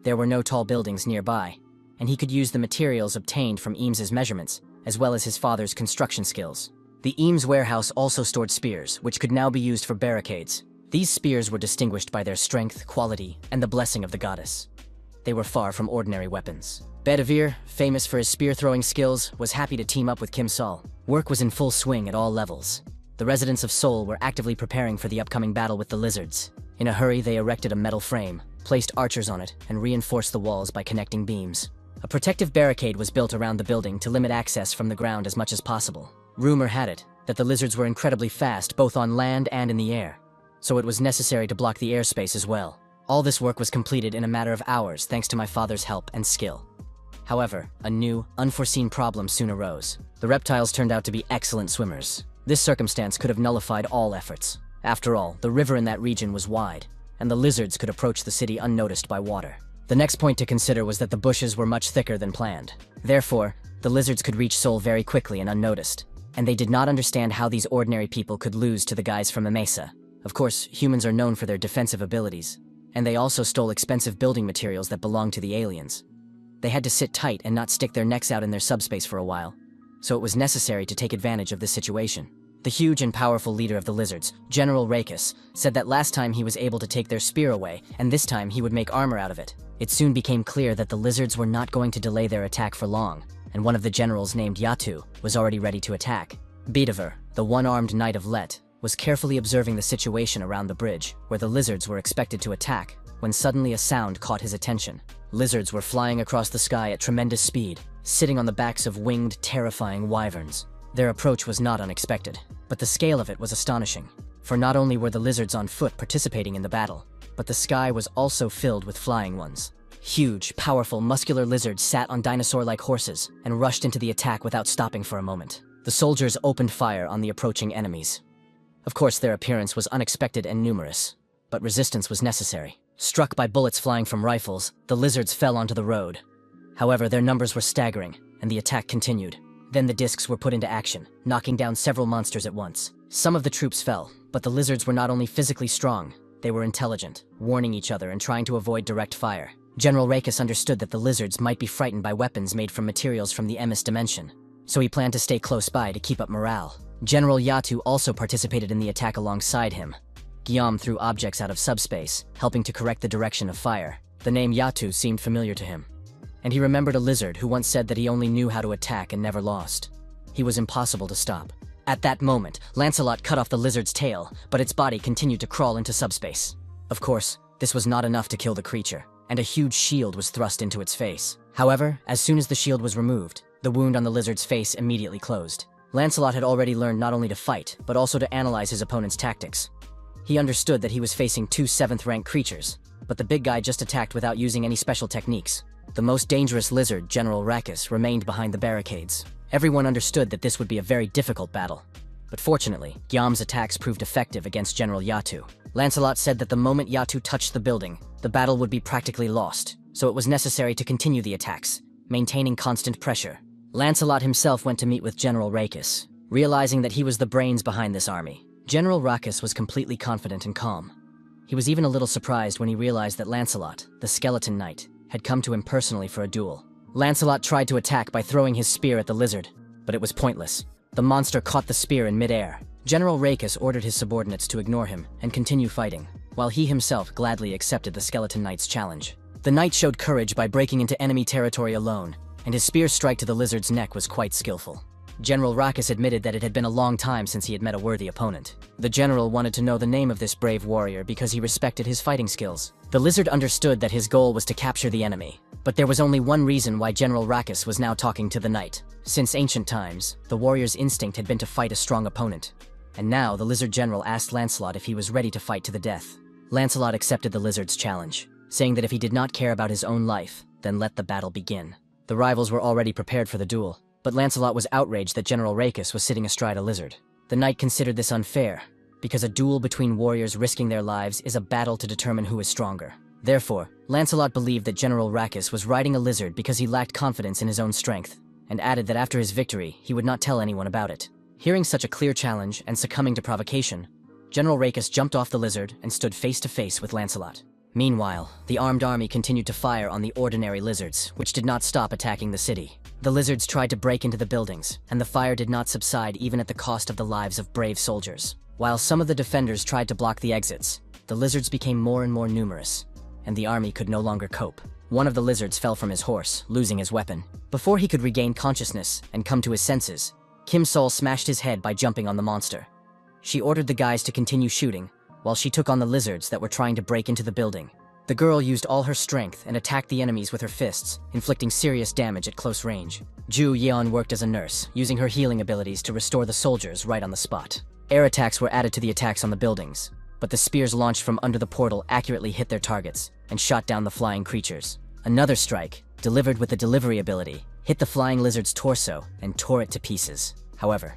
There were no tall buildings nearby, and he could use the materials obtained from Eames's measurements, as well as his father's construction skills. The Eames warehouse also stored spears, which could now be used for barricades. These spears were distinguished by their strength, quality, and the blessing of the goddess. They were far from ordinary weapons. Bedivere, famous for his spear-throwing skills, was happy to team up with Kim Seoul. Work was in full swing at all levels. The residents of Seoul were actively preparing for the upcoming battle with the lizards. In a hurry, they erected a metal frame, placed archers on it, and reinforced the walls by connecting beams. A protective barricade was built around the building to limit access from the ground as much as possible. Rumor had it that the lizards were incredibly fast both on land and in the air, so it was necessary to block the airspace as well. All this work was completed in a matter of hours thanks to my father's help and skill. However, a new, unforeseen problem soon arose. The reptiles turned out to be excellent swimmers. This circumstance could have nullified all efforts. After all, the river in that region was wide, and the lizards could approach the city unnoticed by water. The next point to consider was that the bushes were much thicker than planned. Therefore, The lizards could reach Seoul very quickly and unnoticed, and they did not understand how these ordinary people could lose to the guys from Emesa. Of course, humans are known for their defensive abilities, and they also stole expensive building materials that belonged to the aliens. They had to sit tight and not stick their necks out in their subspace for a while, so it was necessary to take advantage of this situation. The huge and powerful leader of the lizards, General Rakis, said that last time he was able to take their spear away, and this time he would make armor out of it. It soon became clear that the lizards were not going to delay their attack for long, and one of the generals named Yatu was already ready to attack. Bedaver, the one-armed knight of Let, was carefully observing the situation around the bridge, where the lizards were expected to attack, when suddenly a sound caught his attention. Lizards were flying across the sky at tremendous speed, sitting on the backs of winged, terrifying wyverns. Their approach was not unexpected, but the scale of it was astonishing, for not only were the lizards on foot participating in the battle, but the sky was also filled with flying ones. Huge, powerful, muscular lizards sat on dinosaur-like horses and rushed into the attack without stopping for a moment. The soldiers opened fire on the approaching enemies. Of course, their appearance was unexpected and numerous, but resistance was necessary. Struck by bullets flying from rifles, the lizards fell onto the road. However, their numbers were staggering, and the attack continued. Then the discs were put into action, knocking down several monsters at once. Some of the troops fell, but the lizards were not only physically strong, they were intelligent, warning each other and trying to avoid direct fire. General Rakis understood that the lizards might be frightened by weapons made from materials from the Emis dimension, so he planned to stay close by to keep up morale. General Yatu also participated in the attack alongside him. Guillaume threw objects out of subspace, helping to correct the direction of fire. The name Yatu seemed familiar to him, and he remembered a lizard who once said that he only knew how to attack and never lost. He was impossible to stop. At that moment, Lancelot cut off the lizard's tail, but its body continued to crawl into subspace. Of course, this was not enough to kill the creature, and a huge shield was thrust into its face. However, as soon as the shield was removed, the wound on the lizard's face immediately closed. Lancelot had already learned not only to fight, but also to analyze his opponent's tactics. He understood that he was facing two 7th-rank creatures, but the big guy just attacked without using any special techniques. The most dangerous lizard, General Rakis, remained behind the barricades. Everyone understood that this would be a very difficult battle. But fortunately, Guillaume's attacks proved effective against General Yatu. Lancelot said that the moment Yatu touched the building, the battle would be practically lost, so it was necessary to continue the attacks, maintaining constant pressure. Lancelot himself went to meet with General Rakis, realizing that he was the brains behind this army. General Rakis was completely confident and calm. He was even a little surprised when he realized that Lancelot, the skeleton knight, had come to him personally for a duel. Lancelot tried to attack by throwing his spear at the lizard, but it was pointless. The monster caught the spear in midair. General Rakis ordered his subordinates to ignore him and continue fighting, while he himself gladly accepted the skeleton knight's challenge. The knight showed courage by breaking into enemy territory alone, and his spear strike to the lizard's neck was quite skillful. General Rakis admitted that it had been a long time since he had met a worthy opponent. The general wanted to know the name of this brave warrior because he respected his fighting skills. The lizard understood that his goal was to capture the enemy, but there was only one reason why General Rakis was now talking to the knight. Since ancient times, the warrior's instinct had been to fight a strong opponent, and now the lizard general asked Lancelot if he was ready to fight to the death. Lancelot accepted the lizard's challenge, saying that if he did not care about his own life, then let the battle begin. The rivals were already prepared for the duel, but Lancelot was outraged that General Rakis was sitting astride a lizard. The knight considered this unfair, because a duel between warriors risking their lives is a battle to determine who is stronger. Therefore, Lancelot believed that General Rakis was riding a lizard because he lacked confidence in his own strength, and added that after his victory, he would not tell anyone about it. Hearing such a clear challenge and succumbing to provocation, General Rakis jumped off the lizard and stood face to face with Lancelot. Meanwhile, the armed army continued to fire on the ordinary lizards, which did not stop attacking the city. The lizards tried to break into the buildings, and the fire did not subside even at the cost of the lives of brave soldiers. While some of the defenders tried to block the exits, the lizards became more and more numerous, and the army could no longer cope. One of the lizards fell from his horse, losing his weapon. Before he could regain consciousness and come to his senses, Kim Sol smashed his head by jumping on the monster. She ordered the guys to continue shooting, while she took on the lizards that were trying to break into the building. The girl used all her strength and attacked the enemies with her fists, inflicting serious damage at close range. Ju Yeon worked as a nurse, using her healing abilities to restore the soldiers right on the spot. Air attacks were added to the attacks on the buildings, but the spears launched from under the portal accurately hit their targets and shot down the flying creatures. Another strike, delivered with the delivery ability, hit the flying lizard's torso and tore it to pieces. However,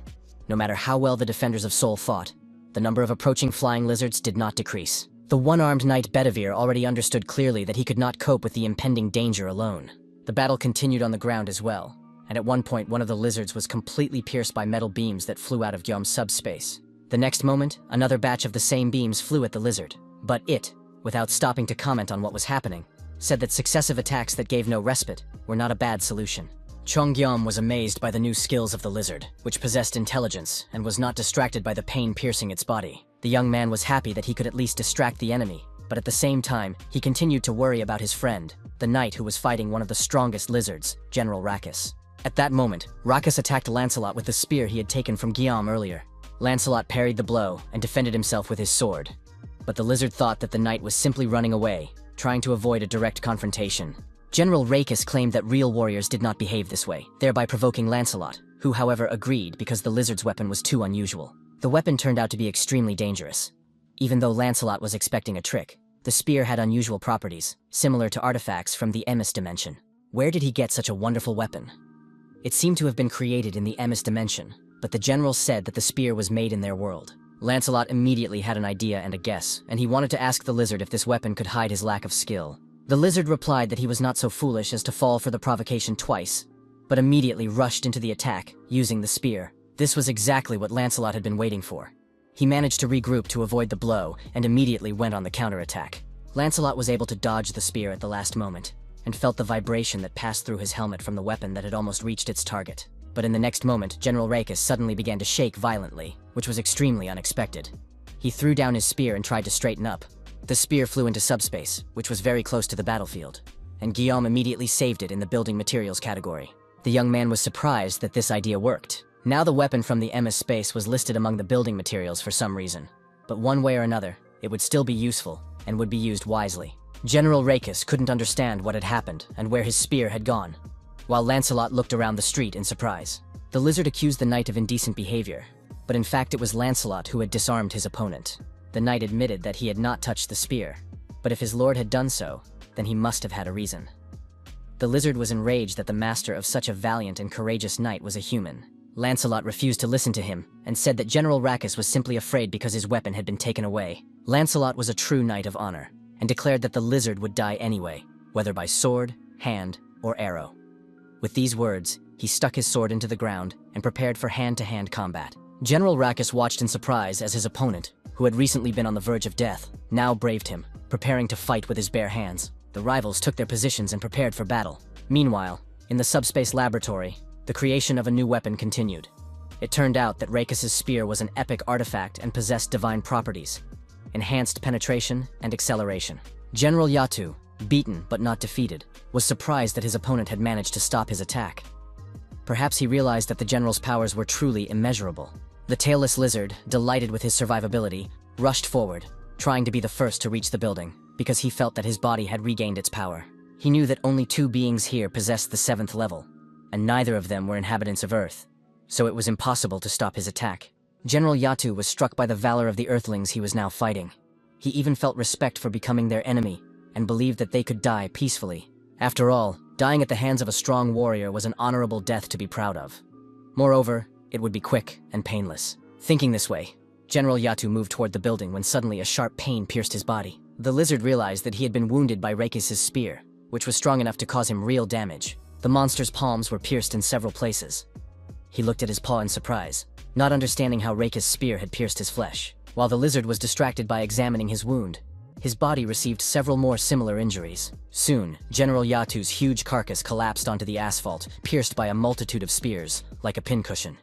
no matter how well the defenders of Seoul fought, the number of approaching flying lizards did not decrease. The one-armed knight Bedivere already understood clearly that he could not cope with the impending danger alone. The battle continued on the ground as well, and at one point one of the lizards was completely pierced by metal beams that flew out of Guillaume's subspace. The next moment, another batch of the same beams flew at the lizard, but it, without stopping to comment on what was happening, said that successive attacks that gave no respite were not a bad solution. Chong Guillaume was amazed by the new skills of the lizard, which possessed intelligence and was not distracted by the pain piercing its body. The young man was happy that he could at least distract the enemy, but at the same time, he continued to worry about his friend, the knight who was fighting one of the strongest lizards, General Rackus. At that moment, Rackus attacked Lancelot with the spear he had taken from Guillaume earlier. Lancelot parried the blow and defended himself with his sword. But the lizard thought that the knight was simply running away, trying to avoid a direct confrontation. General Rackus claimed that real warriors did not behave this way, thereby provoking Lancelot, who however agreed because the lizard's weapon was too unusual. The weapon turned out to be extremely dangerous. Even though Lancelot was expecting a trick, the spear had unusual properties, similar to artifacts from the Emis dimension. Where did he get such a wonderful weapon? It seemed to have been created in the Emis dimension, but the general said that the spear was made in their world. Lancelot immediately had an idea and a guess, and he wanted to ask the lizard if this weapon could hide his lack of skill. The lizard replied that he was not so foolish as to fall for the provocation twice, but immediately rushed into the attack, using the spear. This was exactly what Lancelot had been waiting for. He managed to regroup to avoid the blow, and immediately went on the counterattack. Lancelot was able to dodge the spear at the last moment, and felt the vibration that passed through his helmet from the weapon that had almost reached its target. But in the next moment, General Rackus suddenly began to shake violently, which was extremely unexpected. He threw down his spear and tried to straighten up. The spear flew into subspace, which was very close to the battlefield, and Guillaume immediately saved it in the building materials category. The young man was surprised that this idea worked. Now the weapon from the Emis space was listed among the building materials for some reason, but one way or another, it would still be useful and would be used wisely. General Rackus couldn't understand what had happened and where his spear had gone, while Lancelot looked around the street in surprise. The lizard accused the knight of indecent behavior, but in fact it was Lancelot who had disarmed his opponent. The knight admitted that he had not touched the spear, but if his lord had done so, then he must have had a reason. The lizard was enraged that the master of such a valiant and courageous knight was a human. Lancelot refused to listen to him, and said that General Rackus was simply afraid because his weapon had been taken away. Lancelot was a true knight of honor, and declared that the lizard would die anyway, whether by sword, hand, or arrow. With these words, he stuck his sword into the ground and prepared for hand-to-hand combat. General Rackus watched in surprise as his opponent, who had recently been on the verge of death, now braved him, preparing to fight with his bare hands. The rivals took their positions and prepared for battle. Meanwhile, in the subspace laboratory, the creation of a new weapon continued. It turned out that Rackus's spear was an epic artifact and possessed divine properties, enhanced penetration and acceleration. General Yatu, beaten but not defeated, was surprised that his opponent had managed to stop his attack. Perhaps he realized that the general's powers were truly immeasurable. The tailless lizard, delighted with his survivability, rushed forward, trying to be the first to reach the building, because he felt that his body had regained its power. He knew that only 2 beings here possessed the 7th level, and neither of them were inhabitants of Earth, so it was impossible to stop his attack. General Yatu was struck by the valor of the Earthlings he was now fighting. He even felt respect for becoming their enemy, and believed that they could die peacefully. After all, dying at the hands of a strong warrior was an honorable death to be proud of. Moreover, it would be quick and painless. Thinking this way, General Yatu moved toward the building when suddenly a sharp pain pierced his body. The lizard realized that he had been wounded by Rackus's spear, which was strong enough to cause him real damage. The monster's palms were pierced in several places. He looked at his paw in surprise, not understanding how Rackus's spear had pierced his flesh. While the lizard was distracted by examining his wound, his body received several more similar injuries. Soon, General Yatu's huge carcass collapsed onto the asphalt, pierced by a multitude of spears, like a pincushion.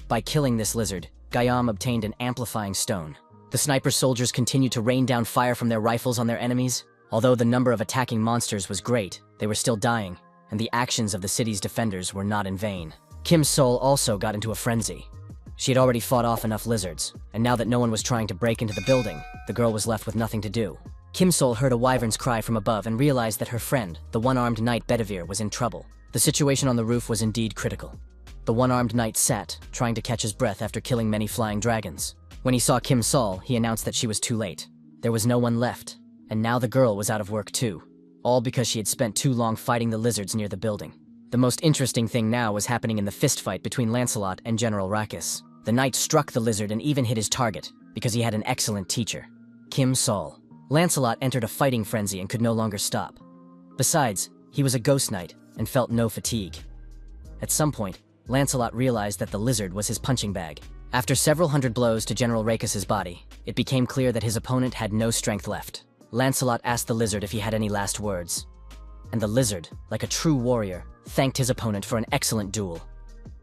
By killing this lizard, Guillaume obtained an amplifying stone. The sniper soldiers continued to rain down fire from their rifles on their enemies. Although the number of attacking monsters was great, they were still dying, and the actions of the city's defenders were not in vain. Kim Sol also got into a frenzy. She had already fought off enough lizards, and now that no one was trying to break into the building, the girl was left with nothing to do. Kim Sol heard a wyvern's cry from above and realized that her friend, the one-armed knight Bedivere, was in trouble. The situation on the roof was indeed critical. The one-armed knight sat, trying to catch his breath after killing many flying dragons. When he saw Kim Sol, he announced that she was too late. There was no one left, and now the girl was out of work too, all because she had spent too long fighting the lizards near the building. The most interesting thing now was happening in the fistfight between Lancelot and General Rackus. The knight struck the lizard and even hit his target, because he had an excellent teacher, Kim Sol. Lancelot entered a fighting frenzy and could no longer stop. Besides, he was a ghost knight and felt no fatigue. At some point, Lancelot realized that the lizard was his punching bag. After several hundred blows to General Rachus's body, it became clear that his opponent had no strength left. Lancelot asked the lizard if he had any last words. And the lizard, like a true warrior, thanked his opponent for an excellent duel.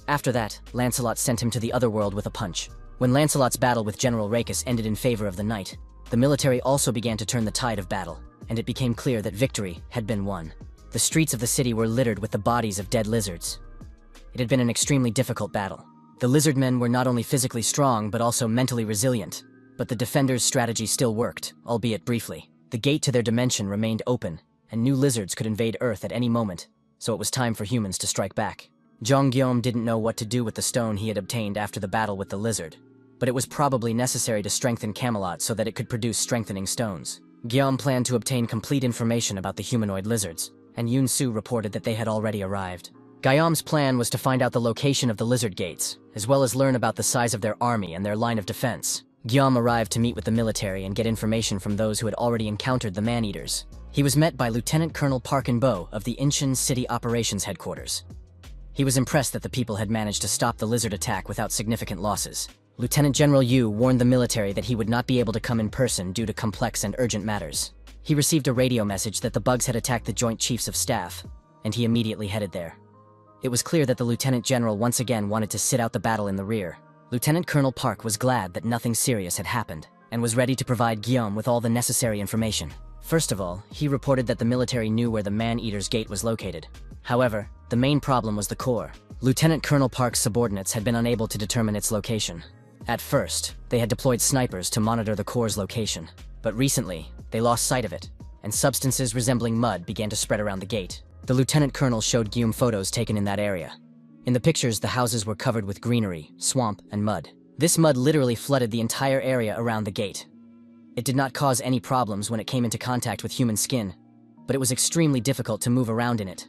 After that, Lancelot sent him to the other world with a punch. When Lancelot's battle with General Rachus ended in favor of the knight, the military also began to turn the tide of battle, and it became clear that victory had been won. The streets of the city were littered with the bodies of dead lizards. It had been an extremely difficult battle. The lizard men were not only physically strong, but also mentally resilient. But the defenders' strategy still worked, albeit briefly. The gate to their dimension remained open, and new lizards could invade Earth at any moment, so it was time for humans to strike back. Jean Guillaume didn't know what to do with the stone he had obtained after the battle with the lizard, but it was probably necessary to strengthen Camelot so that it could produce strengthening stones. Guillaume planned to obtain complete information about the humanoid lizards, and Yun Su reported that they had already arrived. Guillaume's plan was to find out the location of the lizard gates, as well as learn about the size of their army and their line of defense. Guillaume arrived to meet with the military and get information from those who had already encountered the man-eaters. He was met by Lieutenant Colonel Park In-bo of the Incheon City Operations Headquarters. He was impressed that the people had managed to stop the lizard attack without significant losses. Lieutenant General Yu warned the military that he would not be able to come in person due to complex and urgent matters. He received a radio message that the bugs had attacked the Joint Chiefs of Staff, and he immediately headed there. It was clear that the Lieutenant General once again wanted to sit out the battle in the rear. Lieutenant Colonel Park was glad that nothing serious had happened, and was ready to provide Guillaume with all the necessary information. First of all, he reported that the military knew where the Man-Eater's Gate was located. However, the main problem was the core. Lieutenant Colonel Park's subordinates had been unable to determine its location. At first, they had deployed snipers to monitor the core's location, but recently, they lost sight of it, and substances resembling mud began to spread around the gate. The Lieutenant Colonel showed Guillaume photos taken in that area. In the pictures, the houses were covered with greenery, swamp, and mud. This mud literally flooded the entire area around the gate. It did not cause any problems when it came into contact with human skin, but it was extremely difficult to move around in it.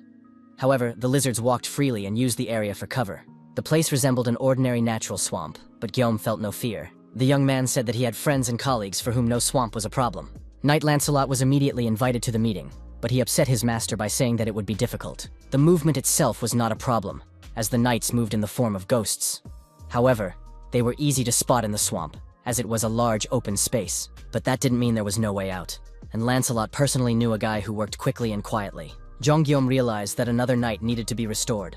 However, the lizards walked freely and used the area for cover. The place resembled an ordinary natural swamp, but Guillaume felt no fear. The young man said that he had friends and colleagues for whom no swamp was a problem. Knight Lancelot was immediately invited to the meeting, but he upset his master by saying that it would be difficult. The movement itself was not a problem, as the knights moved in the form of ghosts. However, they were easy to spot in the swamp, as it was a large open space. But that didn't mean there was no way out, and Lancelot personally knew a guy who worked quickly and quietly. Jean Guillaume realized that another knight needed to be restored.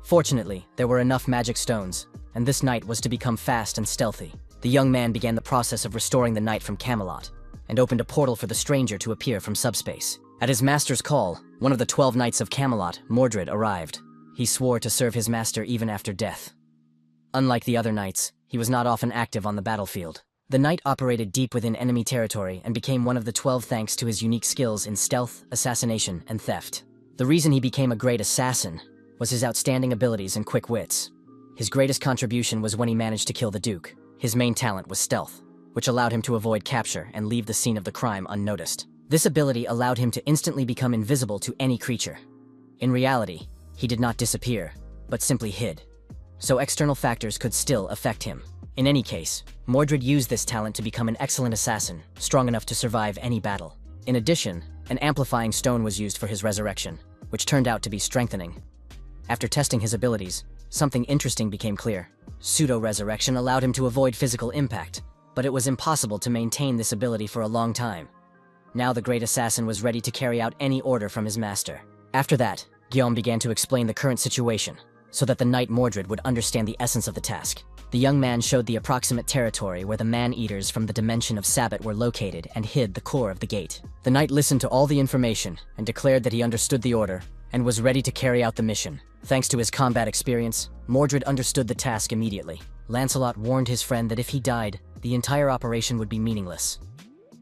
Fortunately, there were enough magic stones, and this knight was to become fast and stealthy. The young man began the process of restoring the knight from Camelot, and opened a portal for the stranger to appear from subspace. At his master's call, one of the 12 knights of Camelot, Mordred, arrived. He swore to serve his master even after death. Unlike the other knights, he was not often active on the battlefield. The knight operated deep within enemy territory and became one of the 12 thanks to his unique skills in stealth, assassination, and theft. The reason he became a great assassin was his outstanding abilities and quick wits. His greatest contribution was when he managed to kill the Duke. His main talent was stealth, which allowed him to avoid capture and leave the scene of the crime unnoticed. This ability allowed him to instantly become invisible to any creature. In reality, he did not disappear, but simply hid, so external factors could still affect him. In any case, Mordred used this talent to become an excellent assassin, strong enough to survive any battle. In addition, an amplifying stone was used for his resurrection, which turned out to be strengthening. After testing his abilities, something interesting became clear. Pseudo-resurrection allowed him to avoid physical impact, but it was impossible to maintain this ability for a long time. Now the great assassin was ready to carry out any order from his master. After that, Guillaume began to explain the current situation, so that the knight Mordred would understand the essence of the task. The young man showed the approximate territory where the man-eaters from the dimension of Sabbat were located and hid the core of the gate. The knight listened to all the information and declared that he understood the order and was ready to carry out the mission. Thanks to his combat experience, Mordred understood the task immediately. Lancelot warned his friend that if he died, the entire operation would be meaningless.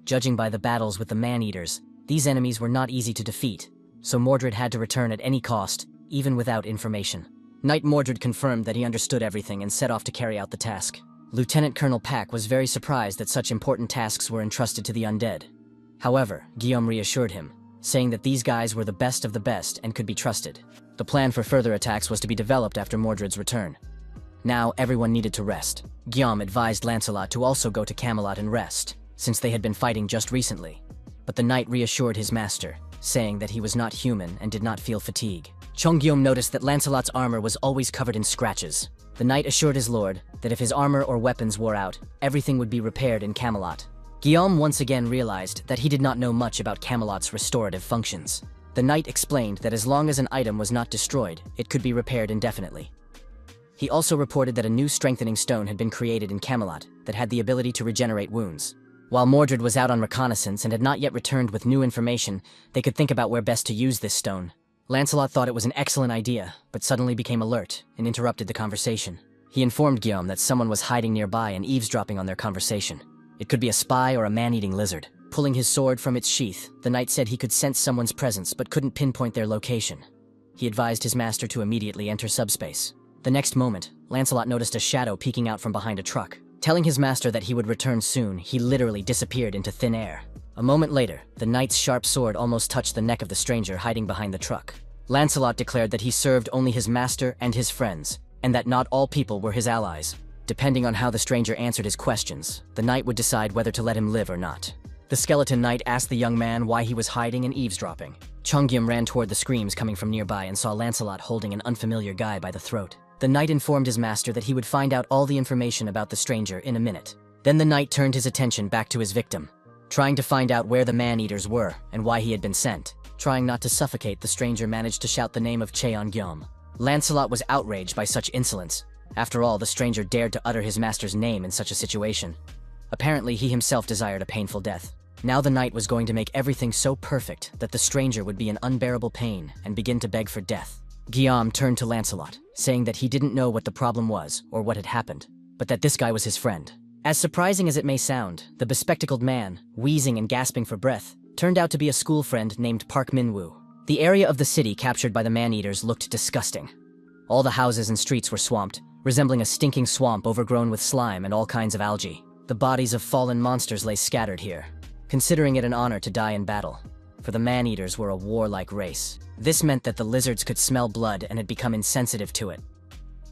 Judging by the battles with the man-eaters, these enemies were not easy to defeat, so Mordred had to return at any cost, even without information. Knight Mordred confirmed that he understood everything and set off to carry out the task. Lieutenant Colonel Pack was very surprised that such important tasks were entrusted to the undead. However, Guillaume reassured him, saying that these guys were the best of the best and could be trusted. The plan for further attacks was to be developed after Mordred's return. Now everyone needed to rest. Guillaume advised Lancelot to also go to Camelot and rest, since they had been fighting just recently. But the knight reassured his master saying that he was not human and did not feel fatigue. Cheonggyum noticed that Lancelot's armor was always covered in scratches. The knight assured his lord that if his armor or weapons wore out, everything would be repaired in Camelot. Guillaume once again realized that he did not know much about Camelot's restorative functions. The knight explained that as long as an item was not destroyed, it could be repaired indefinitely. He also reported that a new strengthening stone had been created in Camelot that had the ability to regenerate wounds. While Mordred was out on reconnaissance and had not yet returned with new information, they could think about where best to use this stone. Lancelot thought it was an excellent idea, but suddenly became alert and interrupted the conversation. He informed Guillaume that someone was hiding nearby and eavesdropping on their conversation. It could be a spy or a man-eating lizard. Pulling his sword from its sheath, the knight said he could sense someone's presence but couldn't pinpoint their location. He advised his master to immediately enter subspace. The next moment, Lancelot noticed a shadow peeking out from behind a truck. Telling his master that he would return soon, he literally disappeared into thin air. A moment later, the knight's sharp sword almost touched the neck of the stranger hiding behind the truck. Lancelot declared that he served only his master and his friends, and that not all people were his allies. Depending on how the stranger answered his questions, the knight would decide whether to let him live or not. The skeleton knight asked the young man why he was hiding and eavesdropping. Cheonggyum ran toward the screams coming from nearby and saw Lancelot holding an unfamiliar guy by the throat. The knight informed his master that he would find out all the information about the stranger in a minute. Then the knight turned his attention back to his victim, trying to find out where the man-eaters were and why he had been sent. Trying not to suffocate, the stranger managed to shout the name of Cheonggyum. Lancelot was outraged by such insolence. After all, the stranger dared to utter his master's name in such a situation. Apparently, he himself desired a painful death. Now the knight was going to make everything so perfect that the stranger would be in unbearable pain and begin to beg for death. Guillaume turned to Lancelot, saying that he didn't know what the problem was or what had happened, but that this guy was his friend. As surprising as it may sound, the bespectacled man, wheezing and gasping for breath, turned out to be a school friend named Park Minwoo. The area of the city captured by the man-eaters looked disgusting. All the houses and streets were swamped, resembling a stinking swamp overgrown with slime and all kinds of algae. The bodies of fallen monsters lay scattered here, considering it an honor to die in battle, for the man-eaters were a warlike race. This meant that the lizards could smell blood and had become insensitive to it.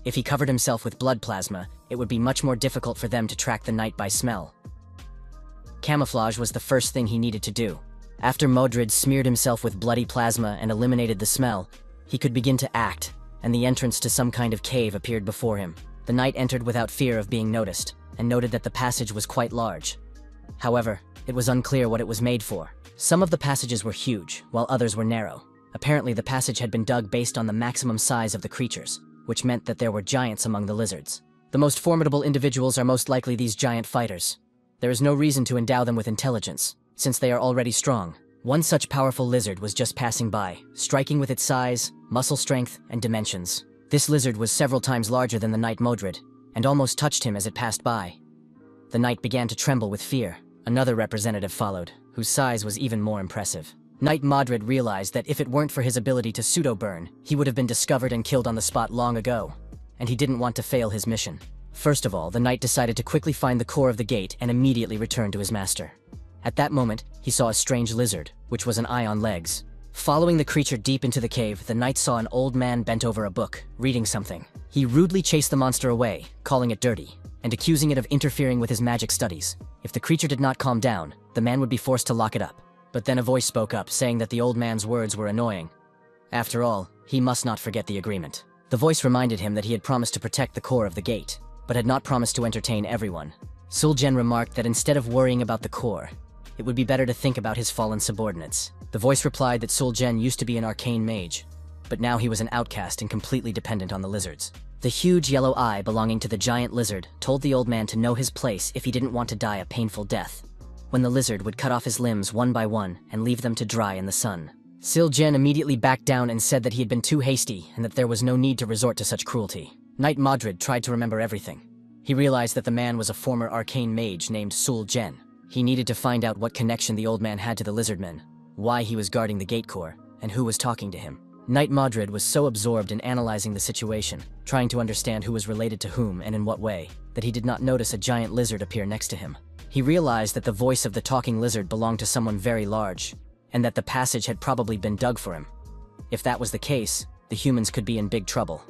If he covered himself with blood plasma, it would be much more difficult for them to track the knight by smell. Camouflage was the first thing he needed to do. After Modred smeared himself with bloody plasma and eliminated the smell, he could begin to act, and the entrance to some kind of cave appeared before him. The knight entered without fear of being noticed, and noted that the passage was quite large. However, it was unclear what it was made for. Some of the passages were huge, while others were narrow. Apparently, the passage had been dug based on the maximum size of the creatures, which meant that there were giants among the lizards. The most formidable individuals are most likely these giant fighters. There is no reason to endow them with intelligence, since they are already strong. One such powerful lizard was just passing by, striking with its size, muscle strength, and dimensions. This lizard was several times larger than the knight Modred, and almost touched him as it passed by. The knight began to tremble with fear. Another representative followed, whose size was even more impressive. Knight Modred realized that if it weren't for his ability to pseudo-burn, he would have been discovered and killed on the spot long ago, and he didn't want to fail his mission. First of all, the knight decided to quickly find the core of the gate and immediately return to his master. At that moment, he saw a strange lizard, which was an eye on legs. Following the creature deep into the cave, the knight saw an old man bent over a book, reading something. He rudely chased the monster away, calling it dirty, and accusing it of interfering with his magic studies. If the creature did not calm down, the man would be forced to lock it up. But then a voice spoke up, saying that the old man's words were annoying. After all, he must not forget the agreement. The voice reminded him that he had promised to protect the core of the gate, but had not promised to entertain everyone. Sul'Jen remarked that instead of worrying about the core, it would be better to think about his fallen subordinates. The voice replied that Sul'Jen used to be an arcane mage, but now he was an outcast and completely dependent on the lizards. The huge yellow eye belonging to the giant lizard told the old man to know his place if he didn't want to die a painful death, when the lizard would cut off his limbs one by one and leave them to dry in the sun. Sul'Jen immediately backed down and said that he had been too hasty and that there was no need to resort to such cruelty. Knight Modred tried to remember everything. He realized that the man was a former arcane mage named Sul'Jen. He needed to find out what connection the old man had to the lizardmen, why he was guarding the gate core, and who was talking to him. Knight Modred was so absorbed in analyzing the situation, trying to understand who was related to whom and in what way, that he did not notice a giant lizard appear next to him. He realized that the voice of the talking lizard belonged to someone very large, and that the passage had probably been dug for him. If that was the case, the humans could be in big trouble.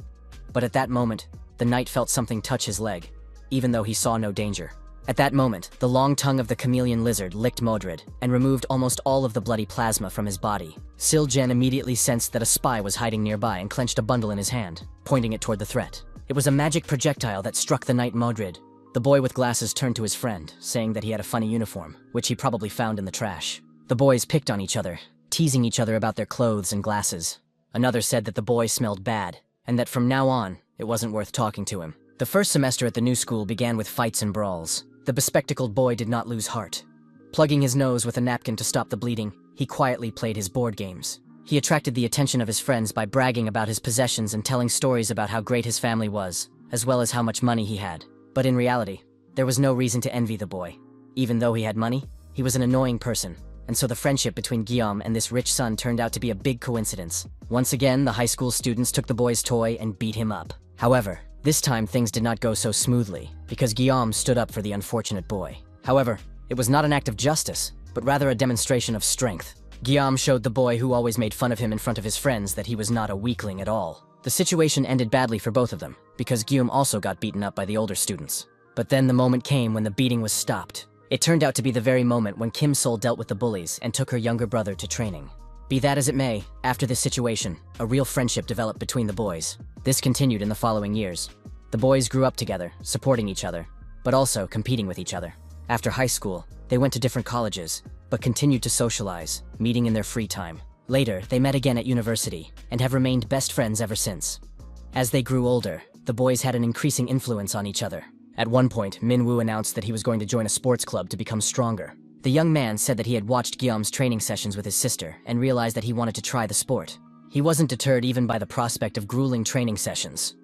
But at that moment, the knight felt something touch his leg, even though he saw no danger. At that moment, the long tongue of the chameleon lizard licked Modred and removed almost all of the bloody plasma from his body. Siljen immediately sensed that a spy was hiding nearby and clenched a bundle in his hand, pointing it toward the threat. It was a magic projectile that struck the knight Modred. The boy with glasses turned to his friend, saying that he had a funny uniform, which he probably found in the trash. The boys picked on each other, teasing each other about their clothes and glasses. Another said that the boy smelled bad, and that from now on, it wasn't worth talking to him. The first semester at the new school began with fights and brawls. The bespectacled boy did not lose heart. Plugging his nose with a napkin to stop the bleeding, he quietly played his board games. He attracted the attention of his friends by bragging about his possessions and telling stories about how great his family was, as well as how much money he had. But in reality, there was no reason to envy the boy. Even though he had money, he was an annoying person, and so the friendship between Guillaume and this rich son turned out to be a big coincidence. Once again, the high school students took the boy's toy and beat him up. However, this time things did not go so smoothly, because Guillaume stood up for the unfortunate boy. However, it was not an act of justice, but rather a demonstration of strength. Guillaume showed the boy who always made fun of him in front of his friends that he was not a weakling at all. The situation ended badly for both of them, because Guillaume also got beaten up by the older students. But then the moment came when the beating was stopped. It turned out to be the very moment when Kim Sol dealt with the bullies and took her younger brother to training. Be that as it may, after this situation, a real friendship developed between the boys. This continued in the following years. The boys grew up together, supporting each other, but also competing with each other. After high school, they went to different colleges, but continued to socialize, meeting in their free time. Later, they met again at university, and have remained best friends ever since. As they grew older, the boys had an increasing influence on each other. At one point, Manhwa announced that he was going to join a sports club to become stronger. The young man said that he had watched Guillaume's training sessions with his sister and realized that he wanted to try the sport. He wasn't deterred even by the prospect of grueling training sessions.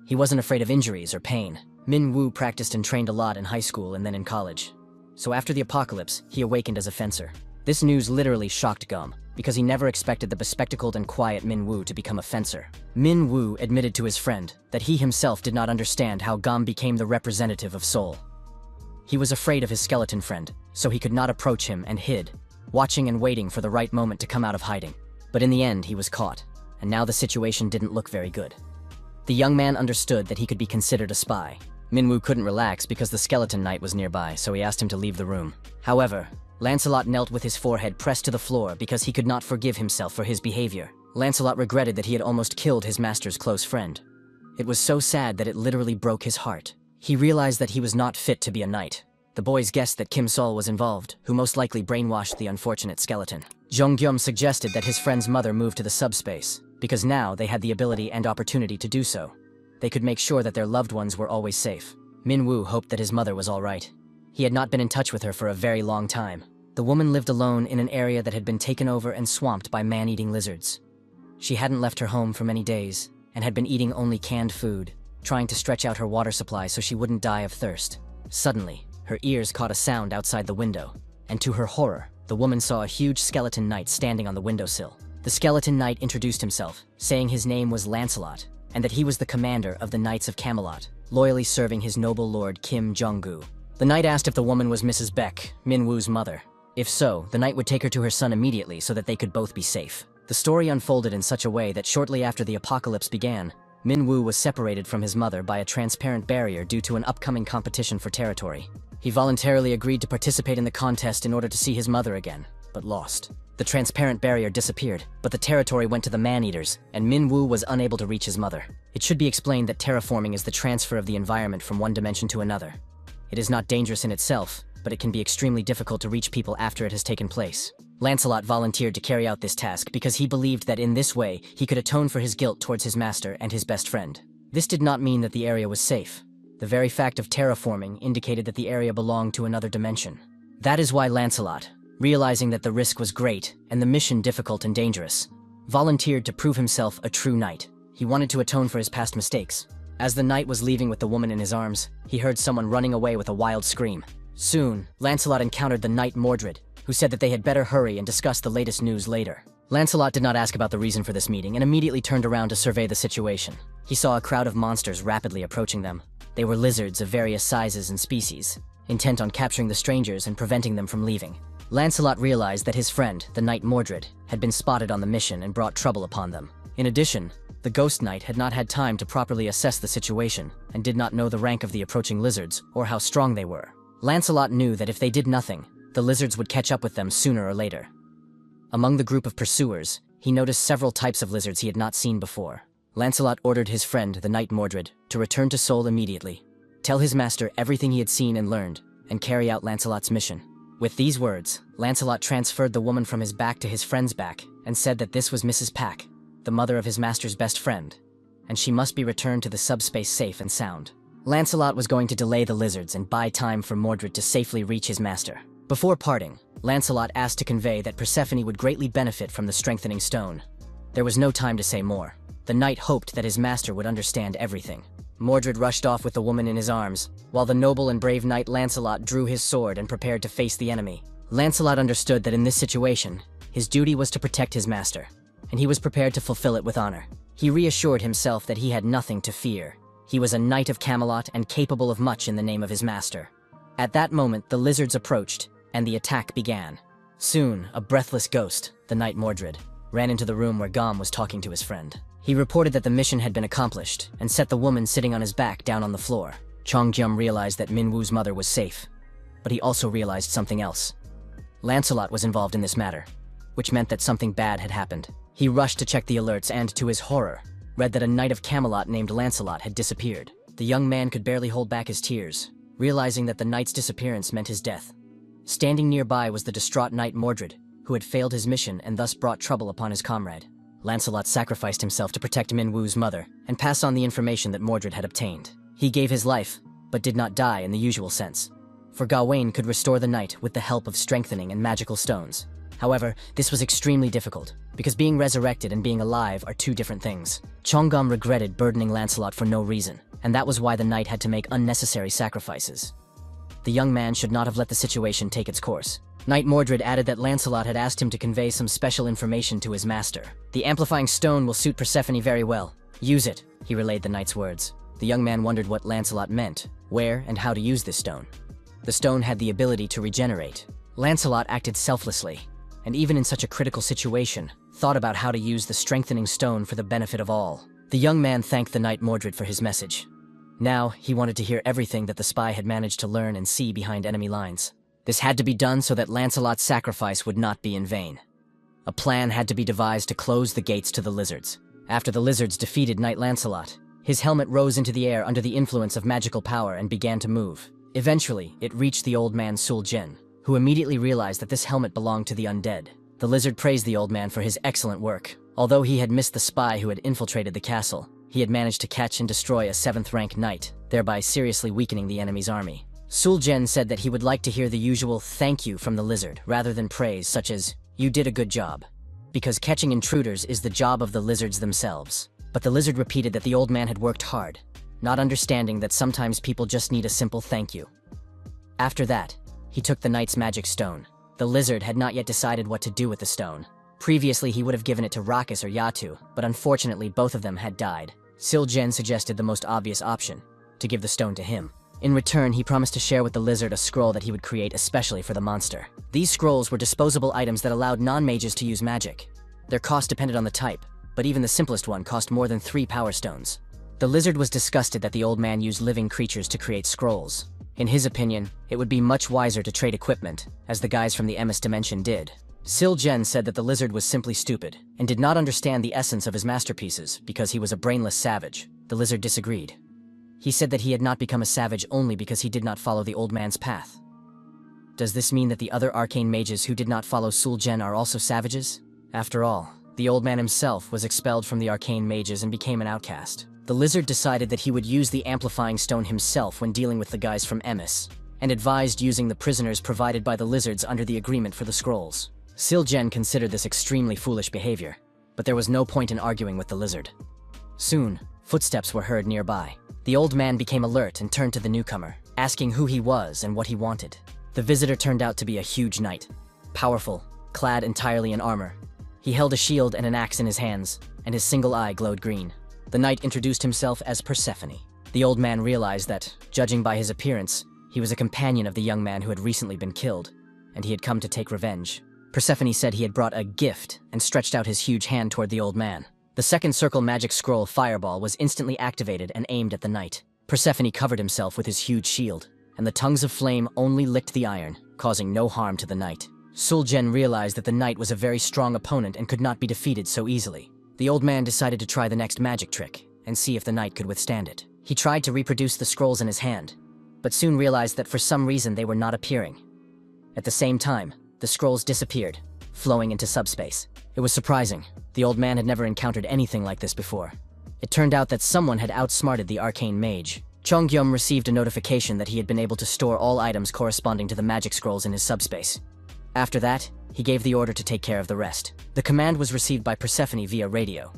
He wasn't afraid of injuries or pain. Manhwa practiced and trained a lot in high school and then in college. So after the apocalypse, he awakened as a fencer. This news literally shocked Gum, because he never expected the bespectacled and quiet Manhwa to become a fencer. Manhwa admitted to his friend that he himself did not understand how Gum became the representative of Seoul. He was afraid of his skeleton friend, so he could not approach him and hid, watching and waiting for the right moment to come out of hiding. But in the end, he was caught, and now the situation didn't look very good. The young man understood that he could be considered a spy. Manhwa couldn't relax because the skeleton knight was nearby, so he asked him to leave the room. However, Lancelot knelt with his forehead pressed to the floor because he could not forgive himself for his behavior. Lancelot regretted that he had almost killed his master's close friend. It was so sad that it literally broke his heart. He realized that he was not fit to be a knight. The boys guessed that Kim Sol was involved, who most likely brainwashed the unfortunate skeleton. Jonggyum suggested that his friend's mother move to the subspace, because now they had the ability and opportunity to do so. They could make sure that their loved ones were always safe. Manhwa hoped that his mother was all right. He had not been in touch with her for a very long time. The woman lived alone in an area that had been taken over and swamped by man-eating lizards. She hadn't left her home for many days, and had been eating only canned food, trying to stretch out her water supply so she wouldn't die of thirst. Suddenly, her ears caught a sound outside the window, and to her horror, the woman saw a huge skeleton knight standing on the windowsill. The skeleton knight introduced himself, saying his name was Lancelot, and that he was the commander of the Knights of Camelot, loyally serving his noble lord Kim Jong-gu. The knight asked if the woman was Mrs. Beck, Manhwa's mother. If so, the knight would take her to her son immediately so that they could both be safe. The story unfolded in such a way that shortly after the apocalypse began, Manhwa was separated from his mother by a transparent barrier due to an upcoming competition for territory. He voluntarily agreed to participate in the contest in order to see his mother again, but lost. The transparent barrier disappeared, but the territory went to the man-eaters, and Manhwa was unable to reach his mother. It should be explained that terraforming is the transfer of the environment from one dimension to another. It is not dangerous in itself, but it can be extremely difficult to reach people after it has taken place. Lancelot volunteered to carry out this task because he believed that in this way he could atone for his guilt towards his master and his best friend. This did not mean that the area was safe. The very fact of terraforming indicated that the area belonged to another dimension. That is why Lancelot, realizing that the risk was great and the mission difficult and dangerous, volunteered to prove himself a true knight. He wanted to atone for his past mistakes. As the knight was leaving with the woman in his arms, he heard someone running away with a wild scream. Soon, Lancelot encountered the knight Mordred, who said that they had better hurry and discuss the latest news later. Lancelot did not ask about the reason for this meeting and immediately turned around to survey the situation. He saw a crowd of monsters rapidly approaching them. They were lizards of various sizes and species, intent on capturing the strangers and preventing them from leaving. Lancelot realized that his friend, the knight Mordred, had been spotted on the mission and brought trouble upon them. In addition, the Ghost Knight had not had time to properly assess the situation and did not know the rank of the approaching lizards or how strong they were. Lancelot knew that if they did nothing, the lizards would catch up with them sooner or later. Among the group of pursuers, he noticed several types of lizards he had not seen before. Lancelot ordered his friend, the knight Mordred, to return to Seoul immediately, tell his master everything he had seen and learned, and carry out Lancelot's mission. With these words, Lancelot transferred the woman from his back to his friend's back and said that this was Mrs. Pack, the mother of his master's best friend, and she must be returned to the subspace safe and sound. Lancelot was going to delay the lizards and buy time for Mordred to safely reach his master. Before parting, Lancelot asked to convey that Persephone would greatly benefit from the strengthening stone. There was no time to say more. The knight hoped that his master would understand everything. Mordred rushed off with the woman in his arms, while the noble and brave knight Lancelot drew his sword and prepared to face the enemy. Lancelot understood that in this situation, his duty was to protect his master, and he was prepared to fulfill it with honor. He reassured himself that he had nothing to fear. He was a knight of Camelot and capable of much in the name of his master. At that moment, the lizards approached, and the attack began. Soon, a breathless ghost, the knight Mordred, ran into the room where Gom was talking to his friend. He reported that the mission had been accomplished and set the woman sitting on his back down on the floor. Chongjium realized that Minwoo's mother was safe, but he also realized something else. Lancelot was involved in this matter, which meant that something bad had happened. He rushed to check the alerts and, to his horror, read that a knight of Camelot named Lancelot had disappeared. The young man could barely hold back his tears, realizing that the knight's disappearance meant his death. Standing nearby was the distraught knight Mordred, who had failed his mission and thus brought trouble upon his comrade. Lancelot sacrificed himself to protect Minwoo's mother and pass on the information that Mordred had obtained. He gave his life, but did not die in the usual sense, for Gawain could restore the knight with the help of strengthening and magical stones. However, this was extremely difficult, because being resurrected and being alive are two different things. Chongom regretted burdening Lancelot for no reason, and that was why the knight had to make unnecessary sacrifices. The young man should not have let the situation take its course. Knight Mordred added that Lancelot had asked him to convey some special information to his master. The amplifying stone will suit Persephone very well. Use it, he relayed the knight's words. The young man wondered what Lancelot meant, where and how to use this stone. The stone had the ability to regenerate. Lancelot acted selflessly, and even in such a critical situation, thought about how to use the strengthening stone for the benefit of all. The young man thanked the knight Mordred for his message. Now, he wanted to hear everything that the spy had managed to learn and see behind enemy lines. This had to be done so that Lancelot's sacrifice would not be in vain. A plan had to be devised to close the gates to the lizards. After the lizards defeated Knight Lancelot, his helmet rose into the air under the influence of magical power and began to move. Eventually, it reached the old man Sul-Jin, who immediately realized that this helmet belonged to the undead. The lizard praised the old man for his excellent work. Although he had missed the spy who had infiltrated the castle, he had managed to catch and destroy a 7th-rank knight, thereby seriously weakening the enemy's army. Sul-Jin said that he would like to hear the usual thank you from the lizard rather than praise such as, "You did a good job," because catching intruders is the job of the lizards themselves. But the lizard repeated that the old man had worked hard, not understanding that sometimes people just need a simple thank you. After that, he took the knight's magic stone. The lizard had not yet decided what to do with the stone. Previously, he would have given it to Rakus or Yatu, but unfortunately both of them had died. Sul-Jin suggested the most obvious option, to give the stone to him. In return, he promised to share with the lizard a scroll that he would create especially for the monster. These scrolls were disposable items that allowed non-mages to use magic. Their cost depended on the type, but even the simplest one cost more than 3 power stones. The lizard was disgusted that the old man used living creatures to create scrolls. In his opinion, it would be much wiser to trade equipment, as the guys from the Emis dimension did. Sul-Jin said that the lizard was simply stupid, and did not understand the essence of his masterpieces because he was a brainless savage. The lizard disagreed. He said that he had not become a savage only because he did not follow the old man's path. Does this mean that the other arcane mages who did not follow Sul-Jin are also savages? After all, the old man himself was expelled from the arcane mages and became an outcast. The lizard decided that he would use the amplifying stone himself when dealing with the guys from Emis, and advised using the prisoners provided by the lizards under the agreement for the scrolls. Sul-Jin considered this extremely foolish behavior, but there was no point in arguing with the lizard. Soon, footsteps were heard nearby. The old man became alert and turned to the newcomer, asking who he was and what he wanted. The visitor turned out to be a huge knight, powerful, clad entirely in armor. He held a shield and an axe in his hands, and his single eye glowed green. The knight introduced himself as Persephone. The old man realized that, judging by his appearance, he was a companion of the young man who had recently been killed, and he had come to take revenge. Persephone said he had brought a gift and stretched out his huge hand toward the old man. The second circle magic scroll fireball was instantly activated and aimed at the knight. Persephone covered himself with his huge shield, and the tongues of flame only licked the iron, causing no harm to the knight. Sul-Jen realized that the knight was a very strong opponent and could not be defeated so easily. The old man decided to try the next magic trick and see if the knight could withstand it. He tried to reproduce the scrolls in his hand, but soon realized that for some reason they were not appearing. At the same time, the scrolls disappeared, flowing into subspace. It was surprising. The old man had never encountered anything like this before. It turned out that someone had outsmarted the arcane mage. Chongyum received a notification that he had been able to store all items corresponding to the magic scrolls in his subspace. After that, he gave the order to take care of the rest. The command was received by Persephone via radio.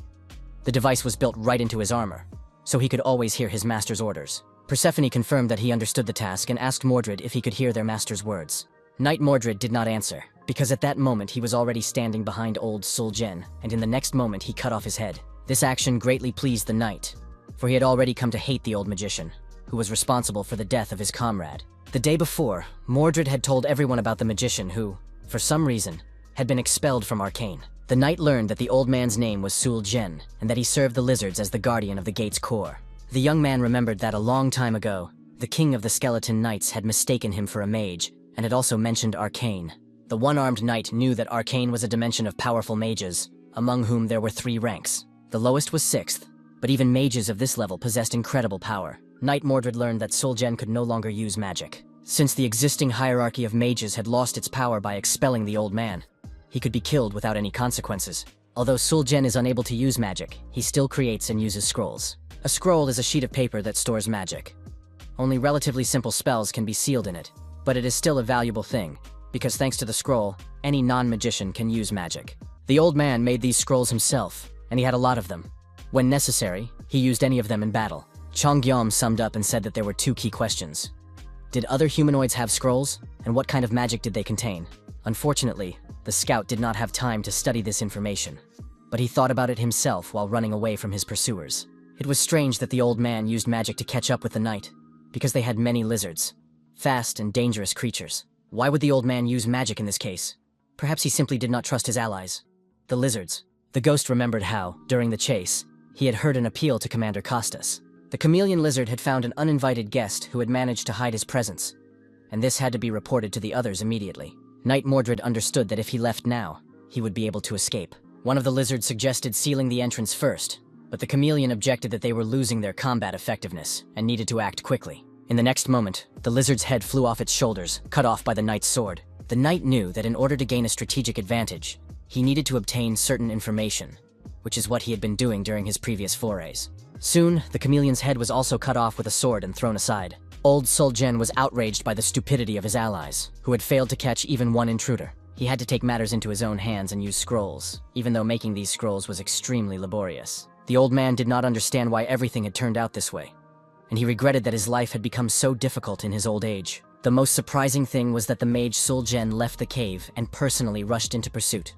The device was built right into his armor, so he could always hear his master's orders. Persephone confirmed that he understood the task and asked Mordred if he could hear their master's words. Knight Mordred did not answer, because at that moment he was already standing behind old Sul-Jen, and in the next moment he cut off his head. This action greatly pleased the knight, for he had already come to hate the old magician, who was responsible for the death of his comrade. The day before, Mordred had told everyone about the magician who, for some reason, had been expelled from Arcane. The knight learned that the old man's name was Sul-Jen, and that he served the lizards as the guardian of the gate's core. The young man remembered that a long time ago, the king of the skeleton knights had mistaken him for a mage, and had also mentioned Arcane. The one-armed knight knew that Arcane was a dimension of powerful mages, among whom there were 3 ranks. The lowest was 6th, but even mages of this level possessed incredible power. Knight Mordred learned that Sul-Jen could no longer use magic. Since the existing hierarchy of mages had lost its power by expelling the old man, he could be killed without any consequences. Although Sul-Jen is unable to use magic, he still creates and uses scrolls. A scroll is a sheet of paper that stores magic. Only relatively simple spells can be sealed in it, but it is still a valuable thing, because thanks to the scroll, any non-magician can use magic. The old man made these scrolls himself, and he had a lot of them. When necessary, he used any of them in battle. Chongyom summed up and said that there were 2 key questions. Did other humanoids have scrolls, and what kind of magic did they contain? Unfortunately, the scout did not have time to study this information, but he thought about it himself while running away from his pursuers. It was strange that the old man used magic to catch up with the knight, because they had many lizards, fast and dangerous creatures. Why would the old man use magic in this case? Perhaps he simply did not trust his allies, the lizards. The ghost remembered how, during the chase, he had heard an appeal to Commander Costas. The chameleon lizard had found an uninvited guest who had managed to hide his presence, and this had to be reported to the others immediately. Knight Mordred understood that if he left now, he would be able to escape. One of the lizards suggested sealing the entrance first, but the chameleon objected that they were losing their combat effectiveness and needed to act quickly. In the next moment, the lizard's head flew off its shoulders, cut off by the knight's sword. The knight knew that in order to gain a strategic advantage, he needed to obtain certain information, which is what he had been doing during his previous forays. Soon, the chameleon's head was also cut off with a sword and thrown aside. Old Sul-Jen was outraged by the stupidity of his allies, who had failed to catch even one intruder. He had to take matters into his own hands and use scrolls, even though making these scrolls was extremely laborious. The old man did not understand why everything had turned out this way, and he regretted that his life had become so difficult in his old age. The most surprising thing was that the mage Sul-Jen left the cave and personally rushed into pursuit.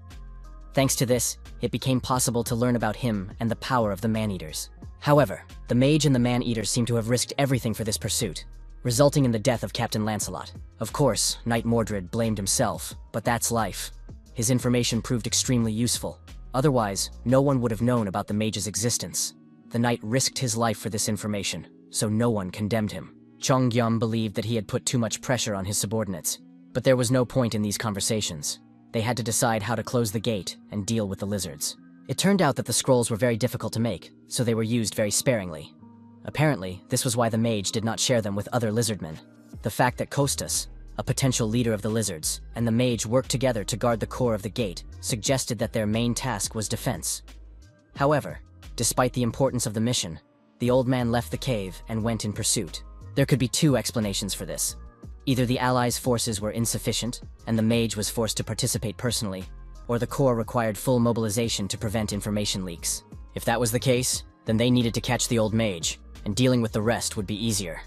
Thanks to this, it became possible to learn about him and the power of the man-eaters. However, the mage and the man-eaters seem to have risked everything for this pursuit, resulting in the death of Captain Lancelot. Of course, Knight Mordred blamed himself, but that's life. His information proved extremely useful. Otherwise, no one would have known about the mage's existence. The knight risked his life for this information, so no one condemned him. Chongyam believed that he had put too much pressure on his subordinates, but there was no point in these conversations. They had to decide how to close the gate and deal with the lizards. It turned out that the scrolls were very difficult to make, so they were used very sparingly. Apparently, this was why the mage did not share them with other lizardmen. The fact that Kostas, a potential leader of the lizards, and the mage worked together to guard the core of the gate suggested that their main task was defense. However, despite the importance of the mission, the old man left the cave and went in pursuit. There could be 2 explanations for this. Either the allies' forces were insufficient, and the mage was forced to participate personally, or the core required full mobilization to prevent information leaks. If that was the case, then they needed to catch the old mage, and dealing with the rest would be easier.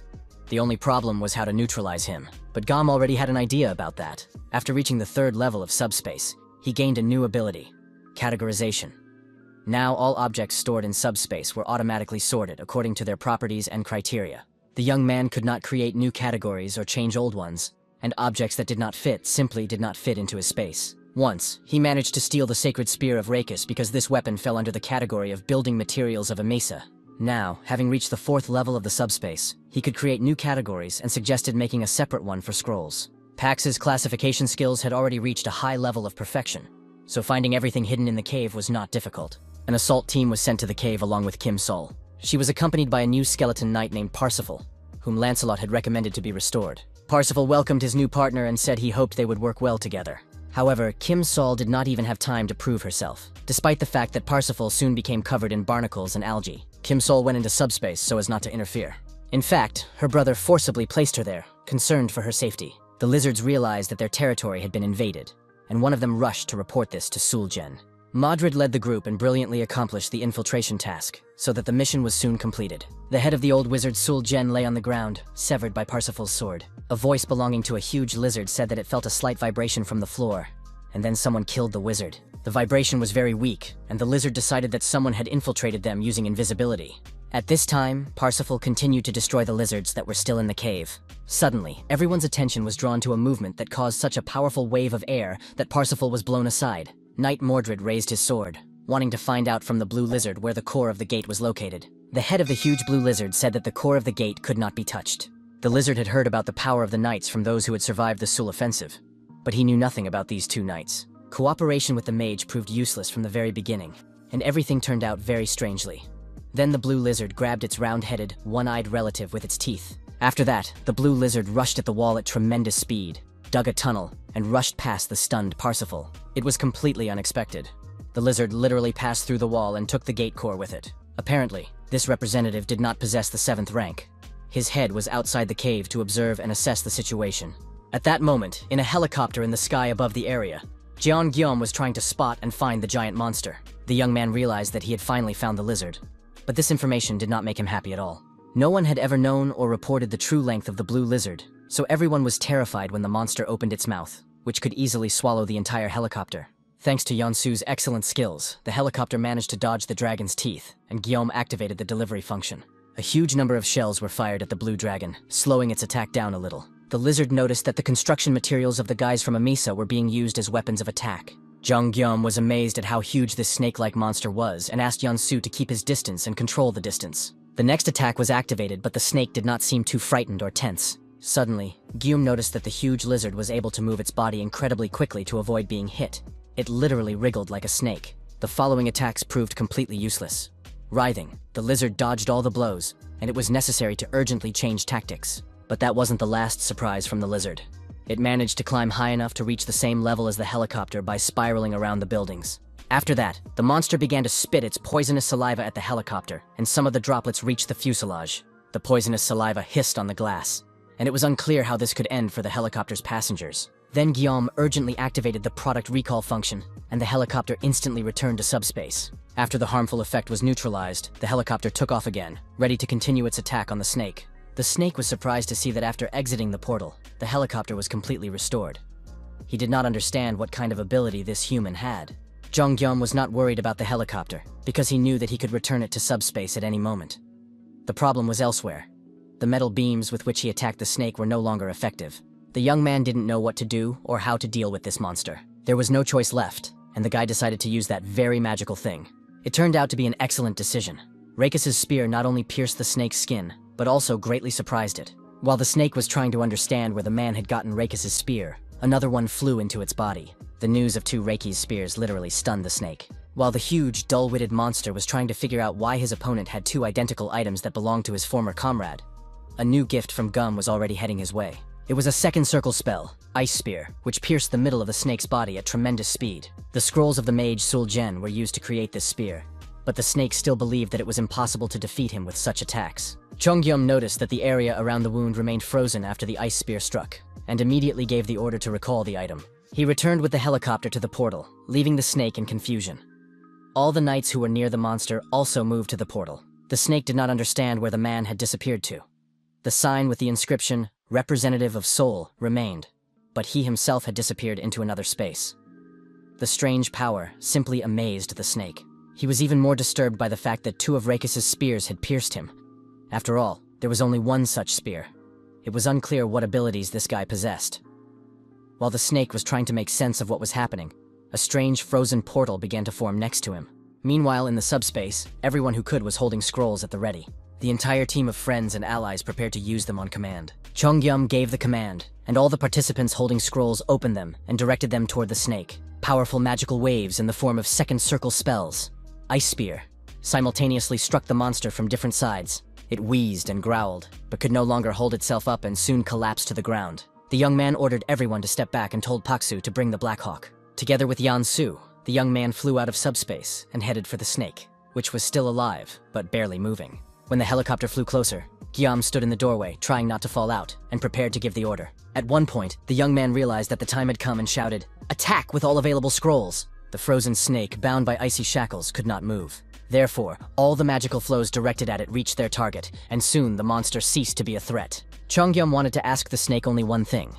The only problem was how to neutralize him, but Gom already had an idea about that. After reaching the 3rd level of subspace, he gained a new ability, categorization. Now all objects stored in subspace were automatically sorted according to their properties and criteria. The young man could not create new categories or change old ones, and objects that did not fit simply did not fit into his space. Once, he managed to steal the sacred spear of Rakis because this weapon fell under the category of building materials of a mesa. Now, having reached the 4th level of the subspace, he could create new categories and suggested making a separate one for scrolls. Pax's classification skills had already reached a high level of perfection, so finding everything hidden in the cave was not difficult. An assault team was sent to the cave along with Kim Sol. She was accompanied by a new skeleton knight named Parsifal, whom Lancelot had recommended to be restored. Parsifal welcomed his new partner and said he hoped they would work well together. However, Kim Sol did not even have time to prove herself. Despite the fact that Parsifal soon became covered in barnacles and algae, Kim Sol went into subspace so as not to interfere. In fact, her brother forcibly placed her there, concerned for her safety. The lizards realized that their territory had been invaded, and one of them rushed to report this to Suljen. Modred led the group and brilliantly accomplished the infiltration task, so that the mission was soon completed. The head of the old wizard Suljen lay on the ground, severed by Parsifal's sword. A voice belonging to a huge lizard said that it felt a slight vibration from the floor, and then someone killed the wizard. The vibration was very weak, and the lizard decided that someone had infiltrated them using invisibility. At this time, Parsifal continued to destroy the lizards that were still in the cave. Suddenly, everyone's attention was drawn to a movement that caused such a powerful wave of air that Parsifal was blown aside. Knight Mordred raised his sword, wanting to find out from the blue lizard where the core of the gate was located. The head of the huge blue lizard said that the core of the gate could not be touched. The lizard had heard about the power of the knights from those who had survived the Sul offensive, but he knew nothing about these two knights. Cooperation with the mage proved useless from the very beginning, and everything turned out very strangely. Then the blue lizard grabbed its round-headed, one-eyed relative with its teeth. After that, the blue lizard rushed at the wall at tremendous speed, dug a tunnel, and rushed past the stunned Parsifal. It was completely unexpected. The lizard literally passed through the wall and took the gate core with it. Apparently, this representative did not possess the 7th rank. His head was outside the cave to observe and assess the situation. At that moment, in a helicopter in the sky above the area, Jeon Gyeom was trying to spot and find the giant monster. The young man realized that he had finally found the lizard. But this information did not make him happy at all. No one had ever known or reported the true length of the blue lizard, so everyone was terrified when the monster opened its mouth, which could easily swallow the entire helicopter. Thanks to Yeonsu's excellent skills, the helicopter managed to dodge the dragon's teeth, and Gyeom activated the delivery function. A huge number of shells were fired at the blue dragon, slowing its attack down a little. The lizard noticed that the construction materials of the guys from Amisa were being used as weapons of attack. Jung Gyeom was amazed at how huge this snake-like monster was and asked Yeonsu to keep his distance and control the distance. The next attack was activated, but the snake did not seem too frightened or tense. Suddenly, Gyeom noticed that the huge lizard was able to move its body incredibly quickly to avoid being hit. It literally wriggled like a snake. The following attacks proved completely useless. Writhing, the lizard dodged all the blows, and it was necessary to urgently change tactics. But that wasn't the last surprise from the lizard. It managed to climb high enough to reach the same level as the helicopter by spiraling around the buildings. After that, the monster began to spit its poisonous saliva at the helicopter, and some of the droplets reached the fuselage. The poisonous saliva hissed on the glass, and it was unclear how this could end for the helicopter's passengers. Then Gyeom urgently activated the product recall function, and the helicopter instantly returned to subspace. After the harmful effect was neutralized, the helicopter took off again, ready to continue its attack on the snake. The snake was surprised to see that after exiting the portal, the helicopter was completely restored. He did not understand what kind of ability this human had. Jung Gyeom was not worried about the helicopter, because he knew that he could return it to subspace at any moment. The problem was elsewhere. The metal beams with which he attacked the snake were no longer effective. The young man didn't know what to do or how to deal with this monster. There was no choice left, and the guy decided to use that very magical thing. It turned out to be an excellent decision. Rakis' spear not only pierced the snake's skin, but also greatly surprised it. While the snake was trying to understand where the man had gotten Rakis' spear, another one flew into its body. The news of 2 Reiki's spears literally stunned the snake. While the huge, dull-witted monster was trying to figure out why his opponent had 2 identical items that belonged to his former comrade, a new gift from Gum was already heading his way. It was a second circle spell, Ice Spear, which pierced the middle of the snake's body at tremendous speed. The scrolls of the mage Suljen were used to create this spear, but the snake still believed that it was impossible to defeat him with such attacks. Chongyum noticed that the area around the wound remained frozen after the ice spear struck, and immediately gave the order to recall the item. He returned with the helicopter to the portal, leaving the snake in confusion. All the knights who were near the monster also moved to the portal. The snake did not understand where the man had disappeared to. The sign with the inscription, "Representative of Soul," remained, but he himself had disappeared into another space. The strange power simply amazed the snake. He was even more disturbed by the fact that 2 of Rakis' spears had pierced him. After all, there was only one such spear. It was unclear what abilities this guy possessed. While the snake was trying to make sense of what was happening, a strange frozen portal began to form next to him. Meanwhile, in the subspace, everyone who could was holding scrolls at the ready. The entire team of friends and allies prepared to use them on command. Chongyum gave the command, and all the participants holding scrolls opened them and directed them toward the snake. Powerful magical waves in the form of second circle spells, Ice Spear, simultaneously struck the monster from different sides. It wheezed and growled, but could no longer hold itself up and soon collapsed to the ground. The young man ordered everyone to step back and told Paksu to bring the Black Hawk. Together with Yan Su, the young man flew out of subspace and headed for the snake, which was still alive, but barely moving. When the helicopter flew closer, Guillaume stood in the doorway, trying not to fall out, and prepared to give the order. At one point, the young man realized that the time had come and shouted, "Attack with all available scrolls!" The frozen snake, bound by icy shackles, could not move. Therefore, all the magical flows directed at it reached their target, and soon the monster ceased to be a threat. Chongyum wanted to ask the snake only one thing.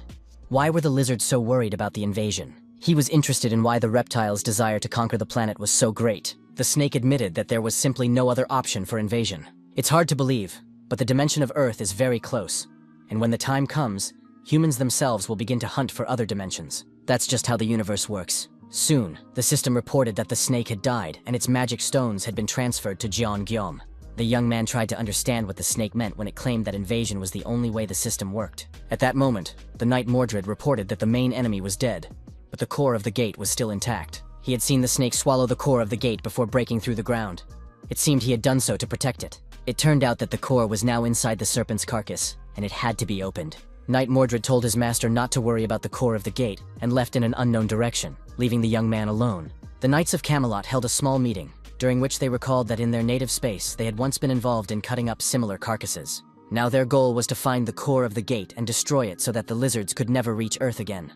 Why were the lizards so worried about the invasion? He was interested in why the reptiles' desire to conquer the planet was so great. The snake admitted that there was simply no other option for invasion. It's hard to believe, but the dimension of Earth is very close, and when the time comes, humans themselves will begin to hunt for other dimensions. That's just how the universe works. Soon, the system reported that the snake had died and its magic stones had been transferred to Jeon Guillaume. The young man tried to understand what the snake meant when it claimed that invasion was the only way the system worked. At that moment, the Knight Mordred reported that the main enemy was dead, but the core of the gate was still intact. He had seen the snake swallow the core of the gate before breaking through the ground. It seemed he had done so to protect it. It turned out that the core was now inside the serpent's carcass, and it had to be opened. Knight Mordred told his master not to worry about the core of the gate, and left in an unknown direction, leaving the young man alone. The Knights of Camelot held a small meeting, during which they recalled that in their native space they had once been involved in cutting up similar carcasses. Now their goal was to find the core of the gate and destroy it so that the lizards could never reach Earth again.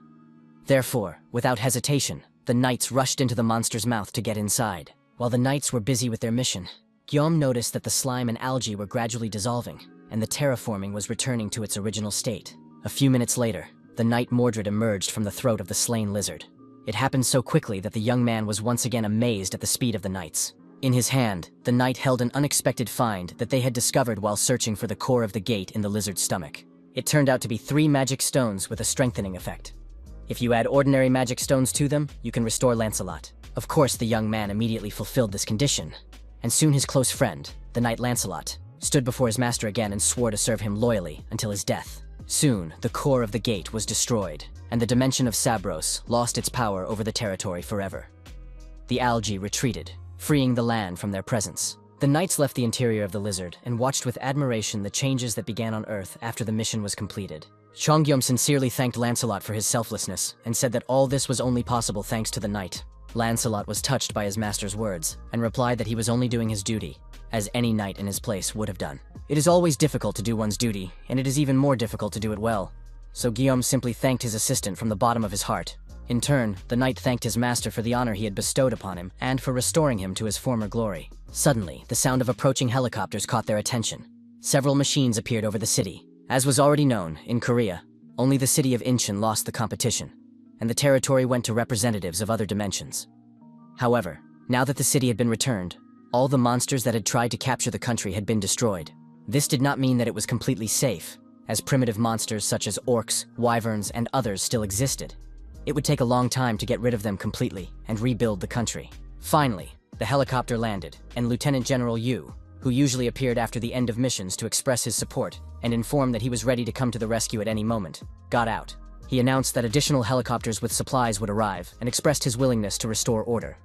Therefore, without hesitation, the knights rushed into the monster's mouth to get inside. While the knights were busy with their mission, Guillaume noticed that the slime and algae were gradually dissolving, and the terraforming was returning to its original state. A few minutes later, the Knight Mordred emerged from the throat of the slain lizard. It happened so quickly that the young man was once again amazed at the speed of the knights. In his hand, the knight held an unexpected find that they had discovered while searching for the core of the gate in the lizard's stomach. It turned out to be 3 magic stones with a strengthening effect. If you add ordinary magic stones to them, you can restore Lancelot. Of course, the young man immediately fulfilled this condition, and soon his close friend, the knight Lancelot, stood before his master again and swore to serve him loyally until his death. Soon, the core of the gate was destroyed, and the dimension of Sabros lost its power over the territory forever. The algae retreated, freeing the land from their presence. The knights left the interior of the lizard and watched with admiration the changes that began on Earth after the mission was completed. Chongyum sincerely thanked Lancelot for his selflessness and said that all this was only possible thanks to the knight. Lancelot was touched by his master's words and replied that he was only doing his duty, as any knight in his place would have done. It is always difficult to do one's duty, and it is even more difficult to do it well. So Guillaume simply thanked his assistant from the bottom of his heart. In turn, the knight thanked his master for the honor he had bestowed upon him and for restoring him to his former glory. Suddenly, the sound of approaching helicopters caught their attention. Several machines appeared over the city. As was already known, in Korea, only the city of Incheon lost the competition, and the territory went to representatives of other dimensions. However, now that the city had been returned, all the monsters that had tried to capture the country had been destroyed. This did not mean that it was completely safe, as primitive monsters such as orcs, wyverns, and others still existed. It would take a long time to get rid of them completely and rebuild the country. Finally, the helicopter landed, and Lieutenant General Yu, who usually appeared after the end of missions to express his support and inform that he was ready to come to the rescue at any moment, got out. He announced that additional helicopters with supplies would arrive and expressed his willingness to restore order.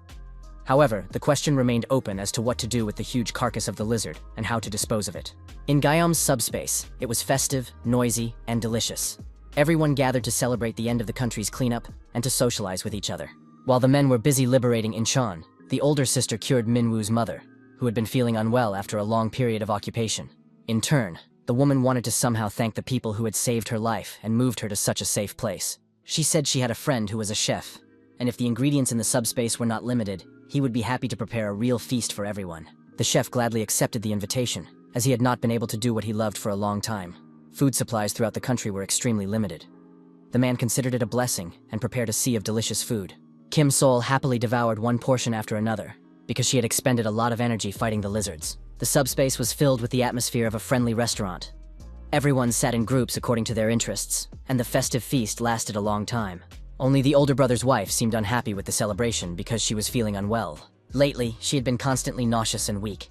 However, the question remained open as to what to do with the huge carcass of the lizard and how to dispose of it. In Guillaume's subspace, it was festive, noisy, and delicious. Everyone gathered to celebrate the end of the country's cleanup and to socialize with each other. While the men were busy liberating Incheon, the older sister cured Minwoo's mother, who had been feeling unwell after a long period of occupation. In turn, the woman wanted to somehow thank the people who had saved her life and moved her to such a safe place. She said she had a friend who was a chef, and if the ingredients in the subspace were not limited, he would be happy to prepare a real feast for everyone. The chef gladly accepted the invitation, as he had not been able to do what he loved for a long time. Food supplies throughout the country were extremely limited. The man considered it a blessing and prepared a sea of delicious food. Kim Sol happily devoured one portion after another, because she had expended a lot of energy fighting the lizards. The subspace was filled with the atmosphere of a friendly restaurant. Everyone sat in groups according to their interests, and the festive feast lasted a long time. Only the older brother's wife seemed unhappy with the celebration because she was feeling unwell. Lately, she had been constantly nauseous and weak.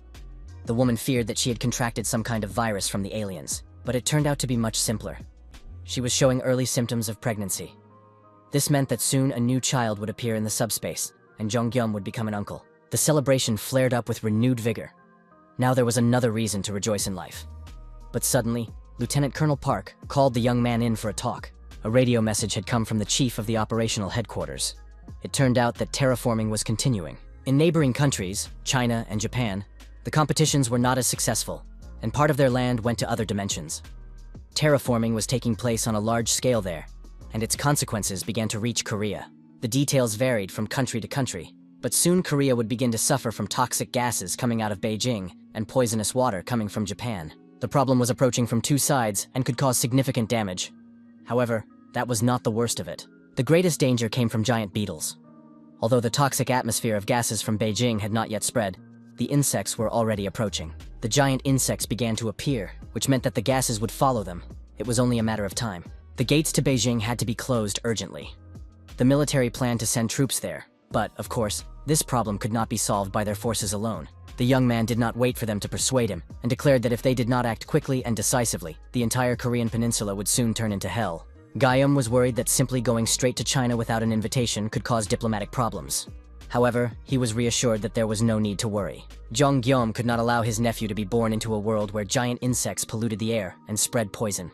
The woman feared that she had contracted some kind of virus from the aliens, but it turned out to be much simpler. She was showing early symptoms of pregnancy. This meant that soon a new child would appear in the subspace, and Jonghyum would become an uncle. The celebration flared up with renewed vigor. Now there was another reason to rejoice in life. But suddenly, Lieutenant Colonel Park called the young man in for a talk. A radio message had come from the chief of the operational headquarters. It turned out that terraforming was continuing. In neighboring countries, China and Japan, the competitions were not as successful, and part of their land went to other dimensions. Terraforming was taking place on a large scale there, and its consequences began to reach Korea. The details varied from country to country, but soon Korea would begin to suffer from toxic gases coming out of Beijing and poisonous water coming from Japan. The problem was approaching from two sides and could cause significant damage. However, that was not the worst of it. The greatest danger came from giant beetles. Although the toxic atmosphere of gases from Beijing had not yet spread, the insects were already approaching. The giant insects began to appear, which meant that the gases would follow them. It was only a matter of time. The gates to Beijing had to be closed urgently. The military planned to send troops there, but, of course, this problem could not be solved by their forces alone. The young man did not wait for them to persuade him, and declared that if they did not act quickly and decisively, the entire Korean peninsula would soon turn into hell. Gyeom was worried that simply going straight to China without an invitation could cause diplomatic problems. However, he was reassured that there was no need to worry. Jonghyum could not allow his nephew to be born into a world where giant insects polluted the air and spread poison.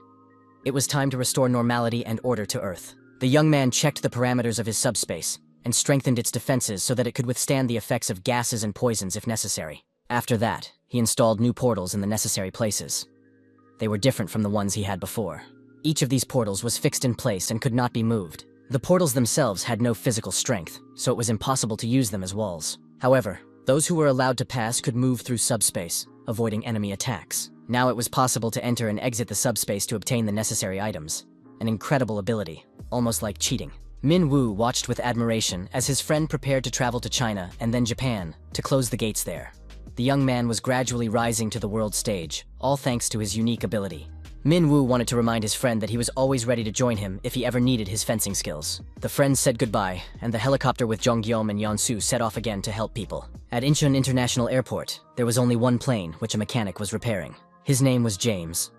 It was time to restore normality and order to Earth. The young man checked the parameters of his subspace and strengthened its defenses so that it could withstand the effects of gases and poisons if necessary. After that, he installed new portals in the necessary places. They were different from the ones he had before. Each of these portals was fixed in place and could not be moved. The portals themselves had no physical strength, so it was impossible to use them as walls. However, those who were allowed to pass could move through subspace, avoiding enemy attacks. Now it was possible to enter and exit the subspace to obtain the necessary items. An incredible ability, almost like cheating. Min Woo watched with admiration as his friend prepared to travel to China and then Japan to close the gates there. The young man was gradually rising to the world stage, all thanks to his unique ability. Min Woo wanted to remind his friend that he was always ready to join him if he ever needed his fencing skills. The friends said goodbye, and the helicopter with Jonghyum and Yeonsu set off again to help people. At Incheon International Airport, there was only one plane which a mechanic was repairing. His name was James.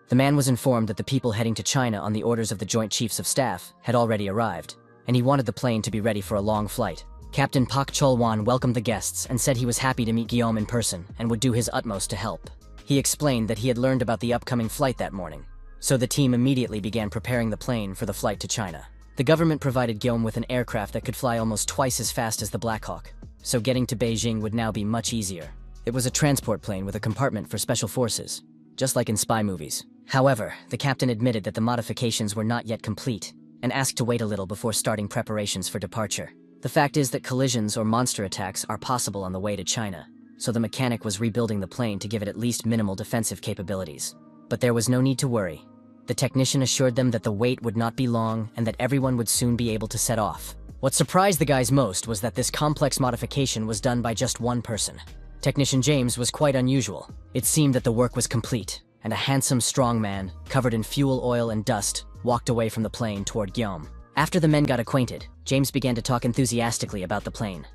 The man was informed that the people heading to China on the orders of the Joint Chiefs of Staff had already arrived, and he wanted the plane to be ready for a long flight. Captain Pak Chol-wan welcomed the guests and said he was happy to meet Guillaume in person and would do his utmost to help. He explained that he had learned about the upcoming flight that morning, so the team immediately began preparing the plane for the flight to China. The government provided Guillaume with an aircraft that could fly almost twice as fast as the Black Hawk, so getting to Beijing would now be much easier. It was a transport plane with a compartment for special forces, just like in spy movies. However, the captain admitted that the modifications were not yet complete, and asked to wait a little before starting preparations for departure. The fact is that collisions or monster attacks are possible on the way to China, so the mechanic was rebuilding the plane to give it at least minimal defensive capabilities. But there was no need to worry. The technician assured them that the wait would not be long and that everyone would soon be able to set off. What surprised the guys most was that this complex modification was done by just one person. Technician James was quite unusual. It seemed that the work was complete, and a handsome, strong man, covered in fuel oil and dust, walked away from the plane toward Guillaume. After the men got acquainted, James began to talk enthusiastically about the plane.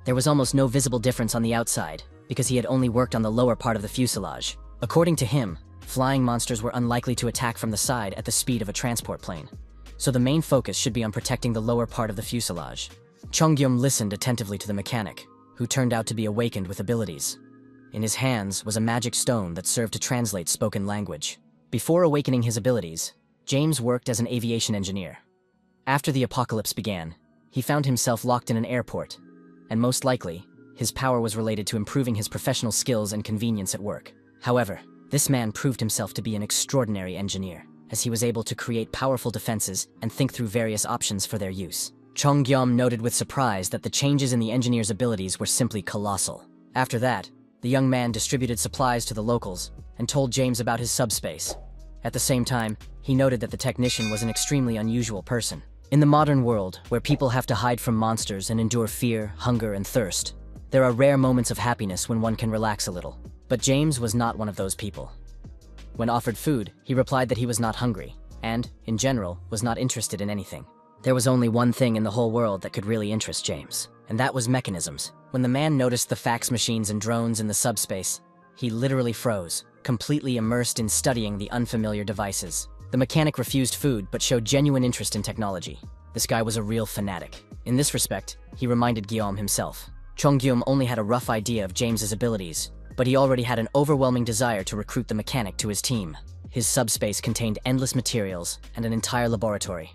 There was almost no visible difference on the outside, because he had only worked on the lower part of the fuselage. According to him, flying monsters were unlikely to attack from the side at the speed of a transport plane, so the main focus should be on protecting the lower part of the fuselage. Chonghyum listened attentively to the mechanic, who turned out to be awakened with abilities. In his hands was a magic stone that served to translate spoken language. Before awakening his abilities, James worked as an aviation engineer. After the apocalypse began, he found himself locked in an airport, and most likely, his power was related to improving his professional skills and convenience at work. However, this man proved himself to be an extraordinary engineer, as he was able to create powerful defenses and think through various options for their use. Chonghyum noted with surprise that the changes in the engineer's abilities were simply colossal. After that, the young man distributed supplies to the locals and told James about his subspace. At the same time, he noted that the technician was an extremely unusual person. In the modern world, where people have to hide from monsters and endure fear, hunger, and thirst, there are rare moments of happiness when one can relax a little. But James was not one of those people. When offered food, he replied that he was not hungry, and, in general, was not interested in anything. There was only one thing in the whole world that could really interest James, and that was mechanisms. When the man noticed the fax machines and drones in the subspace, he literally froze, completely immersed in studying the unfamiliar devices. The mechanic refused food but showed genuine interest in technology. This guy was a real fanatic. In this respect, he reminded Guillaume himself. Chong-Guillaume only had a rough idea of James's abilities, but he already had an overwhelming desire to recruit the mechanic to his team. His subspace contained endless materials and an entire laboratory.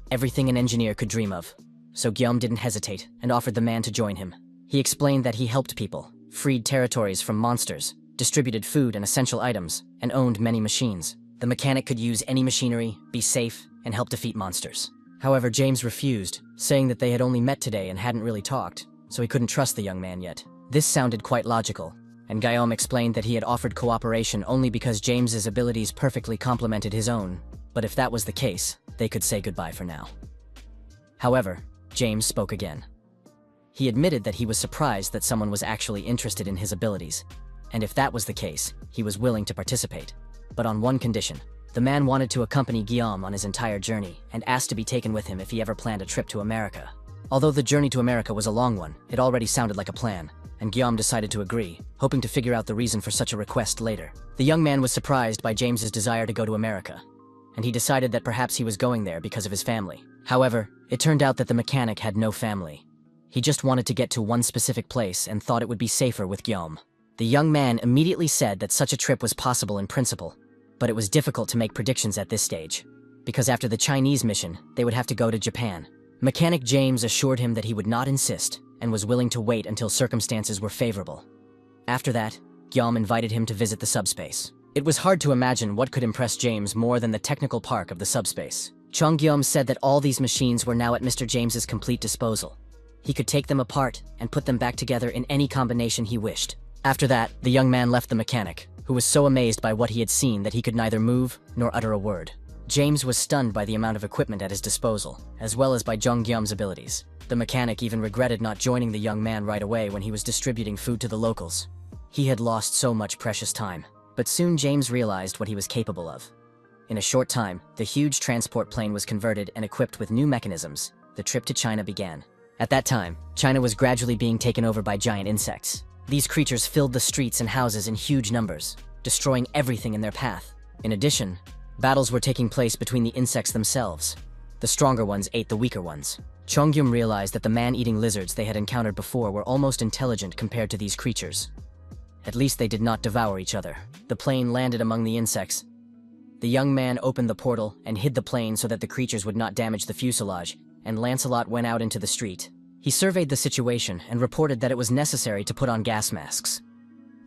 Everything an engineer could dream of. So Guillaume didn't hesitate and offered the man to join him. He explained that he helped people, freed territories from monsters, distributed food and essential items, and owned many machines. The mechanic could use any machinery, be safe, and help defeat monsters. However, James refused, saying that they had only met today and hadn't really talked, so he couldn't trust the young man yet. This sounded quite logical, and Guillaume explained that he had offered cooperation only because James's abilities perfectly complemented his own, but if that was the case, they could say goodbye for now. However, James spoke again. He admitted that he was surprised that someone was actually interested in his abilities, and if that was the case, he was willing to participate. But on one condition. The man wanted to accompany Guillaume on his entire journey and asked to be taken with him if he ever planned a trip to America. Although the journey to America was a long one, it already sounded like a plan, and Guillaume decided to agree, hoping to figure out the reason for such a request later. The young man was surprised by James's desire to go to America, and he decided that perhaps he was going there because of his family. However, it turned out that the mechanic had no family. He just wanted to get to one specific place and thought it would be safer with Guillaume. The young man immediately said that such a trip was possible in principle, but it was difficult to make predictions at this stage, because after the Chinese mission, they would have to go to Japan. Mechanic James assured him that he would not insist and was willing to wait until circumstances were favorable. After that, Guillaume invited him to visit the subspace. It was hard to imagine what could impress James more than the technical park of the subspace. Chong-Guillaume said that all these machines were now at Mr. James's complete disposal. He could take them apart and put them back together in any combination he wished. After that, the young man left the mechanic, who was so amazed by what he had seen that he could neither move nor utter a word. James was stunned by the amount of equipment at his disposal, as well as by Chong-Guillaume's abilities. The mechanic even regretted not joining the young man right away when he was distributing food to the locals. He had lost so much precious time, but soon James realized what he was capable of. In a short time, the huge transport plane was converted and equipped with new mechanisms. The trip to China began. At that time, China was gradually being taken over by giant insects. These creatures filled the streets and houses in huge numbers, destroying everything in their path. In addition, battles were taking place between the insects themselves. The stronger ones ate the weaker ones. Chong-Guillaume realized that the man-eating lizards they had encountered before were almost intelligent compared to these creatures. At least they did not devour each other. The plane landed among the insects. The young man opened the portal and hid the plane so that the creatures would not damage the fuselage, and Lancelot went out into the street. He surveyed the situation and reported that it was necessary to put on gas masks.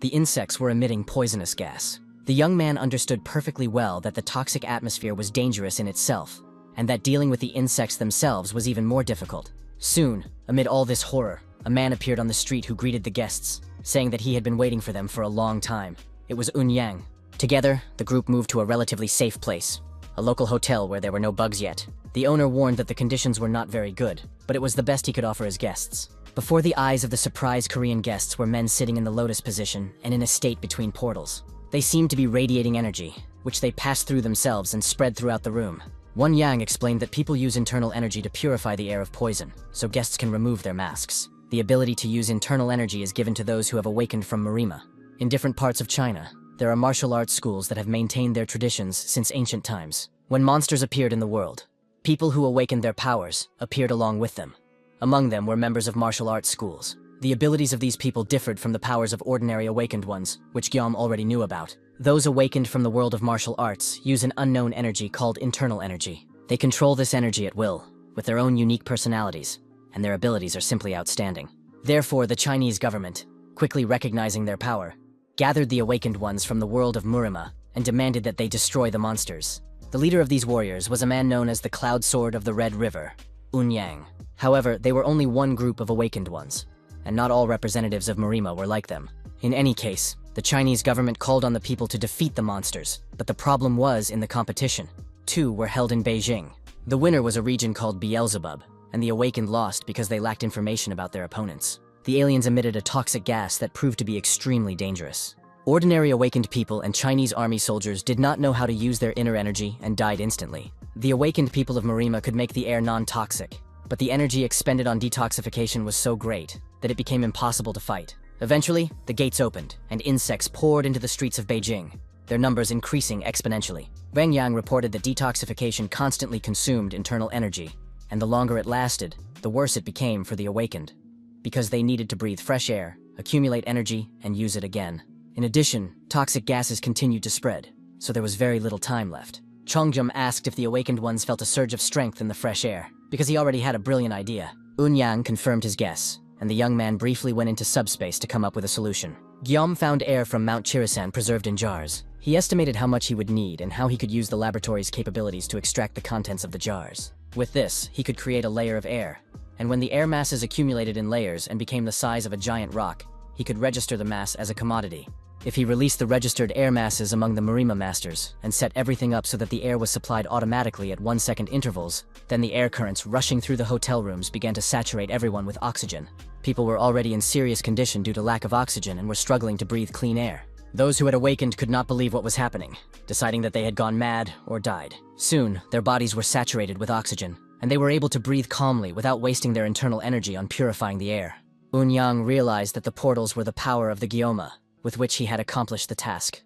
The insects were emitting poisonous gas. The young man understood perfectly well that the toxic atmosphere was dangerous in itself, and that dealing with the insects themselves was even more difficult. Soon, amid all this horror, a man appeared on the street who greeted the guests, saying that he had been waiting for them for a long time. It was Yang. Together, the group moved to a relatively safe place, a local hotel where there were no bugs yet. The owner warned that the conditions were not very good, but it was the best he could offer his guests. Before the eyes of the surprised Korean guests were men sitting in the lotus position and in a state between portals. They seemed to be radiating energy, which they passed through themselves and spread throughout the room. Yang explained that people use internal energy to purify the air of poison, so guests can remove their masks. The ability to use internal energy is given to those who have awakened from Marima. In different parts of China, there are martial arts schools that have maintained their traditions since ancient times. When monsters appeared in the world, people who awakened their powers appeared along with them. Among them were members of martial arts schools. The abilities of these people differed from the powers of ordinary awakened ones, which Guillaume already knew about. Those awakened from the world of martial arts use an unknown energy called internal energy. They control this energy at will, with their own unique personalities, and their abilities are simply outstanding. Therefore, the Chinese government, quickly recognizing their power, gathered the awakened ones from the world of Murima and demanded that they destroy the monsters. The leader of these warriors was a man known as the Cloud Sword of the Red River, Yang. However, they were only one group of awakened ones, and not all representatives of Marima were like them. In any case, the Chinese government called on the people to defeat the monsters, but the problem was in the competition. Two were held in Beijing. The winner was a region called Beelzebub, and the awakened lost because they lacked information about their opponents. The aliens emitted a toxic gas that proved to be extremely dangerous. Ordinary awakened people and Chinese army soldiers did not know how to use their inner energy and died instantly. The awakened people of Marima could make the air non-toxic, but the energy expended on detoxification was so great that it became impossible to fight. Eventually, the gates opened, and insects poured into the streets of Beijing, their numbers increasing exponentially. Wang Yang reported that detoxification constantly consumed internal energy, and the longer it lasted, the worse it became for the awakened, because they needed to breathe fresh air, accumulate energy, and use it again. In addition, toxic gases continued to spread, so there was very little time left. Chongjum asked if the awakened ones felt a surge of strength in the fresh air, because he already had a brilliant idea. Eun-yang confirmed his guess, and the young man briefly went into subspace to come up with a solution. Guillaume found air from Mount Chirisan preserved in jars. He estimated how much he would need and how he could use the laboratory's capabilities to extract the contents of the jars. With this, he could create a layer of air, and when the air masses accumulated in layers and became the size of a giant rock, he could register the mass as a commodity. If he released the registered air masses among the Marima masters and set everything up so that the air was supplied automatically at 1-second intervals, then the air currents rushing through the hotel rooms began to saturate everyone with oxygen. People were already in serious condition due to lack of oxygen and were struggling to breathe clean air. Those who had awakened could not believe what was happening, deciding that they had gone mad or died. Soon, their bodies were saturated with oxygen, and they were able to breathe calmly without wasting their internal energy on purifying the air. Eun-yang realized that the portals were the power of the Gyoma, with which he had accomplished the task.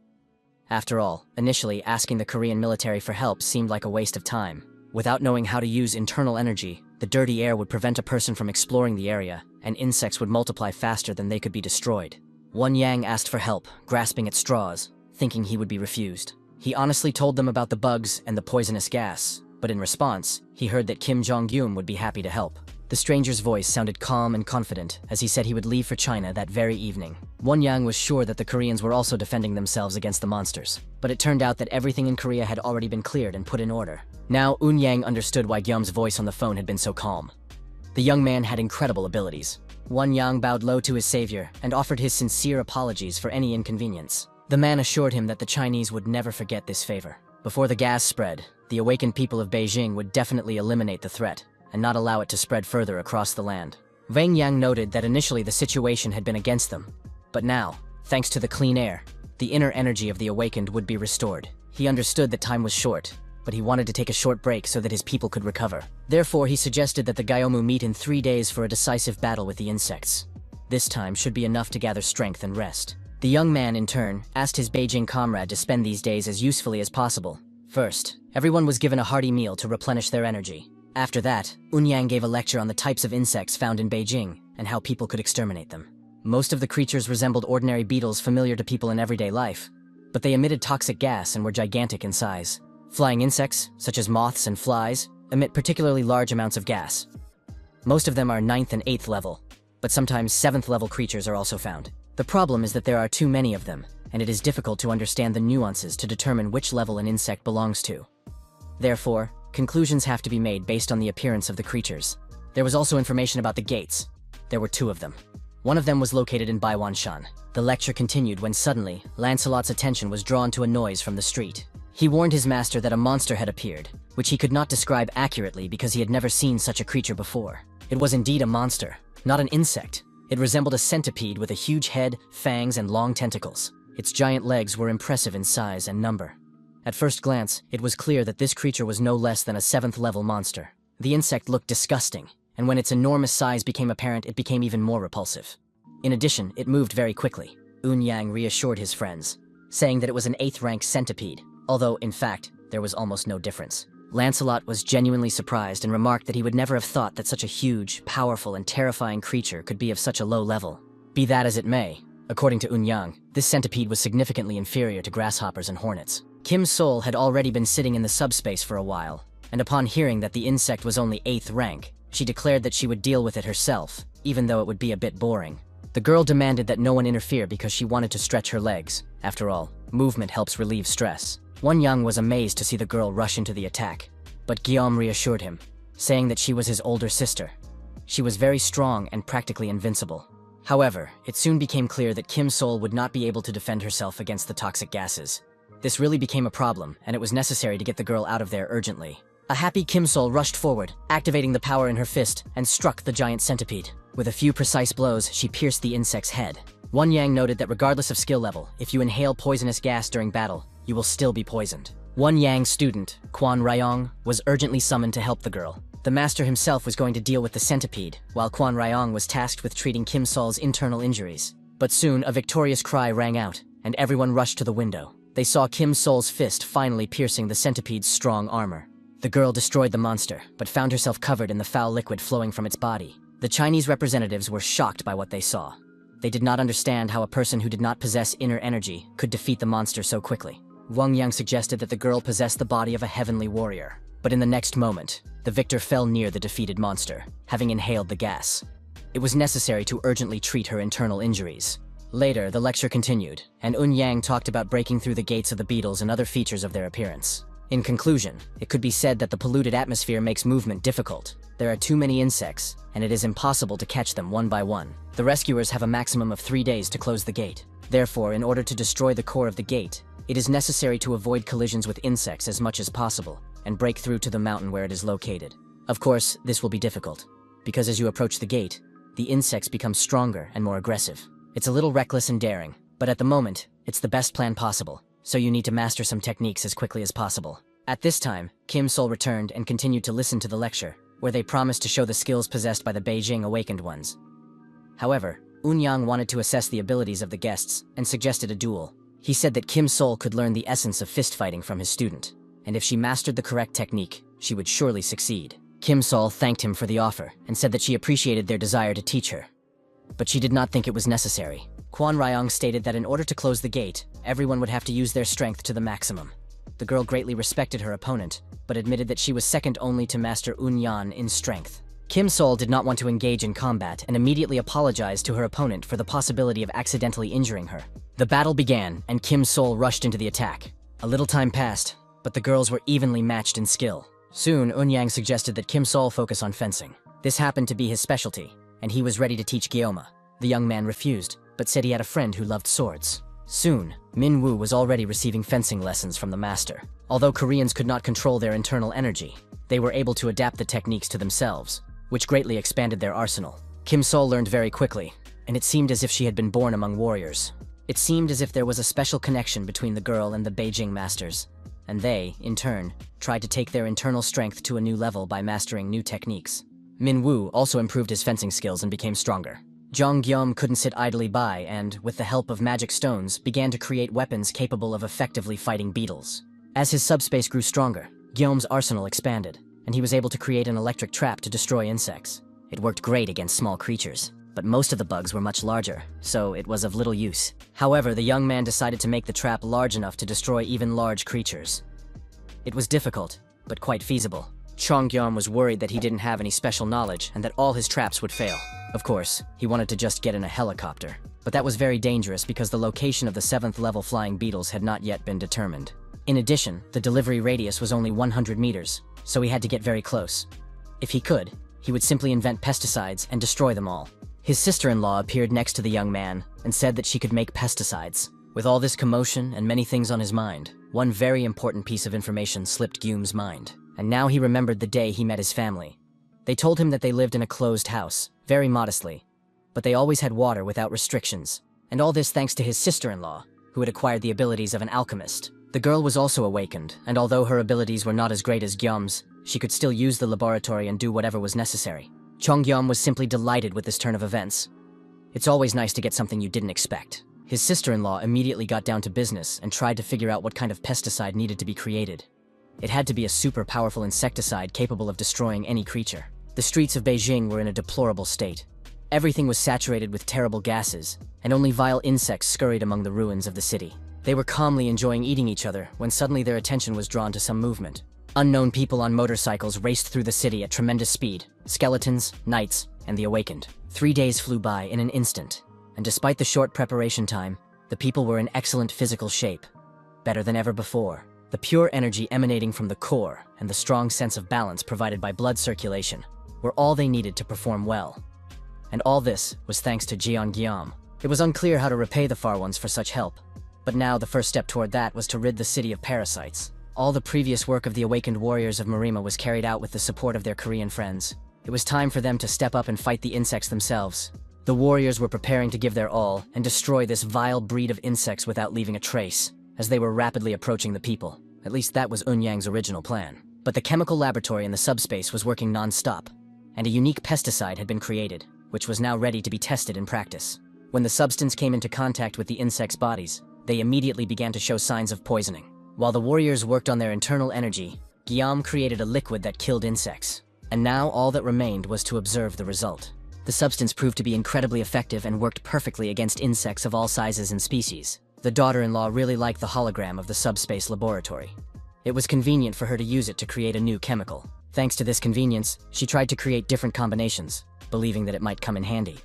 After all, initially asking the Korean military for help seemed like a waste of time. Without knowing how to use internal energy, the dirty air would prevent a person from exploring the area, and insects would multiply faster than they could be destroyed. Eun-yang asked for help, grasping at straws, thinking he would be refused. He honestly told them about the bugs and the poisonous gas, but in response, he heard that Kim Jong-gyum would be happy to help. The stranger's voice sounded calm and confident as he said he would leave for China that very evening. Eun-yang was sure that the Koreans were also defending themselves against the monsters, but it turned out that everything in Korea had already been cleared and put in order. Now, Eun-yang understood why Gyum's voice on the phone had been so calm. The young man had incredible abilities. Eun-yang bowed low to his savior and offered his sincere apologies for any inconvenience. The man assured him that the Chinese would never forget this favor. Before the gas spread, the awakened people of Beijing would definitely eliminate the threat and not allow it to spread further across the land. Wang Yang noted that initially the situation had been against them, but now, thanks to the clean air, the inner energy of the awakened would be restored. He understood that time was short, but he wanted to take a short break so that his people could recover. Therefore, he suggested that the Gyomu meet in 3 days for a decisive battle with the insects. This time should be enough to gather strength and rest. The young man, in turn, asked his Beijing comrade to spend these days as usefully as possible. First, everyone was given a hearty meal to replenish their energy. After that, Eun-yang gave a lecture on the types of insects found in Beijing and how people could exterminate them. Most of the creatures resembled ordinary beetles familiar to people in everyday life, but they emitted toxic gas and were gigantic in size. Flying insects, such as moths and flies, emit particularly large amounts of gas. Most of them are 9th and 8th level, but sometimes 7th level creatures are also found. The problem is that there are too many of them, and it is difficult to understand the nuances to determine which level an insect belongs to. Therefore, conclusions have to be made based on the appearance of the creatures. There was also information about the gates. There were 2 of them. One of them was located in Baiwanshan. The lecture continued when suddenly, Lancelot's attention was drawn to a noise from the street. He warned his master that a monster had appeared, which he could not describe accurately because he had never seen such a creature before. It was indeed a monster, not an insect. It resembled a centipede with a huge head, fangs, and long tentacles. Its giant legs were impressive in size and number. At first glance, it was clear that this creature was no less than a 7th level monster. The insect looked disgusting, and when its enormous size became apparent, it became even more repulsive. In addition, it moved very quickly. Eun-yang reassured his friends, saying that it was an 8th rank centipede, although, in fact, there was almost no difference. Lancelot was genuinely surprised and remarked that he would never have thought that such a huge, powerful, and terrifying creature could be of such a low level. Be that as it may, according to Eun-yang, this centipede was significantly inferior to grasshoppers and hornets. Kim Sol had already been sitting in the subspace for a while, and upon hearing that the insect was only 8th rank, she declared that she would deal with it herself, even though it would be a bit boring. The girl demanded that no one interfere because she wanted to stretch her legs. After all, movement helps relieve stress. Eun-yang was amazed to see the girl rush into the attack, but Guillaume reassured him, saying that she was his older sister. She was very strong and practically invincible. However, it soon became clear that Kim Sol would not be able to defend herself against the toxic gases. This really became a problem, and it was necessary to get the girl out of there urgently. A happy Kim Sol rushed forward, activating the power in her fist, and struck the giant centipede. With a few precise blows, she pierced the insect's head. Eun-yang noted that regardless of skill level, if you inhale poisonous gas during battle, you will still be poisoned. Eun-yang's student, Quan Ryong, was urgently summoned to help the girl. The master himself was going to deal with the centipede, while Quan Ryong was tasked with treating Kim Sol's internal injuries. But soon, a victorious cry rang out, and everyone rushed to the window. They saw Kim Sol's fist finally piercing the centipede's strong armor. The girl destroyed the monster, but found herself covered in the foul liquid flowing from its body. The Chinese representatives were shocked by what they saw. They did not understand how a person who did not possess inner energy could defeat the monster so quickly. Wang Yang suggested that the girl possessed the body of a heavenly warrior. But in the next moment, the victor fell near the defeated monster, having inhaled the gas. It was necessary to urgently treat her internal injuries. Later, the lecture continued, and Yang talked about breaking through the gates of the beetles and other features of their appearance. In conclusion, it could be said that the polluted atmosphere makes movement difficult. There are too many insects, and it is impossible to catch them one by one. The rescuers have a maximum of 3 days to close the gate. Therefore, in order to destroy the core of the gate, it is necessary to avoid collisions with insects as much as possible, and break through to the mountain where it is located. Of course, this will be difficult, because as you approach the gate, the insects become stronger and more aggressive. It's a little reckless and daring, but at the moment, it's the best plan possible, so you need to master some techniques as quickly as possible. At this time, Kim Sol returned and continued to listen to the lecture, where they promised to show the skills possessed by the Beijing awakened ones. However, Yang wanted to assess the abilities of the guests and suggested a duel. He said that Kim Sol could learn the essence of fist fighting from his student, and if she mastered the correct technique, she would surely succeed. Kim Sol thanked him for the offer and said that she appreciated their desire to teach her. But she did not think it was necessary. Quan Ryong stated that in order to close the gate, everyone would have to use their strength to the maximum. The girl greatly respected her opponent, but admitted that she was second only to Master Yan in strength. Kim Sol did not want to engage in combat and immediately apologized to her opponent for the possibility of accidentally injuring her. The battle began, and Kim Sol rushed into the attack. A little time passed, but the girls were evenly matched in skill. Soon, Yang suggested that Kim Sol focus on fencing. This happened to be his specialty, and he was ready to teach Guillaume. The young man refused, but said he had a friend who loved swords. Soon, Min Woo was already receiving fencing lessons from the master. Although Koreans could not control their internal energy, they were able to adapt the techniques to themselves, which greatly expanded their arsenal. Kim Sol learned very quickly, and it seemed as if she had been born among warriors. It seemed as if there was a special connection between the girl and the Beijing masters, and they, in turn, tried to take their internal strength to a new level by mastering new techniques. Min Woo also improved his fencing skills and became stronger. Zhang Guillaume couldn't sit idly by and, with the help of magic stones, began to create weapons capable of effectively fighting beetles. As his subspace grew stronger, Guillaume's arsenal expanded, and he was able to create an electric trap to destroy insects. It worked great against small creatures, but most of the bugs were much larger, so it was of little use. However, the young man decided to make the trap large enough to destroy even large creatures. It was difficult, but quite feasible. Zhang Guillaume was worried that he didn't have any special knowledge and that all his traps would fail. Of course, he wanted to just get in a helicopter, but that was very dangerous because the location of the 7th level flying beetles had not yet been determined. In addition, the delivery radius was only 100 meters, so he had to get very close. If he could, he would simply invent pesticides and destroy them all. His sister-in-law appeared next to the young man and said that she could make pesticides. With all this commotion and many things on his mind, one very important piece of information slipped Guillaume's mind, and now he remembered the day he met his family. They told him that they lived in a closed house, very modestly, but they always had water without restrictions, and all this thanks to his sister-in-law, who had acquired the abilities of an alchemist. The girl was also awakened, and although her abilities were not as great as Guillaume's, she could still use the laboratory and do whatever was necessary. Guillaume was simply delighted with this turn of events. It's always nice to get something you didn't expect. His sister-in-law immediately got down to business and tried to figure out what kind of pesticide needed to be created. It had to be a super powerful insecticide capable of destroying any creature. The streets of Beijing were in a deplorable state. Everything was saturated with terrible gases, and only vile insects scurried among the ruins of the city. They were calmly enjoying eating each other when suddenly their attention was drawn to some movement. Unknown people on motorcycles raced through the city at tremendous speed. Skeletons, knights, and the awakened. 3 days flew by in an instant, and despite the short preparation time, the people were in excellent physical shape. Better than ever before. The pure energy emanating from the core and the strong sense of balance provided by blood circulation were all they needed to perform well. And all this was thanks to Guillaume. It was unclear how to repay the Far Ones for such help, but now the first step toward that was to rid the city of parasites. All the previous work of the awakened warriors of Marima was carried out with the support of their Korean friends. It was time for them to step up and fight the insects themselves. The warriors were preparing to give their all and destroy this vile breed of insects without leaving a trace, as they were rapidly approaching the people. At least that was Yang's original plan. But the chemical laboratory in the subspace was working non-stop, and a unique pesticide had been created, which was now ready to be tested in practice. When the substance came into contact with the insects' bodies, they immediately began to show signs of poisoning. While the warriors worked on their internal energy, Guillaume created a liquid that killed insects, and now all that remained was to observe the result. The substance proved to be incredibly effective and worked perfectly against insects of all sizes and species. The daughter-in-law really liked the hologram of the subspace laboratory. It was convenient for her to use it to create a new chemical. Thanks to this convenience, she tried to create different combinations, believing that it might come in handy.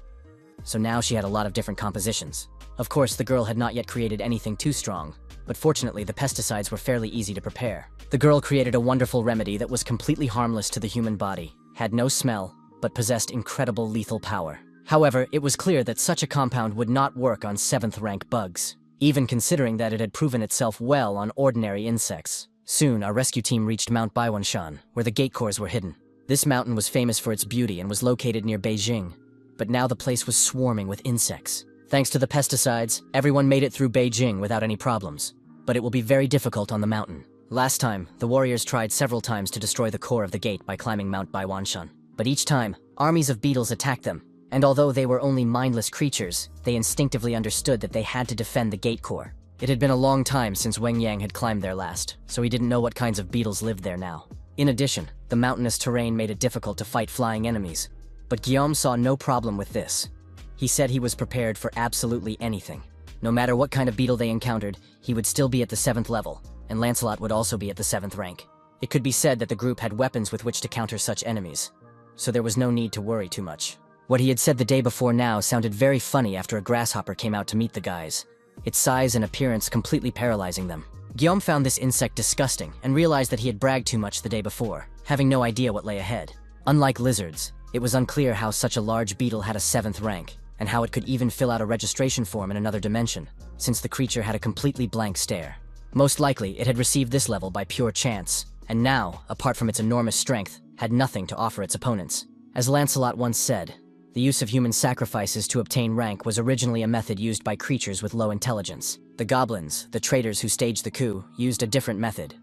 So now she had a lot of different compositions. Of course, the girl had not yet created anything too strong, but fortunately the pesticides were fairly easy to prepare. The girl created a wonderful remedy that was completely harmless to the human body, had no smell, but possessed incredible lethal power. However, it was clear that such a compound would not work on 7th rank bugs, even considering that it had proven itself well on ordinary insects. Soon, our rescue team reached Mount Baiwanshan, where the gate cores were hidden. This mountain was famous for its beauty and was located near Beijing, but now the place was swarming with insects. Thanks to the pesticides, everyone made it through Beijing without any problems, but it will be very difficult on the mountain. Last time, the warriors tried several times to destroy the core of the gate by climbing Mount Baiwanshan. But each time, armies of beetles attacked them, and although they were only mindless creatures, they instinctively understood that they had to defend the gate core. It had been a long time since Wang Yang had climbed there last, so he didn't know what kinds of beetles lived there now. In addition, the mountainous terrain made it difficult to fight flying enemies, but Guillaume saw no problem with this. He said he was prepared for absolutely anything. No matter what kind of beetle they encountered, he would still be at the 7th level, and Lancelot would also be at the 7th rank. It could be said that the group had weapons with which to counter such enemies, so there was no need to worry too much. What he had said the day before now sounded very funny after a grasshopper came out to meet the guys, its size and appearance completely paralyzing them. Guillaume found this insect disgusting and realized that he had bragged too much the day before, having no idea what lay ahead. Unlike lizards, it was unclear how such a large beetle had a 7th rank, and how it could even fill out a registration form in another dimension, since the creature had a completely blank stare. Most likely, it had received this level by pure chance, and now, apart from its enormous strength, had nothing to offer its opponents. As Lancelot once said, the use of human sacrifices to obtain rank was originally a method used by creatures with low intelligence. The goblins, the traitors who staged the coup, used a different method.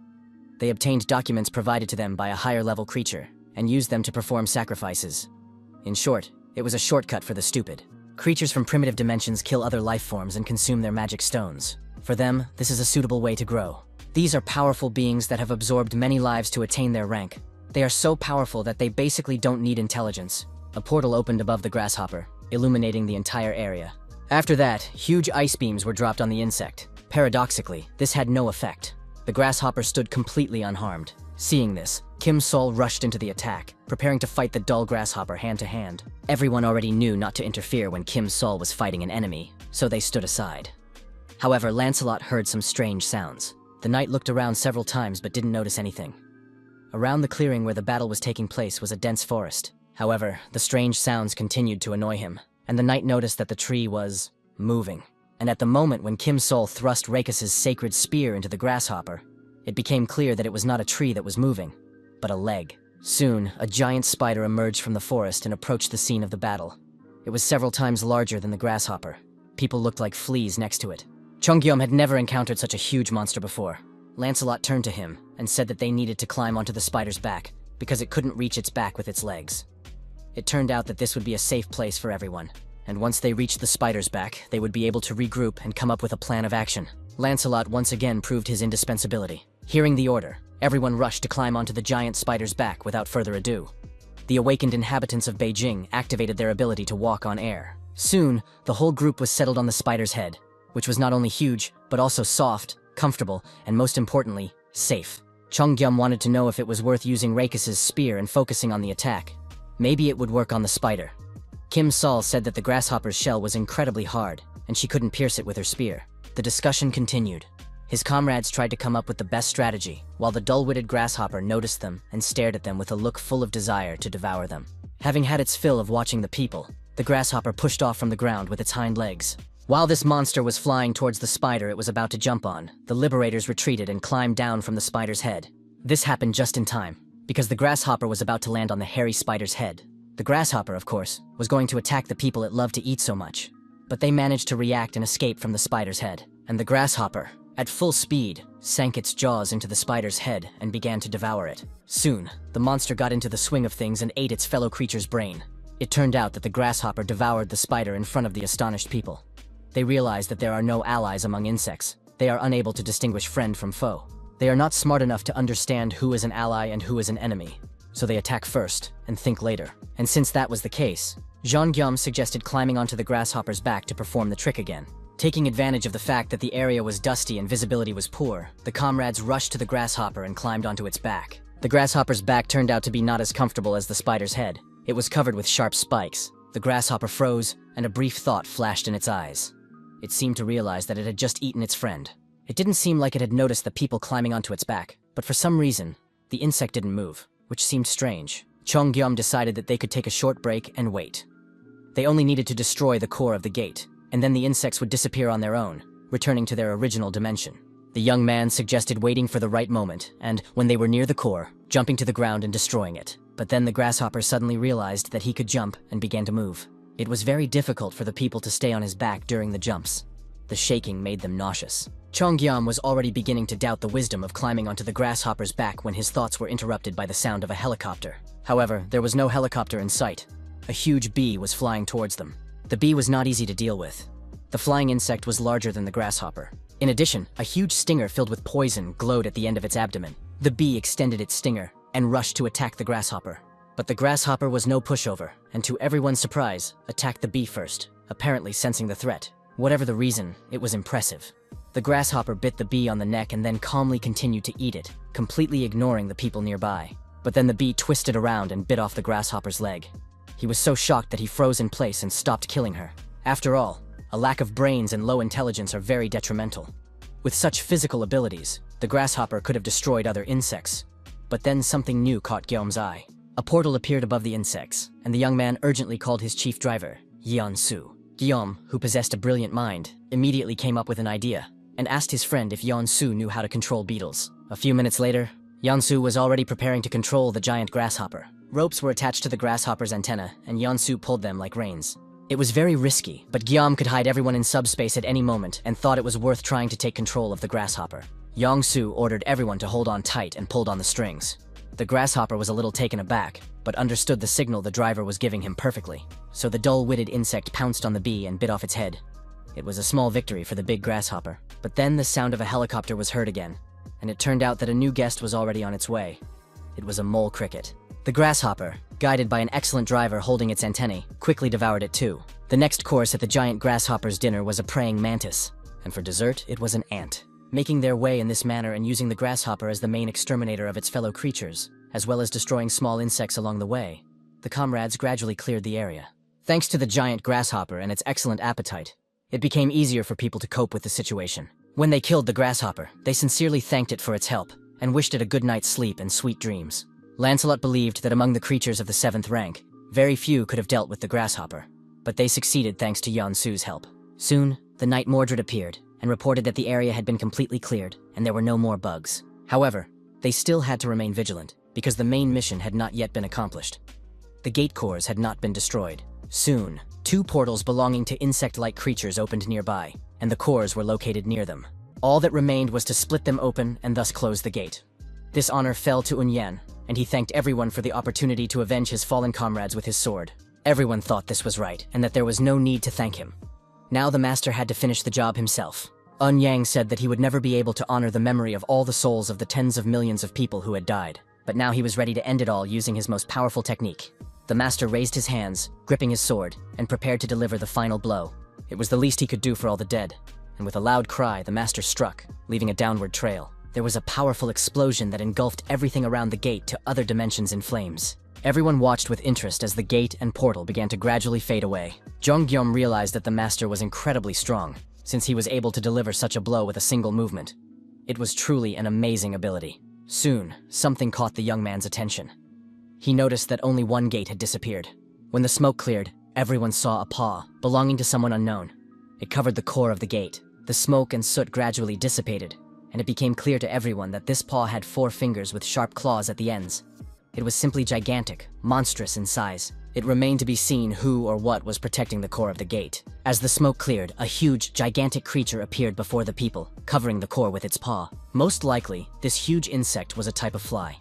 They obtained documents provided to them by a higher-level creature, and used them to perform sacrifices. In short, it was a shortcut for the stupid. Creatures from primitive dimensions kill other life forms and consume their magic stones. For them, this is a suitable way to grow. These are powerful beings that have absorbed many lives to attain their rank. They are so powerful that they basically don't need intelligence. A portal opened above the grasshopper, illuminating the entire area. After that, huge ice beams were dropped on the insect. Paradoxically, this had no effect. The grasshopper stood completely unharmed. Seeing this, Kim Sol rushed into the attack, preparing to fight the dull grasshopper hand to hand. Everyone already knew not to interfere when Kim Sol was fighting an enemy, so they stood aside. However, Lancelot heard some strange sounds. The knight looked around several times but didn't notice anything. Around the clearing where the battle was taking place was a dense forest. However, the strange sounds continued to annoy him, and the knight noticed that the tree was moving. And at the moment when Kim Sol thrust Rakus's sacred spear into the grasshopper, it became clear that it was not a tree that was moving, but a leg. Soon, a giant spider emerged from the forest and approached the scene of the battle. It was several times larger than the grasshopper. People looked like fleas next to it. Chongyeom had never encountered such a huge monster before. Lancelot turned to him and said that they needed to climb onto the spider's back because it couldn't reach its back with its legs. It turned out that this would be a safe place for everyone, and once they reached the spider's back, they would be able to regroup and come up with a plan of action. Lancelot once again proved his indispensability. Hearing the order, everyone rushed to climb onto the giant spider's back without further ado. The awakened inhabitants of Beijing activated their ability to walk on air. Soon, the whole group was settled on the spider's head, which was not only huge, but also soft, comfortable, and most importantly, safe. Chongyeom wanted to know if it was worth using Rakus's spear and focusing on the attack. Maybe it would work on the spider. Kim Sol said that the grasshopper's shell was incredibly hard, and she couldn't pierce it with her spear. The discussion continued. His comrades tried to come up with the best strategy, while the dull-witted grasshopper noticed them and stared at them with a look full of desire to devour them. Having had its fill of watching the people, the grasshopper pushed off from the ground with its hind legs. While this monster was flying towards the spider it was about to jump on, the liberators retreated and climbed down from the spider's head. This happened just in time, because the grasshopper was about to land on the hairy spider's head. The grasshopper, of course, was going to attack the people it loved to eat so much, but they managed to react and escape from the spider's head. And the grasshopper, at full speed, sank its jaws into the spider's head and began to devour it. Soon, the monster got into the swing of things and ate its fellow creature's brain. It turned out that the grasshopper devoured the spider in front of the astonished people. They realized that there are no allies among insects. They are unable to distinguish friend from foe. They are not smart enough to understand who is an ally and who is an enemy. So they attack first and think later. And since that was the case, Jean Guillaume suggested climbing onto the grasshopper's back to perform the trick again. Taking advantage of the fact that the area was dusty and visibility was poor, the comrades rushed to the grasshopper and climbed onto its back. The grasshopper's back turned out to be not as comfortable as the spider's head. It was covered with sharp spikes. The grasshopper froze, and a brief thought flashed in its eyes. It seemed to realize that it had just eaten its friend. It didn't seem like it had noticed the people climbing onto its back, but for some reason, the insect didn't move, which seemed strange. Chong Guillaume decided that they could take a short break and wait. They only needed to destroy the core of the gate, and then the insects would disappear on their own, returning to their original dimension. The young man suggested waiting for the right moment, and, when they were near the core, jumping to the ground and destroying it. But then the grasshopper suddenly realized that he could jump and began to move. It was very difficult for the people to stay on his back during the jumps. The shaking made them nauseous. Chong Guillaume was already beginning to doubt the wisdom of climbing onto the grasshopper's back when his thoughts were interrupted by the sound of a helicopter. However, there was no helicopter in sight. A huge bee was flying towards them. The bee was not easy to deal with. The flying insect was larger than the grasshopper. In addition, a huge stinger filled with poison glowed at the end of its abdomen. The bee extended its stinger and rushed to attack the grasshopper. But the grasshopper was no pushover, and to everyone's surprise, attacked the bee first, apparently sensing the threat. Whatever the reason, it was impressive. The grasshopper bit the bee on the neck and then calmly continued to eat it, completely ignoring the people nearby. But then the bee twisted around and bit off the grasshopper's leg. He was so shocked that he froze in place and stopped killing her. After all, a lack of brains and low intelligence are very detrimental. With such physical abilities, the grasshopper could have destroyed other insects. But then something new caught Guillaume's eye. A portal appeared above the insects, and the young man urgently called his chief driver, Yeon-su. Guillaume, who possessed a brilliant mind, immediately came up with an idea, and asked his friend if Yeon-su knew how to control beetles. A few minutes later, Yeon-su was already preparing to control the giant grasshopper. Ropes were attached to the grasshopper's antenna, and Yeon-su pulled them like reins. It was very risky, but Guillaume could hide everyone in subspace at any moment and thought it was worth trying to take control of the grasshopper. Yeon-su ordered everyone to hold on tight and pulled on the strings. The grasshopper was a little taken aback, but understood the signal the driver was giving him perfectly. So the dull-witted insect pounced on the bee and bit off its head. It was a small victory for the big grasshopper. But then the sound of a helicopter was heard again, and it turned out that a new guest was already on its way. It was a mole cricket. The grasshopper, guided by an excellent driver holding its antennae, quickly devoured it too. The next course at the giant grasshopper's dinner was a praying mantis, and for dessert it was an ant. Making their way in this manner and using the grasshopper as the main exterminator of its fellow creatures, as well as destroying small insects along the way, the comrades gradually cleared the area. Thanks to the giant grasshopper and its excellent appetite, it became easier for people to cope with the situation. When they killed the grasshopper, they sincerely thanked it for its help, and wished it a good night's sleep and sweet dreams. Lancelot believed that among the creatures of the 7th rank, very few could have dealt with the grasshopper, but they succeeded thanks to Yeon-su's help. Soon, the Knight Mordred appeared, and reported that the area had been completely cleared, and there were no more bugs. However, they still had to remain vigilant, because the main mission had not yet been accomplished. The gate cores had not been destroyed. Soon, 2 portals belonging to insect-like creatures opened nearby, and the cores were located near them. All that remained was to split them open and thus close the gate. This honor fell to Unyan, and he thanked everyone for the opportunity to avenge his fallen comrades with his sword. Everyone thought this was right, and that there was no need to thank him. Now the master had to finish the job himself. Unyang said that he would never be able to honor the memory of all the souls of the tens of millions of people who had died, but now he was ready to end it all using his most powerful technique. The master raised his hands, gripping his sword, and prepared to deliver the final blow. It was the least he could do for all the dead, and with a loud cry, the master struck, leaving a downward trail. There was a powerful explosion that engulfed everything around the gate to other dimensions in flames. Everyone watched with interest as the gate and portal began to gradually fade away. Jeonggyom realized that the master was incredibly strong, since he was able to deliver such a blow with a single movement. It was truly an amazing ability. Soon, something caught the young man's attention. He noticed that only one gate had disappeared. When the smoke cleared, everyone saw a paw, belonging to someone unknown. It covered the core of the gate. The smoke and soot gradually dissipated, and it became clear to everyone that this paw had 4 fingers with sharp claws at the ends. It was simply gigantic, monstrous in size. It remained to be seen who or what was protecting the core of the gate. As the smoke cleared, a huge, gigantic creature appeared before the people, covering the core with its paw. Most likely, this huge insect was a type of fly.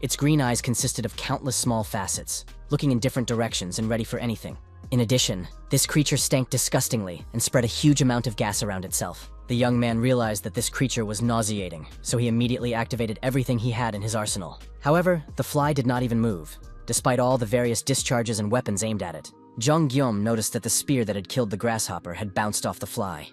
Its green eyes consisted of countless small facets, looking in different directions and ready for anything. In addition, this creature stank disgustingly and spread a huge amount of gas around itself. The young man realized that this creature was nauseating, so he immediately activated everything he had in his arsenal. However, the fly did not even move, despite all the various discharges and weapons aimed at it. Jong Gyom noticed that the spear that had killed the grasshopper had bounced off the fly.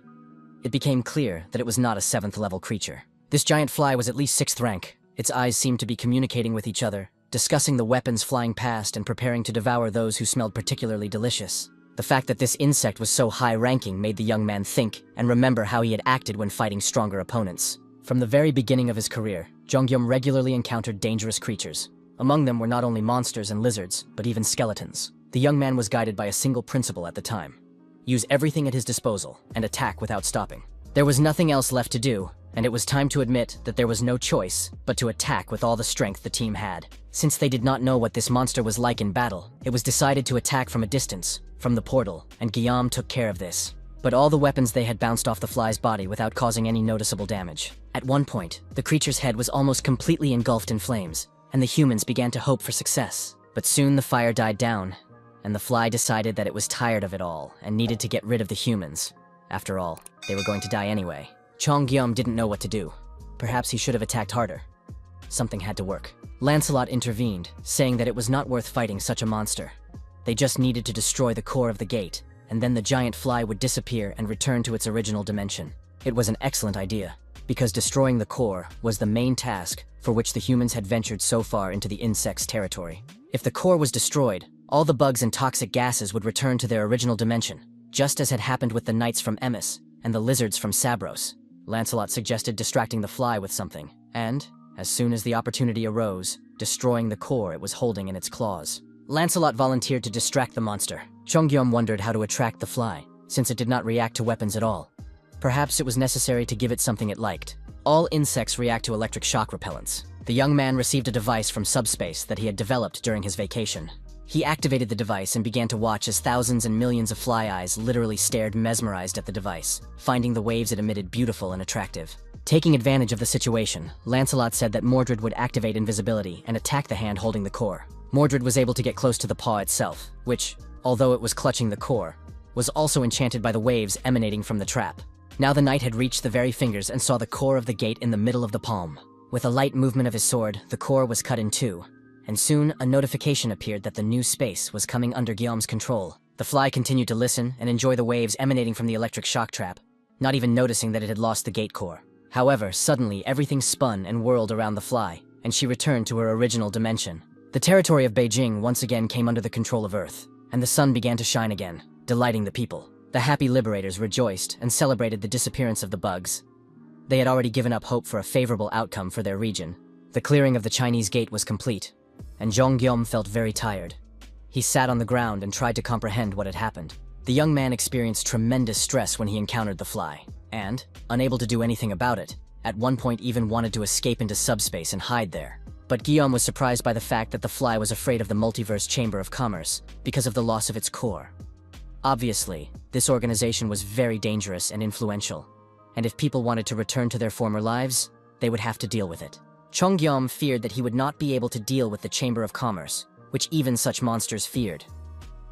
It became clear that it was not a 7th level creature. This giant fly was at least 6th rank. Its eyes seemed to be communicating with each other, discussing the weapons flying past and preparing to devour those who smelled particularly delicious. The fact that this insect was so high-ranking made the young man think and remember how he had acted when fighting stronger opponents. From the very beginning of his career, Jonghyum regularly encountered dangerous creatures. Among them were not only monsters and lizards, but even skeletons. The young man was guided by a single principle at the time: use everything at his disposal and attack without stopping. There was nothing else left to do, and it was time to admit that there was no choice but to attack with all the strength the team had. Since they did not know what this monster was like in battle, it was decided to attack from a distance, from the portal, and Guillaume took care of this. But all the weapons they had bounced off the fly's body without causing any noticeable damage. At one point, the creature's head was almost completely engulfed in flames, and the humans began to hope for success. But soon the fire died down, and the fly decided that it was tired of it all and needed to get rid of the humans. After all, they were going to die anyway. Chong Guillaume didn't know what to do. Perhaps he should have attacked harder. Something had to work. Lancelot intervened, saying that it was not worth fighting such a monster. They just needed to destroy the core of the gate, and then the giant fly would disappear and return to its original dimension. It was an excellent idea, because destroying the core was the main task for which the humans had ventured so far into the insect's territory. If the core was destroyed, all the bugs and toxic gases would return to their original dimension, just as had happened with the knights from Emis and the lizards from Sabros. Lancelot suggested distracting the fly with something, and, as soon as the opportunity arose, destroying the core it was holding in its claws. Lancelot volunteered to distract the monster. Chongyeom wondered how to attract the fly, since it did not react to weapons at all. Perhaps it was necessary to give it something it liked. All insects react to electric shock repellents. The young man received a device from subspace that he had developed during his vacation. He activated the device and began to watch as thousands and millions of fly eyes literally stared mesmerized at the device, finding the waves it emitted beautiful and attractive. Taking advantage of the situation, Lancelot said that Mordred would activate invisibility and attack the hand holding the core. Mordred was able to get close to the paw itself, which, although it was clutching the core, was also enchanted by the waves emanating from the trap. Now the knight had reached the very fingers and saw the core of the gate in the middle of the palm. With a light movement of his sword, the core was cut in two, and soon a notification appeared that the new space was coming under Guillaume's control. The fly continued to listen and enjoy the waves emanating from the electric shock trap, not even noticing that it had lost the gate core. However, suddenly everything spun and whirled around the fly, and she returned to her original dimension. The territory of Beijing once again came under the control of Earth, and the sun began to shine again, delighting the people. The happy liberators rejoiced and celebrated the disappearance of the bugs. They had already given up hope for a favorable outcome for their region. The clearing of the Chinese gate was complete, and Zhong Guillaume felt very tired. He sat on the ground and tried to comprehend what had happened. The young man experienced tremendous stress when he encountered the fly, and, unable to do anything about it, at one point even wanted to escape into subspace and hide there. But Guillaume was surprised by the fact that the fly was afraid of the multiverse chamber of commerce because of the loss of its core. Obviously, this organization was very dangerous and influential, and if people wanted to return to their former lives, they would have to deal with it. Chong Guillaume feared that he would not be able to deal with the Chamber of Commerce, which even such monsters feared.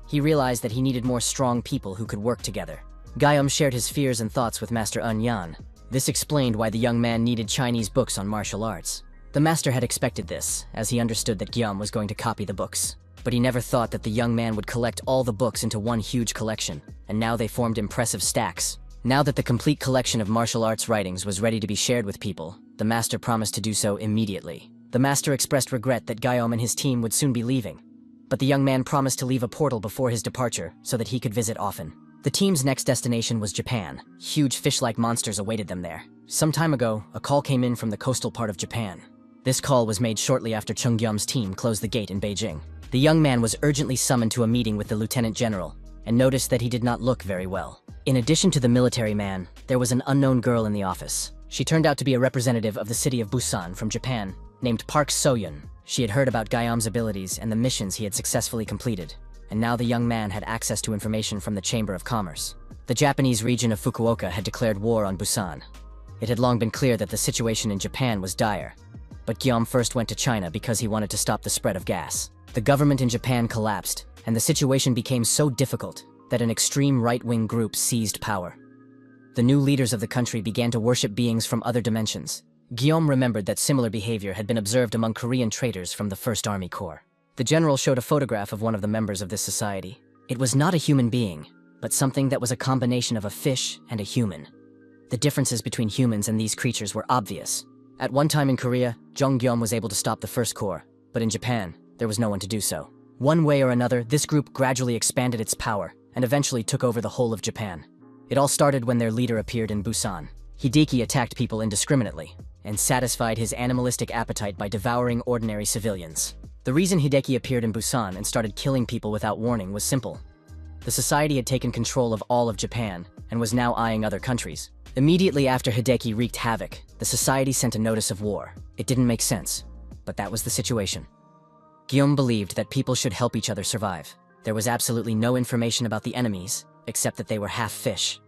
He realized that he needed more strong people who could work together. Guillaume shared his fears and thoughts with Master Un Yan. This explained why the young man needed Chinese books on martial arts. The master had expected this, as he understood that Guillaume was going to copy the books. But he never thought that the young man would collect all the books into one huge collection, and now they formed impressive stacks. Now that the complete collection of martial arts writings was ready to be shared with people, the master promised to do so immediately. The master expressed regret that Guillaume and his team would soon be leaving, but the young man promised to leave a portal before his departure so that he could visit often. The team's next destination was Japan. Huge fish-like monsters awaited them there. Some time ago, a call came in from the coastal part of Japan. This call was made shortly after Chung Guillaume's team closed the gate in Beijing. The young man was urgently summoned to a meeting with the lieutenant general, and noticed that he did not look very well. In addition to the military man, there was an unknown girl in the office. She turned out to be a representative of the city of Busan from Japan, named Park So-yun. She had heard about Guillaume's abilities and the missions he had successfully completed, and now the young man had access to information from the Chamber of Commerce. The Japanese region of Fukuoka had declared war on Busan. It had long been clear that the situation in Japan was dire, but Guillaume first went to China because he wanted to stop the spread of gas. The government in Japan collapsed, and the situation became so difficult that an extreme right-wing group seized power. The new leaders of the country began to worship beings from other dimensions. Guillaume remembered that similar behavior had been observed among Korean traitors from the First Army Corps. The general showed a photograph of one of the members of this society. It was not a human being, but something that was a combination of a fish and a human. The differences between humans and these creatures were obvious. At one time in Korea, Guillaume was able to stop the First Corps, but in Japan, there was no one to do so. One way or another, this group gradually expanded its power and eventually took over the whole of Japan. It all started when their leader appeared in Busan. Hideki attacked people indiscriminately and satisfied his animalistic appetite by devouring ordinary civilians. The reason Hideki appeared in Busan and started killing people without warning was simple. The society had taken control of all of Japan and was now eyeing other countries. Immediately after Hideki wreaked havoc, the society sent a notice of war. It didn't make sense, but that was the situation. Guillaume believed that people should help each other survive. There was absolutely no information about the enemies, except that they were half fish.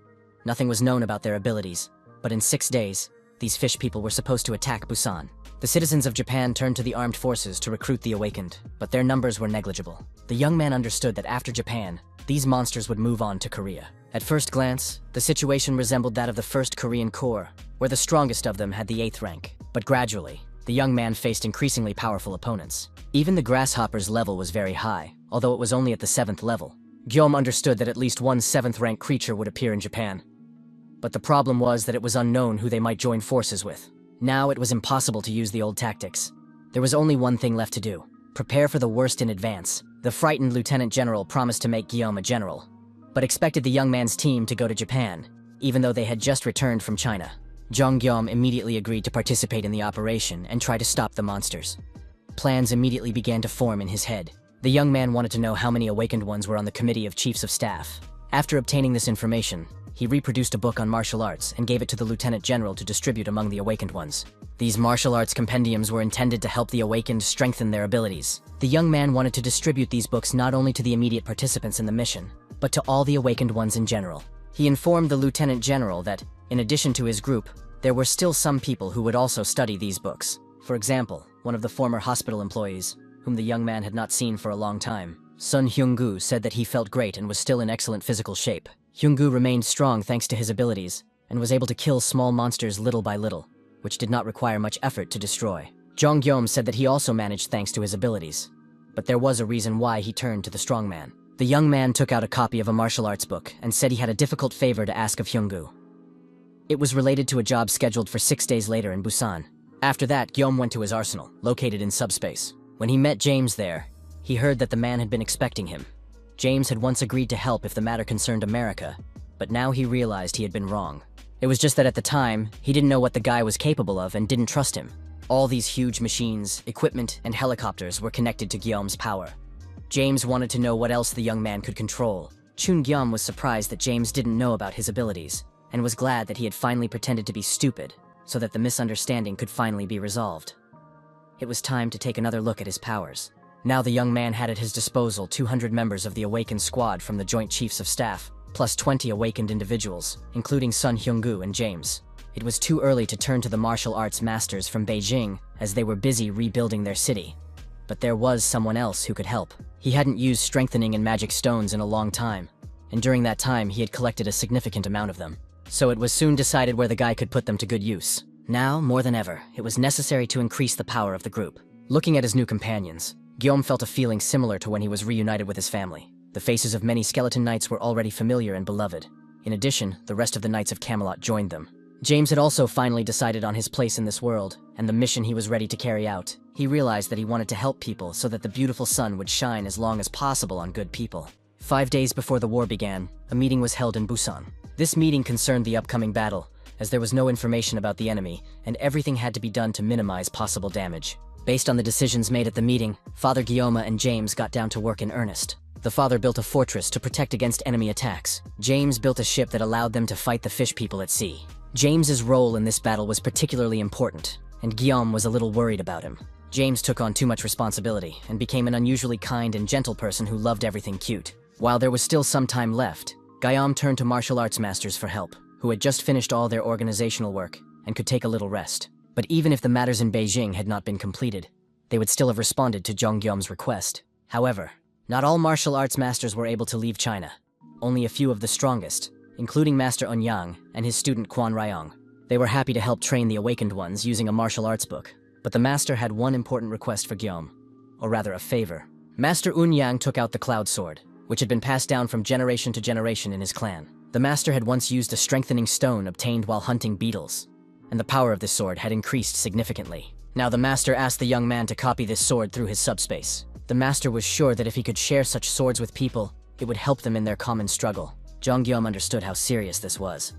Nothing was known about their abilities, but in 6 days, these fish people were supposed to attack Busan. The citizens of Japan turned to the armed forces to recruit the awakened, but their numbers were negligible. The young man understood that after Japan, these monsters would move on to Korea. At first glance, the situation resembled that of the First Korean Corps, where the strongest of them had the 8th rank. But gradually, the young man faced increasingly powerful opponents. Even the grasshopper's level was very high, although it was only at the 7th level. Guillaume understood that at least one 7th rank creature would appear in Japan. But the problem was that it was unknown who they might join forces with. Now it was impossible to use the old tactics. There was only one thing left to do: prepare for the worst in advance. The frightened lieutenant general promised to make Guillaume a general, but expected the young man's team to go to Japan, even though they had just returned from China. Guillaume immediately agreed to participate in the operation and try to stop the monsters. Plans immediately began to form in his head. The young man wanted to know how many awakened ones were on the Committee of Chiefs of Staff. After obtaining this information, he reproduced a book on martial arts and gave it to the lieutenant general to distribute among the awakened ones. These martial arts compendiums were intended to help the awakened strengthen their abilities. The young man wanted to distribute these books not only to the immediate participants in the mission, but to all the awakened ones in general. He informed the lieutenant general that, in addition to his group, there were still some people who would also study these books. For example, one of the former hospital employees, whom the young man had not seen for a long time, Sun Hyung-gu, said that he felt great and was still in excellent physical shape. Hyung-gu remained strong thanks to his abilities, and was able to kill small monsters little by little, which did not require much effort to destroy. Guillaume said that he also managed thanks to his abilities, but there was a reason why he turned to the strongman. The young man took out a copy of a martial arts book and said he had a difficult favor to ask of Hyung-gu. It was related to a job scheduled for 6 days later in Busan. After that, Guillaume went to his arsenal, located in subspace. When he met James there, he heard that the man had been expecting him. James had once agreed to help if the matter concerned America, but now he realized he had been wrong. It was just that at the time, he didn't know what the guy was capable of and didn't trust him. All these huge machines, equipment, and helicopters were connected to Guillaume's power. James wanted to know what else the young man could control. Guillaume was surprised that James didn't know about his abilities, and was glad that he had finally pretended to be stupid, so that the misunderstanding could finally be resolved. It was time to take another look at his powers. Now the young man had at his disposal 200 members of the awakened squad from the Joint Chiefs of Staff, plus 20 awakened individuals, including Sun Hyung-gu and James. It was too early to turn to the martial arts masters from Beijing, as they were busy rebuilding their city. But there was someone else who could help. He hadn't used strengthening and magic stones in a long time, and during that time he had collected a significant amount of them. So it was soon decided where the guy could put them to good use. Now, more than ever, it was necessary to increase the power of the group. Looking at his new companions, Guillaume felt a feeling similar to when he was reunited with his family. The faces of many skeleton knights were already familiar and beloved. In addition, the rest of the Knights of Camelot joined them. James had also finally decided on his place in this world, and the mission he was ready to carry out. He realized that he wanted to help people so that the beautiful sun would shine as long as possible on good people. 5 days before the war began, a meeting was held in Busan. This meeting concerned the upcoming battle, as there was no information about the enemy, and everything had to be done to minimize possible damage. Based on the decisions made at the meeting, Father Guillaume and James got down to work in earnest. The father built a fortress to protect against enemy attacks. James built a ship that allowed them to fight the fish people at sea. James's role in this battle was particularly important, and Guillaume was a little worried about him. James took on too much responsibility and became an unusually kind and gentle person who loved everything cute. While there was still some time left, Guillaume turned to martial arts masters for help, who had just finished all their organizational work and could take a little rest. But even if the matters in Beijing had not been completed, they would still have responded to Zhang Guillaume's request. However, not all martial arts masters were able to leave China. Only a few of the strongest, including Master Enyang and his student Quan Ryong. They were happy to help train the awakened ones using a martial arts book, but the master had one important request for Guillaume, or rather a favor. Master Enyang took out the Cloud Sword, which had been passed down from generation to generation in his clan. The master had once used a strengthening stone obtained while hunting beetles, and the power of this sword had increased significantly. Now the master asked the young man to copy this sword through his subspace. The master was sure that if he could share such swords with people, it would help them in their common struggle. Zhang Guillaume understood how serious this was.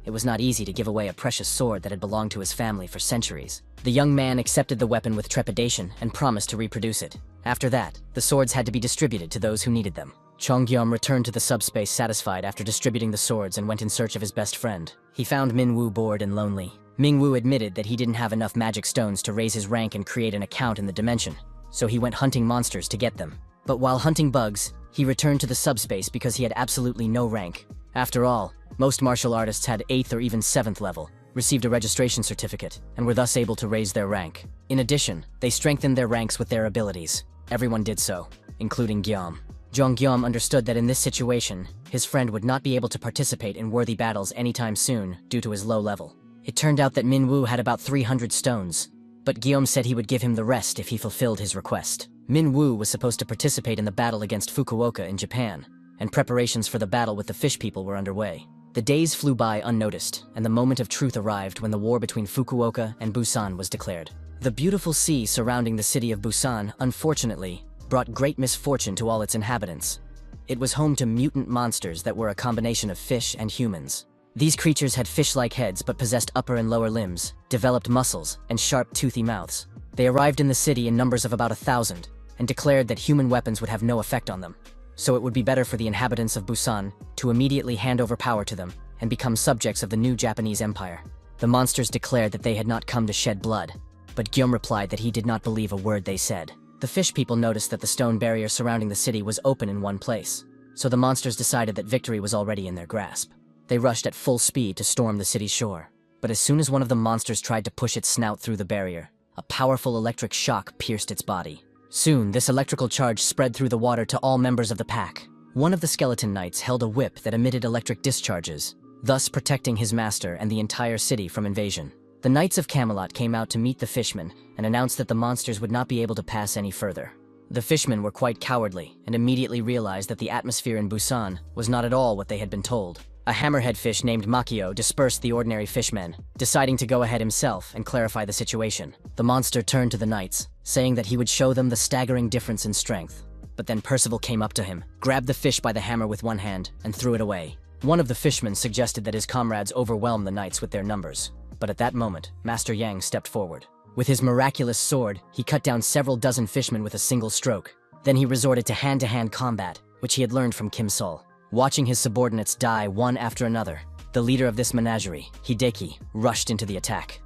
It was not easy to give away a precious sword that had belonged to his family for centuries. The young man accepted the weapon with trepidation and promised to reproduce it. After that, the swords had to be distributed to those who needed them. Zhang Guillaume returned to the subspace satisfied after distributing the swords and went in search of his best friend. He found Minwu bored and lonely. Mingwu admitted that he didn't have enough magic stones to raise his rank and create an account in the dimension, so he went hunting monsters to get them. But while hunting bugs, he returned to the subspace because he had absolutely no rank. After all, most martial artists had 8th or even 7th level, received a registration certificate, and were thus able to raise their rank. In addition, they strengthened their ranks with their abilities. Everyone did so, including Guillaume. Zhang Guillaume understood that in this situation, his friend would not be able to participate in worthy battles anytime soon due to his low level. It turned out that Minwu had about 300 stones, but Guillaume said he would give him the rest if he fulfilled his request. Minwu was supposed to participate in the battle against Fukuoka in Japan, and preparations for the battle with the fish people were underway. The days flew by unnoticed, and the moment of truth arrived when the war between Fukuoka and Busan was declared. The beautiful sea surrounding the city of Busan, unfortunately, brought great misfortune to all its inhabitants. It was home to mutant monsters that were a combination of fish and humans. These creatures had fish-like heads but possessed upper and lower limbs, developed muscles, and sharp, toothy mouths. They arrived in the city in numbers of about 1,000, and declared that human weapons would have no effect on them. So it would be better for the inhabitants of Busan to immediately hand over power to them and become subjects of the new Japanese empire. The monsters declared that they had not come to shed blood, but Guillaume replied that he did not believe a word they said. The fish people noticed that the stone barrier surrounding the city was open in one place, so the monsters decided that victory was already in their grasp. They rushed at full speed to storm the city's shore. But as soon as one of the monsters tried to push its snout through the barrier, a powerful electric shock pierced its body. Soon, this electrical charge spread through the water to all members of the pack. One of the skeleton knights held a whip that emitted electric discharges, thus protecting his master and the entire city from invasion. The Knights of Camelot came out to meet the fishmen and announced that the monsters would not be able to pass any further. The fishmen were quite cowardly and immediately realized that the atmosphere in Busan was not at all what they had been told. A hammerhead fish named Makio dispersed the ordinary fishmen, deciding to go ahead himself and clarify the situation. The monster turned to the knights, saying that he would show them the staggering difference in strength. But then Percival came up to him, grabbed the fish by the hammer with one hand, and threw it away. One of the fishmen suggested that his comrades overwhelm the knights with their numbers. But at that moment, Master Yang stepped forward. With his miraculous sword, he cut down several dozen fishmen with a single stroke. Then he resorted to hand-to-hand combat, which he had learned from Kim Sol. Watching his subordinates die one after another, the leader of this menagerie, Hideki, rushed into the attack.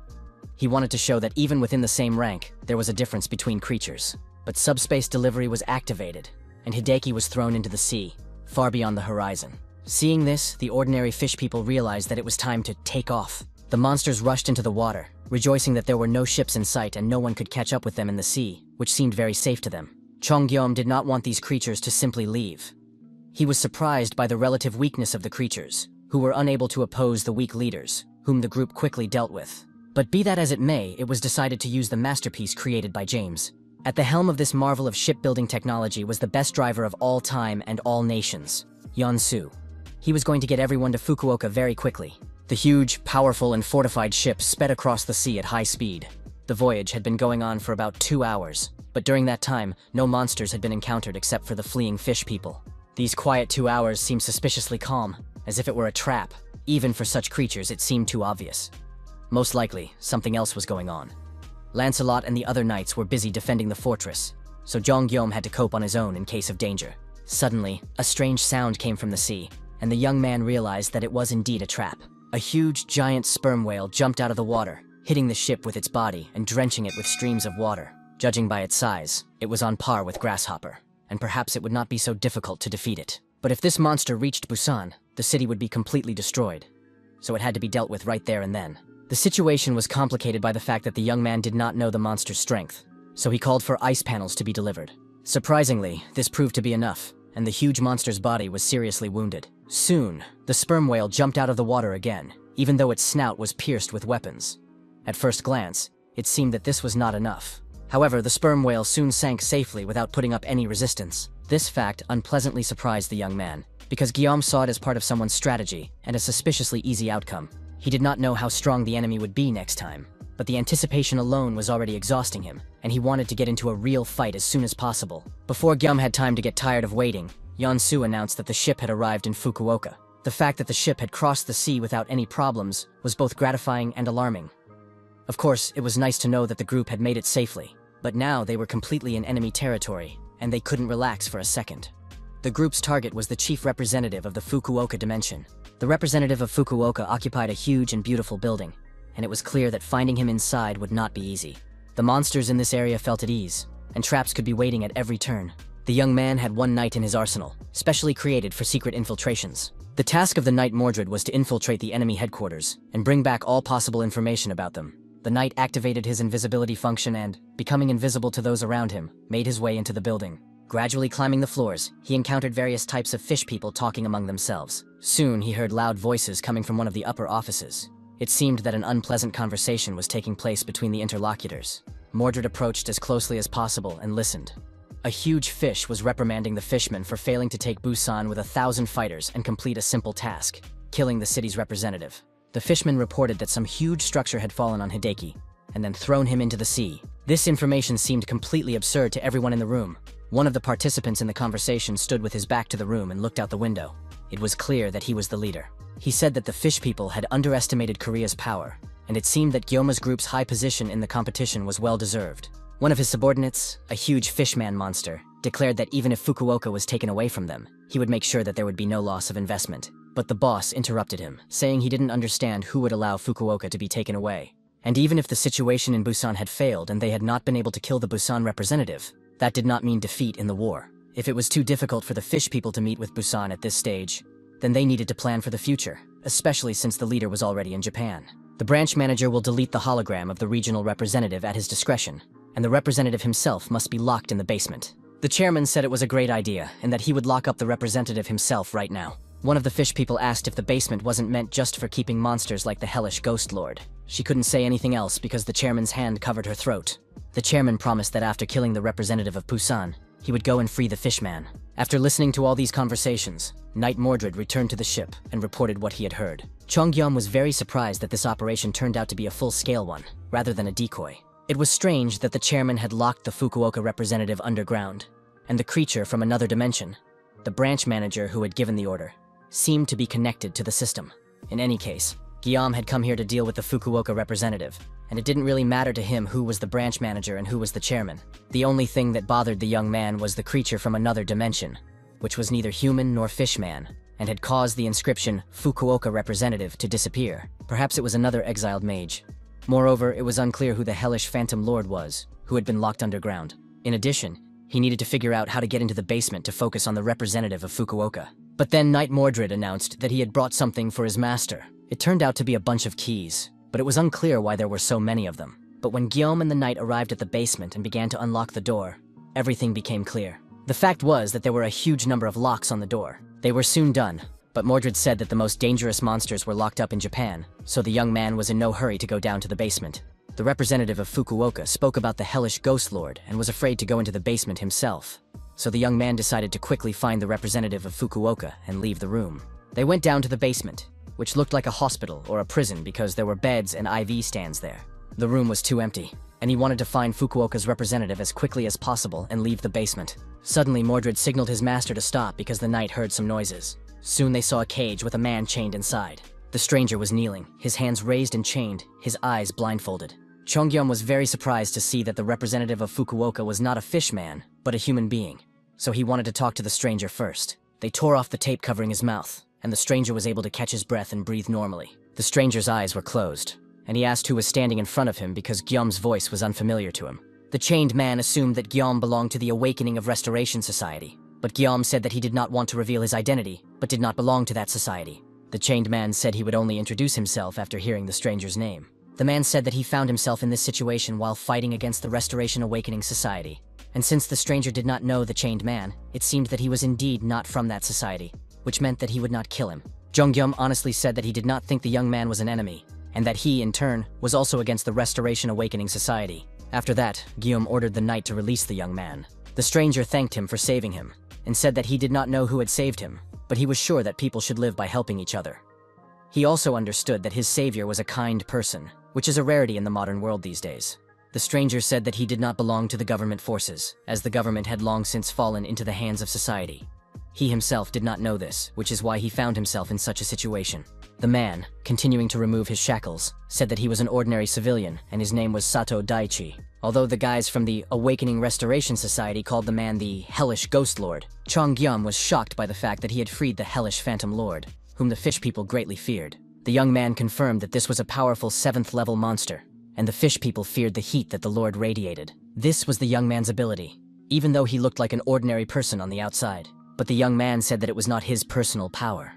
He wanted to show that even within the same rank, there was a difference between creatures. But subspace delivery was activated, and Hideki was thrown into the sea, far beyond the horizon. Seeing this, the ordinary fish people realized that it was time to take off. The monsters rushed into the water, rejoicing that there were no ships in sight and no one could catch up with them in the sea, which seemed very safe to them. Zhang Guillaume did not want these creatures to simply leave. He was surprised by the relative weakness of the creatures, who were unable to oppose the weak leaders, whom the group quickly dealt with. But be that as it may, it was decided to use the masterpiece created by James. At the helm of this marvel of shipbuilding technology was the best driver of all time and all nations, Yansu. He was going to get everyone to Fukuoka very quickly. The huge, powerful, and fortified ship sped across the sea at high speed. The voyage had been going on for about 2 hours, but during that time, no monsters had been encountered except for the fleeing fish people. These quiet 2 hours seemed suspiciously calm, as if it were a trap. Even for such creatures, it seemed too obvious. Most likely, something else was going on. Lancelot and the other knights were busy defending the fortress, so Zhang Guillaume had to cope on his own in case of danger. Suddenly, a strange sound came from the sea, and the young man realized that it was indeed a trap. A huge, giant sperm whale jumped out of the water, hitting the ship with its body and drenching it with streams of water. Judging by its size, it was on par with Grasshopper, and perhaps it would not be so difficult to defeat it. But if this monster reached Busan, the city would be completely destroyed. So it had to be dealt with right there and then. The situation was complicated by the fact that the young man did not know the monster's strength, so he called for ice panels to be delivered. Surprisingly, this proved to be enough, and the huge monster's body was seriously wounded. Soon, the sperm whale jumped out of the water again, even though its snout was pierced with weapons. At first glance, it seemed that this was not enough. However, the sperm whale soon sank safely without putting up any resistance. This fact unpleasantly surprised the young man, because Guillaume saw it as part of someone's strategy and a suspiciously easy outcome. He did not know how strong the enemy would be next time, but the anticipation alone was already exhausting him, and he wanted to get into a real fight as soon as possible. Before Guillaume had time to get tired of waiting, Yeon-su announced that the ship had arrived in Fukuoka. The fact that the ship had crossed the sea without any problems was both gratifying and alarming. Of course, it was nice to know that the group had made it safely, but now they were completely in enemy territory, and they couldn't relax for a second. The group's target was the chief representative of the Fukuoka dimension. The representative of Fukuoka occupied a huge and beautiful building, and it was clear that finding him inside would not be easy. The monsters in this area felt at ease, and traps could be waiting at every turn. The young man had one knight in his arsenal, specially created for secret infiltrations. The task of the knight Mordred was to infiltrate the enemy headquarters and bring back all possible information about them. The knight activated his invisibility function and, becoming invisible to those around him, made his way into the building. Gradually climbing the floors, he encountered various types of fish people talking among themselves. Soon, he heard loud voices coming from one of the upper offices. It seemed that an unpleasant conversation was taking place between the interlocutors. Mordred approached as closely as possible and listened. A huge fish was reprimanding the fishmen for failing to take Busan with 1,000 fighters and complete a simple task, killing the city's representative. The fishman reported that some huge structure had fallen on Hideki, and then thrown him into the sea. This information seemed completely absurd to everyone in the room. One of the participants in the conversation stood with his back to the room and looked out the window. It was clear that he was the leader. He said that the fish people had underestimated Korea's power, and it seemed that Gyoma's group's high position in the competition was well-deserved. One of his subordinates, a huge fishman monster, declared that even if Fukuoka was taken away from them, he would make sure that there would be no loss of investment. But the boss interrupted him, saying he didn't understand who would allow Fukuoka to be taken away. And even if the situation in Busan had failed and they had not been able to kill the Busan representative, that did not mean defeat in the war. If it was too difficult for the fish people to meet with Busan at this stage, then they needed to plan for the future, especially since the leader was already in Japan. The branch manager will delete the hologram of the regional representative at his discretion, and the representative himself must be locked in the basement. The chairman said it was a great idea, and that he would lock up the representative himself right now. One of the fish people asked if the basement wasn't meant just for keeping monsters like the hellish Ghost Lord. She couldn't say anything else because the chairman's hand covered her throat. The chairman promised that after killing the representative of Busan, he would go and free the fishman. After listening to all these conversations, Knight Mordred returned to the ship and reported what he had heard. Chongyam was very surprised that this operation turned out to be a full-scale one, rather than a decoy. It was strange that the chairman had locked the Fukuoka representative underground, and the creature from another dimension, the branch manager who had given the order, seemed to be connected to the system. In any case, Guillaume had come here to deal with the Fukuoka representative, and it didn't really matter to him who was the branch manager and who was the chairman. The only thing that bothered the young man was the creature from another dimension, which was neither human nor fishman, and had caused the inscription Fukuoka representative to disappear. Perhaps it was another exiled mage. Moreover, it was unclear who the hellish Phantom Lord was, who had been locked underground. In addition, he needed to figure out how to get into the basement to focus on the representative of Fukuoka. But then Knight Mordred announced that he had brought something for his master. It turned out to be a bunch of keys, but it was unclear why there were so many of them. But when Guillaume and the knight arrived at the basement and began to unlock the door, everything became clear. The fact was that there were a huge number of locks on the door. They were soon done, but Mordred said that the most dangerous monsters were locked up in Japan, so the young man was in no hurry to go down to the basement. The representative of Fukuoka spoke about the hellish Ghost Lord and was afraid to go into the basement himself. So the young man decided to quickly find the representative of Fukuoka and leave the room. They went down to the basement, which looked like a hospital or a prison because there were beds and IV stands there. The room was too empty, and he wanted to find Fukuoka's representative as quickly as possible and leave the basement. Suddenly, Mordred signaled his master to stop because the knight heard some noises. Soon they saw a cage with a man chained inside. The stranger was kneeling, his hands raised and chained, his eyes blindfolded. Chongyam was very surprised to see that the representative of Fukuoka was not a fish man, but a human being. So he wanted to talk to the stranger first. They tore off the tape covering his mouth, and the stranger was able to catch his breath and breathe normally. The stranger's eyes were closed, and he asked who was standing in front of him because Guillaume's voice was unfamiliar to him. The chained man assumed that Guillaume belonged to the Awakening of Restoration Society, but Guillaume said that he did not want to reveal his identity, but did not belong to that society. The chained man said he would only introduce himself after hearing the stranger's name. The man said that he found himself in this situation while fighting against the Restoration Awakening Society. And since the stranger did not know the chained man, it seemed that he was indeed not from that society, which meant that he would not kill him. Jonghyum honestly said that he did not think the young man was an enemy, and that he, in turn, was also against the Restoration Awakening Society. After that, Guillaume ordered the knight to release the young man. The stranger thanked him for saving him, and said that he did not know who had saved him, but he was sure that people should live by helping each other. He also understood that his savior was a kind person, which is a rarity in the modern world these days. The stranger said that he did not belong to the government forces, as the government had long since fallen into the hands of society. He himself did not know this, which is why he found himself in such a situation. The man, continuing to remove his shackles, said that he was an ordinary civilian, and his name was Sato Daichi. Although the guys from the Awakening Restoration Society called the man the Hellish Ghost Lord, Chongyum was shocked by the fact that he had freed the Hellish Phantom Lord, whom the fish people greatly feared. The young man confirmed that this was a powerful 7th-level monster, and the fish people feared the heat that the Lord radiated. This was the young man's ability, even though he looked like an ordinary person on the outside. But the young man said that it was not his personal power.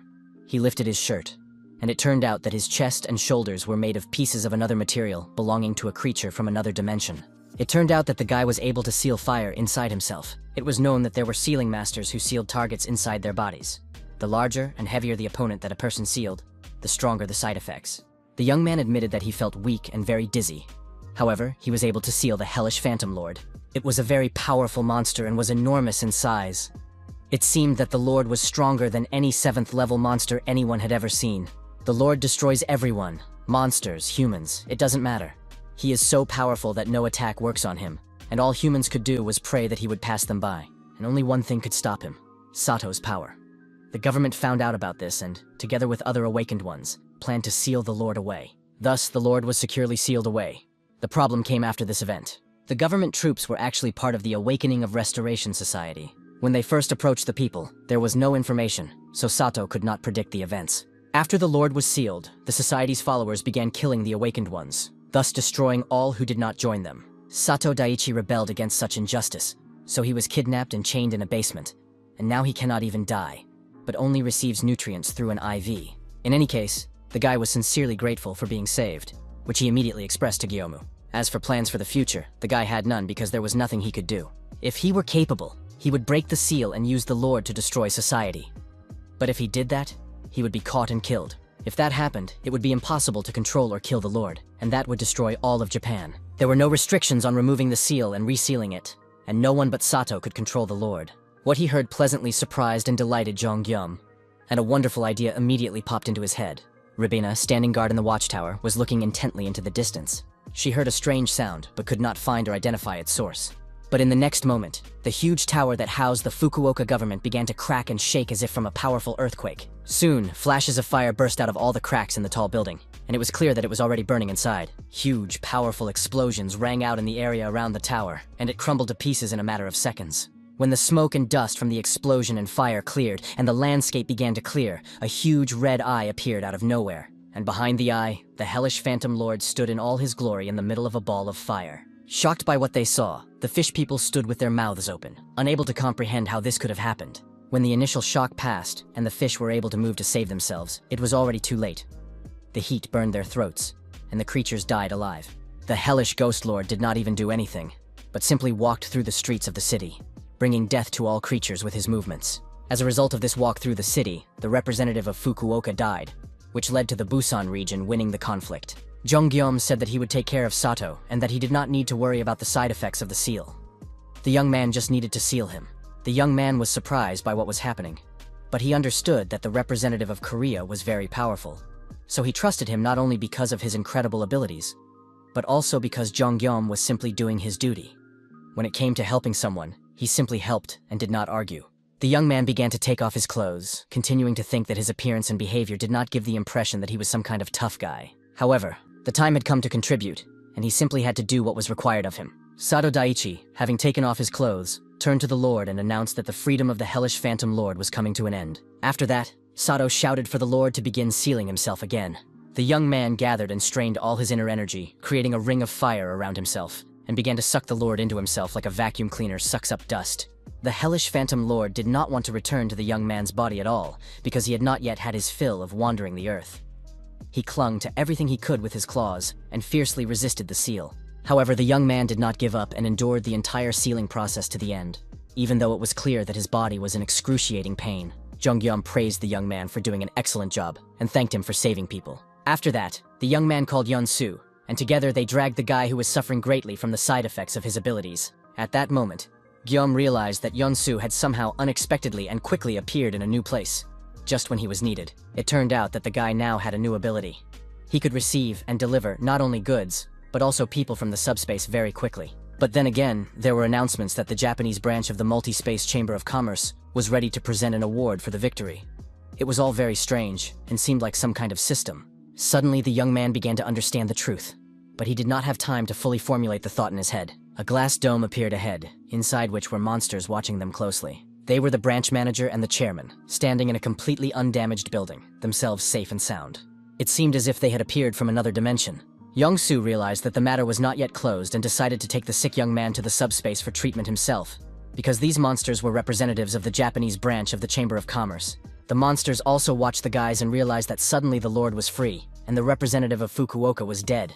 He lifted his shirt, and it turned out that his chest and shoulders were made of pieces of another material belonging to a creature from another dimension. It turned out that the guy was able to seal fire inside himself. It was known that there were sealing masters who sealed targets inside their bodies. The larger and heavier the opponent that a person sealed, the stronger the side effects. The young man admitted that he felt weak and very dizzy. However, he was able to seal the Hellish Phantom Lord. It was a very powerful monster and was enormous in size. It seemed that the Lord was stronger than any 7th-level monster anyone had ever seen. The Lord destroys everyone, monsters, humans, it doesn't matter. He is so powerful that no attack works on him, and all humans could do was pray that he would pass them by. And only one thing could stop him: Sato's power. The government found out about this and, together with other awakened ones, planned to seal the Lord away. Thus, the Lord was securely sealed away. The problem came after this event. The government troops were actually part of the Awakening of Restoration Society. When they first approached the people, there was no information, so Sato could not predict the events. After the Lord was sealed, the Society's followers began killing the awakened ones, thus destroying all who did not join them. Sato Daichi rebelled against such injustice, so he was kidnapped and chained in a basement, and now he cannot even die, but only receives nutrients through an IV. In any case, the guy was sincerely grateful for being saved, which he immediately expressed to Guillaume. As for plans for the future, the guy had none because there was nothing he could do. If he were capable, he would break the seal and use the Lord to destroy society. But if he did that, he would be caught and killed. If that happened, it would be impossible to control or kill the Lord, and that would destroy all of Japan. There were no restrictions on removing the seal and resealing it, and no one but Sato could control the Lord. What he heard pleasantly surprised and delighted Jonghyum, and a wonderful idea immediately popped into his head. Ribena, standing guard in the watchtower, was looking intently into the distance. She heard a strange sound, but could not find or identify its source. But in the next moment, the huge tower that housed the Fukuoka government began to crack and shake as if from a powerful earthquake. Soon, flashes of fire burst out of all the cracks in the tall building, and it was clear that it was already burning inside. Huge, powerful explosions rang out in the area around the tower, and it crumbled to pieces in a matter of seconds. When the smoke and dust from the explosion and fire cleared, and the landscape began to clear, a huge red eye appeared out of nowhere. And behind the eye, the Hellish Phantom Lord stood in all his glory in the middle of a ball of fire. Shocked by what they saw, the fish people stood with their mouths open, unable to comprehend how this could have happened. When the initial shock passed, and the fish were able to move to save themselves, it was already too late. The heat burned their throats, and the creatures died alive. The Hellish Ghost Lord did not even do anything, but simply walked through the streets of the city, bringing death to all creatures with his movements. As a result of this walk through the city, the representative of Fukuoka died, which led to the Busan region winning the conflict. Jonghyum said that he would take care of Sato, and that he did not need to worry about the side effects of the seal. The young man just needed to seal him. The young man was surprised by what was happening, but he understood that the representative of Korea was very powerful, so he trusted him not only because of his incredible abilities, but also because Jonghyum was simply doing his duty. When it came to helping someone, he simply helped and did not argue. The young man began to take off his clothes, continuing to think that his appearance and behavior did not give the impression that he was some kind of tough guy. However, the time had come to contribute, and he simply had to do what was required of him. Sato Daichi, having taken off his clothes, turned to the Lord and announced that the freedom of the Hellish Phantom Lord was coming to an end. After that, Sato shouted for the Lord to begin sealing himself again. The young man gathered and strained all his inner energy, creating a ring of fire around himself, and began to suck the Lord into himself like a vacuum cleaner sucks up dust. The hellish Phantom Lord did not want to return to the young man's body at all, because he had not yet had his fill of wandering the earth. He clung to everything he could with his claws, and fiercely resisted the seal. However, the young man did not give up and endured the entire sealing process to the end. Even though it was clear that his body was in excruciating pain, Jung-gyum praised the young man for doing an excellent job, and thanked him for saving people. After that, the young man called Yeon-soo, and together they dragged the guy who was suffering greatly from the side effects of his abilities. At that moment, Gyum realized that Yeon-soo had somehow unexpectedly and quickly appeared in a new place, just when he was needed. It turned out that the guy now had a new ability. He could receive and deliver not only goods, but also people from the subspace very quickly. But then again, there were announcements that the Japanese branch of the Multi-Space Chamber of Commerce was ready to present an award for the victory. It was all very strange, and seemed like some kind of system. Suddenly, the young man began to understand the truth. But he did not have time to fully formulate the thought in his head. A glass dome appeared ahead, inside which were monsters watching them closely. They were the branch manager and the chairman, standing in a completely undamaged building, themselves safe and sound. It seemed as if they had appeared from another dimension. Yeon-soo realized that the matter was not yet closed and decided to take the sick young man to the subspace for treatment himself, because these monsters were representatives of the Japanese branch of the Chamber of Commerce. The monsters also watched the guys and realized that suddenly the Lord was free, and the representative of Fukuoka was dead.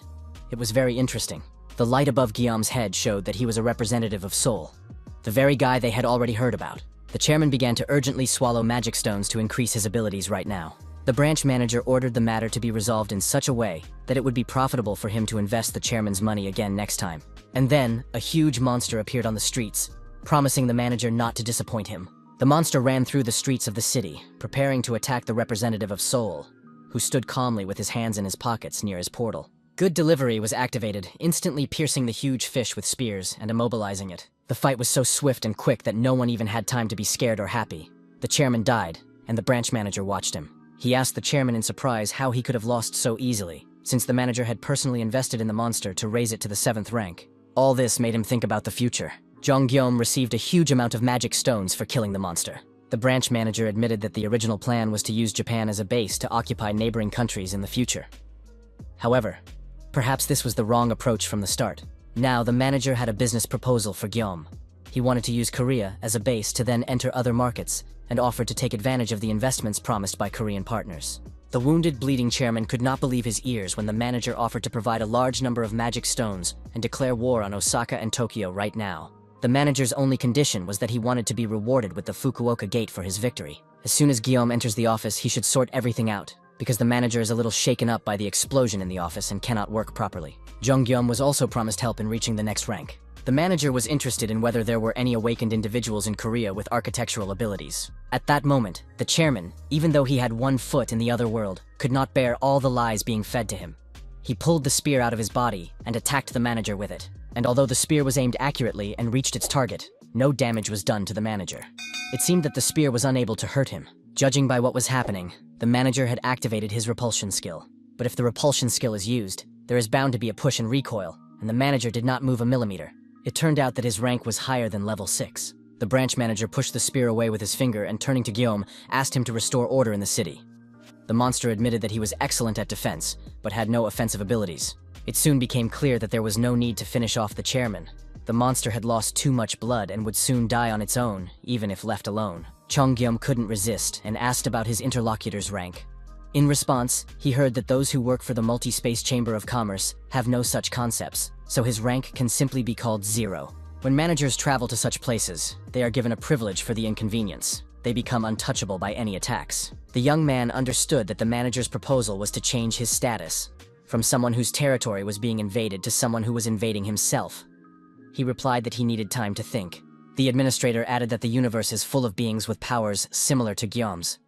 It was very interesting. The light above Guillaume's head showed that he was a representative of Seoul, the very guy they had already heard about. The chairman began to urgently swallow magic stones to increase his abilities right now. The branch manager ordered the matter to be resolved in such a way that it would be profitable for him to invest the chairman's money again next time. And then, a huge monster appeared on the streets, promising the manager not to disappoint him. The monster ran through the streets of the city, preparing to attack the representative of Seoul, who stood calmly with his hands in his pockets near his portal. Good delivery was activated, instantly piercing the huge fish with spears and immobilizing it. The fight was so swift and quick that no one even had time to be scared or happy. The chairman died, and the branch manager watched him. He asked the chairman in surprise how he could have lost so easily, since the manager had personally invested in the monster to raise it to the 7th rank. All this made him think about the future. Jong-gyeom received a huge amount of magic stones for killing the monster. The branch manager admitted that the original plan was to use Japan as a base to occupy neighboring countries in the future. However, perhaps this was the wrong approach from the start. Now, the manager had a business proposal for Gyeom. He wanted to use Korea as a base to then enter other markets, and offered to take advantage of the investments promised by Korean partners. The wounded, bleeding chairman could not believe his ears when the manager offered to provide a large number of magic stones and declare war on Osaka and Tokyo right now. The manager's only condition was that he wanted to be rewarded with the Fukuoka gate for his victory. As soon as Gyeom enters the office, he should sort everything out, because the manager is a little shaken up by the explosion in the office and cannot work properly. Jung-gyeom was also promised help in reaching the next rank. The manager was interested in whether there were any awakened individuals in Korea with architectural abilities. At that moment, the chairman, even though he had one foot in the other world, could not bear all the lies being fed to him. He pulled the spear out of his body and attacked the manager with it. And although the spear was aimed accurately and reached its target, no damage was done to the manager. It seemed that the spear was unable to hurt him. Judging by what was happening, the manager had activated his repulsion skill. But if the repulsion skill is used, there is bound to be a push and recoil, and the manager did not move a millimeter. It turned out that his rank was higher than level 6. The branch manager pushed the spear away with his finger and, turning to Gyeom, asked him to restore order in the city. The monster admitted that he was excellent at defense, but had no offensive abilities. It soon became clear that there was no need to finish off the chairman. The monster had lost too much blood and would soon die on its own, even if left alone. Jong-gyeom couldn't resist and asked about his interlocutor's rank. In response, he heard that those who work for the Multi-Space Chamber of Commerce have no such concepts, so his rank can simply be called 0. When managers travel to such places, they are given a privilege for the inconvenience. They become untouchable by any attacks. The young man understood that the manager's proposal was to change his status, from someone whose territory was being invaded to someone who was invading himself. He replied that he needed time to think. The administrator added that the universe is full of beings with powers similar to Gyeom's.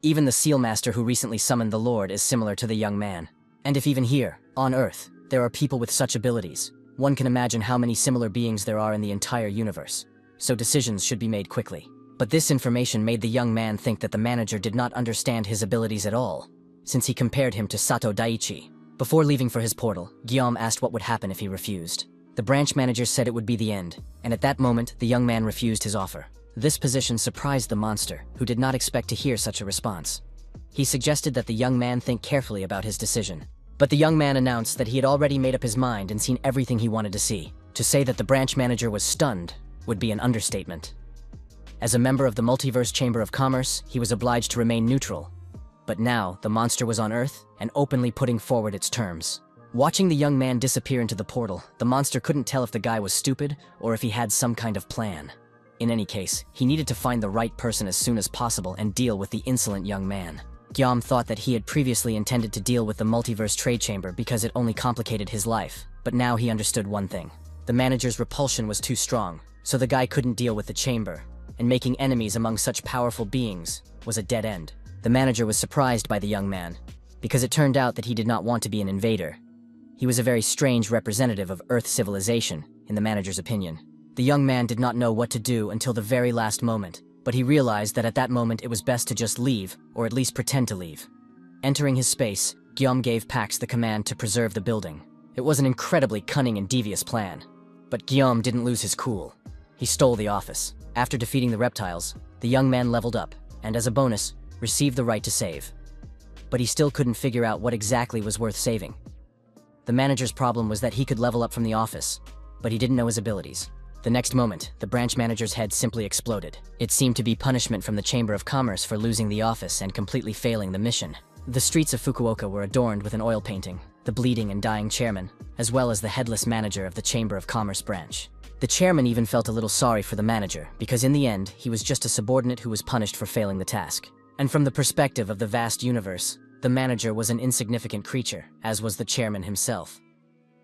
Even the Seal Master who recently summoned the Lord is similar to the young man. And if even here, on Earth, there are people with such abilities, one can imagine how many similar beings there are in the entire universe. So decisions should be made quickly. But this information made the young man think that the manager did not understand his abilities at all, since he compared him to Sato Daiichi. Before leaving for his portal, Gyeom asked what would happen if he refused. The branch manager said it would be the end, and at that moment, the young man refused his offer. This position surprised the monster, who did not expect to hear such a response. He suggested that the young man think carefully about his decision. But the young man announced that he had already made up his mind and seen everything he wanted to see. To say that the branch manager was stunned would be an understatement. As a member of the Multiverse Chamber of Commerce, he was obliged to remain neutral. But now, the monster was on Earth and openly putting forward its terms. Watching the young man disappear into the portal, the monster couldn't tell if the guy was stupid or if he had some kind of plan. In any case, he needed to find the right person as soon as possible and deal with the insolent young man. Gyom thought that he had previously intended to deal with the Multiverse Trade Chamber because it only complicated his life, but now he understood one thing. The manager's repulsion was too strong, so the guy couldn't deal with the chamber, and making enemies among such powerful beings was a dead end. The manager was surprised by the young man, because it turned out that he did not want to be an invader. He was a very strange representative of Earth civilization, in the manager's opinion. The young man did not know what to do until the very last moment, but he realized that at that moment it was best to just leave, or at least pretend to leave. Entering his space, Gyom gave Pax the command to preserve the building. It was an incredibly cunning and devious plan. But Gyom didn't lose his cool. He stole the office. After defeating the reptiles, the young man leveled up, and as a bonus, received the right to save. But he still couldn't figure out what exactly was worth saving. The manager's problem was that he could level up from the office, but he didn't know his abilities. The next moment, the branch manager's head simply exploded. It seemed to be punishment from the Chamber of Commerce for losing the office and completely failing the mission. The streets of Fukuoka were adorned with an oil painting, the bleeding and dying chairman, as well as the headless manager of the Chamber of Commerce branch. The chairman even felt a little sorry for the manager, because in the end, he was just a subordinate who was punished for failing the task. And from the perspective of the vast universe, the manager was an insignificant creature, as was the chairman himself.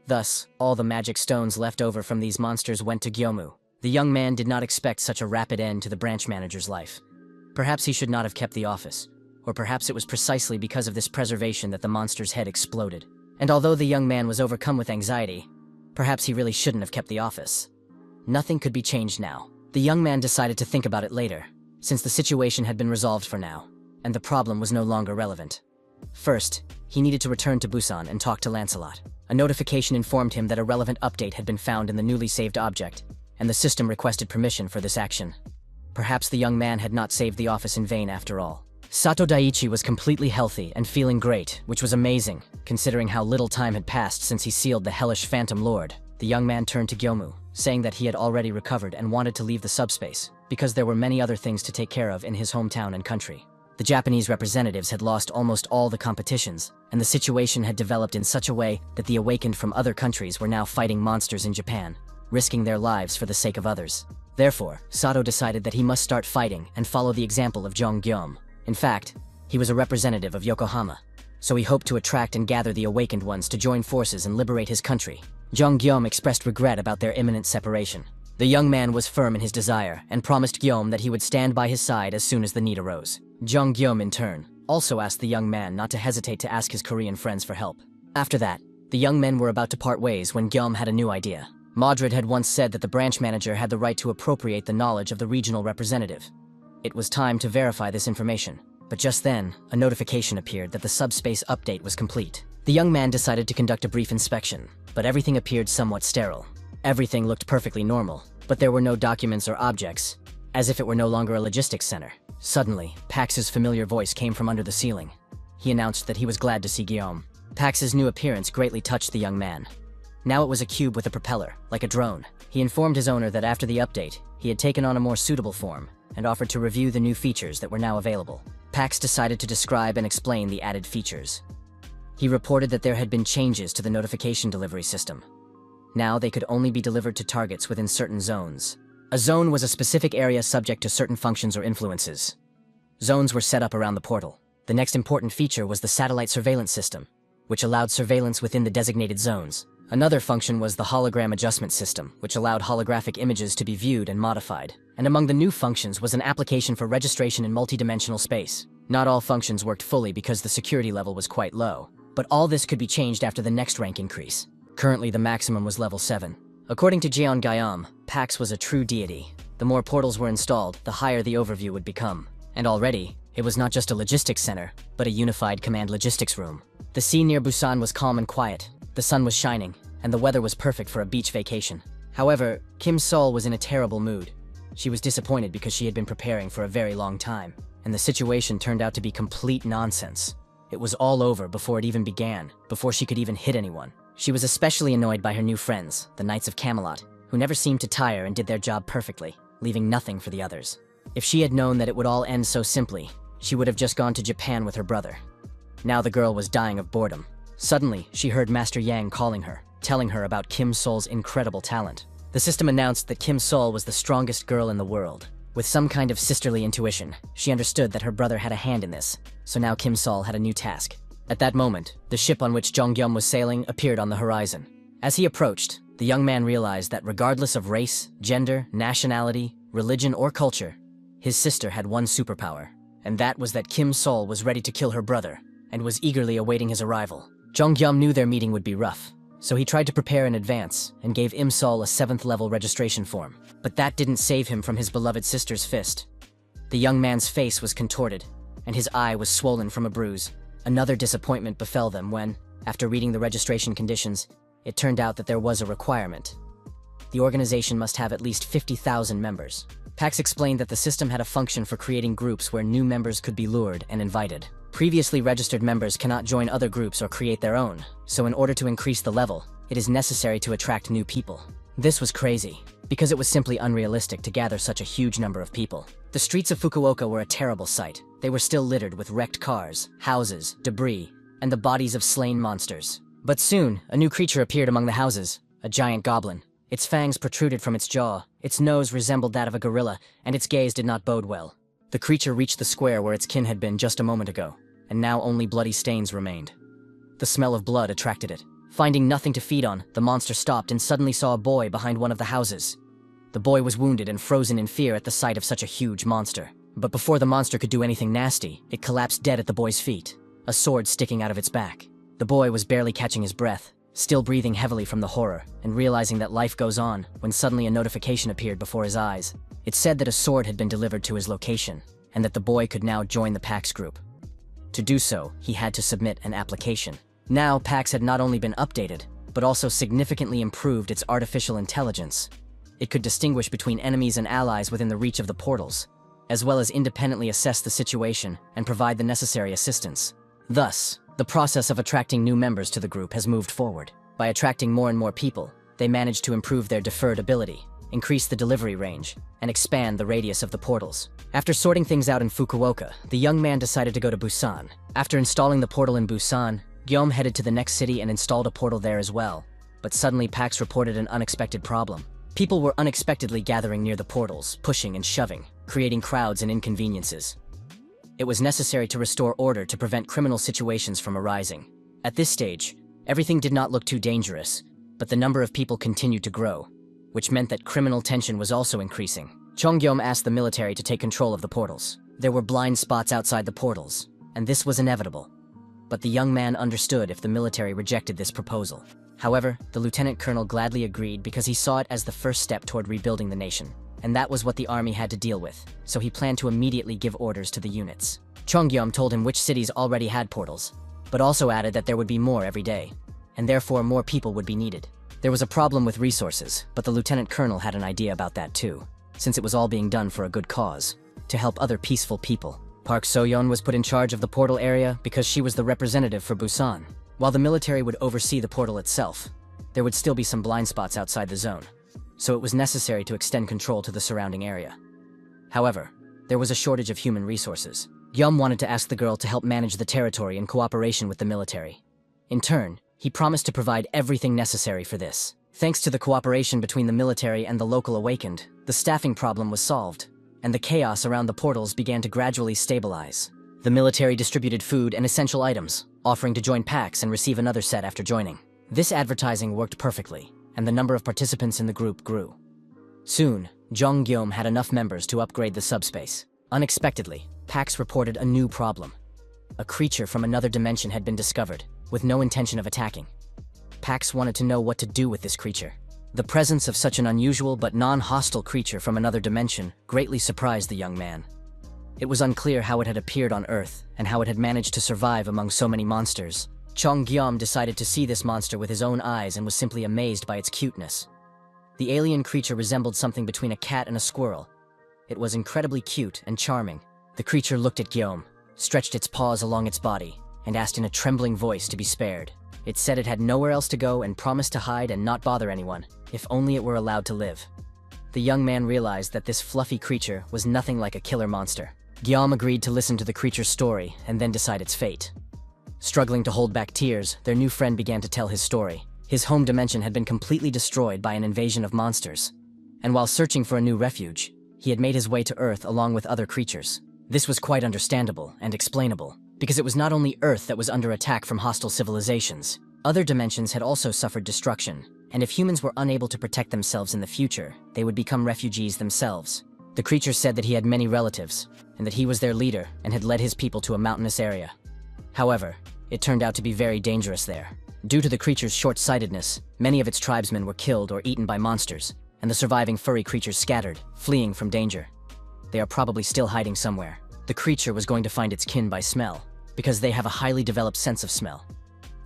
Thus, all the magic stones left over from these monsters went to Gyomu. The young man did not expect such a rapid end to the branch manager's life. Perhaps he should not have kept the office, or perhaps it was precisely because of this preservation that the monster's head exploded. And although the young man was overcome with anxiety, perhaps he really shouldn't have kept the office. Nothing could be changed now. The young man decided to think about it later, since the situation had been resolved for now, and the problem was no longer relevant. First, he needed to return to Busan and talk to Lancelot. A notification informed him that a relevant update had been found in the newly saved object, and the system requested permission for this action. Perhaps the young man had not saved the office in vain after all. Sato Daiichi was completely healthy and feeling great, which was amazing, considering how little time had passed since he sealed the hellish Phantom Lord. The young man turned to Gyomu, saying that he had already recovered and wanted to leave the subspace, because there were many other things to take care of in his hometown and country. The Japanese representatives had lost almost all the competitions, and the situation had developed in such a way that the awakened from other countries were now fighting monsters in Japan, risking their lives for the sake of others. Therefore, Sato decided that he must start fighting and follow the example of Jong Gyom. In fact, he was a representative of Yokohama, so he hoped to attract and gather the awakened ones to join forces and liberate his country. Jong Gyom expressed regret about their imminent separation. The young man was firm in his desire and promised Gyom that he would stand by his side as soon as the need arose. Jong Gyom, in turn, also asked the young man not to hesitate to ask his Korean friends for help. After that, the young men were about to part ways when Gyom had a new idea. Madrid had once said that the branch manager had the right to appropriate the knowledge of the regional representative. It was time to verify this information, but just then, a notification appeared that the subspace update was complete. The young man decided to conduct a brief inspection, but everything appeared somewhat sterile. Everything looked perfectly normal, but there were no documents or objects, as if it were no longer a logistics center. Suddenly, Pax's familiar voice came from under the ceiling. He announced that he was glad to see Guillaume. Pax's new appearance greatly touched the young man. Now it was a cube with a propeller, like a drone. He informed his owner that after the update, he had taken on a more suitable form, and offered to review the new features that were now available. Pax decided to describe and explain the added features. He reported that there had been changes to the notification delivery system. Now they could only be delivered to targets within certain zones. A zone was a specific area subject to certain functions or influences. Zones were set up around the portal. The next important feature was the satellite surveillance system, which allowed surveillance within the designated zones. Another function was the hologram adjustment system, which allowed holographic images to be viewed and modified. And among the new functions was an application for registration in multidimensional space. Not all functions worked fully because the security level was quite low, but all this could be changed after the next rank increase. Currently, the maximum was level 7. According to Jeon Gayam, Pax was a true deity. The more portals were installed, the higher the overview would become. And already, it was not just a logistics center, but a unified command logistics room. The sea near Busan was calm and quiet. The sun was shining, and the weather was perfect for a beach vacation. However, Kim Sol was in a terrible mood. She was disappointed because she had been preparing for a very long time, and the situation turned out to be complete nonsense. It was all over before it even began, before she could even hit anyone. She was especially annoyed by her new friends, the Knights of Camelot, who never seemed to tire and did their job perfectly, leaving nothing for the others. If she had known that it would all end so simply, she would have just gone to Japan with her brother. Now the girl was dying of boredom. Suddenly, she heard Master Yang calling her, telling her about Kim Sol's incredible talent. The system announced that Kim Sol was the strongest girl in the world. With some kind of sisterly intuition, she understood that her brother had a hand in this, so now Kim Sol had a new task. At that moment, the ship on which Jonggyum was sailing appeared on the horizon. As he approached, the young man realized that regardless of race, gender, nationality, religion, or culture, his sister had one superpower, and that was that Kim Sol was ready to kill her brother, and was eagerly awaiting his arrival. Jonggyum knew their meeting would be rough, so he tried to prepare in advance and gave Im Sol a 7th level registration form. But that didn't save him from his beloved sister's fist. The young man's face was contorted, and his eye was swollen from a bruise. Another disappointment befell them when, after reading the registration conditions, it turned out that there was a requirement. The organization must have at least 50,000 members. Pax explained that the system had a function for creating groups where new members could be lured and invited. Previously registered members cannot join other groups or create their own, so in order to increase the level, it is necessary to attract new people. This was crazy, because it was simply unrealistic to gather such a huge number of people. The streets of Fukuoka were a terrible sight. They were still littered with wrecked cars, houses, debris, and the bodies of slain monsters. But soon, a new creature appeared among the houses, a giant goblin. Its fangs protruded from its jaw, its nose resembled that of a gorilla, and its gaze did not bode well. The creature reached the square where its kin had been just a moment ago, and now only bloody stains remained. The smell of blood attracted it. Finding nothing to feed on, the monster stopped and suddenly saw a boy behind one of the houses. The boy was wounded and frozen in fear at the sight of such a huge monster. But before the monster could do anything nasty, it collapsed dead at the boy's feet, a sword sticking out of its back. The boy was barely catching his breath, still breathing heavily from the horror, and realizing that life goes on, when suddenly a notification appeared before his eyes. It said that a sword had been delivered to his location, and that the boy could now join the Pax group. To do so, he had to submit an application. Now, Pax had not only been updated, but also significantly improved its artificial intelligence. It could distinguish between enemies and allies within the reach of the portals, as well as independently assess the situation and provide the necessary assistance. Thus, the process of attracting new members to the group has moved forward. By attracting more and more people, they managed to improve their deferred ability, increase the delivery range, and expand the radius of the portals. After sorting things out in Fukuoka, the young man decided to go to Busan. After installing the portal in Busan, Guillaume headed to the next city and installed a portal there as well. But suddenly Pax reported an unexpected problem. People were unexpectedly gathering near the portals, pushing and shoving, creating crowds and inconveniences. It was necessary to restore order to prevent criminal situations from arising. At this stage, everything did not look too dangerous, but the number of people continued to grow, which meant that criminal tension was also increasing. Chongyom asked the military to take control of the portals. There were blind spots outside the portals, and this was inevitable. But the young man understood if the military rejected this proposal. However, the lieutenant colonel gladly agreed because he saw it as the first step toward rebuilding the nation. And that was what the army had to deal with, so he planned to immediately give orders to the units. Chongyom told him which cities already had portals, but also added that there would be more every day, and therefore more people would be needed. There was a problem with resources, but the lieutenant colonel had an idea about that too, since it was all being done for a good cause, to help other peaceful people. Park Soyeon was put in charge of the portal area because she was the representative for Busan. While the military would oversee the portal itself, there would still be some blind spots outside the zone, so it was necessary to extend control to the surrounding area. However, there was a shortage of human resources. Yum wanted to ask the girl to help manage the territory in cooperation with the military. In turn, he promised to provide everything necessary for this. Thanks to the cooperation between the military and the local awakened, the staffing problem was solved, and the chaos around the portals began to gradually stabilize. The military distributed food and essential items, offering to join Pax and receive another set after joining. This advertising worked perfectly, and the number of participants in the group grew. Soon, Jonggyom had enough members to upgrade the subspace. Unexpectedly, Pax reported a new problem. A creature from another dimension had been discovered, with no intention of attacking. Pax wanted to know what to do with this creature. The presence of such an unusual but non-hostile creature from another dimension greatly surprised the young man. It was unclear how it had appeared on Earth and how it had managed to survive among so many monsters. Chonggyom decided to see this monster with his own eyes and was simply amazed by its cuteness. The alien creature resembled something between a cat and a squirrel. It was incredibly cute and charming. The creature looked at Guillaume, stretched its paws along its body, and asked in a trembling voice to be spared. It said it had nowhere else to go and promised to hide and not bother anyone, if only it were allowed to live. The young man realized that this fluffy creature was nothing like a killer monster. Guillaume agreed to listen to the creature's story and then decide its fate. Struggling to hold back tears, their new friend began to tell his story. His home dimension had been completely destroyed by an invasion of monsters. And while searching for a new refuge, he had made his way to Earth along with other creatures. This was quite understandable and explainable, because it was not only Earth that was under attack from hostile civilizations. Other dimensions had also suffered destruction, and if humans were unable to protect themselves in the future, they would become refugees themselves. The creature said that he had many relatives, and that he was their leader and had led his people to a mountainous area. However, it turned out to be very dangerous there. Due to the creature's short-sightedness, many of its tribesmen were killed or eaten by monsters, and the surviving furry creatures scattered, fleeing from danger. They are probably still hiding somewhere. The creature was going to find its kin by smell, because they have a highly developed sense of smell,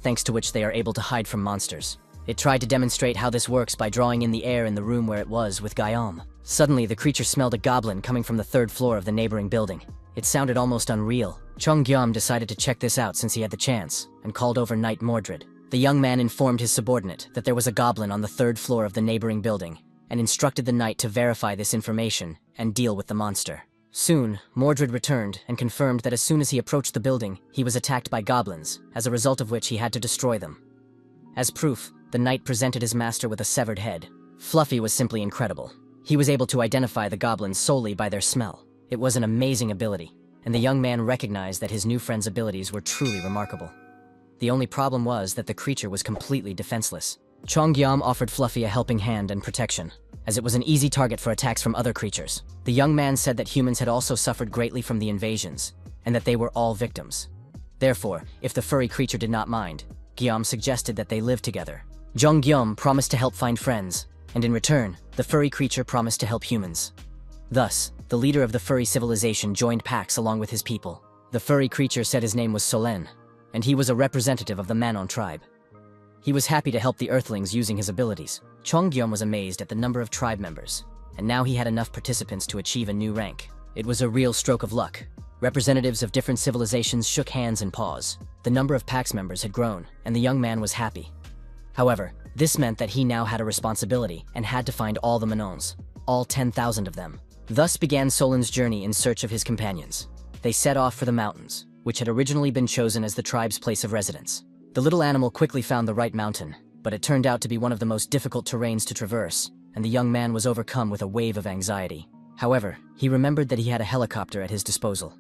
thanks to which they are able to hide from monsters. It tried to demonstrate how this works by drawing in the air in the room where it was with Guillaume. Suddenly, the creature smelled a goblin coming from the 3rd floor of the neighboring building. It sounded almost unreal. Guillaume decided to check this out since he had the chance, and called over Knight Mordred. The young man informed his subordinate that there was a goblin on the 3rd floor of the neighboring building, and instructed the knight to verify this information and deal with the monster. Soon, Mordred returned and confirmed that as soon as he approached the building, he was attacked by goblins, as a result of which he had to destroy them. As proof, the knight presented his master with a severed head. Fluffy was simply incredible. He was able to identify the goblins solely by their smell. It was an amazing ability, and the young man recognized that his new friend's abilities were truly remarkable. The only problem was that the creature was completely defenseless. Guillaume offered Fluffy a helping hand and protection, as it was an easy target for attacks from other creatures. The young man said that humans had also suffered greatly from the invasions, and that they were all victims. Therefore, if the furry creature did not mind, Guillaume suggested that they live together. Guillaume promised to help find friends, and in return, the furry creature promised to help humans. Thus, the leader of the furry civilization joined Pax along with his people. The furry creature said his name was Solen, and he was a representative of the Manon tribe. He was happy to help the Earthlings using his abilities. Guillaume was amazed at the number of tribe members, and now he had enough participants to achieve a new rank. It was a real stroke of luck. Representatives of different civilizations shook hands and paws. The number of Pax members had grown, and the young man was happy. However, this meant that he now had a responsibility and had to find all the Manons, all 10,000 of them. Thus began Solen's journey in search of his companions. They set off for the mountains, which had originally been chosen as the tribe's place of residence. The little animal quickly found the right mountain, but it turned out to be one of the most difficult terrains to traverse, and the young man was overcome with a wave of anxiety. However, he remembered that he had a helicopter at his disposal.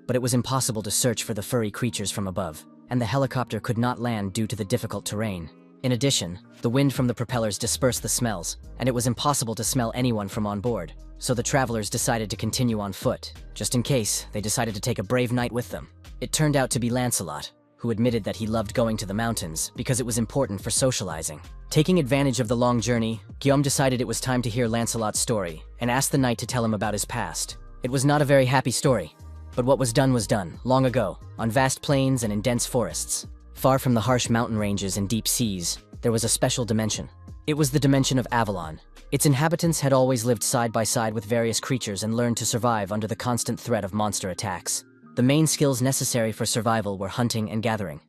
But it was impossible to search for the furry creatures from above, and the helicopter could not land due to the difficult terrain. In addition, the wind from the propellers dispersed the smells, and it was impossible to smell anyone from on board. So the travelers decided to continue on foot. Just in case, they decided to take a brave knight with them. It turned out to be Lancelot, who admitted that he loved going to the mountains because it was important for socializing. Taking advantage of the long journey, Guillaume decided it was time to hear Lancelot's story and asked the knight to tell him about his past. It was not a very happy story, but what was done, long ago, on vast plains and in dense forests. Far from the harsh mountain ranges and deep seas, there was a special dimension. It was the dimension of Avalon. Its inhabitants had always lived side by side with various creatures and learned to survive under the constant threat of monster attacks. The main skills necessary for survival were hunting and gathering.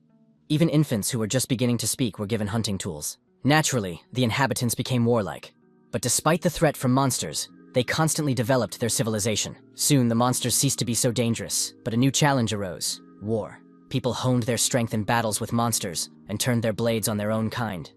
Even infants who were just beginning to speak were given hunting tools. Naturally, the inhabitants became warlike. But despite the threat from monsters, they constantly developed their civilization. Soon, the monsters ceased to be so dangerous, but a new challenge arose: war. People honed their strength in battles with monsters and turned their blades on their own kind.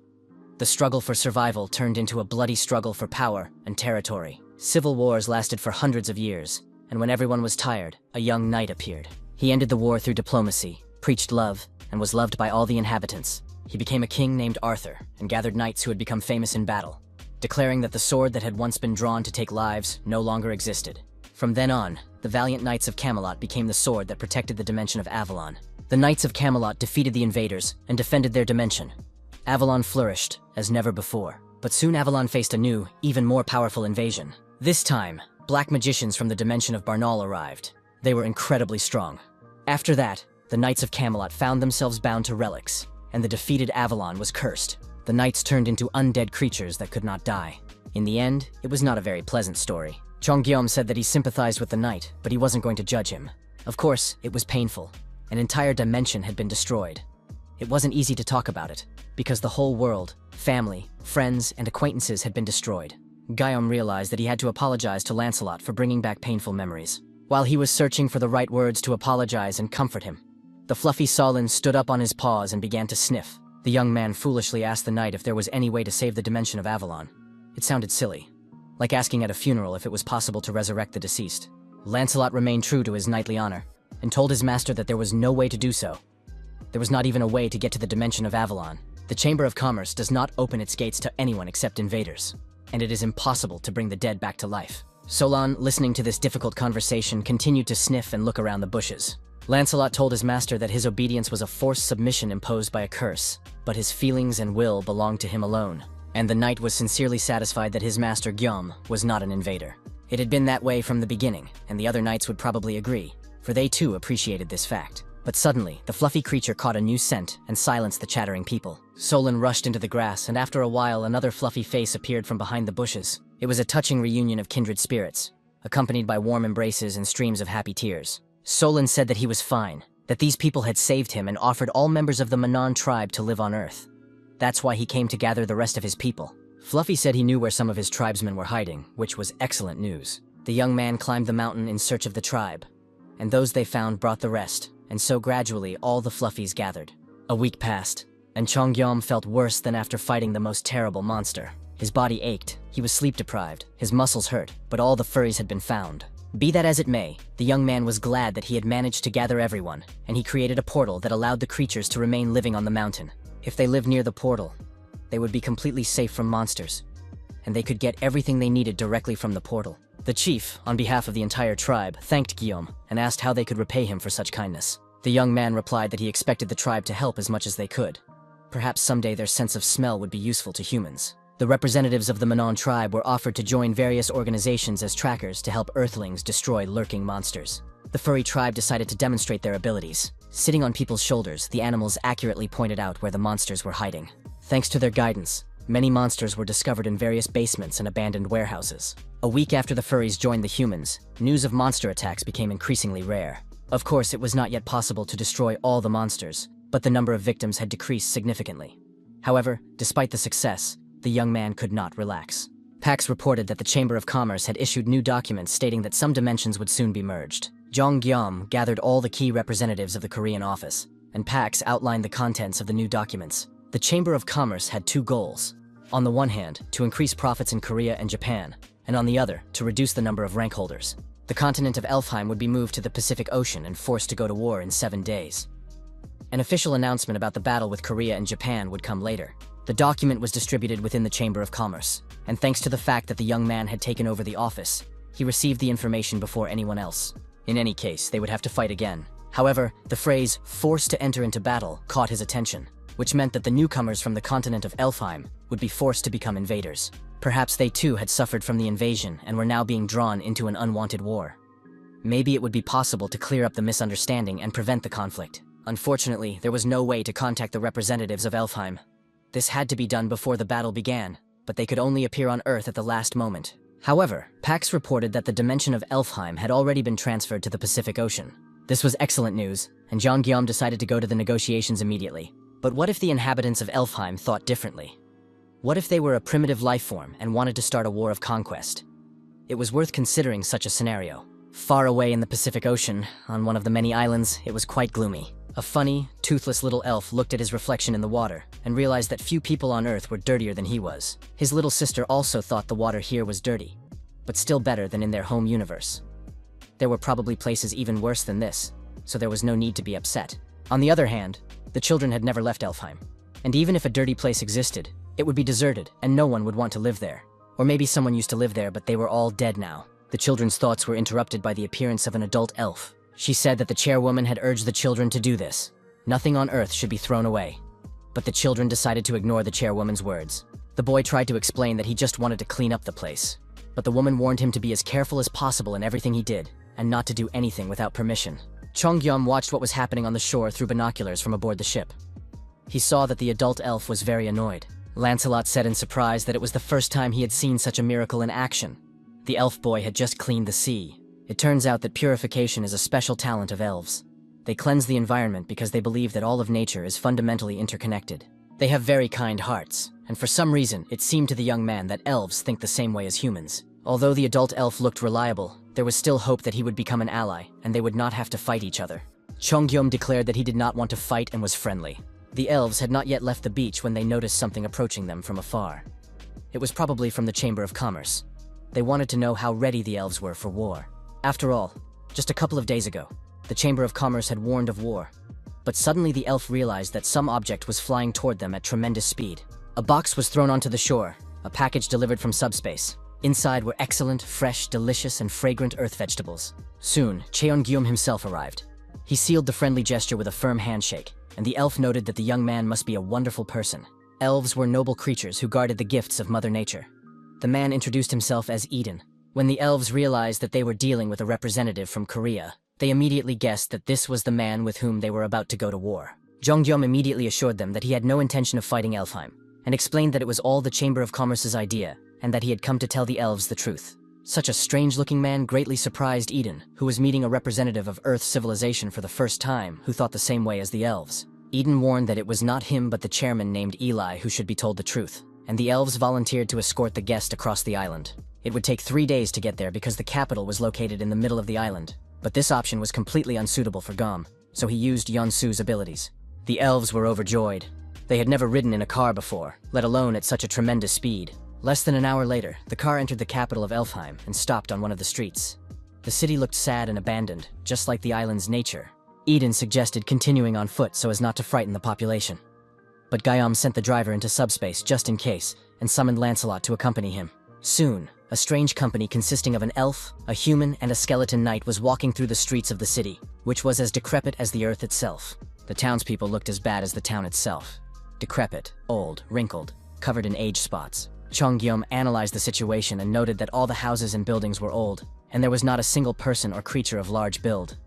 The struggle for survival turned into a bloody struggle for power and territory. Civil wars lasted for hundreds of years, and when everyone was tired, a young knight appeared. He ended the war through diplomacy, preached love, and was loved by all the inhabitants. He became a king named Arthur and gathered knights who had become famous in battle, declaring that the sword that had once been drawn to take lives no longer existed. From then on, the valiant Knights of Camelot became the sword that protected the dimension of Avalon. The Knights of Camelot defeated the invaders and defended their dimension. Avalon flourished as never before. But soon Avalon faced a new, even more powerful invasion. This time, black magicians from the dimension of Barnaul arrived. They were incredibly strong. After that, the Knights of Camelot found themselves bound to relics, and the defeated Avalon was cursed. The knights turned into undead creatures that could not die. In the end, it was not a very pleasant story. Guillaume said that he sympathized with the knight, but he wasn't going to judge him. Of course, it was painful. An entire dimension had been destroyed. It wasn't easy to talk about it, because the whole world, family, friends, and acquaintances had been destroyed. Guillaume realized that he had to apologize to Lancelot for bringing back painful memories. While he was searching for the right words to apologize and comfort him, the fluffy Solon stood up on his paws and began to sniff. The young man foolishly asked the knight if there was any way to save the dimension of Avalon. It sounded silly, like asking at a funeral if it was possible to resurrect the deceased. Lancelot remained true to his knightly honor, and told his master that there was no way to do so. There was not even a way to get to the dimension of Avalon. The Chamber of Commerce does not open its gates to anyone except invaders, and it is impossible to bring the dead back to life. Solon, listening to this difficult conversation, continued to sniff and look around the bushes. Lancelot told his master that his obedience was a forced submission imposed by a curse, but his feelings and will belonged to him alone. And the knight was sincerely satisfied that his master Guillaume was not an invader. It had been that way from the beginning, and the other knights would probably agree, for they too appreciated this fact. But suddenly, the fluffy creature caught a new scent and silenced the chattering people. Solon rushed into the grass, and after a while another fluffy face appeared from behind the bushes. It was a touching reunion of kindred spirits, accompanied by warm embraces and streams of happy tears. Solon said that he was fine, that these people had saved him and offered all members of the Manhwa tribe to live on Earth. That's why he came to gather the rest of his people. Fluffy said he knew where some of his tribesmen were hiding, which was excellent news. The young man climbed the mountain in search of the tribe, and those they found brought the rest, and so gradually all the Fluffies gathered. A week passed, and Guillaume felt worse than after fighting the most terrible monster. His body ached, he was sleep-deprived, his muscles hurt, but all the furries had been found. Be that as it may, the young man was glad that he had managed to gather everyone, and he created a portal that allowed the creatures to remain living on the mountain. If they lived near the portal, they would be completely safe from monsters, and they could get everything they needed directly from the portal. The chief, on behalf of the entire tribe, thanked Guillaume and asked how they could repay him for such kindness. The young man replied that he expected the tribe to help as much as they could. Perhaps someday their sense of smell would be useful to humans. The representatives of the Manhwa tribe were offered to join various organizations as trackers to help Earthlings destroy lurking monsters. The furry tribe decided to demonstrate their abilities. Sitting on people's shoulders, the animals accurately pointed out where the monsters were hiding. Thanks to their guidance, many monsters were discovered in various basements and abandoned warehouses. A week after the furries joined the humans, news of monster attacks became increasingly rare. Of course, it was not yet possible to destroy all the monsters, but the number of victims had decreased significantly. However, despite the success, the young man could not relax. Pax reported that the Chamber of Commerce had issued new documents stating that some dimensions would soon be merged. Guillaume gathered all the key representatives of the Korean office, and Pax outlined the contents of the new documents. The Chamber of Commerce had two goals. On the one hand, to increase profits in Korea and Japan, and on the other, to reduce the number of rank holders. The continent of Elfheim would be moved to the Pacific Ocean and forced to go to war in 7 days. An official announcement about the battle with Korea and Japan would come later. The document was distributed within the Chamber of Commerce, and thanks to the fact that the young man had taken over the office, he received the information before anyone else. In any case, they would have to fight again. However, the phrase, "forced to enter into battle," caught his attention, which meant that the newcomers from the continent of Elfheim would be forced to become invaders. Perhaps they too had suffered from the invasion and were now being drawn into an unwanted war. Maybe it would be possible to clear up the misunderstanding and prevent the conflict. Unfortunately, there was no way to contact the representatives of Elfheim. This had to be done before the battle began, but they could only appear on Earth at the last moment. However, Pax reported that the dimension of Elfheim had already been transferred to the Pacific Ocean. This was excellent news, and Guillaume decided to go to the negotiations immediately. But what if the inhabitants of Elfheim thought differently? What if they were a primitive life form and wanted to start a war of conquest? It was worth considering such a scenario. Far away in the Pacific Ocean, on one of the many islands, it was quite gloomy. A funny, toothless little elf looked at his reflection in the water and realized that few people on Earth were dirtier than he was. His little sister also thought the water here was dirty, but still better than in their home universe. There were probably places even worse than this, so there was no need to be upset. On the other hand, the children had never left Elfheim, and even if a dirty place existed, it would be deserted and no one would want to live there. Or maybe someone used to live there, but they were all dead now. The children's thoughts were interrupted by the appearance of an adult elf. She said that the chairwoman had urged the children to do this. Nothing on Earth should be thrown away. But the children decided to ignore the chairwoman's words. The boy tried to explain that he just wanted to clean up the place, but the woman warned him to be as careful as possible in everything he did, and not to do anything without permission. Guillaume watched what was happening on the shore through binoculars from aboard the ship. He saw that the adult elf was very annoyed. Lancelot said in surprise that it was the first time he had seen such a miracle in action. The elf boy had just cleaned the sea. It turns out that purification is a special talent of elves. They cleanse the environment because they believe that all of nature is fundamentally interconnected. They have very kind hearts, and for some reason, it seemed to the young man that elves think the same way as humans. Although the adult elf looked reliable, there was still hope that he would become an ally, and they would not have to fight each other. Chongyom declared that he did not want to fight and was friendly. The elves had not yet left the beach when they noticed something approaching them from afar. It was probably from the Chamber of Commerce. They wanted to know how ready the elves were for war. After all, just a couple of days ago, the Chamber of Commerce had warned of war. But suddenly the elf realized that some object was flying toward them at tremendous speed. A box was thrown onto the shore, a package delivered from subspace. Inside were excellent, fresh, delicious, and fragrant earth vegetables. Soon, Cheongyum himself arrived. He sealed the friendly gesture with a firm handshake, and the elf noted that the young man must be a wonderful person. Elves were noble creatures who guarded the gifts of Mother Nature. The man introduced himself as Eden. When the elves realized that they were dealing with a representative from Korea, they immediately guessed that this was the man with whom they were about to go to war. Jongyum immediately assured them that he had no intention of fighting Elfheim, and explained that it was all the Chamber of Commerce's idea, and that he had come to tell the elves the truth. Such a strange-looking man greatly surprised Eden, who was meeting a representative of Earth's civilization for the first time who thought the same way as the elves. Eden warned that it was not him but the chairman named Eli who should be told the truth, and the elves volunteered to escort the guest across the island. It would take 3 days to get there because the capital was located in the middle of the island, but this option was completely unsuitable for Gom, so he used Yonsu's abilities. The elves were overjoyed. They had never ridden in a car before, let alone at such a tremendous speed. Less than an hour later, the car entered the capital of Elfheim and stopped on one of the streets. The city looked sad and abandoned, just like the island's nature. Eden suggested continuing on foot so as not to frighten the population. But Gayam sent the driver into subspace just in case, and summoned Lancelot to accompany him. Soon, a strange company consisting of an elf, a human, and a skeleton knight was walking through the streets of the city, which was as decrepit as the earth itself. The townspeople looked as bad as the town itself. Decrepit, old, wrinkled, covered in age spots. Chongyum analyzed the situation and noted that all the houses and buildings were old, and there was not a single person or creature of large build.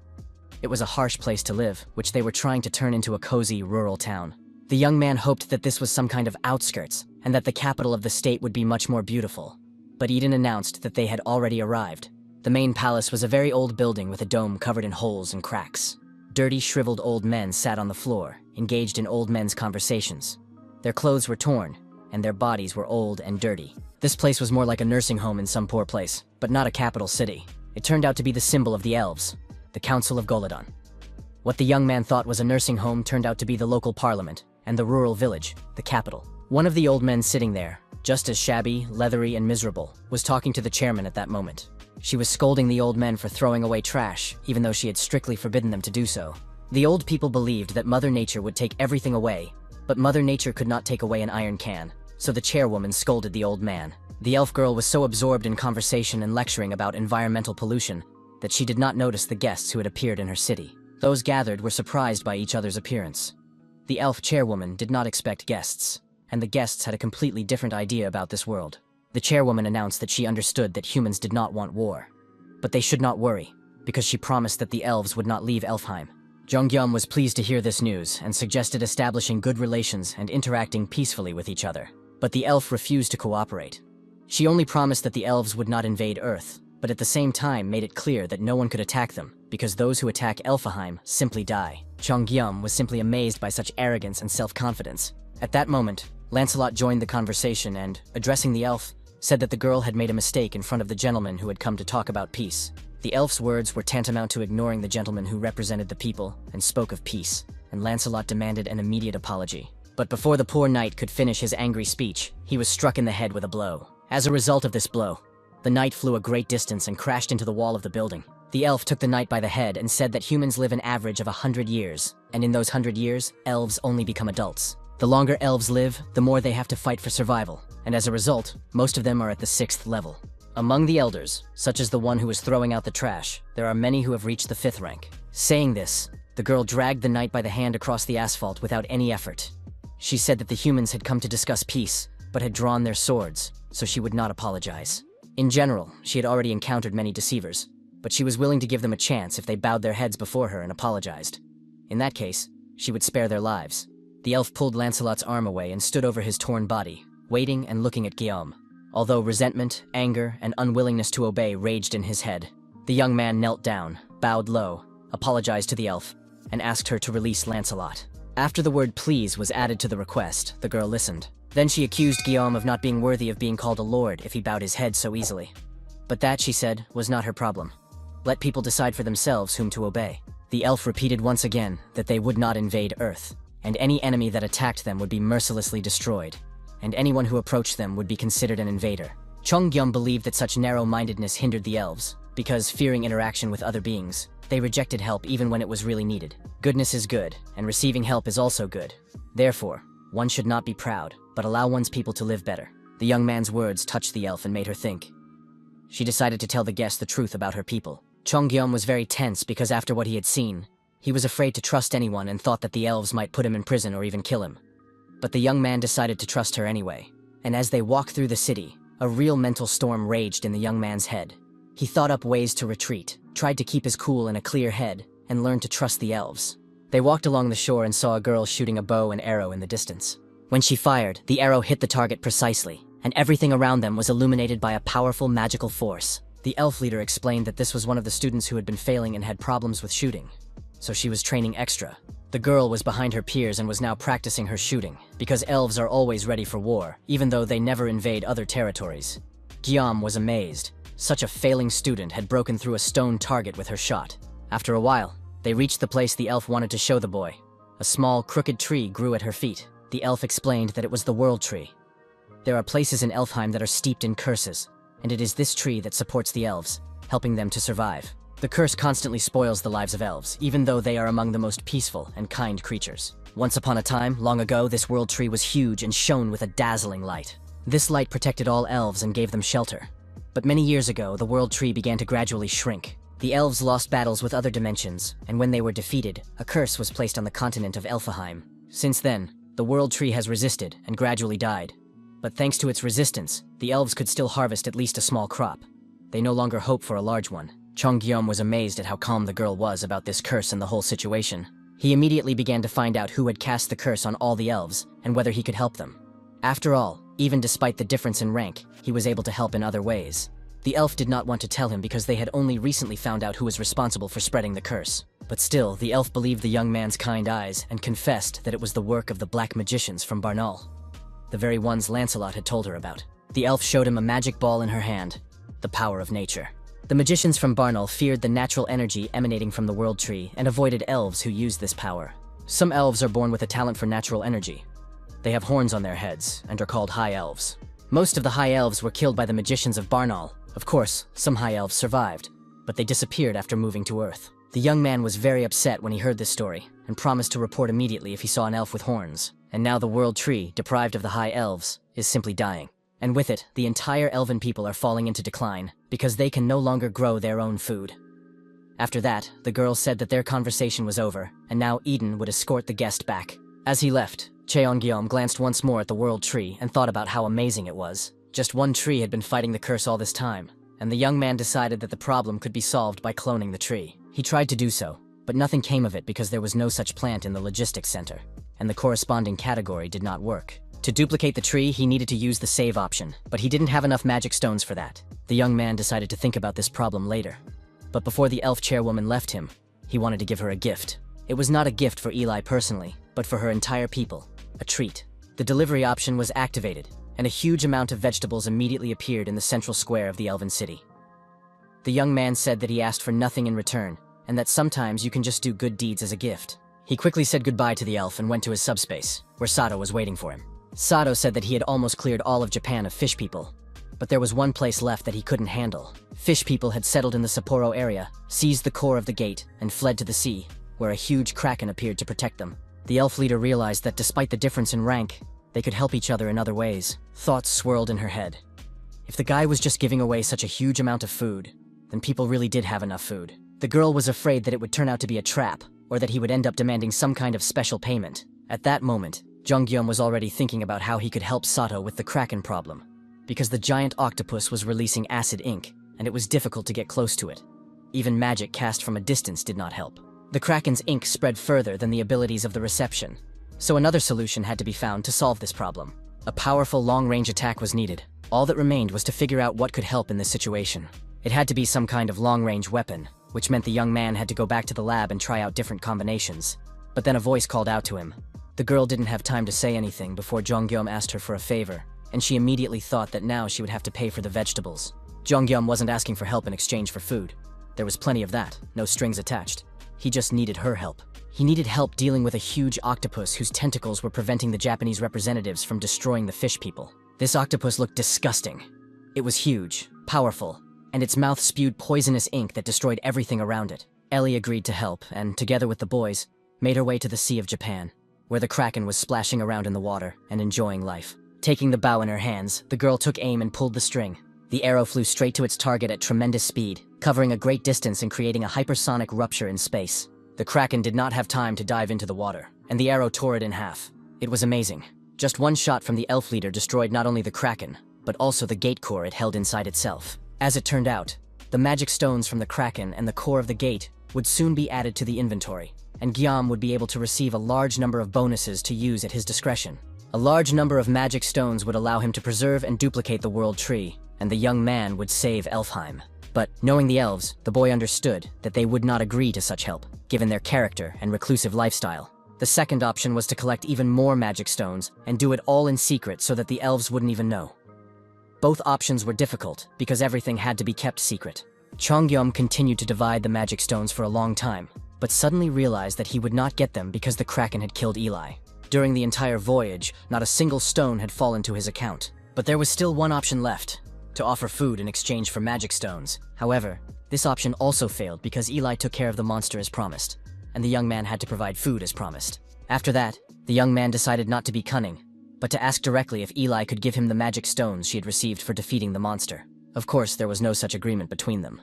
It was a harsh place to live, which they were trying to turn into a cozy, rural town. The young man hoped that this was some kind of outskirts, and that the capital of the state would be much more beautiful. But Eden announced that they had already arrived. The main palace was a very old building with a dome covered in holes and cracks. Dirty, shriveled old men sat on the floor, engaged in old men's conversations. Their clothes were torn, and their bodies were old and dirty. This place was more like a nursing home in some poor place, but not a capital city. It turned out to be the symbol of the elves, the Council of Golodon. What the young man thought was a nursing home turned out to be the local parliament, and the rural village, the capital. One of the old men sitting there, just as shabby, leathery, and miserable, was talking to the chairman at that moment. She was scolding the old men for throwing away trash, even though she had strictly forbidden them to do so. The old people believed that Mother Nature would take everything away, but Mother Nature could not take away an iron can, so the chairwoman scolded the old man. The elf girl was so absorbed in conversation and lecturing about environmental pollution that she did not notice the guests who had appeared in her city. Those gathered were surprised by each other's appearance. The elf chairwoman did not expect guests, and the guests had a completely different idea about this world. The chairwoman announced that she understood that humans did not want war, but they should not worry, because she promised that the elves would not leave Elfheim. Jongyum was pleased to hear this news and suggested establishing good relations and interacting peacefully with each other. But the elf refused to cooperate. She only promised that the elves would not invade Earth, but at the same time made it clear that no one could attack them, because those who attack Elfheim simply die. Chongyum was simply amazed by such arrogance and self-confidence. At that moment, Lancelot joined the conversation and, addressing the elf, said that the girl had made a mistake in front of the gentleman who had come to talk about peace. The elf's words were tantamount to ignoring the gentleman who represented the people and spoke of peace, and Lancelot demanded an immediate apology. But before the poor knight could finish his angry speech, he was struck in the head with a blow. As a result of this blow, the knight flew a great distance and crashed into the wall of the building. The elf took the knight by the head and said that humans live an average of 100 years, and in those 100 years, elves only become adults. The longer elves live, the more they have to fight for survival, and as a result, most of them are at the 6th level. Among the elders, such as the one who was throwing out the trash, there are many who have reached the 5th rank. Saying this, the girl dragged the knight by the hand across the asphalt without any effort. She said that the humans had come to discuss peace, but had drawn their swords, so she would not apologize. In general, she had already encountered many deceivers, but she was willing to give them a chance if they bowed their heads before her and apologized. In that case, she would spare their lives. The elf pulled Lancelot's arm away and stood over his torn body, waiting and looking at Guillaume. Although resentment, anger, and unwillingness to obey raged in his head, the young man knelt down, bowed low, apologized to the elf, and asked her to release Lancelot. After the word please was added to the request, the girl listened. Then she accused Guillaume of not being worthy of being called a lord if he bowed his head so easily. But that, she said, was not her problem. Let people decide for themselves whom to obey. The elf repeated once again that they would not invade Earth, and any enemy that attacked them would be mercilessly destroyed, and anyone who approached them would be considered an invader. Chongyum believed that such narrow-mindedness hindered the elves, because, fearing interaction with other beings, they rejected help even when it was really needed. Goodness is good, and receiving help is also good. Therefore, one should not be proud, but allow one's people to live better. The young man's words touched the elf and made her think. She decided to tell the guest the truth about her people. Chongyum was very tense because after what he had seen, he was afraid to trust anyone and thought that the elves might put him in prison or even kill him. But the young man decided to trust her anyway, and as they walked through the city, a real mental storm raged in the young man's head. He thought up ways to retreat, tried to keep his cool and a clear head, and learned to trust the elves. They walked along the shore and saw a girl shooting a bow and arrow in the distance. When she fired, the arrow hit the target precisely, and everything around them was illuminated by a powerful magical force. The elf leader explained that this was one of the students who had been failing and had problems with shooting, so she was training extra. The girl was behind her peers and was now practicing her shooting, because elves are always ready for war, even though they never invade other territories. Guillaume was amazed. Such a failing student had broken through a stone target with her shot. After a while, they reached the place the elf wanted to show the boy. A small, crooked tree grew at her feet. The elf explained that it was the World Tree. There are places in Elfheim that are steeped in curses, and it is this tree that supports the elves, helping them to survive. The curse constantly spoils the lives of elves, even though they are among the most peaceful and kind creatures. Once upon a time, long ago, this World Tree was huge and shone with a dazzling light. This light protected all elves and gave them shelter. But many years ago, the World Tree began to gradually shrink. The elves lost battles with other dimensions, and when they were defeated, a curse was placed on the continent of Elfheim. Since then, the World Tree has resisted and gradually died. But thanks to its resistance, the elves could still harvest at least a small crop. They no longer hope for a large one. Chongyum was amazed at how calm the girl was about this curse and the whole situation. He immediately began to find out who had cast the curse on all the elves, and whether he could help them. After all, even despite the difference in rank, he was able to help in other ways. The elf did not want to tell him because they had only recently found out who was responsible for spreading the curse. But still, the elf believed the young man's kind eyes and confessed that it was the work of the black magicians from Barnaul, the very ones Lancelot had told her about. The elf showed him a magic ball in her hand, the power of nature. The magicians from Barnaul feared the natural energy emanating from the World Tree and avoided elves who used this power. Some elves are born with a talent for natural energy. They have horns on their heads and are called High Elves. Most of the High Elves were killed by the magicians of Barnaul. Of course, some High Elves survived, but they disappeared after moving to Earth. The young man was very upset when he heard this story, and promised to report immediately if he saw an elf with horns. And now the World Tree, deprived of the High Elves, is simply dying. And with it, the entire elven people are falling into decline, because they can no longer grow their own food. After that, the girl said that their conversation was over, and now Eden would escort the guest back. As he left, Cheongyom glanced once more at the World Tree and thought about how amazing it was. Just one tree had been fighting the curse all this time, and the young man decided that the problem could be solved by cloning the tree. He tried to do so, but nothing came of it because there was no such plant in the logistics center, and the corresponding category did not work. To duplicate the tree, he needed to use the save option, but he didn't have enough magic stones for that. The young man decided to think about this problem later. But before the elf chairwoman left him, he wanted to give her a gift. It was not a gift for Eli personally, but for her entire people. A treat. The delivery option was activated, and a huge amount of vegetables immediately appeared in the central square of the elven city. The young man said that he asked for nothing in return, and that sometimes you can just do good deeds as a gift. He quickly said goodbye to the elf and went to his subspace, where Sato was waiting for him. Sato said that he had almost cleared all of Japan of fish people, but there was one place left that he couldn't handle. Fish people had settled in the Sapporo area, seized the core of the gate, and fled to the sea, where a huge kraken appeared to protect them. The elf leader realized that despite the difference in rank, they could help each other in other ways. Thoughts swirled in her head. If the guy was just giving away such a huge amount of food, then people really did have enough food. The girl was afraid that it would turn out to be a trap, or that he would end up demanding some kind of special payment. At that moment, Jonghyun was already thinking about how he could help Sato with the kraken problem, because the giant octopus was releasing acid ink, and it was difficult to get close to it. Even magic cast from a distance did not help. The kraken's ink spread further than the abilities of the reception, so another solution had to be found to solve this problem. A powerful long-range attack was needed. All that remained was to figure out what could help in this situation. It had to be some kind of long-range weapon, which meant the young man had to go back to the lab and try out different combinations. But then a voice called out to him. The girl didn't have time to say anything before Jonghyum asked her for a favor, and she immediately thought that now she would have to pay for the vegetables. Jonghyum wasn't asking for help in exchange for food. There was plenty of that, no strings attached. He just needed her help. He needed help dealing with a huge octopus whose tentacles were preventing the Japanese representatives from destroying the fish people. This octopus looked disgusting. It was huge, powerful, and its mouth spewed poisonous ink that destroyed everything around it. Ellie agreed to help, and together with the boys, made her way to the Sea of Japan, where the Kraken was splashing around in the water and enjoying life. Taking the bow in her hands, the girl took aim and pulled the string. The arrow flew straight to its target at tremendous speed, covering a great distance and creating a hypersonic rupture in space. The Kraken did not have time to dive into the water, and the arrow tore it in half. It was amazing. Just one shot from the elf leader destroyed not only the Kraken, but also the gate core it held inside itself. As it turned out, the magic stones from the Kraken and the core of the gate would soon be added to the inventory, and Guillaume would be able to receive a large number of bonuses to use at his discretion. A large number of magic stones would allow him to preserve and duplicate the world tree, and the young man would save Elfheim. But, knowing the elves, the boy understood that they would not agree to such help, given their character and reclusive lifestyle. The second option was to collect even more magic stones and do it all in secret so that the elves wouldn't even know. Both options were difficult because everything had to be kept secret. Chongyum continued to divide the magic stones for a long time, but suddenly realized that he would not get them because the Kraken had killed Eli. During the entire voyage, not a single stone had fallen to his account. But there was still one option left: to offer food in exchange for magic stones. However, this option also failed because Eli took care of the monster as promised, and the young man had to provide food as promised. After that, the young man decided not to be cunning, but to ask directly if Eli could give him the magic stones she had received for defeating the monster. Of course, there was no such agreement between them,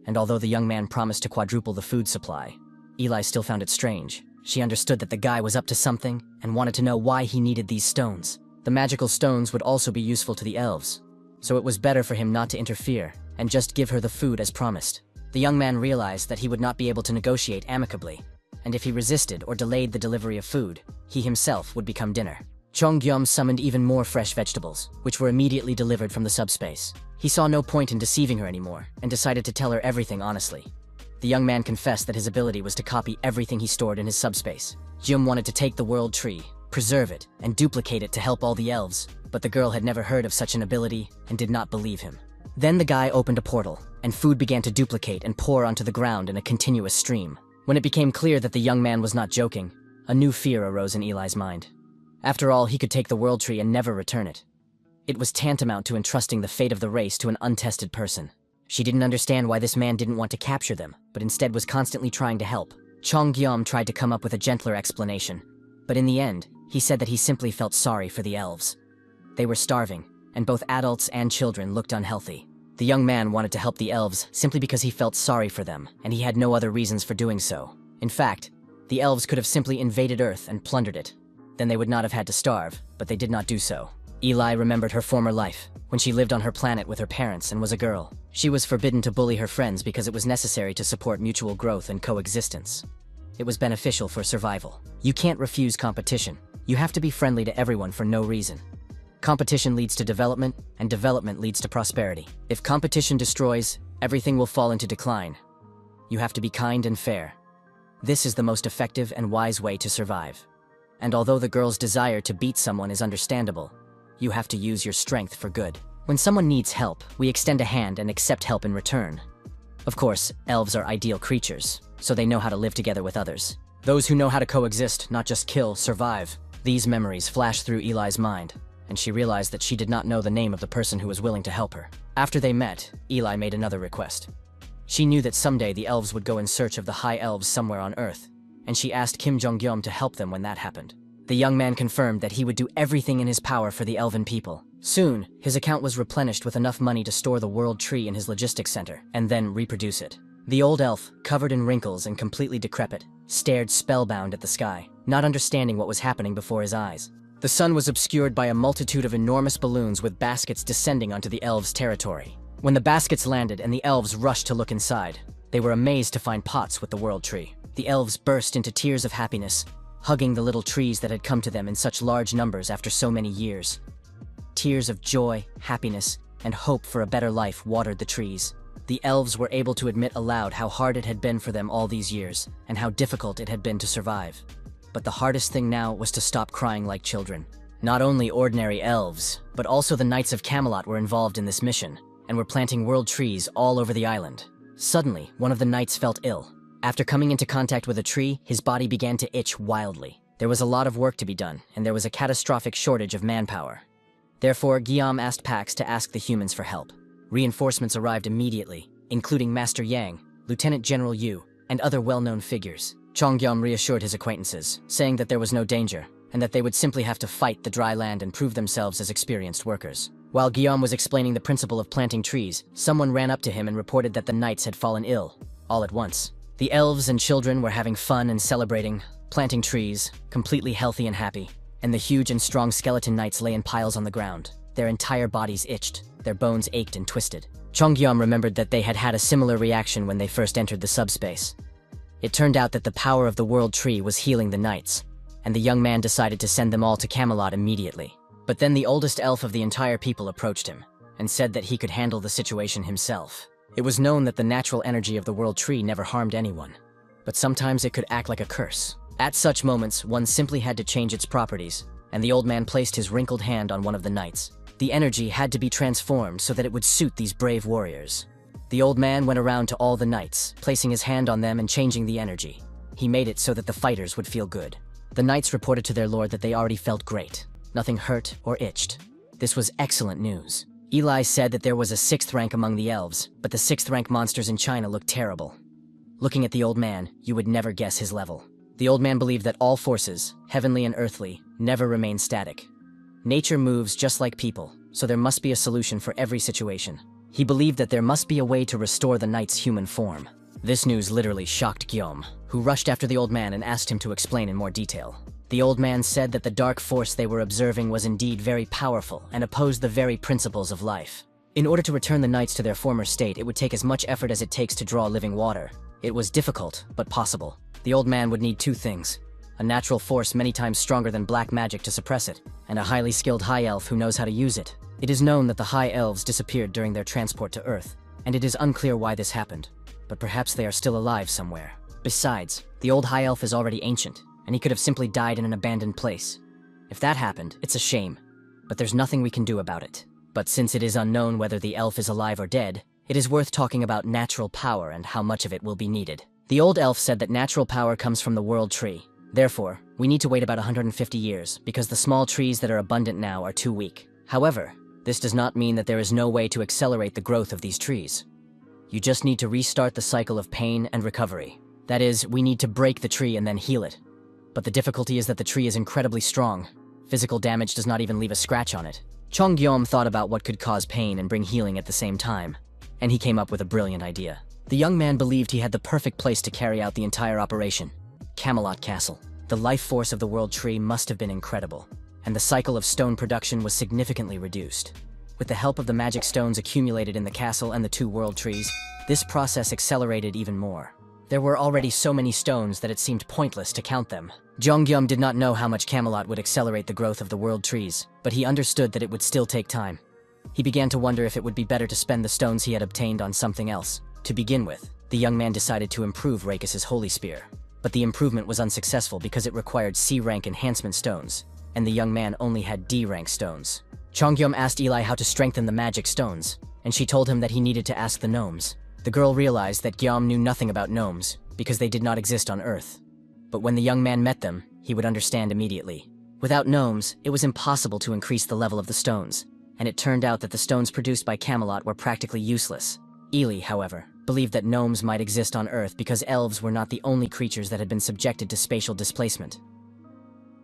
and although the young man promised to quadruple the food supply, Eli still found it strange. She understood that the guy was up to something and wanted to know why he needed these stones. The magical stones would also be useful to the elves, so it was better for him not to interfere and just give her the food as promised. The young man realized that he would not be able to negotiate amicably, and if he resisted or delayed the delivery of food, he himself would become dinner. Chongyum summoned even more fresh vegetables, which were immediately delivered from the subspace. He saw no point in deceiving her anymore and decided to tell her everything honestly. The young man confessed that his ability was to copy everything he stored in his subspace. Jim wanted to take the world tree, preserve it, and duplicate it to help all the elves, but the girl had never heard of such an ability and did not believe him. Then the guy opened a portal, and food began to duplicate and pour onto the ground in a continuous stream. When it became clear that the young man was not joking, a new fear arose in Eli's mind. After all, he could take the world tree and never return it. It was tantamount to entrusting the fate of the race to an untested person. She didn't understand why this man didn't want to capture them, but instead was constantly trying to help. Chongyum tried to come up with a gentler explanation, but in the end, he said that he simply felt sorry for the elves. They were starving, and both adults and children looked unhealthy. The young man wanted to help the elves simply because he felt sorry for them, and he had no other reasons for doing so. In fact, the elves could have simply invaded Earth and plundered it. Then they would not have had to starve, but they did not do so. Eli remembered her former life, when she lived on her planet with her parents and was a girl. She was forbidden to bully her friends because it was necessary to support mutual growth and coexistence. It was beneficial for survival. You can't refuse competition. You have to be friendly to everyone for no reason. Competition leads to development, and development leads to prosperity. If competition destroys, everything will fall into decline. You have to be kind and fair. This is the most effective and wise way to survive. And although the girl's desire to beat someone is understandable, you have to use your strength for good. When someone needs help, we extend a hand and accept help in return. Of course, elves are ideal creatures, so they know how to live together with others. Those who know how to coexist, not just kill, survive. These memories flashed through Eli's mind, and she realized that she did not know the name of the person who was willing to help her. After they met, Eli made another request. She knew that someday the elves would go in search of the High Elves somewhere on Earth, and she asked Kim Jong-gyum to help them when that happened. The young man confirmed that he would do everything in his power for the elven people. Soon, his account was replenished with enough money to store the world tree in his logistics center, and then reproduce it. The old elf, covered in wrinkles and completely decrepit, stared spellbound at the sky, not understanding what was happening before his eyes. The sun was obscured by a multitude of enormous balloons with baskets descending onto the elves' territory. When the baskets landed and the elves rushed to look inside, they were amazed to find pots with the world tree. The elves burst into tears of happiness, hugging the little trees that had come to them in such large numbers after so many years. Tears of joy, happiness, and hope for a better life watered the trees. The elves were able to admit aloud how hard it had been for them all these years, and how difficult it had been to survive. But the hardest thing now was to stop crying like children. Not only ordinary elves, but also the Knights of Camelot were involved in this mission, and were planting world trees all over the island. Suddenly, one of the knights felt ill. After coming into contact with a tree, his body began to itch wildly. There was a lot of work to be done, and there was a catastrophic shortage of manpower. Therefore, Guillaume asked Pax to ask the humans for help. Reinforcements arrived immediately, including Master Yang, Lieutenant General Yu, and other well-known figures. Guillaume reassured his acquaintances, saying that there was no danger, and that they would simply have to fight the dry land and prove themselves as experienced workers. While Guillaume was explaining the principle of planting trees, someone ran up to him and reported that the knights had fallen ill, all at once. The elves and children were having fun and celebrating, planting trees, completely healthy and happy, and the huge and strong skeleton knights lay in piles on the ground. Their entire bodies itched, their bones ached and twisted. Guillaume remembered that they had had a similar reaction when they first entered the subspace. It turned out that the power of the World Tree was healing the knights, and the young man decided to send them all to Camelot immediately. But then the oldest elf of the entire people approached him, and said that he could handle the situation himself. It was known that the natural energy of the World Tree never harmed anyone, but sometimes it could act like a curse. At such moments, one simply had to change its properties, and the old man placed his wrinkled hand on one of the knights. The energy had to be transformed so that it would suit these brave warriors. The old man went around to all the knights, placing his hand on them and changing the energy. He made it so that the fighters would feel good. The knights reported to their lord that they already felt great. Nothing hurt or itched. This was excellent news. Eli said that there was a 6th rank among the elves, but the 6th rank monsters in China looked terrible. Looking at the old man, you would never guess his level. The old man believed that all forces, heavenly and earthly, never remain static. Nature moves just like people, so there must be a solution for every situation. He believed that there must be a way to restore the knight's human form. This news literally shocked Guillaume, who rushed after the old man and asked him to explain in more detail. The old man said that the dark force they were observing was indeed very powerful and opposed the very principles of life. In order to return the knights to their former state, it would take as much effort as it takes to draw living water. It was difficult, but possible. The old man would need 2 things: a natural force many times stronger than black magic to suppress it, and a highly skilled high elf who knows how to use it. It is known that the high elves disappeared during their transport to Earth, and it is unclear why this happened, but perhaps they are still alive somewhere. Besides, the old high elf is already ancient, and he could have simply died in an abandoned place. If that happened, it's a shame, but there's nothing we can do about it. But since it is unknown whether the elf is alive or dead, it is worth talking about natural power and how much of it will be needed. The old elf said that natural power comes from the World Tree. Therefore, we need to wait about 150 years, because the small trees that are abundant now are too weak. However, this does not mean that there is no way to accelerate the growth of these trees. You just need to restart the cycle of pain and recovery. That is, we need to break the tree and then heal it. But the difficulty is that the tree is incredibly strong. Physical damage does not even leave a scratch on it. Guillaume thought about what could cause pain and bring healing at the same time, and he came up with a brilliant idea. The young man believed he had the perfect place to carry out the entire operation: Camelot Castle. The life force of the World Tree must have been incredible, and the cycle of stone production was significantly reduced. With the help of the magic stones accumulated in the castle and the 2 World Trees, this process accelerated even more. There were already so many stones that it seemed pointless to count them. Guillaume did not know how much Camelot would accelerate the growth of the World Trees, but he understood that it would still take time. He began to wonder if it would be better to spend the stones he had obtained on something else. To begin with, the young man decided to improve Rakis's Holy Spear. But the improvement was unsuccessful because it required C-rank enhancement stones, and the young man only had D-rank stones. Guillaume asked Eli how to strengthen the magic stones, and she told him that he needed to ask the gnomes. The girl realized that Guillaume knew nothing about gnomes, because they did not exist on Earth. But when the young man met them, he would understand immediately. Without gnomes, it was impossible to increase the level of the stones, and it turned out that the stones produced by Camelot were practically useless. Eli, however, believed that gnomes might exist on Earth because elves were not the only creatures that had been subjected to spatial displacement.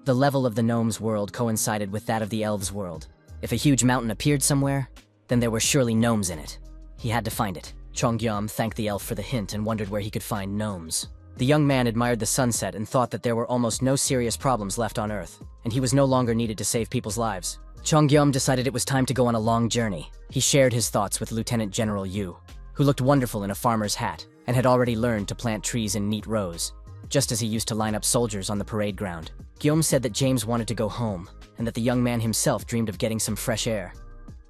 The level of the gnomes' world coincided with that of the elves' world. If a huge mountain appeared somewhere, then there were surely gnomes in it. He had to find it. Guillaume thanked the elf for the hint and wondered where he could find gnomes. The young man admired the sunset and thought that there were almost no serious problems left on Earth, and he was no longer needed to save people's lives. Guillaume decided it was time to go on a long journey. He shared his thoughts with Lieutenant General Yu, who looked wonderful in a farmer's hat and had already learned to plant trees in neat rows, just as he used to line up soldiers on the parade ground. Guillaume said that James wanted to go home, and that the young man himself dreamed of getting some fresh air.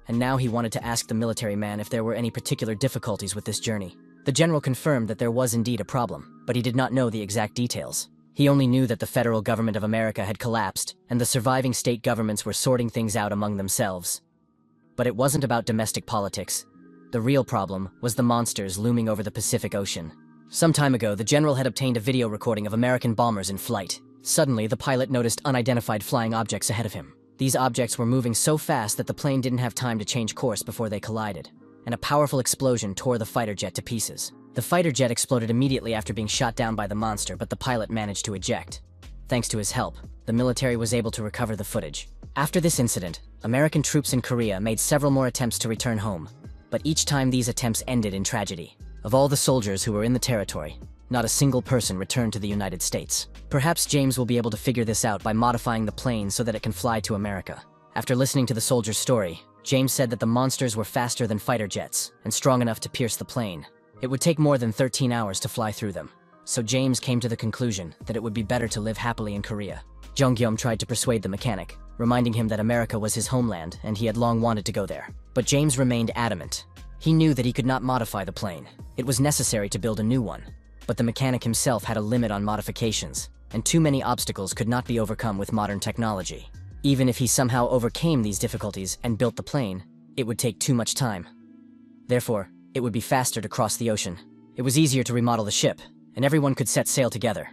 and now he wanted to ask the military man if there were any particular difficulties with this journey. The general confirmed that there was indeed a problem, but he did not know the exact details. He only knew that the federal government of America had collapsed, and the surviving state governments were sorting things out among themselves. But it wasn't about domestic politics. The real problem was the monsters looming over the Pacific Ocean. Some time ago, the general had obtained a video recording of American bombers in flight. Suddenly, the pilot noticed unidentified flying objects ahead of him. These objects were moving so fast that the plane didn't have time to change course before they collided, and a powerful explosion tore the fighter jet to pieces. The fighter jet exploded immediately after being shot down by the monster, but the pilot managed to eject. Thanks to his help, the military was able to recover the footage. After this incident, American troops in Korea made several more attempts to return home, but each time these attempts ended in tragedy. Of all the soldiers who were in the territory, not a single person returned to the United States. Perhaps James will be able to figure this out by modifying the plane so that it can fly to America. After listening to the soldier's story, James said that the monsters were faster than fighter jets and strong enough to pierce the plane. It would take more than 13 hours to fly through them. So James came to the conclusion that it would be better to live happily in Korea. Jung-gyum tried to persuade the mechanic, reminding him that America was his homeland and he had long wanted to go there. But James remained adamant. He knew that he could not modify the plane. It was necessary to build a new one. But the mechanic himself had a limit on modifications, and too many obstacles could not be overcome with modern technology. Even if he somehow overcame these difficulties and built the plane, it would take too much time. Therefore, it would be faster to cross the ocean. It was easier to remodel the ship, and everyone could set sail together.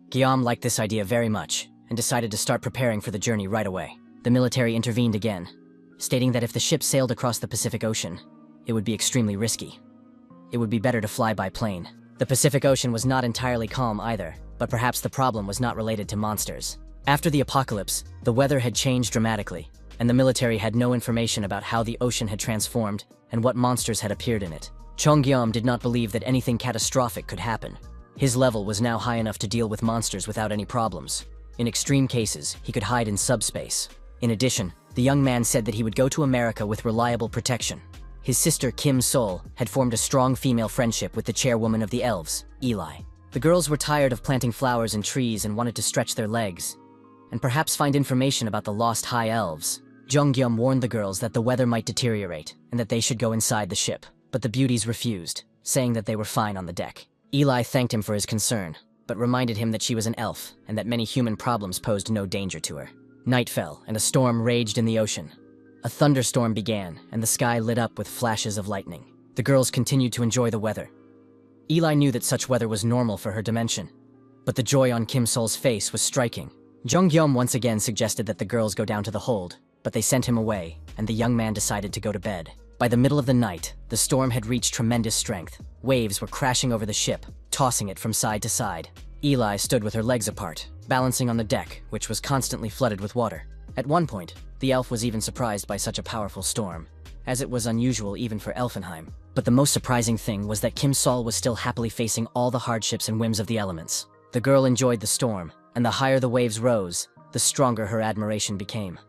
Guillaume liked this idea very much, and decided to start preparing for the journey right away. The military intervened again, stating that if the ship sailed across the Pacific Ocean, it would be extremely risky. It would be better to fly by plane. The Pacific Ocean was not entirely calm either, but perhaps the problem was not related to monsters. After the apocalypse, the weather had changed dramatically, and the military had no information about how the ocean had transformed and what monsters had appeared in it. Chong-gyum did not believe that anything catastrophic could happen. His level was now high enough to deal with monsters without any problems. In extreme cases, he could hide in subspace. In addition, the young man said that he would go to America with reliable protection. His sister Kim Sol had formed a strong female friendship with the chairwoman of the elves, Eli. The girls were tired of planting flowers and trees and wanted to stretch their legs, and perhaps find information about the lost high elves. Jung-gyum warned the girls that the weather might deteriorate and that they should go inside the ship, but the beauties refused, saying that they were fine on the deck. Eli thanked him for his concern, but reminded him that she was an elf and that many human problems posed no danger to her. Night fell, and a storm raged in the ocean. A thunderstorm began, and the sky lit up with flashes of lightning. The girls continued to enjoy the weather. Eli knew that such weather was normal for her dimension, but the joy on Kim Sol's face was striking. Jung-gyum once again suggested that the girls go down to the hold, but they sent him away, and the young man decided to go to bed. By the middle of the night, the storm had reached tremendous strength. Waves were crashing over the ship, tossing it from side to side. Eli stood with her legs apart, balancing on the deck, which was constantly flooded with water. At one point, the elf was even surprised by such a powerful storm, as it was unusual even for Elfenheim. But the most surprising thing was that Kim Sol was still happily facing all the hardships and whims of the elements. The girl enjoyed the storm, and the higher the waves rose, the stronger her admiration became.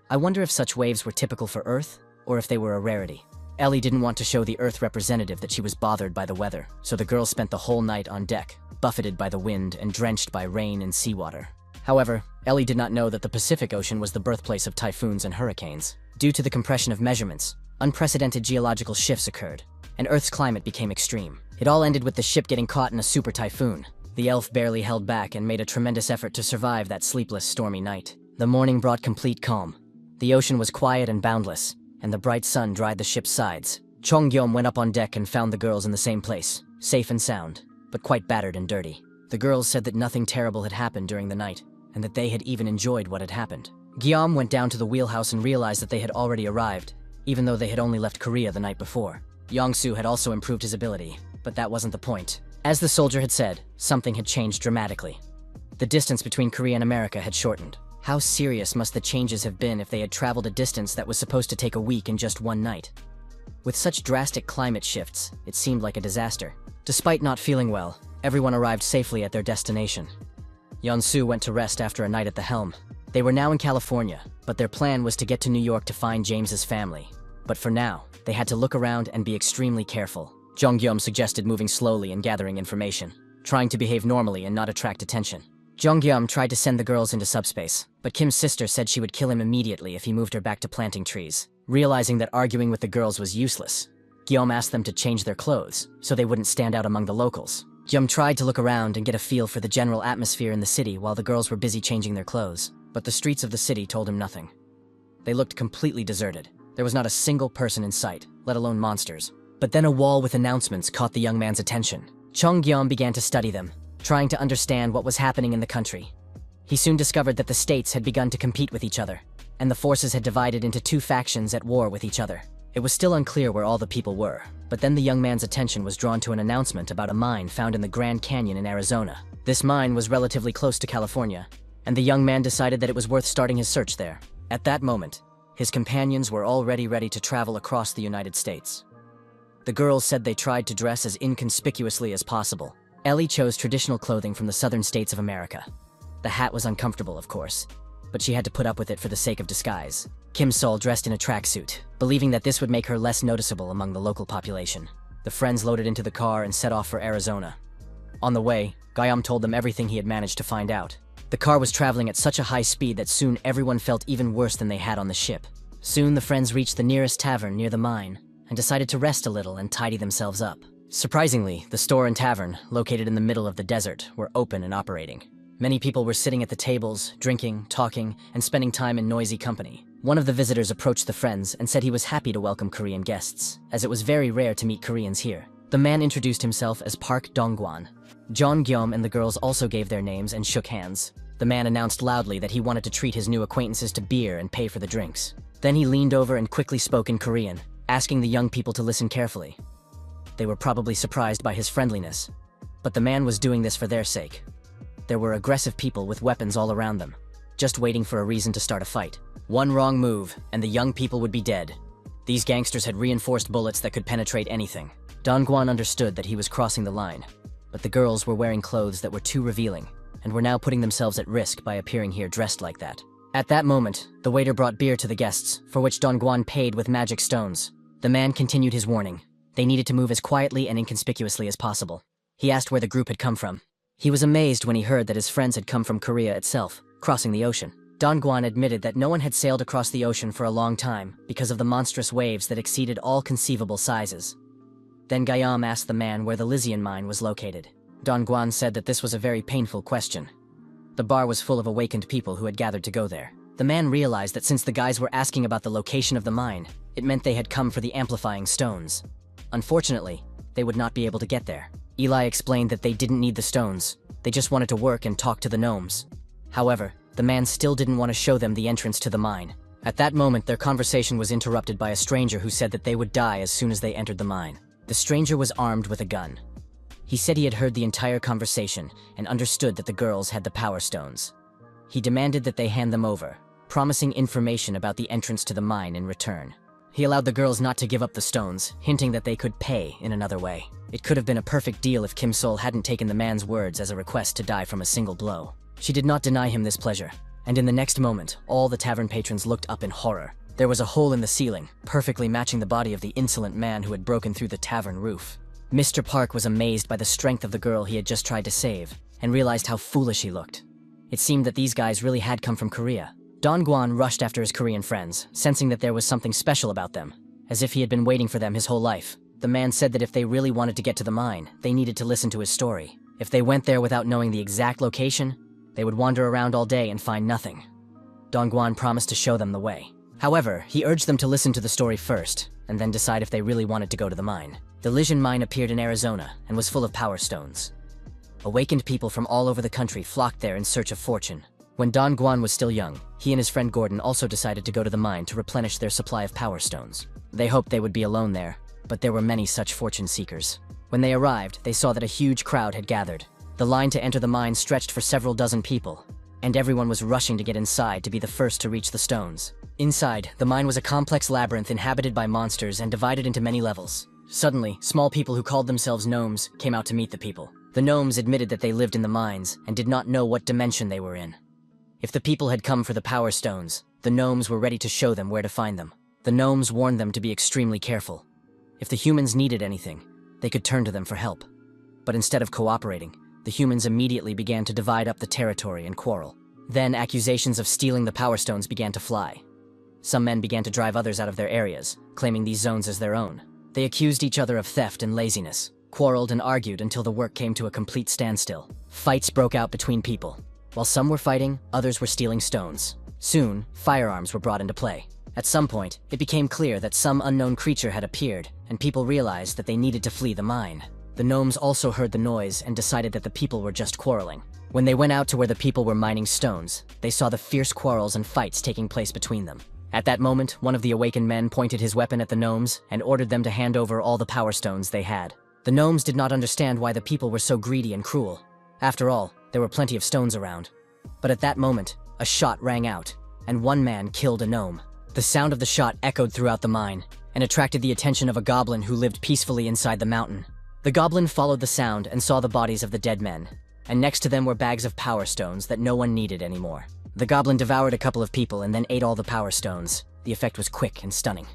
I wonder if such waves were typical for Earth, or if they were a rarity. Ellie didn't want to show the Earth representative that she was bothered by the weather, so the girl spent the whole night on deck, buffeted by the wind and drenched by rain and seawater. However, Ellie did not know that the Pacific Ocean was the birthplace of typhoons and hurricanes. Due to the compression of measurements, unprecedented geological shifts occurred, and Earth's climate became extreme. It all ended with the ship getting caught in a super typhoon. The elf barely held back and made a tremendous effort to survive that sleepless, stormy night. The morning brought complete calm. The ocean was quiet and boundless, and the bright sun dried the ship's sides. Chong-gyum went up on deck and found the girls in the same place, safe and sound, but quite battered and dirty. The girls said that nothing terrible had happened during the night, and that they had even enjoyed what had happened. Guillaume went down to the wheelhouse and realized that they had already arrived, even though they had only left Korea the night before. Yong-soo had also improved his ability, but that wasn't the point. As the soldier had said, something had changed dramatically. The distance between Korea and America had shortened. How serious must the changes have been if they had traveled a distance that was supposed to take a week in just one night? With such drastic climate shifts, it seemed like a disaster. Despite not feeling well, everyone arrived safely at their destination. Yeon-soo went to rest after a night at the helm. They were now in California, but their plan was to get to New York to find James's family. But for now, they had to look around and be extremely careful. Jung-gyum suggested moving slowly and gathering information, trying to behave normally and not attract attention. Jonghyam tried to send the girls into subspace, but Kim's sister said she would kill him immediately if he moved her back to planting trees. Realizing that arguing with the girls was useless, Guillaume asked them to change their clothes so they wouldn't stand out among the locals. Guillaume tried to look around and get a feel for the general atmosphere in the city while the girls were busy changing their clothes, but the streets of the city told him nothing. They looked completely deserted. There was not a single person in sight, let alone monsters. But then a wall with announcements caught the young man's attention. Jonghyam began to study them, trying to understand what was happening in the country. He soon discovered that the states had begun to compete with each other, and the forces had divided into two factions at war with each other. It was still unclear where all the people were, but then the young man's attention was drawn to an announcement about a mine found in the Grand Canyon in Arizona. This mine was relatively close to California, and the young man decided that it was worth starting his search there. At that moment, his companions were already ready to travel across the United States. The girls said they tried to dress as inconspicuously as possible. Ellie chose traditional clothing from the southern states of America. The hat was uncomfortable, of course, but she had to put up with it for the sake of disguise. Kim Sol dressed in a tracksuit, believing that this would make her less noticeable among the local population. The friends loaded into the car and set off for Arizona. On the way, Guillaume told them everything he had managed to find out. The car was traveling at such a high speed that soon everyone felt even worse than they had on the ship. Soon the friends reached the nearest tavern near the mine and decided to rest a little and tidy themselves up. Surprisingly, the store and tavern, located in the middle of the desert, were open and operating. Many people were sitting at the tables, drinking, talking, and spending time in noisy company. One of the visitors approached the friends and said he was happy to welcome Korean guests, as it was very rare to meet Koreans here. The man introduced himself as Park Dongguan. Jonghyam and the girls also gave their names and shook hands. The man announced loudly that he wanted to treat his new acquaintances to beer and pay for the drinks. Then he leaned over and quickly spoke in Korean, asking the young people to listen carefully. They were probably surprised by his friendliness, but the man was doing this for their sake. There were aggressive people with weapons all around them, just waiting for a reason to start a fight. One wrong move, and the young people would be dead. These gangsters had reinforced bullets that could penetrate anything. Dongguan understood that he was crossing the line, but the girls were wearing clothes that were too revealing, and were now putting themselves at risk by appearing here dressed like that. At that moment, the waiter brought beer to the guests, for which Dongguan paid with magic stones. The man continued his warning. They needed to move as quietly and inconspicuously as possible. He asked where the group had come from. He was amazed when he heard that his friends had come from Korea itself, crossing the ocean. Dongguan admitted that no one had sailed across the ocean for a long time because of the monstrous waves that exceeded all conceivable sizes. Then Guillaume asked the man where the Lysian mine was located. Dongguan said that this was a very painful question. The bar was full of awakened people who had gathered to go there. The man realized that since the guys were asking about the location of the mine, it meant they had come for the amplifying stones. Unfortunately, they would not be able to get there. Eli explained that they didn't need the stones, they just wanted to work and talk to the gnomes. However, the man still didn't want to show them the entrance to the mine. At that moment, their conversation was interrupted by a stranger who said that they would die as soon as they entered the mine. The stranger was armed with a gun. He said he had heard the entire conversation and understood that the girls had the power stones. He demanded that they hand them over, promising information about the entrance to the mine in return. He allowed the girls not to give up the stones, hinting that they could pay in another way. It could have been a perfect deal if Kim Sol hadn't taken the man's words as a request to die from a single blow. She did not deny him this pleasure, and in the next moment, all the tavern patrons looked up in horror. There was a hole in the ceiling, perfectly matching the body of the insolent man who had broken through the tavern roof. Mr. Park was amazed by the strength of the girl he had just tried to save, and realized how foolish he looked. It seemed that these guys really had come from Korea. Dongguan rushed after his Korean friends, sensing that there was something special about them, as if he had been waiting for them his whole life. The man said that if they really wanted to get to the mine, they needed to listen to his story. If they went there without knowing the exact location, they would wander around all day and find nothing. Dongguan promised to show them the way. However, he urged them to listen to the story first, and then decide if they really wanted to go to the mine. The Lysian mine appeared in Arizona and was full of power stones. Awakened people from all over the country flocked there in search of fortune. When Dongguan was still young, he and his friend Gordon also decided to go to the mine to replenish their supply of power stones. They hoped they would be alone there, but there were many such fortune seekers. When they arrived, they saw that a huge crowd had gathered. The line to enter the mine stretched for several dozen people, and everyone was rushing to get inside to be the first to reach the stones. Inside, the mine was a complex labyrinth inhabited by monsters and divided into many levels. Suddenly, small people who called themselves gnomes came out to meet the people. The gnomes admitted that they lived in the mines and did not know what dimension they were in. If the people had come for the power stones, the gnomes were ready to show them where to find them. The gnomes warned them to be extremely careful. If the humans needed anything, they could turn to them for help. But instead of cooperating, the humans immediately began to divide up the territory and quarrel. Then accusations of stealing the Power Stones began to fly. Some men began to drive others out of their areas, claiming these zones as their own. They accused each other of theft and laziness, quarreled and argued until the work came to a complete standstill. Fights broke out between people. While some were fighting, others were stealing stones. Soon, firearms were brought into play. At some point, it became clear that some unknown creature had appeared, and people realized that they needed to flee the mine. The gnomes also heard the noise and decided that the people were just quarreling. When they went out to where the people were mining stones, they saw the fierce quarrels and fights taking place between them. At that moment, one of the awakened men pointed his weapon at the gnomes and ordered them to hand over all the Power Stones they had. The gnomes did not understand why the people were so greedy and cruel. After all, there were plenty of stones around. But at that moment, a shot rang out, and one man killed a gnome. The sound of the shot echoed throughout the mine, and attracted the attention of a goblin who lived peacefully inside the mountain. The goblin followed the sound and saw the bodies of the dead men, and next to them were bags of Power Stones that no one needed anymore. The goblin devoured a couple of people and then ate all the Power Stones. The effect was quick and stunning.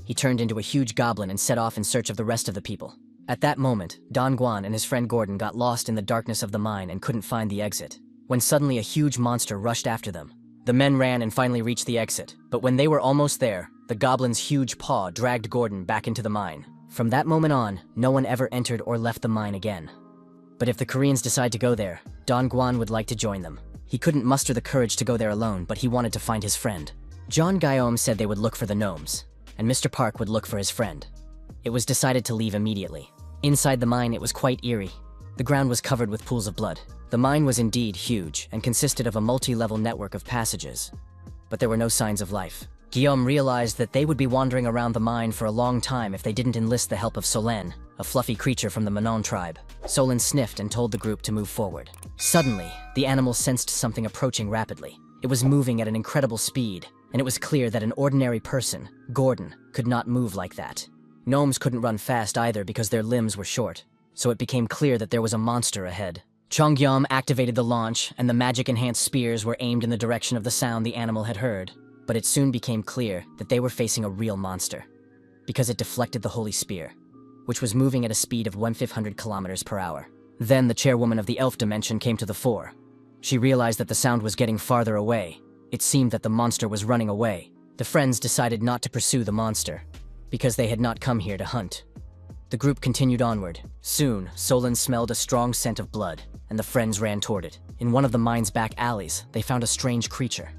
He turned into a huge goblin and set off in search of the rest of the people. At that moment, Don Guan and his friend Gordon got lost in the darkness of the mine and couldn't find the exit, when suddenly a huge monster rushed after them. The men ran and finally reached the exit, but when they were almost there, the goblin's huge paw dragged Gordon back into the mine. From that moment on, no one ever entered or left the mine again. But if the Koreans decide to go there, Don Guan would like to join them. He couldn't muster the courage to go there alone, but he wanted to find his friend. John Guillaume said they would look for the gnomes, and Mr. Park would look for his friend. It was decided to leave immediately. Inside the mine, it was quite eerie. The ground was covered with pools of blood. The mine was indeed huge and consisted of a multi-level network of passages. But there were no signs of life. Guillaume realized that they would be wandering around the mine for a long time if they didn't enlist the help of Solen, a fluffy creature from the Manon tribe. Solen sniffed and told the group to move forward. Suddenly, the animal sensed something approaching rapidly. It was moving at an incredible speed, and it was clear that an ordinary person, Gordon, could not move like that. Gnomes couldn't run fast either because their limbs were short, so it became clear that there was a monster ahead. Chongyam activated the launch, and the magic-enhanced spears were aimed in the direction of the sound the animal had heard. But it soon became clear that they were facing a real monster, because it deflected the holy spear, which was moving at a speed of 1,500 kilometers per hour. Then the chairwoman of the elf dimension came to the fore. She realized that the sound was getting farther away. It seemed that the monster was running away. The friends decided not to pursue the monster, because they had not come here to hunt. The group continued onward. Soon, Solen smelled a strong scent of blood, and the friends ran toward it. In one of the mine's back alleys, they found a strange creature.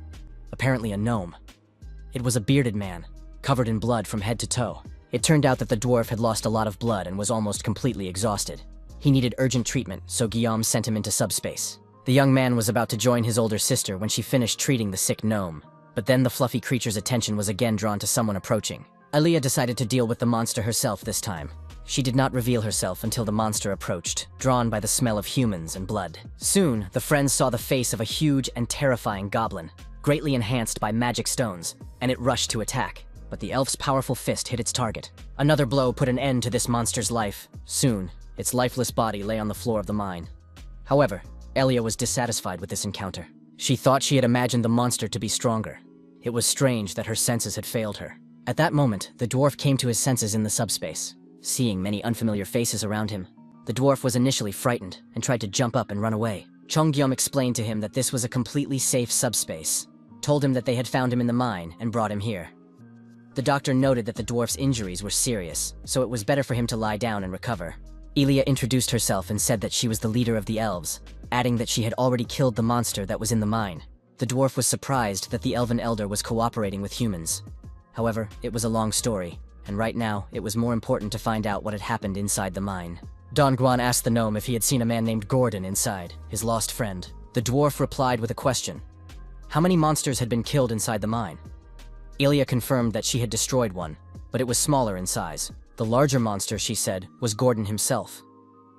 Apparently a gnome. It was a bearded man, covered in blood from head to toe. It turned out that the dwarf had lost a lot of blood and was almost completely exhausted. He needed urgent treatment, so Guillaume sent him into subspace. The young man was about to join his older sister when she finished treating the sick gnome. But then the fluffy creature's attention was again drawn to someone approaching. Aaliyah decided to deal with the monster herself this time. She did not reveal herself until the monster approached, drawn by the smell of humans and blood. Soon, the friends saw the face of a huge and terrifying goblin, greatly enhanced by magic stones, and it rushed to attack. But the elf's powerful fist hit its target. Another blow put an end to this monster's life. Soon, its lifeless body lay on the floor of the mine. However, Elia was dissatisfied with this encounter. She thought she had imagined the monster to be stronger. It was strange that her senses had failed her. At that moment, the dwarf came to his senses in the subspace. Seeing many unfamiliar faces around him, the dwarf was initially frightened and tried to jump up and run away. Chongyam explained to him that this was a completely safe subspace, told him that they had found him in the mine and brought him here. The doctor noted that the dwarf's injuries were serious, so it was better for him to lie down and recover. Elia introduced herself and said that she was the leader of the elves, adding that she had already killed the monster that was in the mine. The dwarf was surprised that the elven elder was cooperating with humans. However, it was a long story, and right now, it was more important to find out what had happened inside the mine. Don Guan asked the gnome if he had seen a man named Gordon inside, his lost friend. The dwarf replied with a question. How many monsters had been killed inside the mine? Elia confirmed that she had destroyed one, but it was smaller in size. The larger monster, she said, was Gordon himself.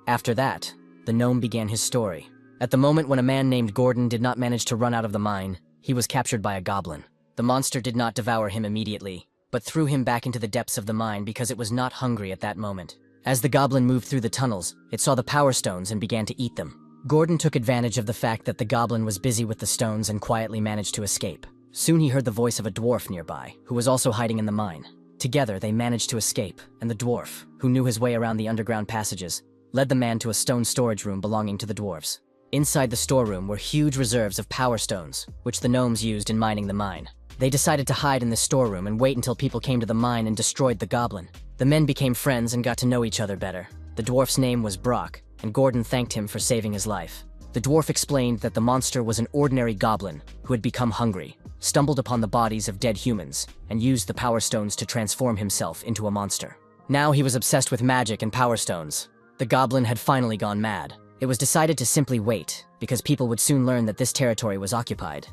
After that, the gnome began his story. At the moment when a man named Gordon did not manage to run out of the mine, he was captured by a goblin. The monster did not devour him immediately, but threw him back into the depths of the mine because it was not hungry at that moment. As the goblin moved through the tunnels, it saw the power stones and began to eat them. Gordon took advantage of the fact that the goblin was busy with the stones and quietly managed to escape. Soon he heard the voice of a dwarf nearby, who was also hiding in the mine. Together, they managed to escape, and the dwarf, who knew his way around the underground passages, led the man to a stone storage room belonging to the dwarves. Inside the storeroom were huge reserves of power stones, which the gnomes used in mining the mine. They decided to hide in the storeroom and wait until people came to the mine and destroyed the goblin. The men became friends and got to know each other better. The dwarf's name was Brock, and Gordon thanked him for saving his life. The dwarf explained that the monster was an ordinary goblin who had become hungry, stumbled upon the bodies of dead humans, and used the power stones to transform himself into a monster. Now he was obsessed with magic and power stones. The goblin had finally gone mad. It was decided to simply wait, because people would soon learn that this territory was occupied.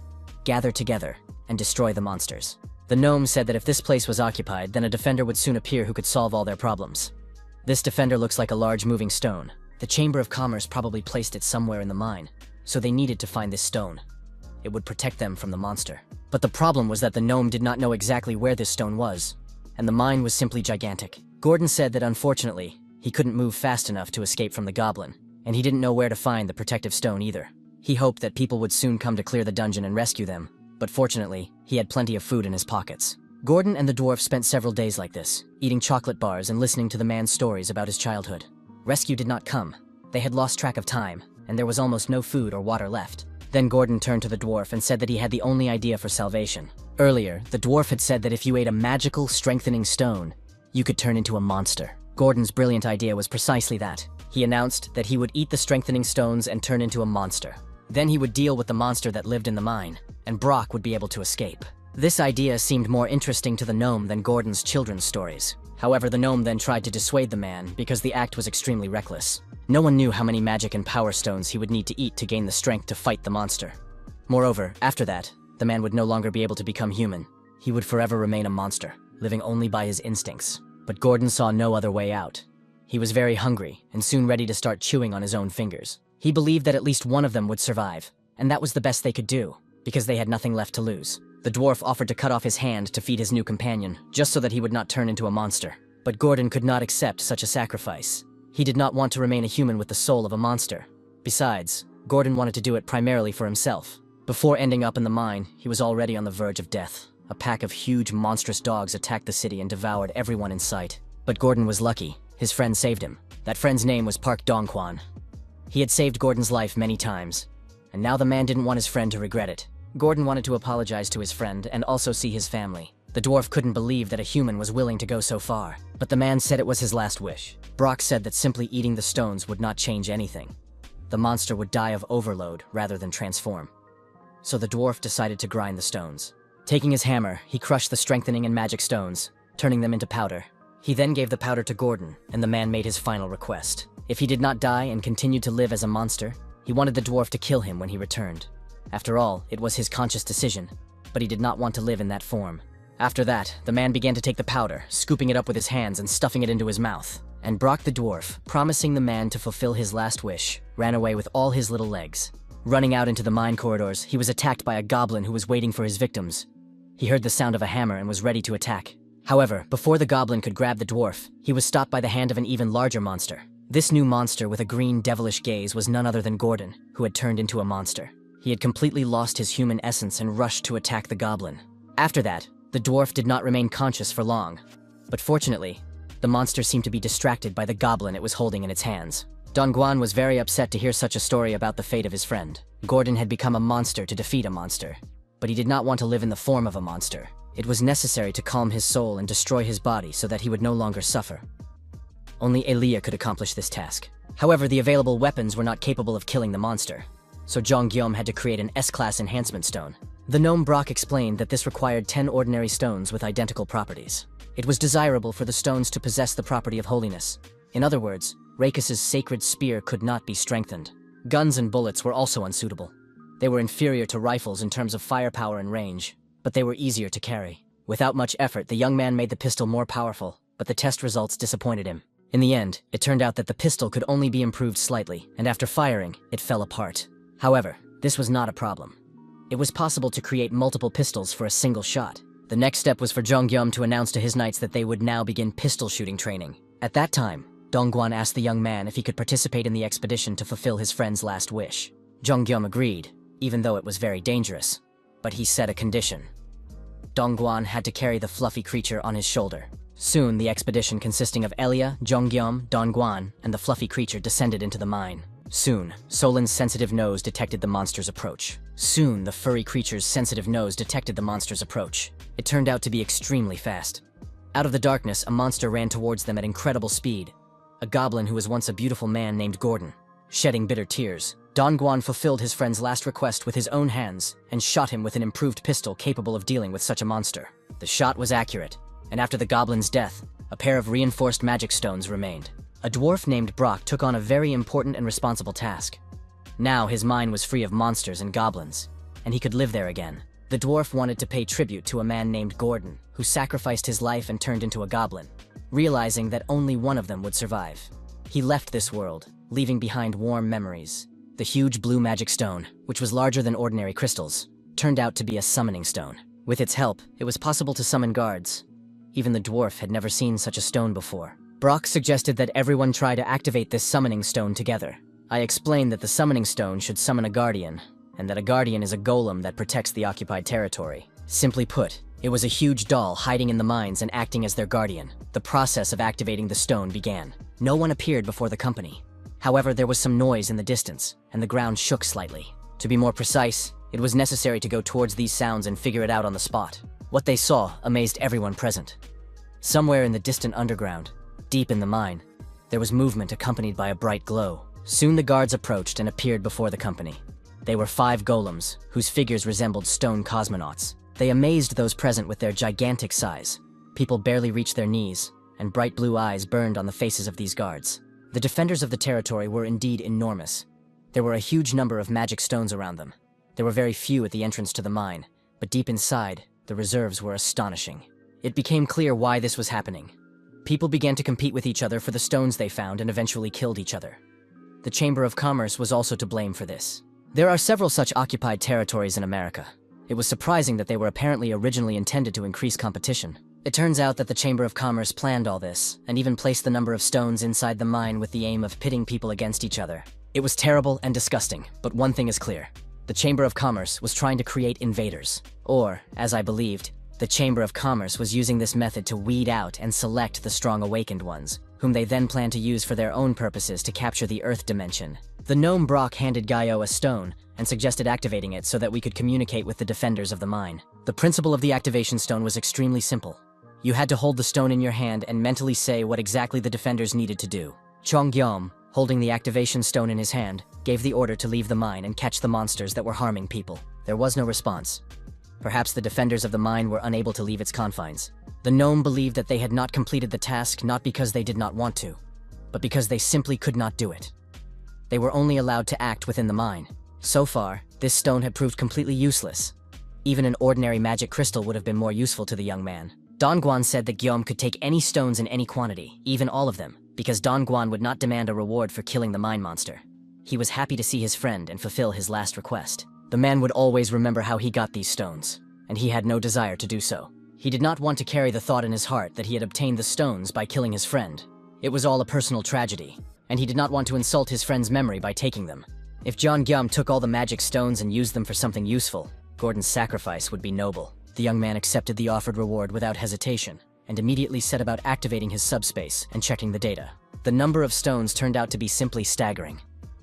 Gather together and destroy the monsters. The gnome said that if this place was occupied, then a defender would soon appear who could solve all their problems. This defender looks like a large moving stone. The Chamber of Commerce probably placed it somewhere in the mine, so they needed to find this stone. It would protect them from the monster. But the problem was that the gnome did not know exactly where this stone was, and the mine was simply gigantic. Gordon said that unfortunately, he couldn't move fast enough to escape from the goblin, and he didn't know where to find the protective stone either. He hoped that people would soon come to clear the dungeon and rescue them, but fortunately, he had plenty of food in his pockets. Gordon and the dwarf spent several days like this, eating chocolate bars and listening to the man's stories about his childhood. Rescue did not come. They had lost track of time, and there was almost no food or water left. Then Gordon turned to the dwarf and said that he had the only idea for salvation. Earlier, the dwarf had said that if you ate a magical, strengthening stone, you could turn into a monster. Gordon's brilliant idea was precisely that. He announced that he would eat the strengthening stones and turn into a monster. Then he would deal with the monster that lived in the mine, and Brock would be able to escape. This idea seemed more interesting to the gnome than Gordon's children's stories. However, the gnome then tried to dissuade the man because the act was extremely reckless. No one knew how many magic and power stones he would need to eat to gain the strength to fight the monster. Moreover, after that, the man would no longer be able to become human. He would forever remain a monster, living only by his instincts. But Gordon saw no other way out. He was very hungry and soon ready to start chewing on his own fingers. He believed that at least one of them would survive, and that was the best they could do, because they had nothing left to lose. The dwarf offered to cut off his hand to feed his new companion, just so that he would not turn into a monster. But Gordon could not accept such a sacrifice. He did not want to remain a human with the soul of a monster. Besides, Gordon wanted to do it primarily for himself. Before ending up in the mine, he was already on the verge of death. A pack of huge, monstrous dogs attacked the city and devoured everyone in sight. But Gordon was lucky. His friend saved him. That friend's name was Park Dongquan. He had saved Gordon's life many times, and now the man didn't want his friend to regret it. Gordon wanted to apologize to his friend and also see his family. The dwarf couldn't believe that a human was willing to go so far, but the man said it was his last wish. Brock said that simply eating the stones would not change anything. The monster would die of overload rather than transform. So the dwarf decided to grind the stones. Taking his hammer, he crushed the strengthening and magic stones, turning them into powder. He then gave the powder to Gordon, and the man made his final request. If he did not die and continued to live as a monster, he wanted the dwarf to kill him when he returned. After all, it was his conscious decision, but he did not want to live in that form. After that, the man began to take the powder, scooping it up with his hands and stuffing it into his mouth. And Brock the dwarf, promising the man to fulfill his last wish, ran away with all his little legs. Running out into the mine corridors, he was attacked by a goblin who was waiting for his victims. He heard the sound of a hammer and was ready to attack. However, before the goblin could grab the dwarf, he was stopped by the hand of an even larger monster. This new monster with a green, devilish gaze was none other than Gordon, who had turned into a monster. He had completely lost his human essence and rushed to attack the goblin. After that, the dwarf did not remain conscious for long. But fortunately, the monster seemed to be distracted by the goblin it was holding in its hands. Dongguan was very upset to hear such a story about the fate of his friend. Gordon had become a monster to defeat a monster, but he did not want to live in the form of a monster. It was necessary to calm his soul and destroy his body so that he would no longer suffer. Only Elia could accomplish this task. However, the available weapons were not capable of killing the monster, so Zhang had to create an S-class enhancement stone. The gnome Brock explained that this required 10 ordinary stones with identical properties. It was desirable for the stones to possess the property of holiness. In other words, Rakus's sacred spear could not be strengthened. Guns and bullets were also unsuitable. They were inferior to rifles in terms of firepower and range, but they were easier to carry. Without much effort, the young man made the pistol more powerful, but the test results disappointed him. In the end, it turned out that the pistol could only be improved slightly, and after firing, it fell apart. However, this was not a problem. It was possible to create multiple pistols for a single shot. The next step was for Zhang to announce to his knights that they would now begin pistol shooting training. At that time, Dongguan asked the young man if he could participate in the expedition to fulfill his friend's last wish. Zhang agreed, even though it was very dangerous. But he set a condition. Dongguan had to carry the fluffy creature on his shoulder. Soon, the expedition consisting of Elia, Jonggyom, Dongguan, and the fluffy creature descended into the mine. Soon, Solin's sensitive nose detected the monster's approach. Soon, the furry creature's sensitive nose detected the monster's approach. It turned out to be extremely fast. Out of the darkness, a monster ran towards them at incredible speed. A goblin who was once a beautiful man named Gordon. Shedding bitter tears, Dongguan fulfilled his friend's last request with his own hands and shot him with an improved pistol capable of dealing with such a monster. The shot was accurate, and after the goblin's death, a pair of reinforced magic stones remained. A dwarf named Brock took on a very important and responsible task. Now his mine was free of monsters and goblins, and he could live there again. The dwarf wanted to pay tribute to a man named Gordon, who sacrificed his life and turned into a goblin, realizing that only one of them would survive. He left this world, leaving behind warm memories. The huge blue magic stone, which was larger than ordinary crystals, turned out to be a summoning stone. With its help, it was possible to summon guards. Even the dwarf had never seen such a stone before. Brock suggested that everyone try to activate this summoning stone together. I explained that the summoning stone should summon a guardian, and that a guardian is a golem that protects the occupied territory. Simply put, it was a huge doll hiding in the mines and acting as their guardian. The process of activating the stone began. No one appeared before the company. However, there was some noise in the distance, and the ground shook slightly. To be more precise, it was necessary to go towards these sounds and figure it out on the spot. What they saw amazed everyone present. Somewhere in the distant underground, deep in the mine, there was movement accompanied by a bright glow. Soon the guards approached and appeared before the company. They were 5 golems, whose figures resembled stone cosmonauts. They amazed those present with their gigantic size. People barely reached their knees, and bright blue eyes burned on the faces of these guards. The defenders of the territory were indeed enormous. There were a huge number of magic stones around them. There were very few at the entrance to the mine, but deep inside, the reserves were astonishing. It became clear why this was happening. People began to compete with each other for the stones they found and eventually killed each other. The Chamber of Commerce was also to blame for this. There are several such occupied territories in America. It was surprising that they were apparently originally intended to increase competition. It turns out that the Chamber of Commerce planned all this, and even placed the number of stones inside the mine with the aim of pitting people against each other. It was terrible and disgusting, but one thing is clear. The Chamber of Commerce was trying to create invaders. Or, as I believed, the Chamber of Commerce was using this method to weed out and select the strong awakened ones, whom they then planned to use for their own purposes to capture the Earth dimension. The gnome Brock handed Gaio a stone and suggested activating it so that we could communicate with the defenders of the mine. The principle of the activation stone was extremely simple. You had to hold the stone in your hand and mentally say what exactly the defenders needed to do. Chongyom, holding the activation stone in his hand, gave the order to leave the mine and catch the monsters that were harming people. There was no response. Perhaps the defenders of the mine were unable to leave its confines. The gnome believed that they had not completed the task not because they did not want to, but because they simply could not do it. They were only allowed to act within the mine. So far, this stone had proved completely useless. Even an ordinary magic crystal would have been more useful to the young man. Dongguan said that Guillaume could take any stones in any quantity, even all of them, because Dongguan would not demand a reward for killing the mine monster. He was happy to see his friend and fulfill his last request. The man would always remember how he got these stones, and he had no desire to do so. He did not want to carry the thought in his heart that he had obtained the stones by killing his friend. It was all a personal tragedy, and he did not want to insult his friend's memory by taking them. If John Guillaume took all the magic stones and used them for something useful, Gordon's sacrifice would be noble. The young man accepted the offered reward without hesitation, and immediately set about activating his subspace and checking the data. The number of stones turned out to be simply staggering.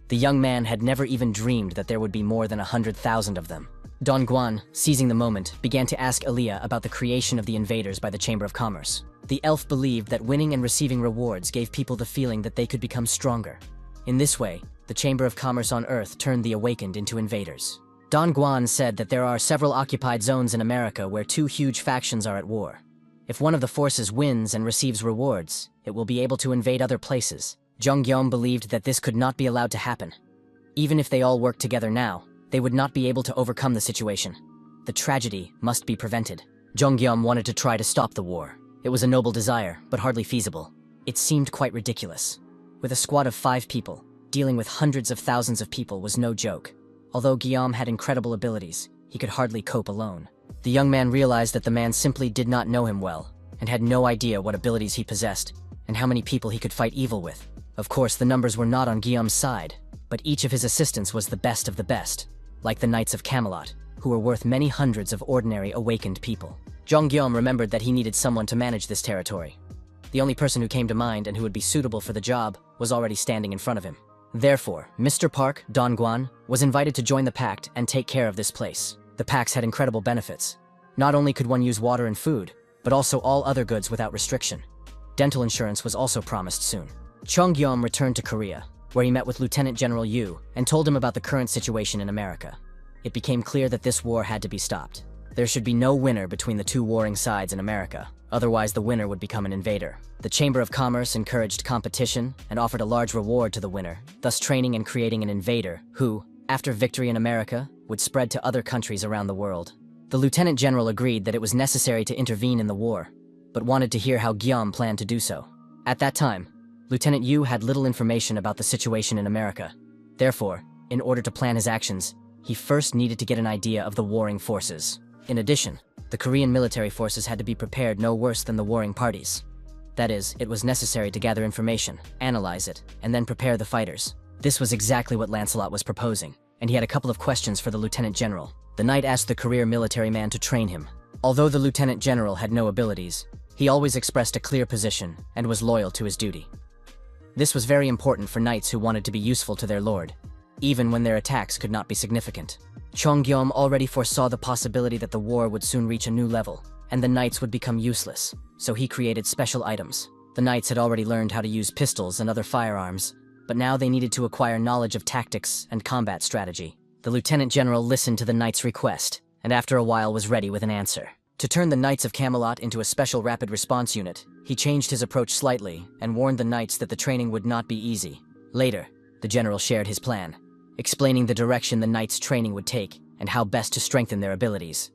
The young man had never even dreamed that there would be more than 100,000 of them. Dongguan, seizing the moment, began to ask Elia about the creation of the invaders by the Chamber of Commerce. The elf believed that winning and receiving rewards gave people the feeling that they could become stronger. In this way, the Chamber of Commerce on Earth turned the awakened into invaders. Dongguan said that there are several occupied zones in America where 2 huge factions are at war. If one of the forces wins and receives rewards, it will be able to invade other places. Jonggyom believed that this could not be allowed to happen. Even if they all worked together now, they would not be able to overcome the situation. The tragedy must be prevented. Jonggyom wanted to try to stop the war. It was a noble desire, but hardly feasible. It seemed quite ridiculous. With a squad of 5 people, dealing with hundreds of thousands of people was no joke. Although Guillaume had incredible abilities, he could hardly cope alone. The young man realized that the man simply did not know him well, and had no idea what abilities he possessed, and how many people he could fight evil with. Of course, the numbers were not on Guillaume's side, but each of his assistants was the best of the best, like the Knights of Camelot. who were worth many hundreds of ordinary awakened people. Jong-gyum remembered that he needed someone to manage this territory. The only person who came to mind and who would be suitable for the job was already standing in front of him. Therefore, Mr. Park Dong-guan was invited to join the pact and take care of this place. The pacts had incredible benefits. Not only could one use water and food, but also all other goods without restriction. Dental insurance was also promised soon. Jong-gyum returned to Korea, where he met with Lieutenant General Yu and told him about the current situation in America. It became clear that this war had to be stopped. There should be no winner between the two warring sides in America, otherwise the winner would become an invader. The Chamber of Commerce encouraged competition and offered a large reward to the winner, thus training and creating an invader who, after victory in America, would spread to other countries around the world. The Lieutenant General agreed that it was necessary to intervene in the war, but wanted to hear how Gyum planned to do so. At that time, Lieutenant Yu had little information about the situation in America. Therefore, in order to plan his actions, he first needed to get an idea of the warring forces. In addition, the Korean military forces had to be prepared no worse than the warring parties. That is, it was necessary to gather information, analyze it, and then prepare the fighters. This was exactly what Lancelot was proposing, and he had a couple of questions for the Lieutenant General. The knight asked the career military man to train him. Although the Lieutenant General had no abilities, he always expressed a clear position and was loyal to his duty. This was very important for knights who wanted to be useful to their lord, even when their attacks could not be significant. Jong-gyum already foresaw the possibility that the war would soon reach a new level, and the knights would become useless, so he created special items. The knights had already learned how to use pistols and other firearms, but now they needed to acquire knowledge of tactics and combat strategy. The Lieutenant General listened to the knight's request, and after a while was ready with an answer. To turn the Knights of Camelot into a special rapid response unit, he changed his approach slightly and warned the knights that the training would not be easy. Later, the general shared his plan, explaining the direction the knights' training would take and how best to strengthen their abilities.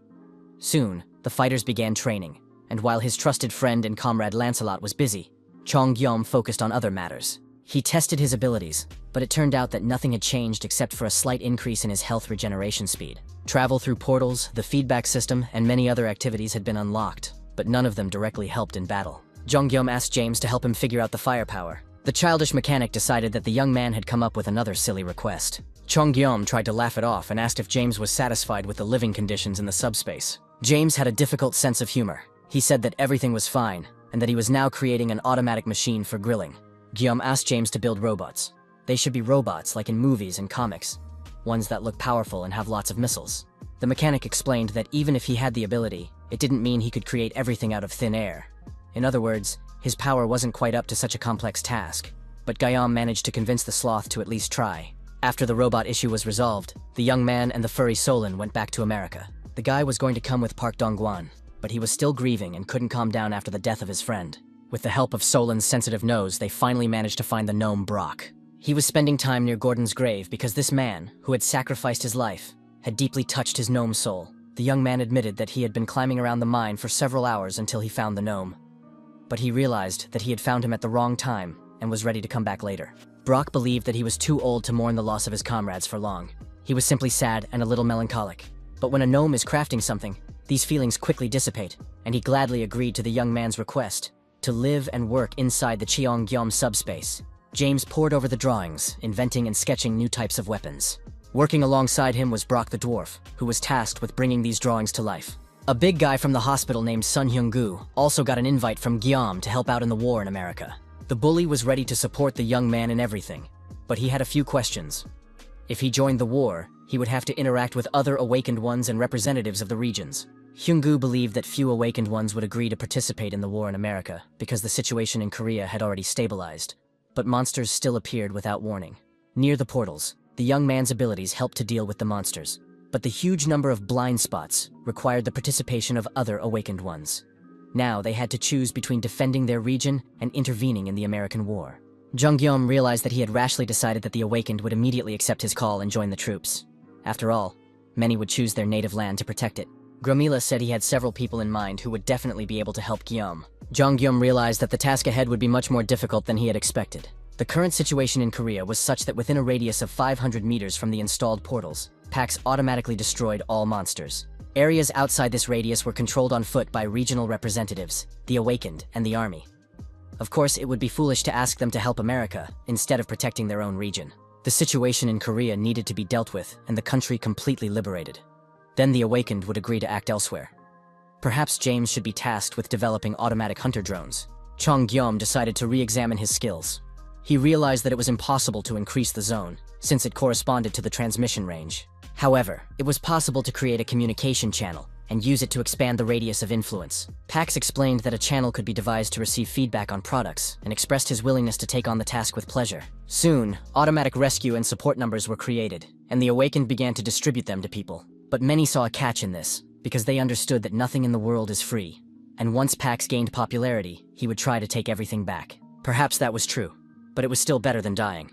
Soon, the fighters began training, and while his trusted friend and comrade Lancelot was busy, Jong-gyum focused on other matters. He tested his abilities, but it turned out that nothing had changed except for a slight increase in his health regeneration speed. Travel through portals, the feedback system, and many other activities had been unlocked, but none of them directly helped in battle. Jong-gyum asked James to help him figure out the firepower. The childish mechanic decided that the young man had come up with another silly request. Jong-gyum tried to laugh it off and asked if James was satisfied with the living conditions in the subspace. James had a difficult sense of humor. He said that everything was fine, and that he was now creating an automatic machine for grilling. Gyum asked James to build robots. They should be robots like in movies and comics, ones that look powerful and have lots of missiles. The mechanic explained that even if he had the ability, it didn't mean he could create everything out of thin air. In other words, his power wasn't quite up to such a complex task, but Gyum managed to convince the sloth to at least try. After the robot issue was resolved, the young man and the furry Solon went back to America. The guy was going to come with Park Dong-guan, but he was still grieving and couldn't calm down after the death of his friend. With the help of Solon's sensitive nose, they finally managed to find the gnome Brock. He was spending time near Gordon's grave because this man, who had sacrificed his life, had deeply touched his gnome soul. The young man admitted that he had been climbing around the mine for several hours until he found the gnome. But he realized that he had found him at the wrong time and was ready to come back later. Brock believed that he was too old to mourn the loss of his comrades for long. He was simply sad and a little melancholic. But when a gnome is crafting something, these feelings quickly dissipate, and he gladly agreed to the young man's request to live and work inside the Cheonggyeom subspace. James pored over the drawings, inventing and sketching new types of weapons. Working alongside him was Brock the dwarf, who was tasked with bringing these drawings to life. A big guy from the hospital named Sun Hyung-gu also got an invite from Gyum to help out in the war in America. The bully was ready to support the young man in everything, but he had a few questions. If he joined the war, he would have to interact with other awakened ones and representatives of the regions. Hyung-gu believed that few awakened ones would agree to participate in the war in America because the situation in Korea had already stabilized, but monsters still appeared without warning. Near the portals, the young man's abilities helped to deal with the monsters, but the huge number of blind spots required the participation of other awakened ones. Now they had to choose between defending their region and intervening in the American war. Jong-gyum realized that he had rashly decided that the awakened would immediately accept his call and join the troops. After all, many would choose their native land to protect it. Gromila said he had several people in mind who would definitely be able to help Gyum. Jong-gyum realized that the task ahead would be much more difficult than he had expected. The current situation in Korea was such that within a radius of 500 meters from the installed portals, packs automatically destroyed all monsters. Areas outside this radius were controlled on foot by regional representatives, the Awakened, and the army. Of course, it would be foolish to ask them to help America instead of protecting their own region. The situation in Korea needed to be dealt with and the country completely liberated. Then the Awakened would agree to act elsewhere. Perhaps James should be tasked with developing automatic hunter drones. Chong Gyom decided to re-examine his skills. He realized that it was impossible to increase the zone, since it corresponded to the transmission range. However, it was possible to create a communication channel and use it to expand the radius of influence. Pax explained that a channel could be devised to receive feedback on products and expressed his willingness to take on the task with pleasure. Soon, automatic rescue and support numbers were created, and the Awakened began to distribute them to people. But many saw a catch in this, because they understood that nothing in the world is free. And once Pax gained popularity, he would try to take everything back. Perhaps that was true, but it was still better than dying.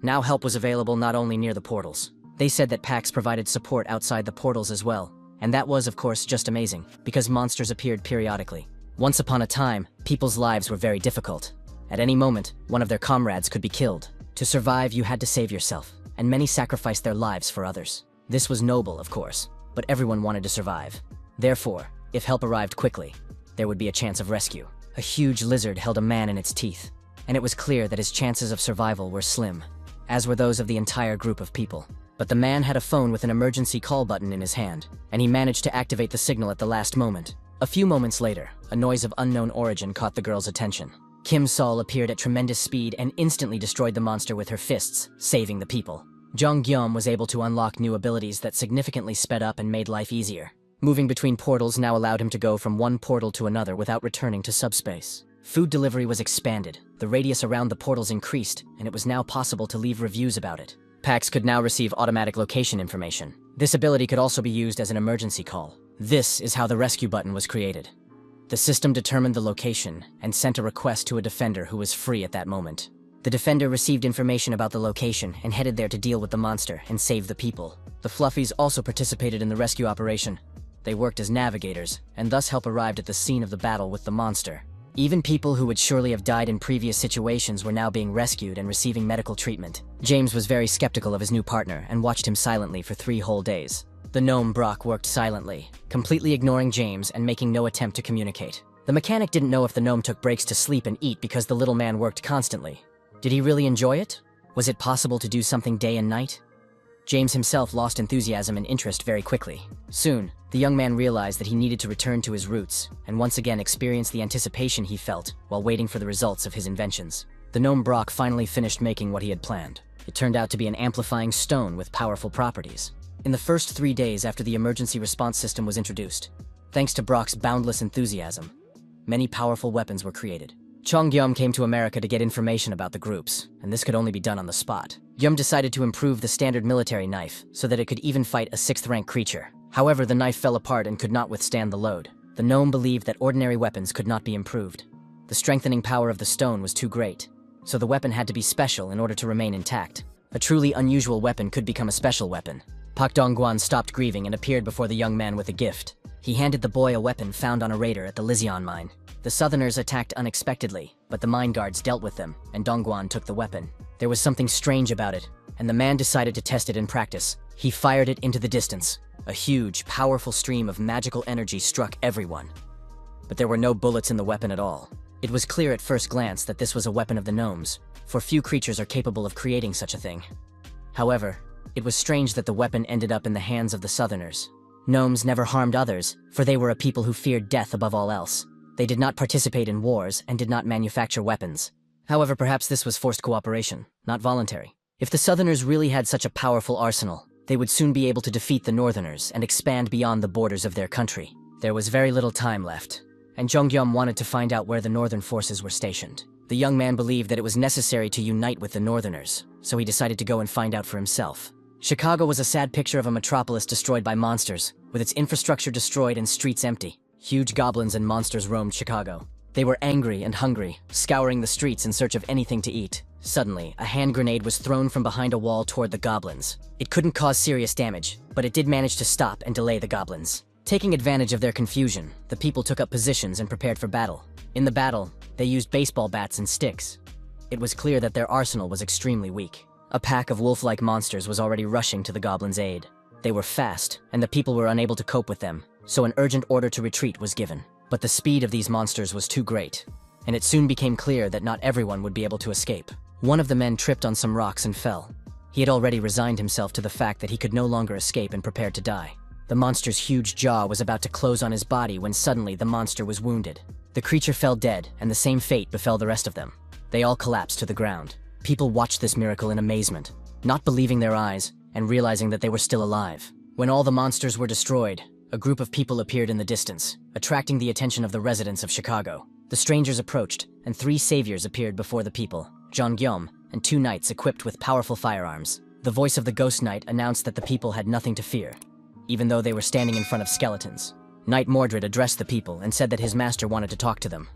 Now help was available not only near the portals. They said that Pax provided support outside the portals as well. And that was, of course, just amazing, because monsters appeared periodically. Once upon a time, people's lives were very difficult. At any moment, one of their comrades could be killed. To survive, you had to save yourself, and many sacrificed their lives for others. This was noble, of course, but everyone wanted to survive. Therefore, if help arrived quickly, there would be a chance of rescue. A huge lizard held a man in its teeth, and it was clear that his chances of survival were slim, as were those of the entire group of people. But the man had a phone with an emergency call button in his hand, and he managed to activate the signal at the last moment. A few moments later, a noise of unknown origin caught the girl's attention. Kim Sol appeared at tremendous speed and instantly destroyed the monster with her fists, saving the people. Jung Gyom was able to unlock new abilities that significantly sped up and made life easier. Moving between portals now allowed him to go from one portal to another without returning to subspace. Food delivery was expanded, the radius around the portals increased, and it was now possible to leave reviews about it. Pax could now receive automatic location information. This ability could also be used as an emergency call. This is how the rescue button was created. The system determined the location and sent a request to a defender who was free at that moment. The defender received information about the location and headed there to deal with the monster and save the people. The Fluffies also participated in the rescue operation. They worked as navigators, and thus help arrived at the scene of the battle with the monster. Even people who would surely have died in previous situations were now being rescued and receiving medical treatment. James was very skeptical of his new partner and watched him silently for 3 whole days. The gnome Brock worked silently, completely ignoring James and making no attempt to communicate. The mechanic didn't know if the gnome took breaks to sleep and eat because the little man worked constantly. Did he really enjoy it? Was it possible to do something day and night? James himself lost enthusiasm and interest very quickly. Soon, the young man realized that he needed to return to his roots and once again experience the anticipation he felt while waiting for the results of his inventions. The gnome Brock finally finished making what he had planned. It turned out to be an amplifying stone with powerful properties. In the first 3 days after the emergency response system was introduced, thanks to Brock's boundless enthusiasm, many powerful weapons were created. Chong Gyum came to America to get information about the groups, and this could only be done on the spot. Gyum decided to improve the standard military knife so that it could even fight a 6th-rank creature. However, the knife fell apart and could not withstand the load. The gnome believed that ordinary weapons could not be improved. The strengthening power of the stone was too great, so the weapon had to be special in order to remain intact. A truly unusual weapon could become a special weapon. Pak Dongguan stopped grieving and appeared before the young man with a gift. He handed the boy a weapon found on a raider at the Lizion mine. The Southerners attacked unexpectedly, but the mine guards dealt with them, and Dongguan took the weapon. There was something strange about it, and the man decided to test it in practice. He fired it into the distance. A huge, powerful stream of magical energy struck everyone. But there were no bullets in the weapon at all. It was clear at first glance that this was a weapon of the gnomes, for few creatures are capable of creating such a thing. However, it was strange that the weapon ended up in the hands of the Southerners. Gnomes never harmed others, for they were a people who feared death above all else. They did not participate in wars and did not manufacture weapons. However, perhaps this was forced cooperation, not voluntary. If the Southerners really had such a powerful arsenal, they would soon be able to defeat the Northerners and expand beyond the borders of their country. There was very little time left, and Jonggyum wanted to find out where the Northern forces were stationed. The young man believed that it was necessary to unite with the Northerners, so he decided to go and find out for himself. Chicago was a sad picture of a metropolis destroyed by monsters, with its infrastructure destroyed and streets empty. Huge goblins and monsters roamed Chicago. They were angry and hungry, scouring the streets in search of anything to eat. Suddenly, a hand grenade was thrown from behind a wall toward the goblins. It couldn't cause serious damage, but it did manage to stop and delay the goblins. Taking advantage of their confusion, the people took up positions and prepared for battle. In the battle, they used baseball bats and sticks. It was clear that their arsenal was extremely weak. A pack of wolf-like monsters was already rushing to the goblins' aid. They were fast, and the people were unable to cope with them, so an urgent order to retreat was given. But the speed of these monsters was too great, and it soon became clear that not everyone would be able to escape. One of the men tripped on some rocks and fell. He had already resigned himself to the fact that he could no longer escape and prepared to die. The monster's huge jaw was about to close on his body when suddenly the monster was wounded. The creature fell dead, and the same fate befell the rest of them. They all collapsed to the ground. People watched this miracle in amazement, not believing their eyes and realizing that they were still alive. When all the monsters were destroyed, a group of people appeared in the distance, attracting the attention of the residents of Chicago. The strangers approached, and 3 saviors appeared before the people, Jeongyum, and 2 knights equipped with powerful firearms. The voice of the ghost knight announced that the people had nothing to fear, even though they were standing in front of skeletons. Knight Mordred addressed the people and said that his master wanted to talk to them.